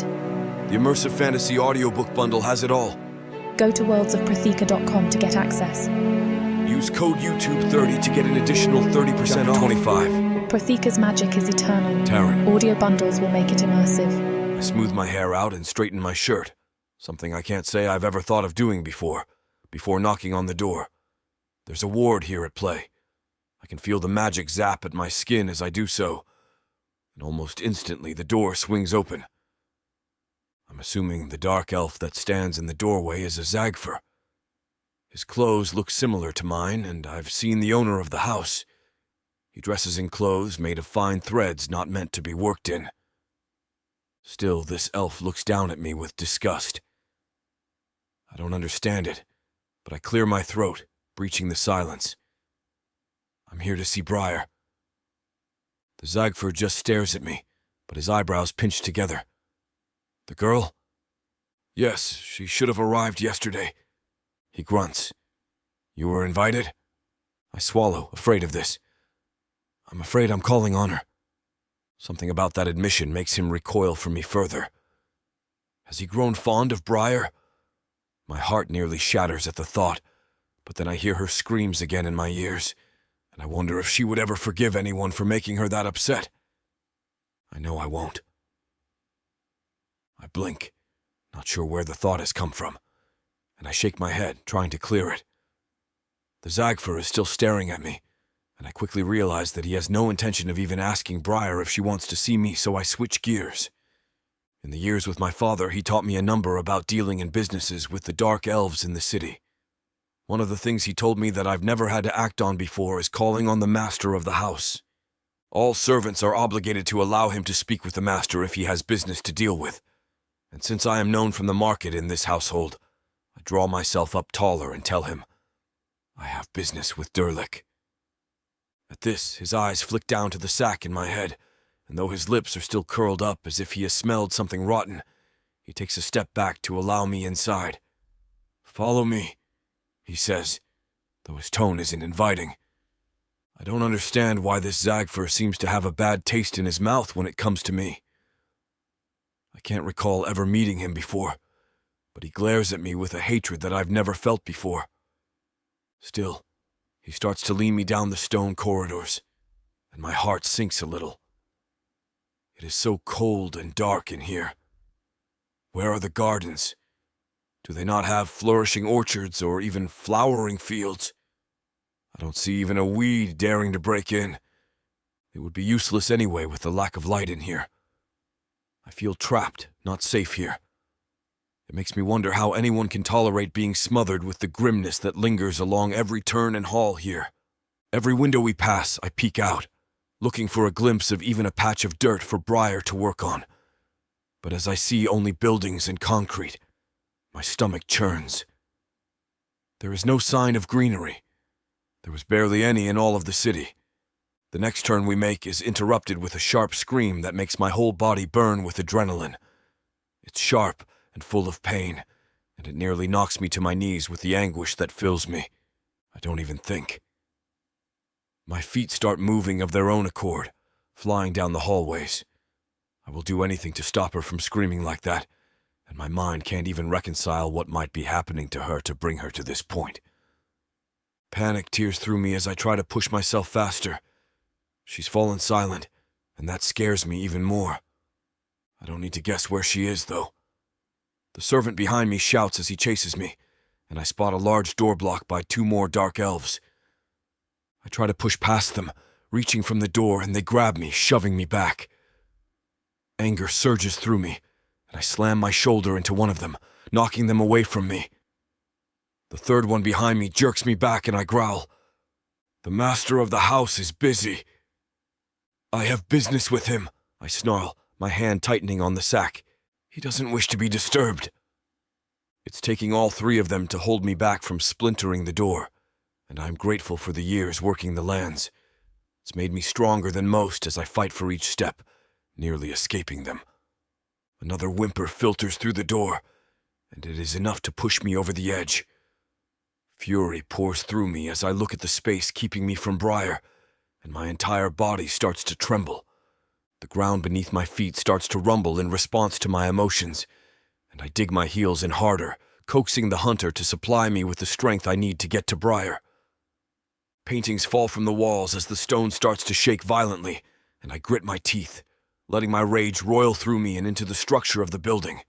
The immersive fantasy audiobook bundle has it all. Go to worldsofprotheka.com to get access. Use code YouTube30 to get an additional 30% off. 25. Protheka's magic is eternal. Tarron. Audio bundles will make it immersive. I smooth my hair out and straighten my shirt, something I can't say I've ever thought of doing before knocking on the door. There's a ward here at play. I can feel the magic zap at my skin as I do so, and almost instantly the door swings open. I'm assuming the dark elf that stands in the doorway is a Zagfer. His clothes look similar to mine, and I've seen the owner of the house. He dresses in clothes made of fine threads not meant to be worked in. Still, this elf looks down at me with disgust. I don't understand it, but I clear my throat, breaching the silence. I'm here to see Brier. The Zagfer just stares at me, but his eyebrows pinch together. The girl? Yes, she should have arrived yesterday. He grunts. You were invited? I swallow, afraid of this. I'm afraid I'm calling on her. Something about that admission makes him recoil from me further. Has he grown fond of Brier? My heart nearly shatters at the thought, but then I hear her screams again in my ears, and I wonder if she would ever forgive anyone for making her that upset. I know I won't. I blink, not sure where the thought has come from, and I shake my head, trying to clear it. The Zagfer is still staring at me, and I quickly realize that he has no intention of even asking Brier if she wants to see me, so I switch gears. In the years with my father, he taught me a number about dealing in businesses with the dark elves in the city. One of the things he told me that I've never had to act on before is calling on the master of the house. All servants are obligated to allow him to speak with the master if he has business to deal with. And since I am known from the market in this household, I draw myself up taller and tell him, I have business with Durlik. At this, his eyes flick down to the sack in my head, and though his lips are still curled up as if he has smelled something rotten, he takes a step back to allow me inside. Follow me, he says, though his tone isn't inviting. I don't understand why this Zagfer seems to have a bad taste in his mouth when it comes to me. can't recall ever meeting him before, but he glares at me with a hatred that I've never felt before. Still, he starts to lead me down the stone corridors, and my heart sinks a little. It is so cold and dark in here. Where are the gardens? Do they not have flourishing orchards or even flowering fields? I don't see even a weed daring to break in. It would be useless anyway with the lack of light in here. I feel trapped, not safe here. It makes me wonder how anyone can tolerate being smothered with the grimness that lingers along every turn and hall here. Every window we pass, I peek out, looking for a glimpse of even a patch of dirt for Brier to work on. But as I see only buildings and concrete, my stomach churns. There is no sign of greenery. There was barely any in all of the city. The next turn we make is interrupted with a sharp scream that makes my whole body burn with adrenaline. It's sharp and full of pain, and it nearly knocks me to my knees with the anguish that fills me. I don't even think. My feet start moving of their own accord, flying down the hallways. I will do anything to stop her from screaming like that, and my mind can't even reconcile what might be happening to her to bring her to this point. Panic tears through me as I try to push myself faster. She's fallen silent, and that scares me even more. I don't need to guess where she is, though. The servant behind me shouts as he chases me, and I spot a large door block by 2 more dark elves. I try to push past them, reaching from the door, and they grab me, shoving me back. Anger surges through me, and I slam my shoulder into one of them, knocking them away from me. The third one behind me jerks me back, and I growl. "The master of the house is busy." "I have business with him," I snarl, my hand tightening on the sack. "He doesn't wish to be disturbed." It's taking all 3 of them to hold me back from splintering the door, and I'm grateful for the years working the lands. It's made me stronger than most as I fight for each step, nearly escaping them. Another whimper filters through the door, and it is enough to push me over the edge. Fury pours through me as I look at the space keeping me from Brier, and my entire body starts to tremble. The ground beneath my feet starts to rumble in response to my emotions, and I dig my heels in harder, coaxing the hunter to supply me with the strength I need to get to Brier. Paintings fall from the walls as the stone starts to shake violently, and I grit my teeth, letting my rage roil through me and into the structure of the building.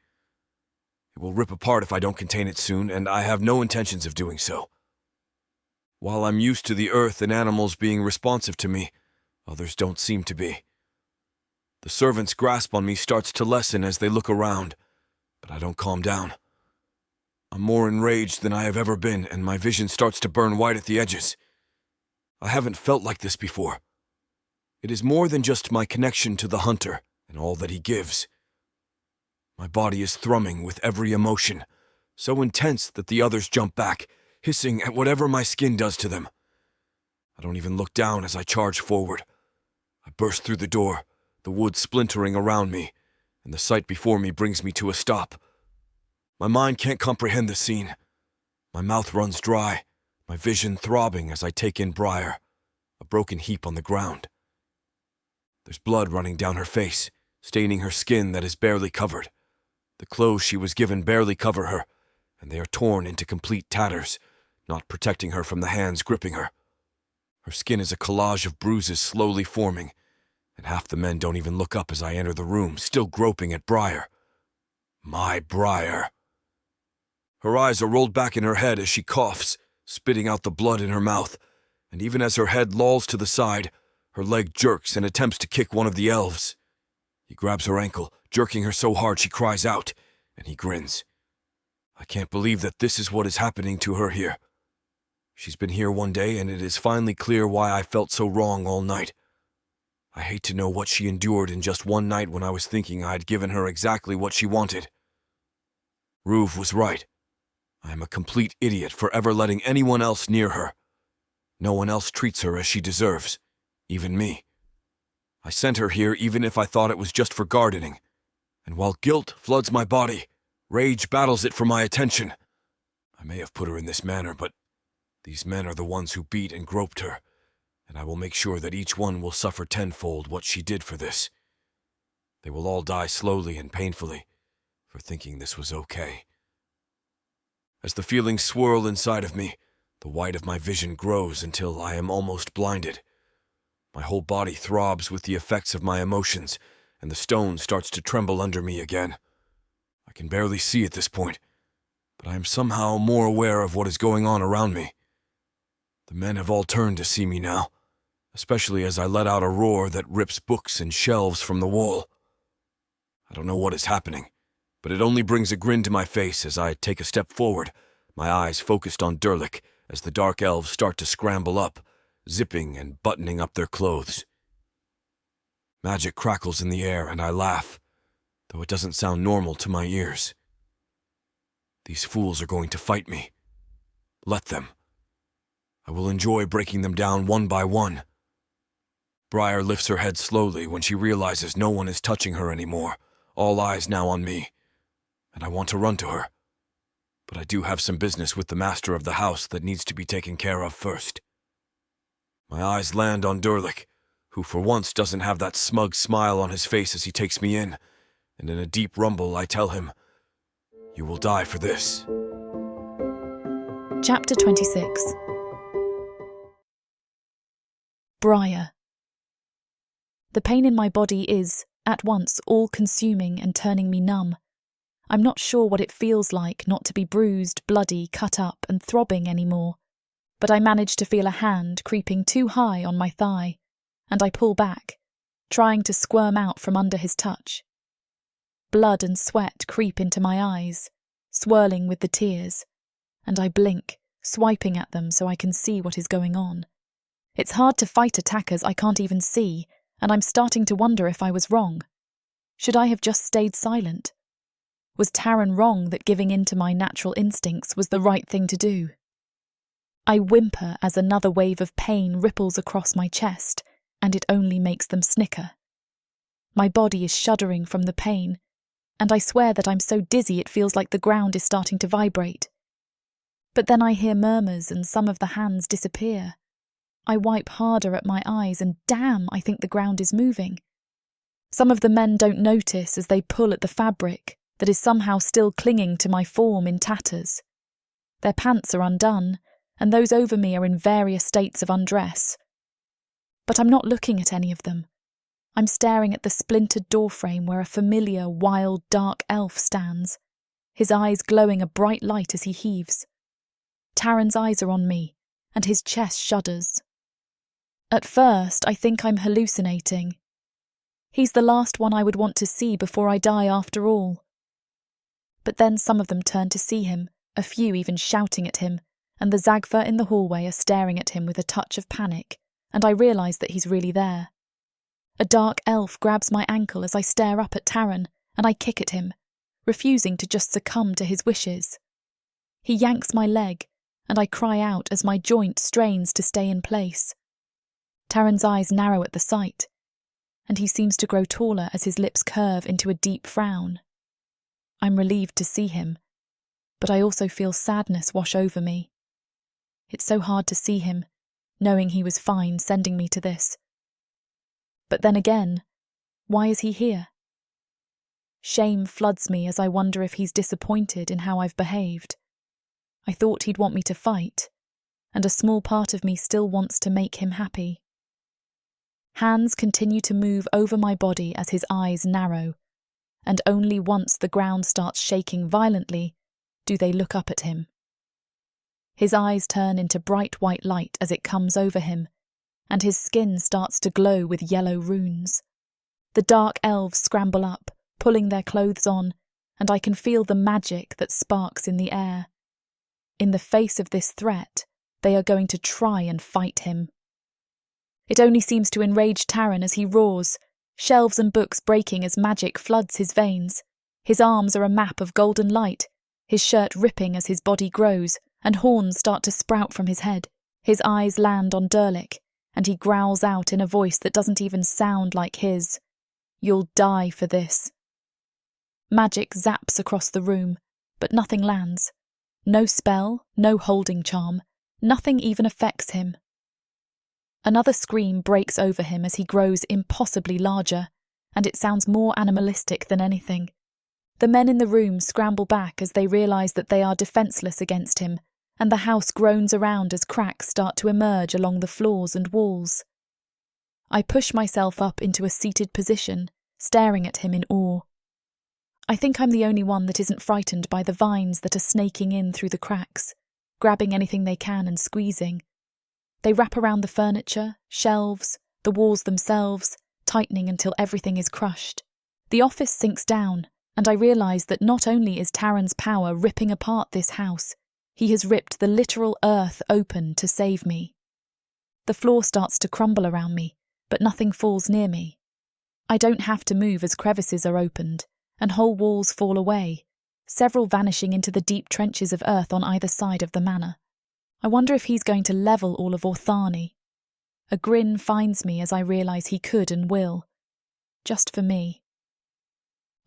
It will rip apart if I don't contain it soon, and I have no intentions of doing so. While I'm used to the earth and animals being responsive to me, others don't seem to be. The servant's grasp on me starts to lessen as they look around, but I don't calm down. I'm more enraged than I have ever been, and my vision starts to burn white at the edges. I haven't felt like this before. It is more than just my connection to the hunter and all that he gives. My body is thrumming with every emotion, so intense that the others jump back, hissing at whatever my skin does to them. I don't even look down as I charge forward. I burst through the door, the wood splintering around me, and the sight before me brings me to a stop. My mind can't comprehend the scene. My mouth runs dry, my vision throbbing as I take in Brier, a broken heap on the ground. There's blood running down her face, staining her skin that is barely covered. The clothes she was given barely cover her, and they are torn into complete tatters, not protecting her from the hands gripping her. Her skin is a collage of bruises slowly forming, and half the men don't even look up as I enter the room, still groping at Brier. My Brier. Her eyes are rolled back in her head as she coughs, spitting out the blood in her mouth, and even as her head lolls to the side, her leg jerks and attempts to kick one of the elves. He grabs her ankle, jerking her so hard she cries out, and he grins. I can't believe that this is what is happening to her here. She's been here one day, and it is finally clear why I felt so wrong all night. I hate to know what she endured in just one night when I was thinking I had given her exactly what she wanted. Ruve was right. I am a complete idiot for ever letting anyone else near her. No one else treats her as she deserves, even me. I sent her here even if I thought it was just for gardening, and while guilt floods my body, rage battles it for my attention. I may have put her in this manner, but these men are the ones who beat and groped her, and I will make sure that each one will suffer tenfold what she did for this. They will all die slowly and painfully, for thinking this was okay. As the feelings swirl inside of me, the white of my vision grows until I am almost blinded. My whole body throbs with the effects of my emotions, and the stone starts to tremble under me again. I can barely see at this point, but I am somehow more aware of what is going on around me. The men have all turned to see me now, especially as I let out a roar that rips books and shelves from the wall. I don't know what is happening, but it only brings a grin to my face as I take a step forward, my eyes focused on Durlik as the dark elves start to scramble up, zipping and buttoning up their clothes. Magic crackles in the air and I laugh, though it doesn't sound normal to my ears. These fools are going to fight me. Let them. I will enjoy breaking them down one by one. Brier lifts her head slowly when she realizes no one is touching her anymore, all eyes now on me, and I want to run to her. But I do have some business with the master of the house that needs to be taken care of first. My eyes land on Durlik, who for once doesn't have that smug smile on his face as he takes me in, and in a deep rumble I tell him, "You will die for this." Chapter 26. Brier. The pain in my body is, at once, all-consuming and turning me numb. I'm not sure what it feels like not to be bruised, bloody, cut up and throbbing anymore, but I manage to feel a hand creeping too high on my thigh, and I pull back, trying to squirm out from under his touch. Blood and sweat creep into my eyes, swirling with the tears, and I blink, swiping at them so I can see what is going on. It's hard to fight attackers I can't even see, and I'm starting to wonder if I was wrong. Should I have just stayed silent? Was Tarron wrong that giving in to my natural instincts was the right thing to do? I whimper as another wave of pain ripples across my chest, and it only makes them snicker. My body is shuddering from the pain, and I swear that I'm so dizzy it feels like the ground is starting to vibrate. But then I hear murmurs and some of the hands disappear. I wipe harder at my eyes and damn, I think the ground is moving. Some of the men don't notice as they pull at the fabric that is somehow still clinging to my form in tatters. Their pants are undone, and those over me are in various states of undress. But I'm not looking at any of them. I'm staring at the splintered doorframe where a familiar, wild, dark elf stands, his eyes glowing a bright light as he heaves. Tarron's eyes are on me, and his chest shudders. At first, I think I'm hallucinating. He's the last one I would want to see before I die after all. But then some of them turn to see him, a few even shouting at him, and the Zagfa in the hallway are staring at him with a touch of panic, and I realise that he's really there. A dark elf grabs my ankle as I stare up at Tarron, and I kick at him, refusing to just succumb to his wishes. He yanks my leg, and I cry out as my joint strains to stay in place. Tarron's eyes narrow at the sight, and he seems to grow taller as his lips curve into a deep frown. I'm relieved to see him, but I also feel sadness wash over me. It's so hard to see him, knowing he was fine sending me to this. But then again, why is he here? Shame floods me as I wonder if he's disappointed in how I've behaved. I thought he'd want me to fight, and a small part of me still wants to make him happy. Hands continue to move over my body as his eyes narrow, and only once the ground starts shaking violently do they look up at him. His eyes turn into bright white light as it comes over him, and his skin starts to glow with yellow runes. The dark elves scramble up, pulling their clothes on, and I can feel the magic that sparks in the air. In the face of this threat, they are going to try and fight him. It only seems to enrage Tarron as he roars, shelves and books breaking as magic floods his veins. His arms are a map of golden light, his shirt ripping as his body grows, and horns start to sprout from his head. His eyes land on Durlik, and he growls out in a voice that doesn't even sound like his, "You'll die for this." Magic zaps across the room, but nothing lands. No spell, no holding charm, nothing even affects him. Another scream breaks over him as he grows impossibly larger, and it sounds more animalistic than anything. The men in the room scramble back as they realise that they are defenceless against him, and the house groans around as cracks start to emerge along the floors and walls. I push myself up into a seated position, staring at him in awe. I think I'm the only one that isn't frightened by the vines that are snaking in through the cracks, grabbing anything they can and squeezing. They wrap around the furniture, shelves, the walls themselves, tightening until everything is crushed. The office sinks down, and I realise that not only is Tarron's power ripping apart this house, he has ripped the literal earth open to save me. The floor starts to crumble around me, but nothing falls near me. I don't have to move as crevices are opened, and whole walls fall away, several vanishing into the deep trenches of earth on either side of the manor. I wonder if he's going to level all of Orthani. A grin finds me as I realise he could and will. Just for me.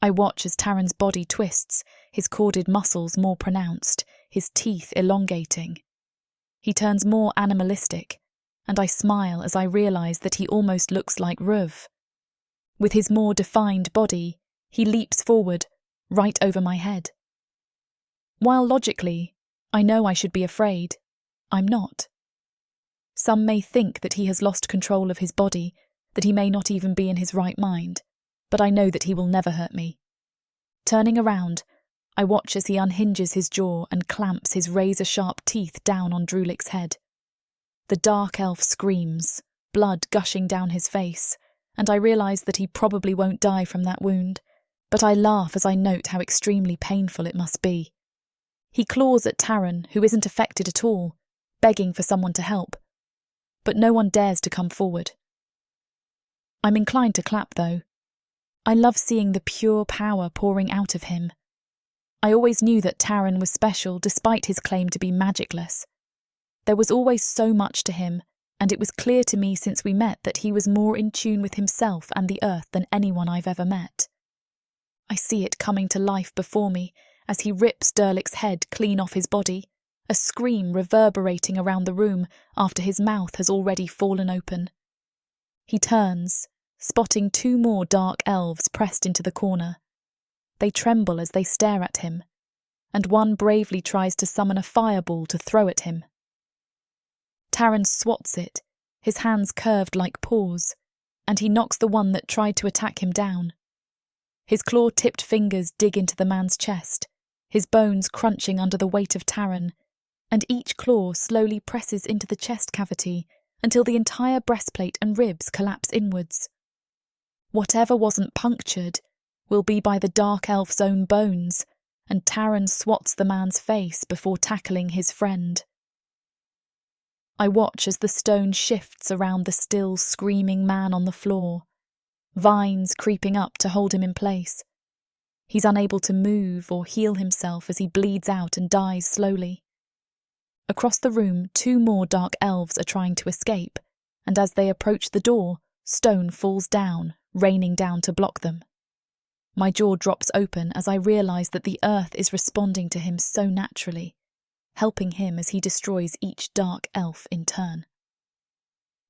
I watch as Tarron's body twists, his corded muscles more pronounced, his teeth elongating. He turns more animalistic, and I smile as I realise that he almost looks like Ruv. With his more defined body, he leaps forward, right over my head. While logically, I know I should be afraid, I'm not. Some may think that he has lost control of his body, that he may not even be in his right mind, but I know that he will never hurt me. Turning around, I watch as he unhinges his jaw and clamps his razor-sharp teeth down on Drulik's head. The dark elf screams, blood gushing down his face, and I realise that he probably won't die from that wound, but I laugh as I note how extremely painful it must be. He claws at Tarron, who isn't affected at all, begging for someone to help, but no one dares to come forward. I'm inclined to clap, though. I love seeing the pure power pouring out of him. I always knew that Tarron was special despite his claim to be magicless. There was always so much to him, and it was clear to me since we met that he was more in tune with himself and the earth than anyone I've ever met. I see it coming to life before me as he rips Durlik's head clean off his body, a scream reverberating around the room after his mouth has already fallen open. He turns, spotting 2 more dark elves pressed into the corner. They tremble as they stare at him, and one bravely tries to summon a fireball to throw at him. Tarron swats it, his hands curved like paws, and he knocks the one that tried to attack him down. His claw-tipped fingers dig into the man's chest, his bones crunching under the weight of Tarron, and each claw slowly presses into the chest cavity until the entire breastplate and ribs collapse inwards. Whatever wasn't punctured will be by the dark elf's own bones, and Tarron swats the man's face before tackling his friend. I watch as the stone shifts around the still screaming man on the floor, vines creeping up to hold him in place. He's unable to move or heal himself as he bleeds out and dies slowly. Across the room, 2 more dark elves are trying to escape, and as they approach the door, stone falls down, raining down to block them. My jaw drops open as I realise that the earth is responding to him so naturally, helping him as he destroys each dark elf in turn.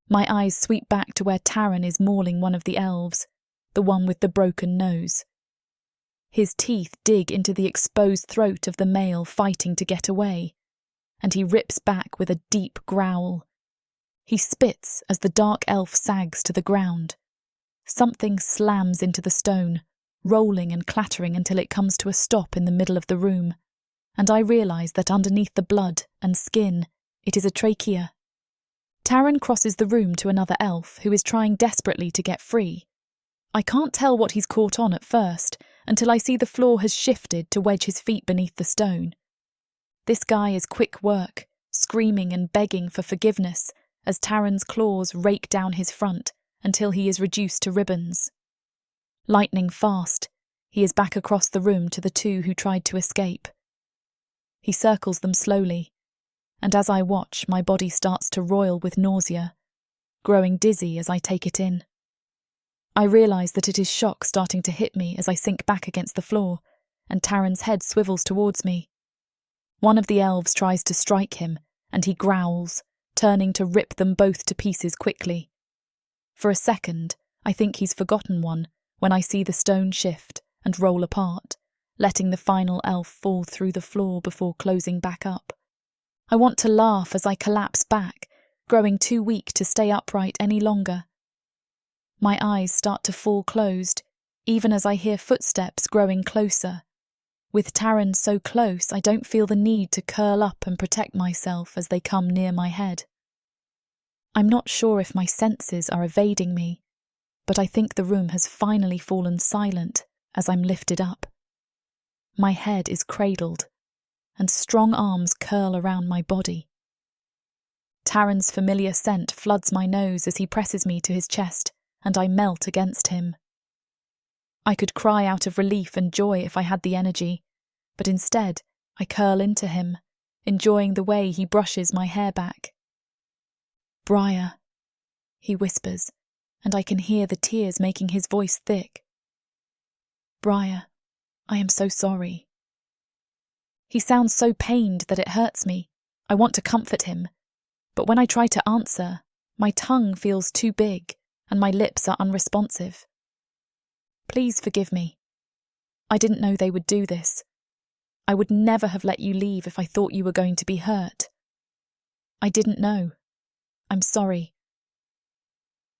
My eyes sweep back to where Tarron is mauling one of the elves, the one with the broken nose. His teeth dig into the exposed throat of the male fighting to get away, and he rips back with a deep growl. He spits as the dark elf sags to the ground. Something slams into the stone, rolling and clattering until it comes to a stop in the middle of the room, and I realise that underneath the blood and skin, it is a trachea. Tarron crosses the room to another elf who is trying desperately to get free. I can't tell what he's caught on at first until I see the floor has shifted to wedge his feet beneath the stone. This guy is quick work, screaming and begging for forgiveness as Tarron's claws rake down his front until he is reduced to ribbons. Lightning fast, he is back across the room to the 2 who tried to escape. He circles them slowly, and as I watch, my body starts to roil with nausea, growing dizzy as I take it in. I realise that it is shock starting to hit me as I sink back against the floor, and Tarron's head swivels towards me. One of the elves tries to strike him, and he growls, turning to rip them both to pieces quickly. For a second, I think he's forgotten one when I see the stone shift and roll apart, letting the final elf fall through the floor before closing back up. I want to laugh as I collapse back, growing too weak to stay upright any longer. My eyes start to fall closed, even as I hear footsteps growing closer. With Tarron so close, I don't feel the need to curl up and protect myself as they come near my head. I'm not sure if my senses are evading me, but I think the room has finally fallen silent as I'm lifted up. My head is cradled, and strong arms curl around my body. Tarron's familiar scent floods my nose as he presses me to his chest, and I melt against him. I could cry out of relief and joy if I had the energy, but instead I curl into him, enjoying the way he brushes my hair back. "Brier," he whispers, and I can hear the tears making his voice thick. "Brier, I am so sorry." He sounds so pained that it hurts me. I want to comfort him, but when I try to answer, my tongue feels too big and my lips are unresponsive. "Please forgive me. I didn't know they would do this. I would never have let you leave if I thought you were going to be hurt. I didn't know. I'm sorry."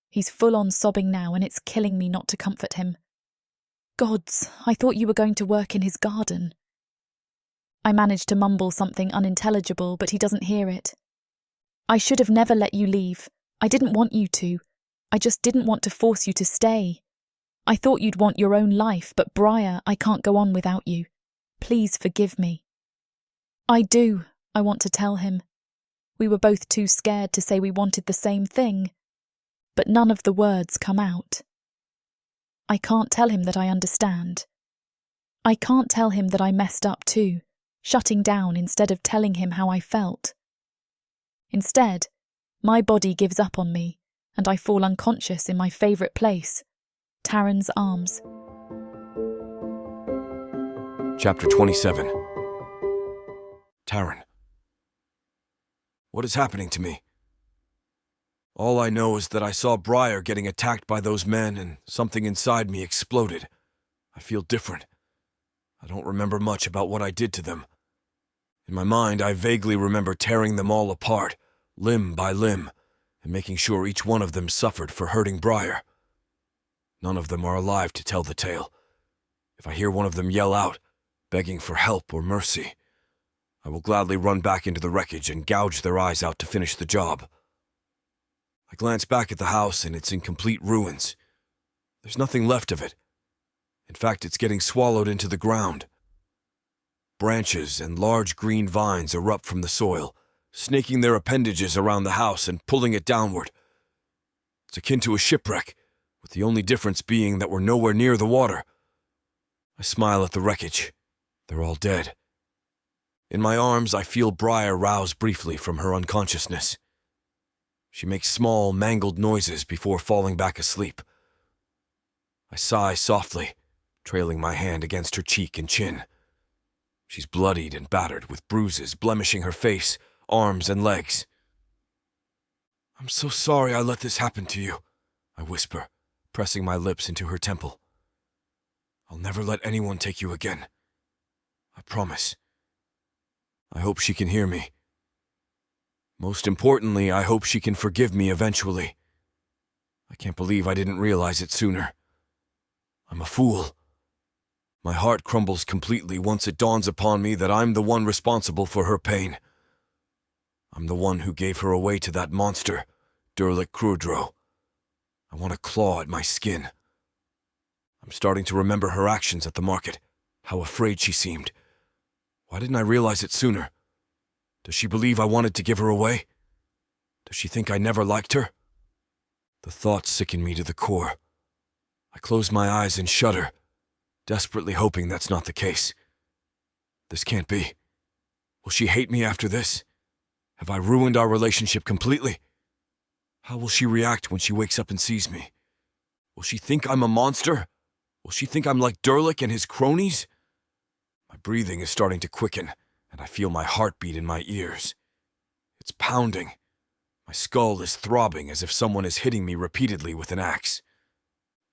He's full on sobbing now, and it's killing me not to comfort him. "Gods, I thought you were going to work in his garden." I manage to mumble something unintelligible, but he doesn't hear it. "I should have never let you leave. I didn't want you to. I just didn't want to force you to stay. I thought you'd want your own life, but Brier, I can't go on without you. Please forgive me." "I do," I want to tell him. We were both too scared to say we wanted the same thing, but none of the words come out. I can't tell him that I understand. I can't tell him that I messed up too, shutting down instead of telling him how I felt. Instead, my body gives up on me, and I fall unconscious in my favourite place, Tarron's arms. Chapter 27. Tarron. What is happening to me? All I know is that I saw Brier getting attacked by those men and something inside me exploded. I feel different. I don't remember much about what I did to them. In my mind, I vaguely remember tearing them all apart, limb by limb, and making sure each one of them suffered for hurting Brier. None of them are alive to tell the tale. If I hear one of them yell out, begging for help or mercy, I will gladly run back into the wreckage and gouge their eyes out to finish the job. I glance back at the house and it's in complete ruins. There's nothing left of it. In fact, it's getting swallowed into the ground. Branches and large green vines erupt from the soil, snaking their appendages around the house and pulling it downward. It's akin to a shipwreck, with the only difference being that we're nowhere near the water. I smile at the wreckage. They're all dead. In my arms, I feel Brier rouse briefly from her unconsciousness. She makes small, mangled noises before falling back asleep. I sigh softly, trailing my hand against her cheek and chin. She's bloodied and battered, with bruises blemishing her face, arms, and legs. "I'm so sorry I let this happen to you," I whisper, pressing my lips into her temple. "I'll never let anyone take you again. I promise." I hope she can hear me. Most importantly, I hope she can forgive me eventually. I can't believe I didn't realize it sooner. I'm a fool. My heart crumbles completely once it dawns upon me that I'm the one responsible for her pain. I'm the one who gave her away to that monster, Durlik Krudro. I want to claw at my skin. I'm starting to remember her actions at the market, how afraid she seemed. Why didn't I realize it sooner? Does she believe I wanted to give her away? Does she think I never liked her? The thoughts sicken me to the core. I close my eyes and shudder, desperately hoping that's not the case. This can't be. Will she hate me after this? Have I ruined our relationship completely? How will she react when she wakes up and sees me? Will she think I'm a monster? Will she think I'm like Durlik and his cronies? My breathing is starting to quicken, and I feel my heartbeat in my ears. It's pounding. My skull is throbbing as if someone is hitting me repeatedly with an axe.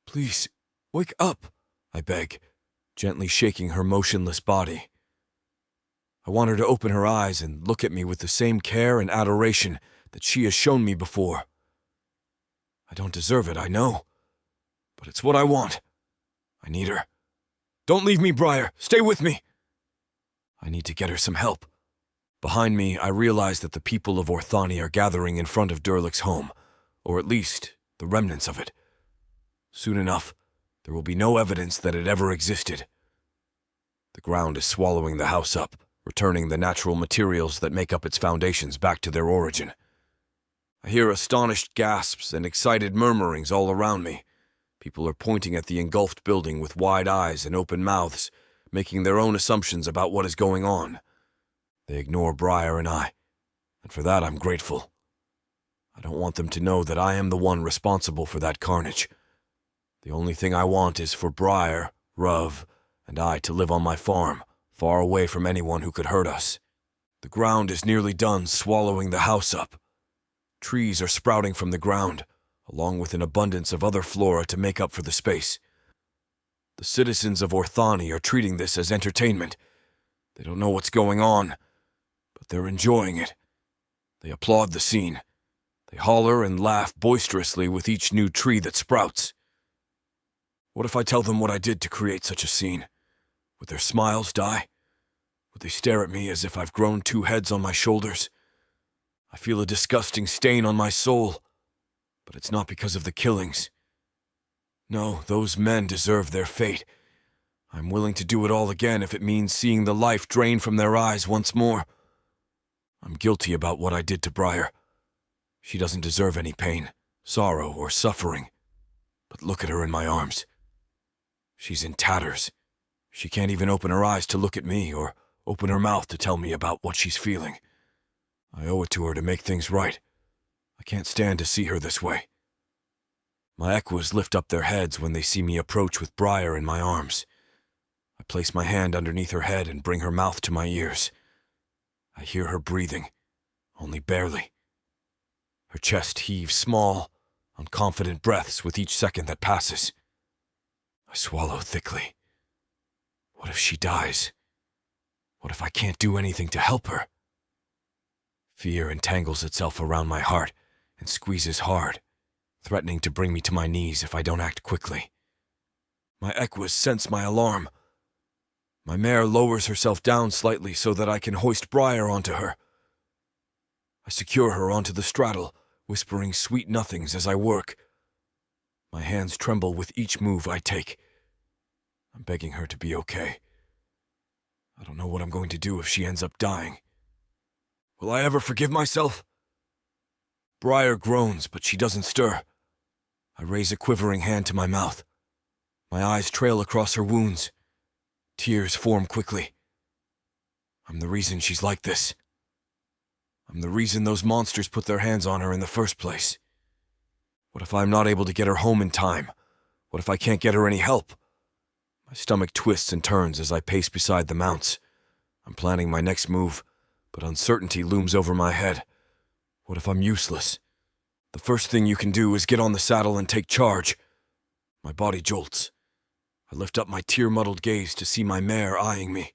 "Please, wake up," I beg, gently shaking her motionless body. I want her to open her eyes and look at me with the same care and adoration that she has shown me before. I don't deserve it, I know, but it's what I want. I need her. Don't leave me, Brier. Stay with me. I need to get her some help. Behind me, I realize that the people of Orthani are gathering in front of Durlich's home, or at least the remnants of it. Soon enough, there will be no evidence that it ever existed. The ground is swallowing the house up, returning the natural materials that make up its foundations back to their origin. I hear astonished gasps and excited murmurings all around me. People are pointing at the engulfed building with wide eyes and open mouths, making their own assumptions about what is going on. They ignore Brier and I, and for that I'm grateful. I don't want them to know that I am the one responsible for that carnage. The only thing I want is for Brier, Ruv, and I to live on my farm, far away from anyone who could hurt us. The ground is nearly done swallowing the house up. Trees are sprouting from the ground, along with an abundance of other flora to make up for the space. The citizens of Orthani are treating this as entertainment. They don't know what's going on, but they're enjoying it. They applaud the scene. They holler and laugh boisterously with each new tree that sprouts. What if I tell them what I did to create such a scene? Would their smiles die? Would they stare at me as if I've grown 2 heads on my shoulders? I feel a disgusting stain on my soul, but it's not because of the killings. No, those men deserve their fate. I'm willing to do it all again if it means seeing the life drain from their eyes once more. I'm guilty about what I did to Brier. She doesn't deserve any pain, sorrow, or suffering. But look at her in my arms. She's in tatters. She can't even open her eyes to look at me or open her mouth to tell me about what she's feeling. I owe it to her to make things right. I can't stand to see her this way. My equus lift up their heads when they see me approach with Brier in my arms. I place my hand underneath her head and bring her mouth to my ears. I hear her breathing, only barely. Her chest heaves small, unconfident breaths with each second that passes. I swallow thickly. What if she dies? What if I can't do anything to help her? Fear entangles itself around my heart and squeezes hard, threatening to bring me to my knees if I don't act quickly. My equus sense my alarm. My mare lowers herself down slightly so that I can hoist Brier onto her. I secure her onto the straddle, whispering sweet nothings as I work. My hands tremble with each move I take. I'm begging her to be okay. I don't know what I'm going to do if she ends up dying. Will I ever forgive myself? Brier groans, but she doesn't stir. I raise a quivering hand to my mouth. My eyes trail across her wounds. Tears form quickly. I'm the reason she's like this. I'm the reason those monsters put their hands on her in the first place. What if I'm not able to get her home in time? What if I can't get her any help? My stomach twists and turns as I pace beside the mounts. I'm planning my next move, but uncertainty looms over my head. What if I'm useless? The first thing you can do is get on the saddle and take charge. My body jolts. I lift up my tear-muddled gaze to see my mare eyeing me.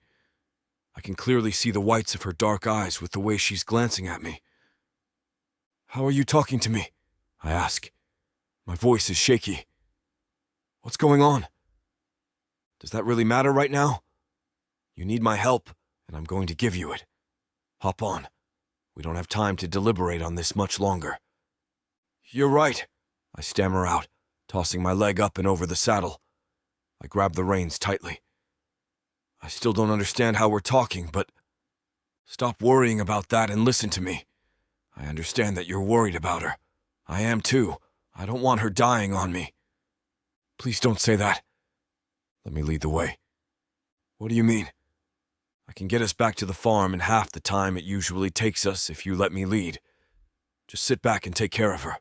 I can clearly see the whites of her dark eyes with the way she's glancing at me. How are you talking to me? I ask. My voice is shaky. What's going on? Does that really matter right now? You need my help, and I'm going to give you it. Hop on. We don't have time to deliberate on this much longer. You're right, I stammer out, tossing my leg up and over the saddle. I grab the reins tightly. I still don't understand how we're talking, but stop worrying about that and listen to me. I understand that you're worried about her. I am too. I don't want her dying on me. Please don't say that. Let me lead the way. What do you mean? I can get us back to the farm in half the time it usually takes us if you let me lead. Just sit back and take care of her.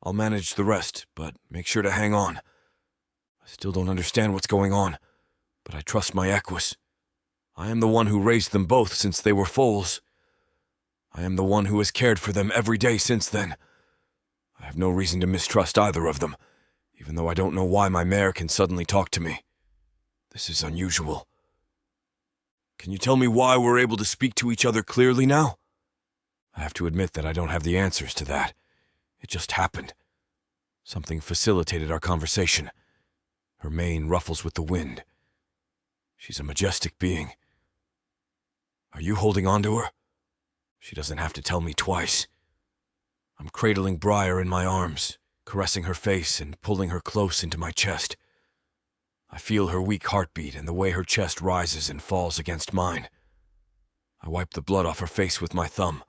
I'll manage the rest, but make sure to hang on. I still don't understand what's going on, but I trust my equus. I am the one who raised them both since they were foals. I am the one who has cared for them every day since then. I have no reason to mistrust either of them, even though I don't know why my mare can suddenly talk to me. This is unusual. Can you tell me why we're able to speak to each other clearly now? I have to admit that I don't have the answers to that. It just happened. Something facilitated our conversation. Her mane ruffles with the wind. She's a majestic being. Are you holding on to her? She doesn't have to tell me twice. I'm cradling Brier in my arms, caressing her face and pulling her close into my chest. I feel her weak heartbeat and the way her chest rises and falls against mine. I wipe the blood off her face with my thumb.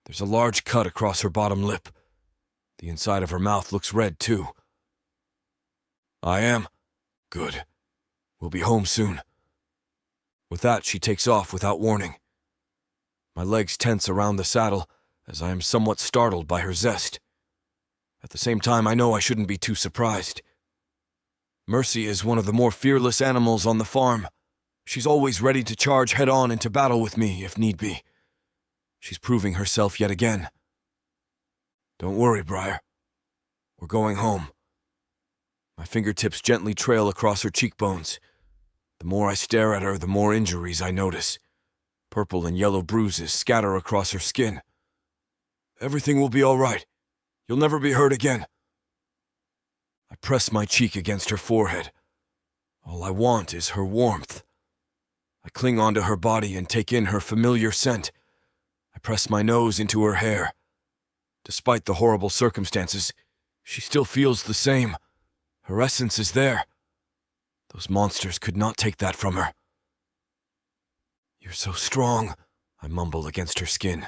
There's a large cut across her bottom lip. The inside of her mouth looks red, too. I am? Good. We'll be home soon. With that, she takes off without warning. My legs tense around the saddle as I am somewhat startled by her zest. At the same time, I know I shouldn't be too surprised. Mercy is one of the more fearless animals on the farm. She's always ready to charge head-on into battle with me, if need be. She's proving herself yet again. Don't worry, Brier. We're going home. My fingertips gently trail across her cheekbones. The more I stare at her, the more injuries I notice. Purple and yellow bruises scatter across her skin. Everything will be all right. You'll never be hurt again. I press my cheek against her forehead. All I want is her warmth. I cling onto her body and take in her familiar scent. I press my nose into her hair. Despite the horrible circumstances, she still feels the same. Her essence is there. Those monsters could not take that from her. You're so strong, I mumble against her skin.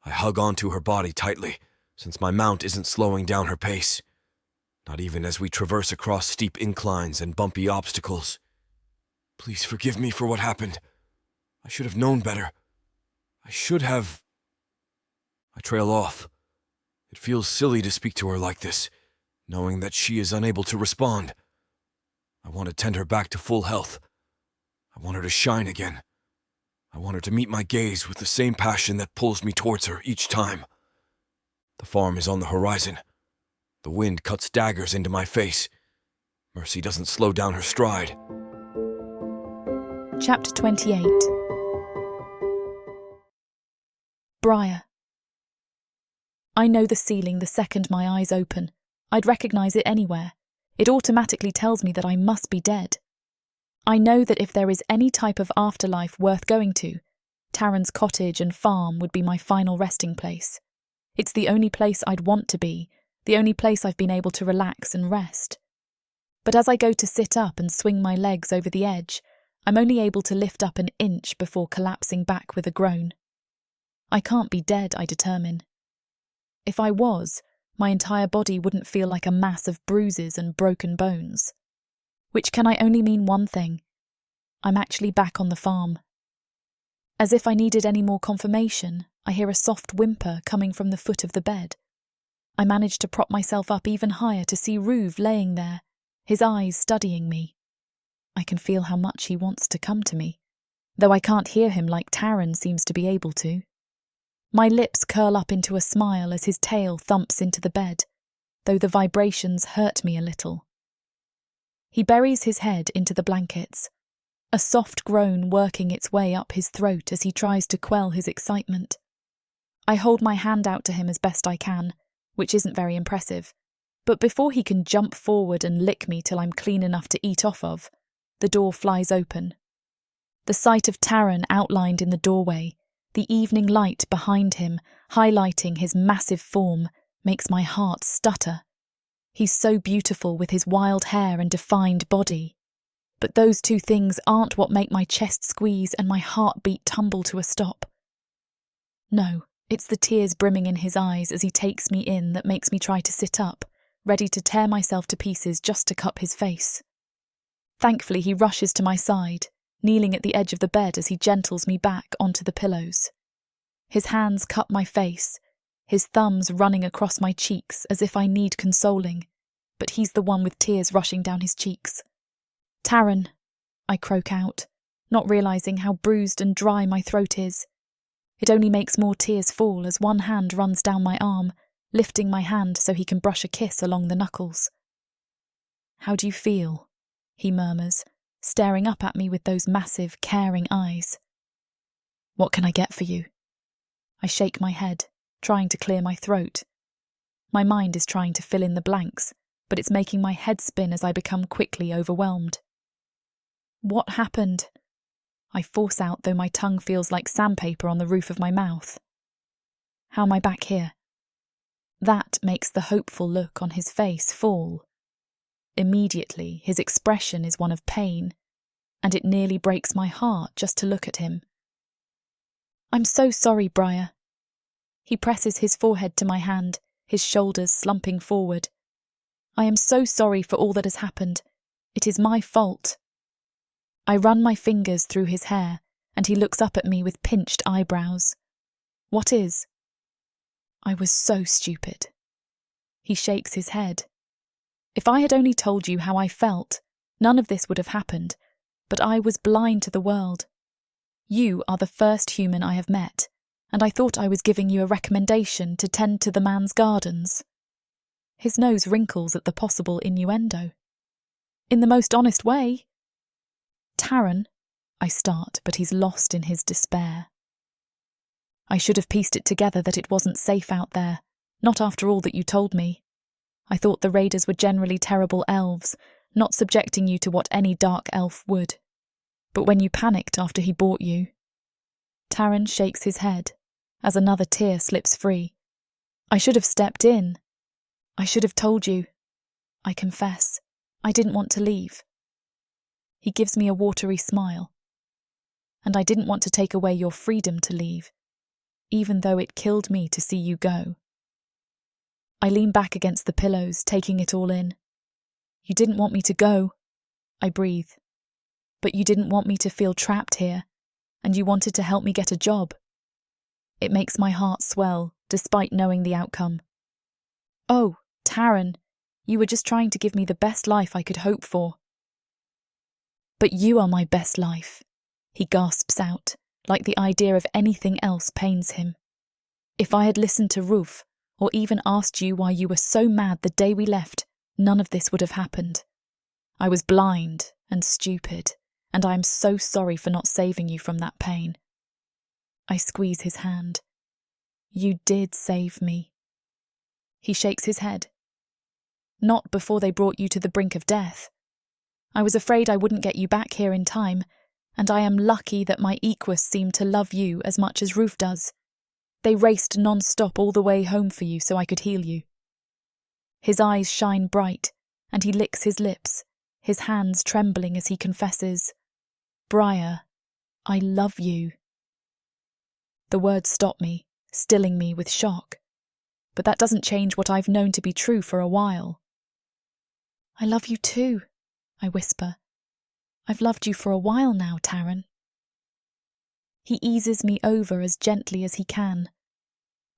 I hug onto her body tightly, since my mount isn't slowing down her pace. Not even as we traverse across steep inclines and bumpy obstacles. Please forgive me for what happened. I should have known better. I trail off. It feels silly to speak to her like this, knowing that she is unable to respond. I want to tend her back to full health. I want her to shine again. I want her to meet my gaze with the same passion that pulls me towards her each time. The farm is on the horizon. The wind cuts daggers into my face. Mercy doesn't slow down her stride. Chapter 28. Brier. I know the ceiling the second my eyes open. I'd recognise it anywhere. It automatically tells me that I must be dead. I know that if there is any type of afterlife worth going to, Tarron's cottage and farm would be my final resting place. It's the only place I'd want to be, the only place I've been able to relax and rest. But as I go to sit up and swing my legs over the edge, I'm only able to lift up an inch before collapsing back with a groan. I can't be dead, I determine. If I was, my entire body wouldn't feel like a mass of bruises and broken bones. Which can I only mean one thing. I'm actually back on the farm. As if I needed any more confirmation, I hear a soft whimper coming from the foot of the bed. I manage to prop myself up even higher to see Ruve laying there, his eyes studying me. I can feel how much he wants to come to me, though I can't hear him like Tarron seems to be able to. My lips curl up into a smile as his tail thumps into the bed, though the vibrations hurt me a little. He buries his head into the blankets, a soft groan working its way up his throat as he tries to quell his excitement. I hold my hand out to him as best I can, which isn't very impressive, but before he can jump forward and lick me till I'm clean enough to eat off of, the door flies open. The sight of Tarron outlined in the doorway, the evening light behind him, highlighting his massive form, makes my heart stutter. He's so beautiful with his wild hair and defined body. But those two things aren't what make my chest squeeze and my heartbeat tumble to a stop. No, it's the tears brimming in his eyes as he takes me in that makes me try to sit up, ready to tear myself to pieces just to cup his face. Thankfully, he rushes to my side, kneeling at the edge of the bed as he gentles me back onto the pillows. His hands cup my face, his thumbs running across my cheeks as if I need consoling, but he's the one with tears rushing down his cheeks. Tarron, I croak out, not realising how bruised and dry my throat is. It only makes more tears fall as one hand runs down my arm, lifting my hand so he can brush a kiss along the knuckles. How do you feel? he murmurs, staring up at me with those massive, caring eyes. What can I get for you? I shake my head, trying to clear my throat. My mind is trying to fill in the blanks, but it's making my head spin as I become quickly overwhelmed. What happened? I force out, though my tongue feels like sandpaper on the roof of my mouth. How am I back here? That makes the hopeful look on his face fall. Immediately, his expression is one of pain, and it nearly breaks my heart just to look at him. I'm so sorry, Brier. He presses his forehead to my hand, his shoulders slumping forward. I am so sorry for all that has happened. It is my fault. I run my fingers through his hair, and he looks up at me with pinched eyebrows. What is? I was so stupid. He shakes his head. If I had only told you how I felt, none of this would have happened, but I was blind to the world. You are the first human I have met, and I thought I was giving you a recommendation to tend to the man's gardens. His nose wrinkles at the possible innuendo. In the most honest way. Tarron, I start, but he's lost in his despair. I should have pieced it together that it wasn't safe out there, not after all that you told me. I thought the raiders were generally terrible elves, not subjecting you to what any dark elf would. But when you panicked after he bought you... Tarron shakes his head, as another tear slips free. I should have stepped in. I should have told you. I confess, I didn't want to leave. He gives me a watery smile. And I didn't want to take away your freedom to leave, even though it killed me to see you go. I lean back against the pillows, taking it all in. You didn't want me to go, I breathe. But you didn't want me to feel trapped here, and you wanted to help me get a job. It makes my heart swell, despite knowing the outcome. Oh, Tarron, you were just trying to give me the best life I could hope for. But you are my best life, he gasps out, like the idea of anything else pains him. If I had listened to Ruf, or even asked you why you were so mad the day we left, none of this would have happened. I was blind and stupid, and I am so sorry for not saving you from that pain. I squeeze his hand. You did save me. He shakes his head. Not before they brought you to the brink of death. I was afraid I wouldn't get you back here in time, and I am lucky that my equus seemed to love you as much as Ruf does. They raced non-stop all the way home for you so I could heal you. His eyes shine bright, and he licks his lips, his hands trembling as he confesses, Brier, I love you. The words stop me, stilling me with shock. But that doesn't change what I've known to be true for a while. I love you too, I whisper. I've loved you for a while now, Tarron. He eases me over as gently as he can.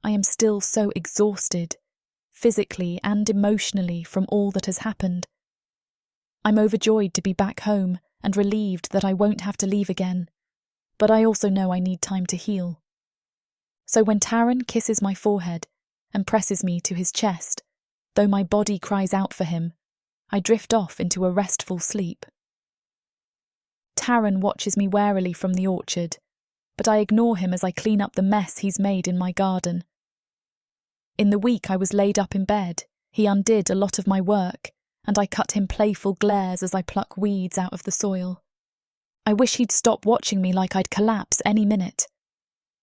I am still so exhausted, physically and emotionally, from all that has happened. I'm overjoyed to be back home and relieved that I won't have to leave again, but I also know I need time to heal. So when Tarron kisses my forehead and presses me to his chest, though my body cries out for him, I drift off into a restful sleep. Tarron watches me warily from the orchard, but I ignore him as I clean up the mess he's made in my garden. In the week I was laid up in bed, he undid a lot of my work, and I cut him playful glares as I pluck weeds out of the soil. I wish he'd stop watching me like I'd collapse any minute.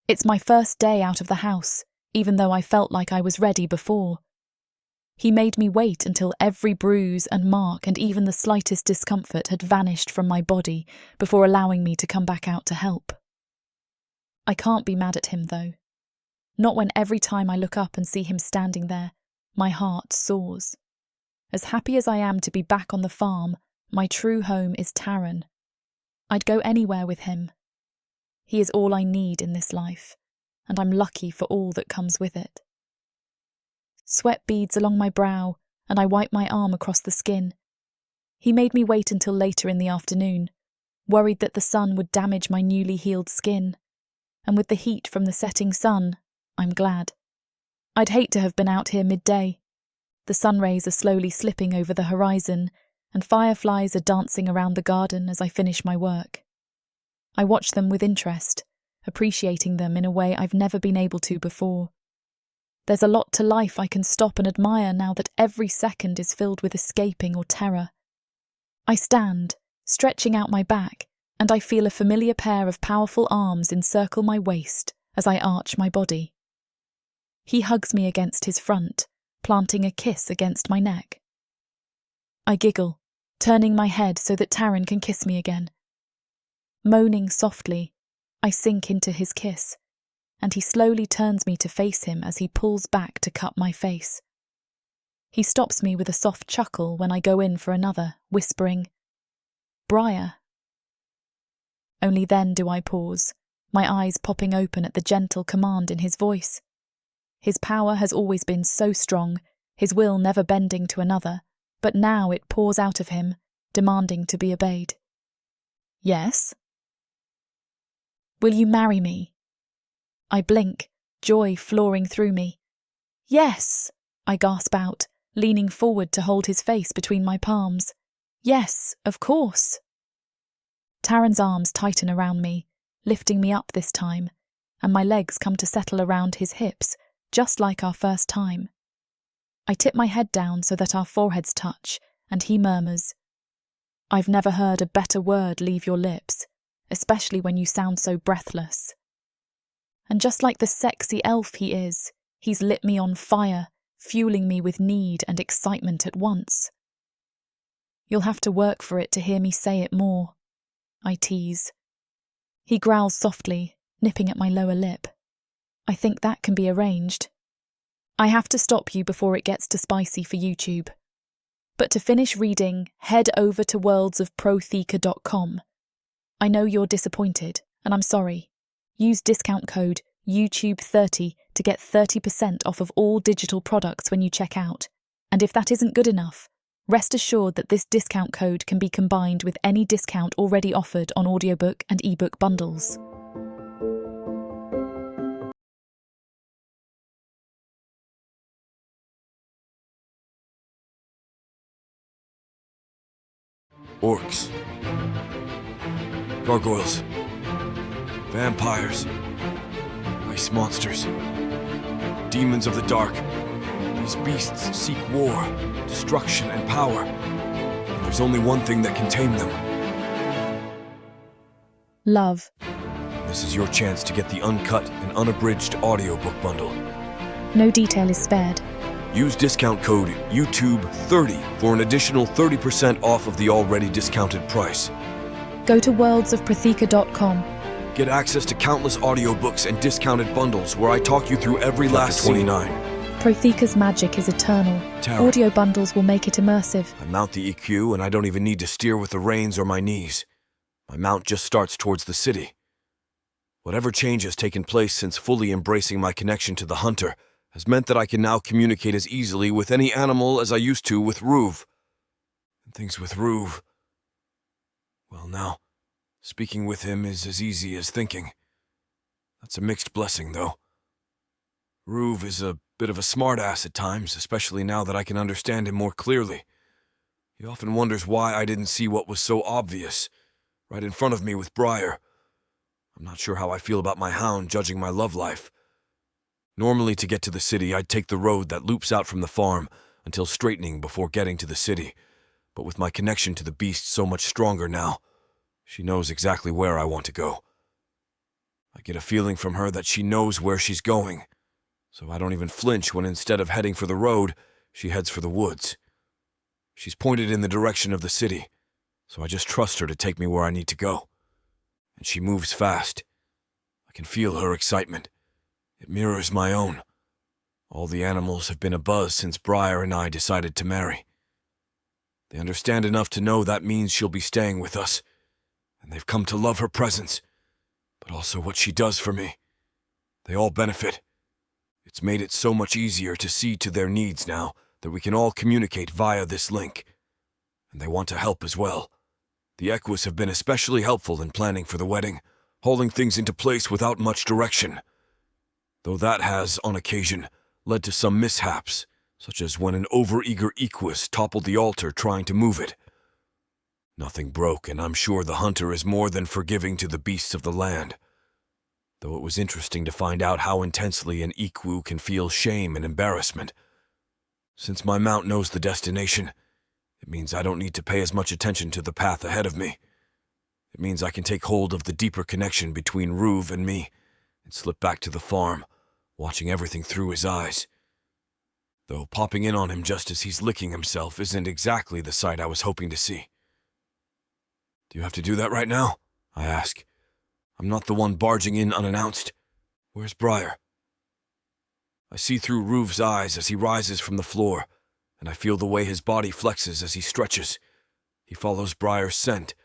It's my first day out of the house, even though I felt like I was ready before. He made me wait until every bruise and mark and even the slightest discomfort had vanished from my body before allowing me to come back out to help. I can't be mad at him, though. Not when every time I look up and see him standing there, my heart soars. As happy as I am to be back on the farm, my true home is Tarron. I'd go anywhere with him. He is all I need in this life, and I'm lucky for all that comes with it. Sweat beads along my brow, and I wipe my arm across the skin. He made me wait until later in the afternoon, worried that the sun would damage my newly healed skin. And with the heat from the setting sun, I'm glad. I'd hate to have been out here midday. The sun rays are slowly slipping over the horizon, and fireflies are dancing around the garden as I finish my work. I watch them with interest, appreciating them in a way I've never been able to before. There's a lot to life I can stop and admire now that every second is filled with escaping or terror. I stand, stretching out my back, and I feel a familiar pair of powerful arms encircle my waist as I arch my body. He hugs me against his front, planting a kiss against my neck. I giggle, turning my head so that Tarron can kiss me again. Moaning softly, I sink into his kiss, and he slowly turns me to face him as he pulls back to cup my face. He stops me with a soft chuckle when I go in for another, whispering, "Brier." Only then do I pause, my eyes popping open at the gentle command in his voice. His power has always been so strong, his will never bending to another, but now it pours out of him, demanding to be obeyed. "Yes?" "Will you marry me?" I blink, joy flooring through me. "Yes!" I gasp out, leaning forward to hold his face between my palms. "Yes, of course." Tarron's arms tighten around me, lifting me up this time, and my legs come to settle around his hips, just like our first time. I tip my head down so that our foreheads touch, and he murmurs, "I've never heard a better word leave your lips, especially when you sound so breathless." And just like the sexy elf he is, he's lit me on fire, fueling me with need and excitement at once. "You'll have to work for it to hear me say it more," I tease. He growls softly, nipping at my lower lip. "I think that can be arranged. I have to stop you before it gets too spicy for YouTube. But to finish reading, head over to worldsofprotheka.com. I know you're disappointed, and I'm sorry. Use discount code YouTube30 to get 30% off of all digital products when you check out. And if that isn't good enough, rest assured that this discount code can be combined with any discount already offered on audiobook and ebook bundles. Orcs, gargoyles, vampires, ice monsters, demons of the dark. These beasts seek war, destruction, and power. And there's only one thing that can tame them. Love. This is your chance to get the uncut and unabridged audiobook bundle. No detail is spared. Use discount code YouTube30 for an additional 30% off of the already discounted price. Go to worldsofprotheka.com. Get access to countless audiobooks and discounted bundles where I talk you through every last 29. Protheka's magic is eternal. Tarron. Audio bundles will make it immersive. I mount the EQ and I don't even need to steer with the reins or my knees. My mount just starts towards the city. Whatever change has taken place since fully embracing my connection to the hunter has meant that I can now communicate as easily with any animal as I used to with Ruve. And things with Ruve... well, now, speaking with him is as easy as thinking. That's a mixed blessing, though. Ruve is a bit of a smartass at times, especially now that I can understand him more clearly. He often wonders why I didn't see what was so obvious, right in front of me with Brier. I'm not sure how I feel about my hound judging my love life. Normally, to get to the city, I'd take the road that loops out from the farm until straightening before getting to the city. But with my connection to the beast so much stronger now, she knows exactly where I want to go. I get a feeling from her that she knows where she's going, so I don't even flinch when instead of heading for the road, she heads for the woods. She's pointed in the direction of the city, so I just trust her to take me where I need to go. And she moves fast. I can feel her excitement. It mirrors my own. All the animals have been abuzz since Brier and I decided to marry. They understand enough to know that means she'll be staying with us, and they've come to love her presence, but also what she does for me. They all benefit. It's made it so much easier to see to their needs now that we can all communicate via this link, and they want to help as well. The Equus have been especially helpful in planning for the wedding, holding things into place without much direction. Though that has, on occasion, led to some mishaps, such as when an overeager Equus toppled the altar trying to move it. Nothing broke, and I'm sure the hunter is more than forgiving to the beasts of the land. Though it was interesting to find out how intensely an Ikwu can feel shame and embarrassment. Since my mount knows the destination, it means I don't need to pay as much attention to the path ahead of me. It means I can take hold of the deeper connection between Ruve and me and slip back to the farm, watching everything through his eyes. Though popping in on him just as he's licking himself isn't exactly the sight I was hoping to see. Do you have to do that right now? I ask. I'm not the one barging in unannounced. Where's Brier? I see through Ruve's eyes as he rises from the floor, and I feel the way his body flexes as he stretches. He follows Brier's scent,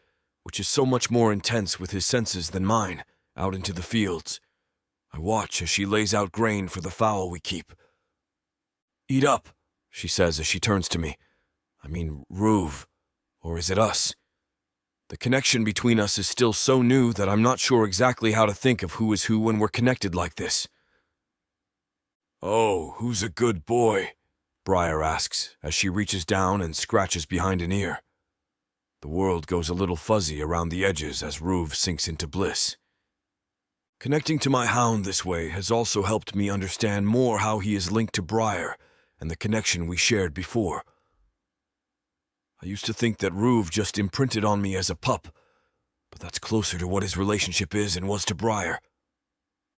which is so much more intense with his senses than mine, out into the fields. I watch as she lays out grain for the fowl we keep. Eat up, she says as she turns to me. I mean Ruve, or is it us? The connection between us is still so new that I'm not sure exactly how to think of who is who when we're connected like this. Oh, who's a good boy? Brier asks as she reaches down and scratches behind an ear. The world goes a little fuzzy around the edges as Ruve sinks into bliss. Connecting to my hound this way has also helped me understand more how he is linked to Brier and the connection we shared before. I used to think that Ruve just imprinted on me as a pup, but that's closer to what his relationship is and was to Brier.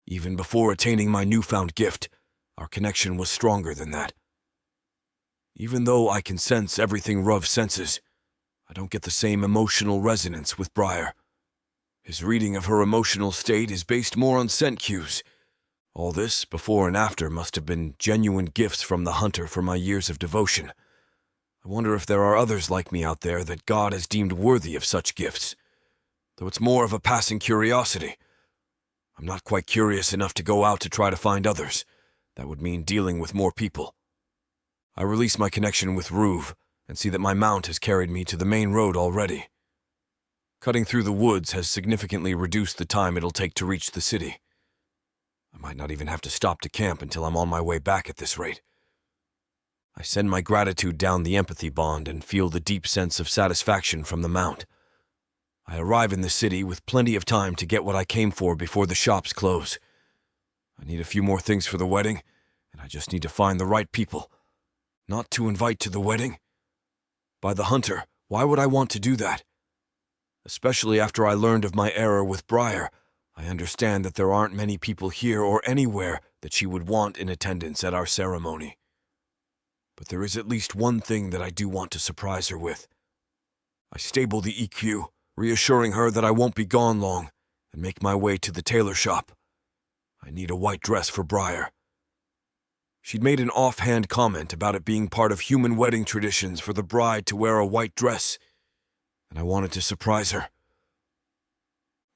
Even before attaining my newfound gift, our connection was stronger than that. Even though I can sense everything Ruve senses, I don't get the same emotional resonance with Brier. His reading of her emotional state is based more on scent cues. All this, before and after, must have been genuine gifts from the hunter for my years of devotion. I wonder if there are others like me out there that God has deemed worthy of such gifts, though it's more of a passing curiosity. I'm not quite curious enough to go out to try to find others. That would mean dealing with more people. I release my connection with Ruve and see that my mount has carried me to the main road already. Cutting through the woods has significantly reduced the time it'll take to reach the city. I might not even have to stop to camp until I'm on my way back at this rate. I send my gratitude down the empathy bond and feel the deep sense of satisfaction from the mount. I arrive in the city with plenty of time to get what I came for before the shops close. I need a few more things for the wedding, and I just need to find the right people. Not to invite to the wedding? By the hunter, why would I want to do that? Especially after I learned of my error with Brier, I understand that there aren't many people here or anywhere that she would want in attendance at our ceremony. But there is at least one thing that I do want to surprise her with. I stable the EQ, reassuring her that I won't be gone long, and make my way to the tailor shop. I need a white dress for Brier. She'd made an offhand comment about it being part of human wedding traditions for the bride to wear a white dress, and I wanted to surprise her.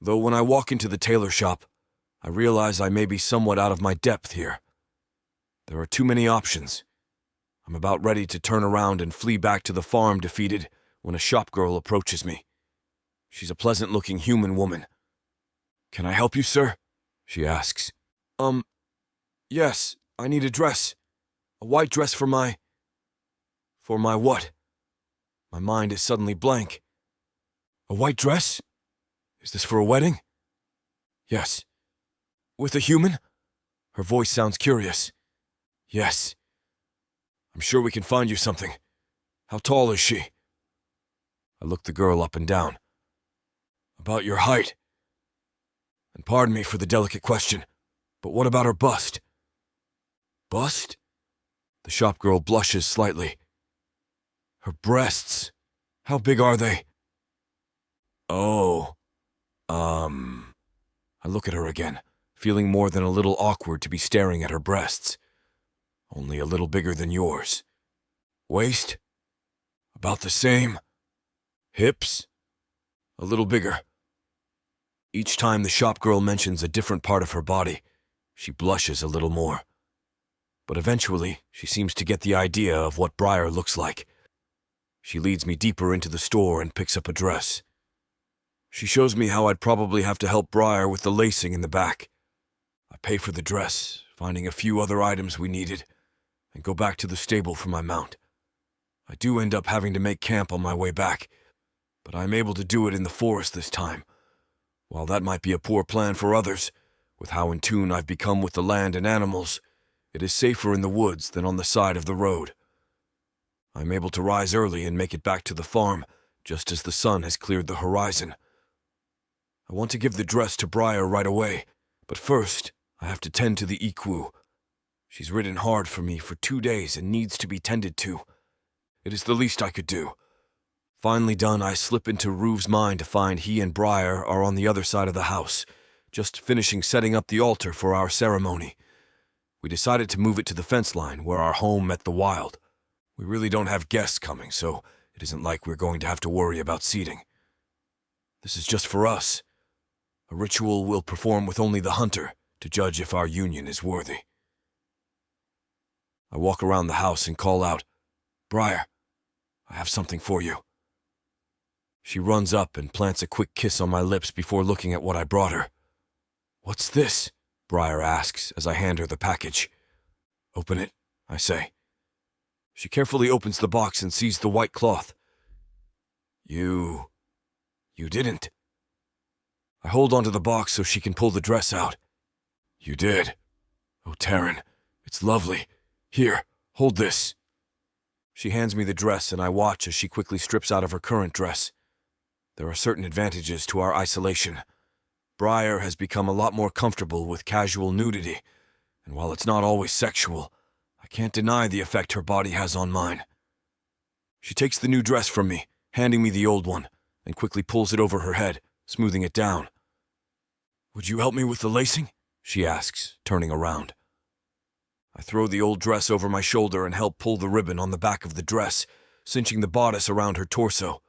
Though when I walk into the tailor shop, I realize I may be somewhat out of my depth here. There are too many options. I'm about ready to turn around and flee back to the farm defeated when a shopgirl approaches me. She's a pleasant-looking human woman. "Can I help you, sir?" she asks. Yes, I need a dress. A white dress for my... For my what? My mind is suddenly blank. A white dress? Is this for a wedding? Yes. With a human? Her voice sounds curious. Yes. I'm sure we can find you something. How tall is she? I look the girl up and down. About your height. And pardon me for the delicate question, but what about her bust? Bust? The shopgirl blushes slightly. Her breasts. How big are they? Oh. I look at her again, feeling more than a little awkward to be staring at her breasts. Only a little bigger than yours. Waist? About the same. Hips? A little bigger. Each time the shopgirl mentions a different part of her body, she blushes a little more. But eventually, she seems to get the idea of what Brier looks like. She leads me deeper into the store and picks up a dress. She shows me how I'd probably have to help Brier with the lacing in the back. I pay for the dress, finding a few other items we needed, and go back to the stable for my mount. I do end up having to make camp on my way back, but I am able to do it in the forest this time. While that might be a poor plan for others, with how in tune I've become with the land and animals, it is safer in the woods than on the side of the road. I'm able to rise early and make it back to the farm, just as the sun has cleared the horizon. I want to give the dress to Brier right away, but first, I have to tend to the Iku. She's ridden hard for me for 2 days and needs to be tended to. It is the least I could do. Finally done, I slip into Ruve's mind to find he and Brier are on the other side of the house, just finishing setting up the altar for our ceremony. We decided to move it to the fence line where our home met the wild. We really don't have guests coming, so it isn't like we're going to have to worry about seating. This is just for us. A ritual we'll perform with only the hunter to judge if our union is worthy. I walk around the house and call out, "Brier, I have something for you." She runs up and plants a quick kiss on my lips before looking at what I brought her. "What's this?" Brier asks as I hand her the package. "Open it," I say. She carefully opens the box and sees the white cloth. You didn't." I hold onto the box so she can pull the dress out. "You did. Oh, Tarron, it's lovely. Here, hold this." She hands me the dress and I watch as she quickly strips out of her current dress. There are certain advantages to our isolation. Brier has become a lot more comfortable with casual nudity, and while it's not always sexual, I can't deny the effect her body has on mine. She takes the new dress from me, handing me the old one, and quickly pulls it over her head, smoothing it down. "Would you help me with the lacing?" she asks, turning around. I throw the old dress over my shoulder and help pull the ribbon on the back of the dress, cinching the bodice around her torso.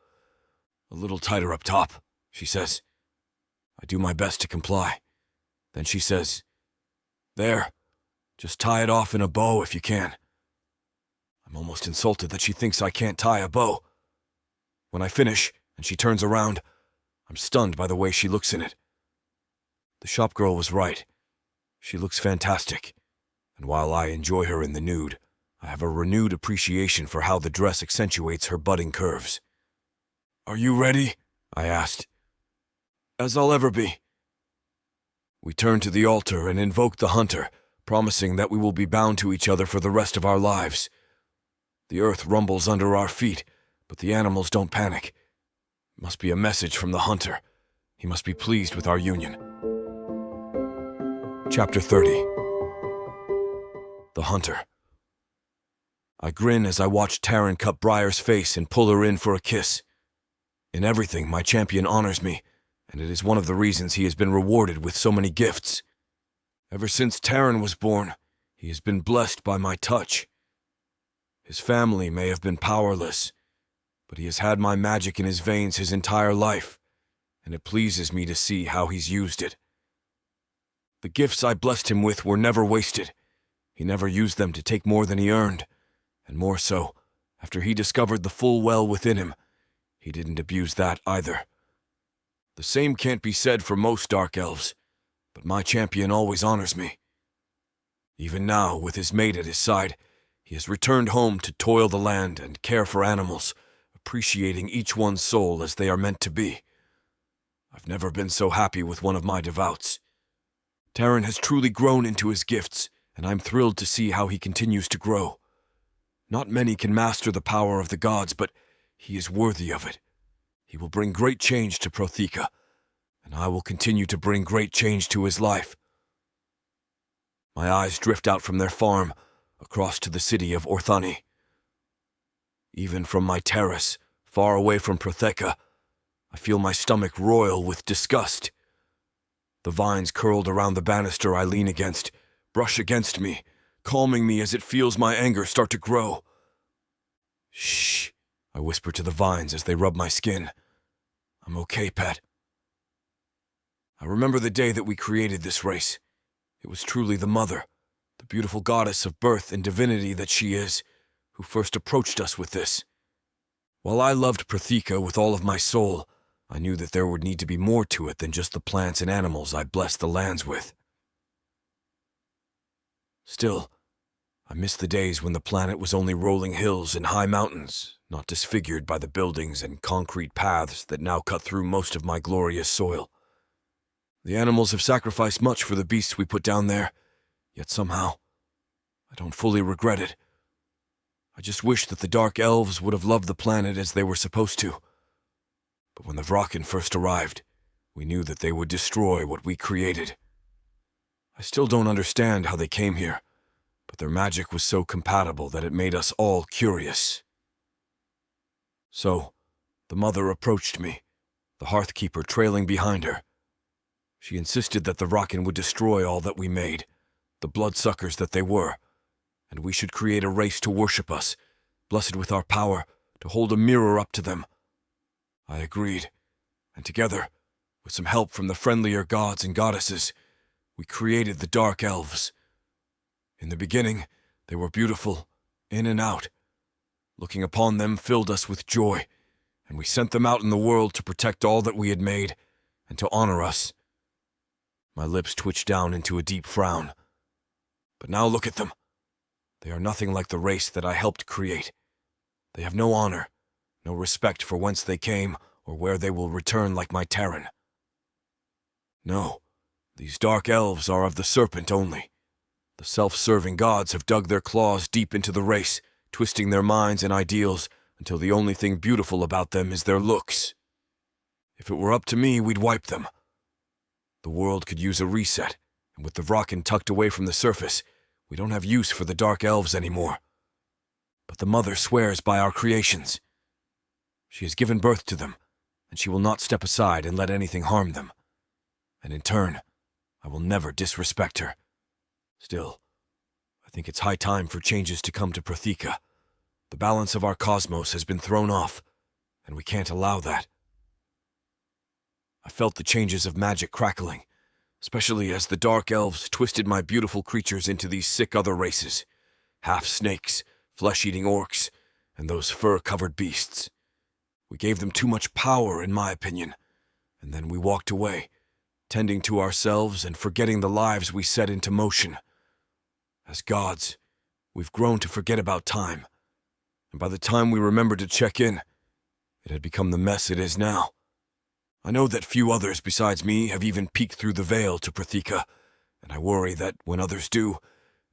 "A little tighter up top," she says. I do my best to comply. Then she says, "There, just tie it off in a bow if you can." I'm almost insulted that she thinks I can't tie a bow. When I finish, and she turns around, I'm stunned by the way she looks in it. The shopgirl was right. She looks fantastic, and while I enjoy her in the nude, I have a renewed appreciation for how the dress accentuates her budding curves. "Are you ready?" I asked. "As I'll ever be." We turn to the altar and invoke the hunter, promising that we will be bound to each other for the rest of our lives. The earth rumbles under our feet, but the animals don't panic. It must be a message from the hunter. He must be pleased with our union. Chapter 30. The Hunter. I grin as I watch Tarron cut Brier's face and pull her in for a kiss. In everything, my champion honors me, and it is one of the reasons he has been rewarded with so many gifts. Ever since Tarron was born, he has been blessed by my touch. His family may have been powerless, but he has had my magic in his veins his entire life, and it pleases me to see how he's used it. The gifts I blessed him with were never wasted. He never used them to take more than he earned, and more so, after he discovered the full well within him, he didn't abuse that either. The same can't be said for most dark elves, but my champion always honors me. Even now, with his mate at his side, he has returned home to toil the land and care for animals, appreciating each one's soul as they are meant to be. I've never been so happy with one of my devouts. Tarron has truly grown into his gifts, and I'm thrilled to see how he continues to grow. Not many can master the power of the gods, but he is worthy of it. He will bring great change to Protheka, and I will continue to bring great change to his life. My eyes drift out from their farm, across to the city of Orthani. Even from my terrace, far away from Protheka, I feel my stomach roil with disgust. The vines curled around the banister I lean against brush against me, calming me as it feels my anger start to grow. "Shh," I whisper to the vines as they rub my skin. "I'm okay, pet." I remember the day that we created this race. It was truly the mother, the beautiful goddess of birth and divinity that she is, who first approached us with this. While I loved Protheka with all of my soul, I knew that there would need to be more to it than just the plants and animals I blessed the lands with. Still, I miss the days when the planet was only rolling hills and high mountains, not disfigured by the buildings and concrete paths that now cut through most of my glorious soil. The animals have sacrificed much for the beasts we put down there, yet somehow, I don't fully regret it. I just wish that the Dark Elves would have loved the planet as they were supposed to. But when the Vraken first arrived, we knew that they would destroy what we created. I still don't understand how they came here, but their magic was so compatible that it made us all curious. So, the mother approached me, the Hearthkeeper trailing behind her. She insisted that the Vraken would destroy all that we made, the bloodsuckers that they were, and we should create a race to worship us, blessed with our power to hold a mirror up to them. I agreed, and together, with some help from the friendlier gods and goddesses, we created the Dark Elves. In the beginning, they were beautiful, in and out. Looking upon them filled us with joy, and we sent them out in the world to protect all that we had made and to honor us. My lips twitched down into a deep frown. But now look at them. They are nothing like the race that I helped create. They have no honor, no respect for whence they came or where they will return like my Tarron. No, these Dark Elves are of the serpent only. The self-serving gods have dug their claws deep into the race, twisting their minds and ideals until the only thing beautiful about them is their looks. If it were up to me, we'd wipe them. The world could use a reset, and with the Vraken tucked away from the surface, we don't have use for the Dark Elves anymore. But the Mother swears by our creations. She has given birth to them, and she will not step aside and let anything harm them. And in turn, I will never disrespect her. Still, I think it's high time for changes to come to Protheka. The balance of our cosmos has been thrown off, and we can't allow that. I felt the changes of magic crackling, especially as the Dark Elves twisted my beautiful creatures into these sick other races, half-snakes, flesh-eating orcs, and those fur-covered beasts. We gave them too much power, in my opinion, and then we walked away, tending to ourselves and forgetting the lives we set into motion. As gods, we've grown to forget about time, and by the time we remembered to check in, it had become the mess it is now. I know that few others besides me have even peeked through the veil to Protheka, and I worry that when others do,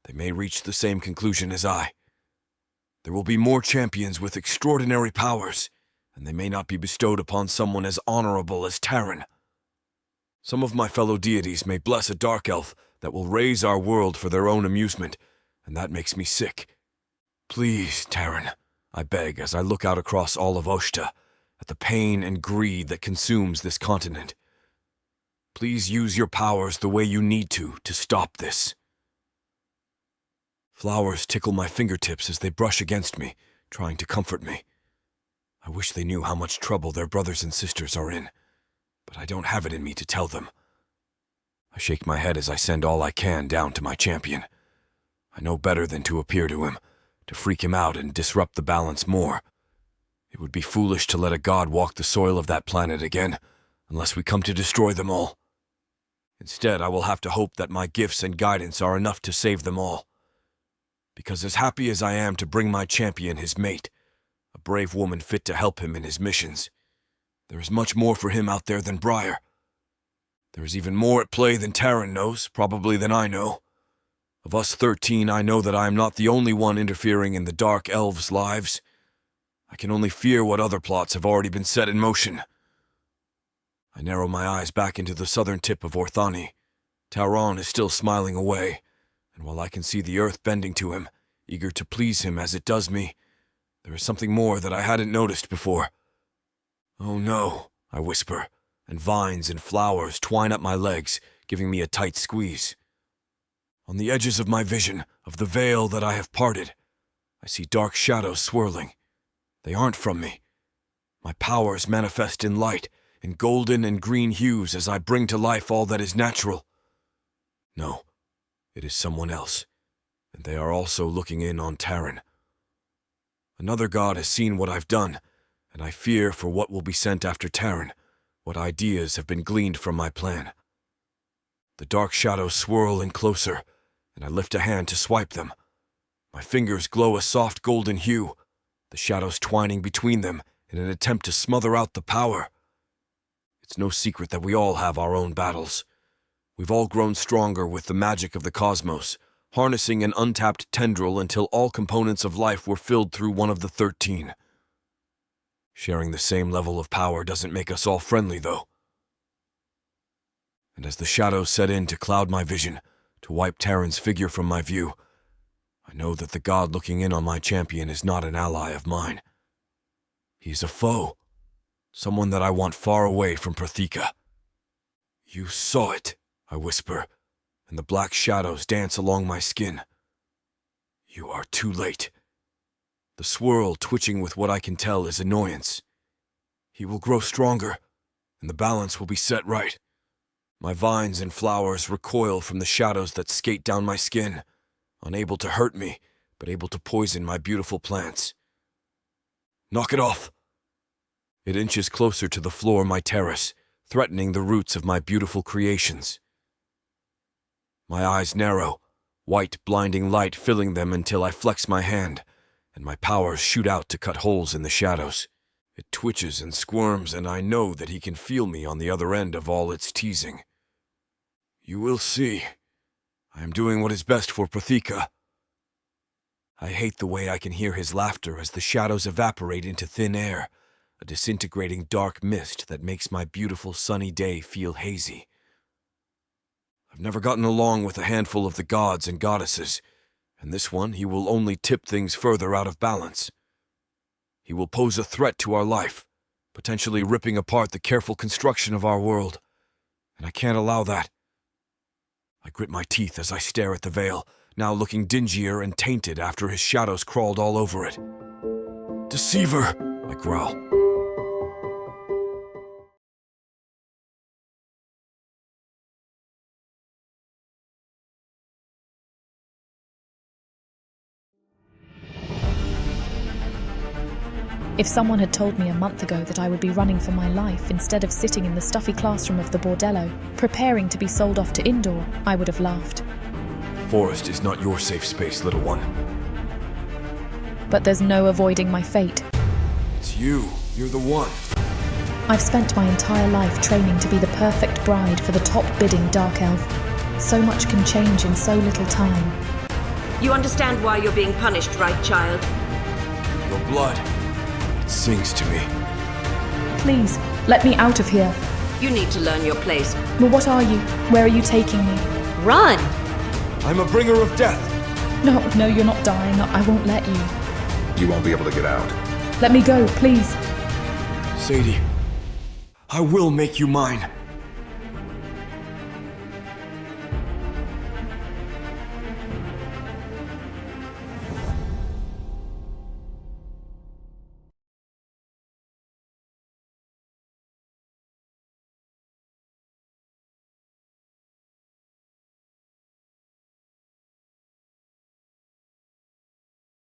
they may reach the same conclusion as I. There will be more champions with extraordinary powers, and they may not be bestowed upon someone as honorable as Tarron. Some of my fellow deities may bless a Dark Elf that will raise our world for their own amusement, and that makes me sick. Please, Tarron, I beg as I look out across all of Oshta, at the pain and greed that consumes this continent. Please use your powers the way you need to stop this. Flowers tickle my fingertips as they brush against me, trying to comfort me. I wish they knew how much trouble their brothers and sisters are in, but I don't have it in me to tell them. I shake my head as I send all I can down to my champion. I know better than to appear to him, to freak him out and disrupt the balance more. It would be foolish to let a god walk the soil of that planet again, unless we come to destroy them all. Instead, I will have to hope that my gifts and guidance are enough to save them all. Because as happy as I am to bring my champion his mate, a brave woman fit to help him in his missions, there is much more for him out there than Brier. There is even more at play than Tarron knows, probably than I know. Of us 13, I know that I am not the only one interfering in the Dark Elves' lives. I can only fear what other plots have already been set in motion. I narrow my eyes back into the southern tip of Orthani. Tarron is still smiling away, and while I can see the earth bending to him, eager to please him as it does me, there is something more that I hadn't noticed before. Oh no, I whisper, and vines and flowers twine up my legs, giving me a tight squeeze. On the edges of my vision, of the veil that I have parted, I see dark shadows swirling. They aren't from me. My powers manifest in light, in golden and green hues as I bring to life all that is natural. No, it is someone else, and they are also looking in on Tarron. Another god has seen what I've done, and I fear for what will be sent after Tarron, what ideas have been gleaned from my plan. The dark shadows swirl in closer, and I lift a hand to swipe them. My fingers glow a soft golden hue, the shadows twining between them in an attempt to smother out the power. It's no secret that we all have our own battles. We've all grown stronger with the magic of the cosmos, harnessing an untapped tendril until all components of life were filled through one of the 13. Sharing the same level of power doesn't make us all friendly, though. And as the shadows set in to cloud my vision, to wipe Tarron's figure from my view, I know that the god looking in on my champion is not an ally of mine. He's a foe, someone that I want far away from Protheka. You saw it, I whisper, and the black shadows dance along my skin. You are too late. The swirl twitching with what I can tell is annoyance. He will grow stronger, and the balance will be set right. My vines and flowers recoil from the shadows that skate down my skin, unable to hurt me, but able to poison my beautiful plants. Knock it off! It inches closer to the floor of my terrace, threatening the roots of my beautiful creations. My eyes narrow, white blinding light filling them until I flex my hand, and my powers shoot out to cut holes in the shadows. It twitches and squirms, and I know that he can feel me on the other end of all its teasing. You will see. I am doing what is best for Protheka. I hate the way I can hear his laughter as the shadows evaporate into thin air, a disintegrating dark mist that makes my beautiful sunny day feel hazy. I've never gotten along with a handful of the gods and goddesses, and this one he will only tip things further out of balance. He will pose a threat to our life, potentially ripping apart the careful construction of our world, and I can't allow that. I grit my teeth as I stare at the veil, now looking dingier and tainted after his shadows crawled all over it. Deceiver, I growl. If someone had told me a month ago that I would be running for my life instead of sitting in the stuffy classroom of the bordello, preparing to be sold off to indoor, I would have laughed. The forest is not your safe space, little one. But there's no avoiding my fate. It's you. You're the one. I've spent my entire life training to be the perfect bride for the top-bidding dark elf. So much can change in so little time. You understand why you're being punished, right, child? Your blood. It sings to me. Please, let me out of here. You need to learn your place. But what are you? Where are you taking me? Run! I'm a bringer of death. No, you're not dying. I won't let you. You won't be able to get out. Let me go, please. Sadie, I will make you mine.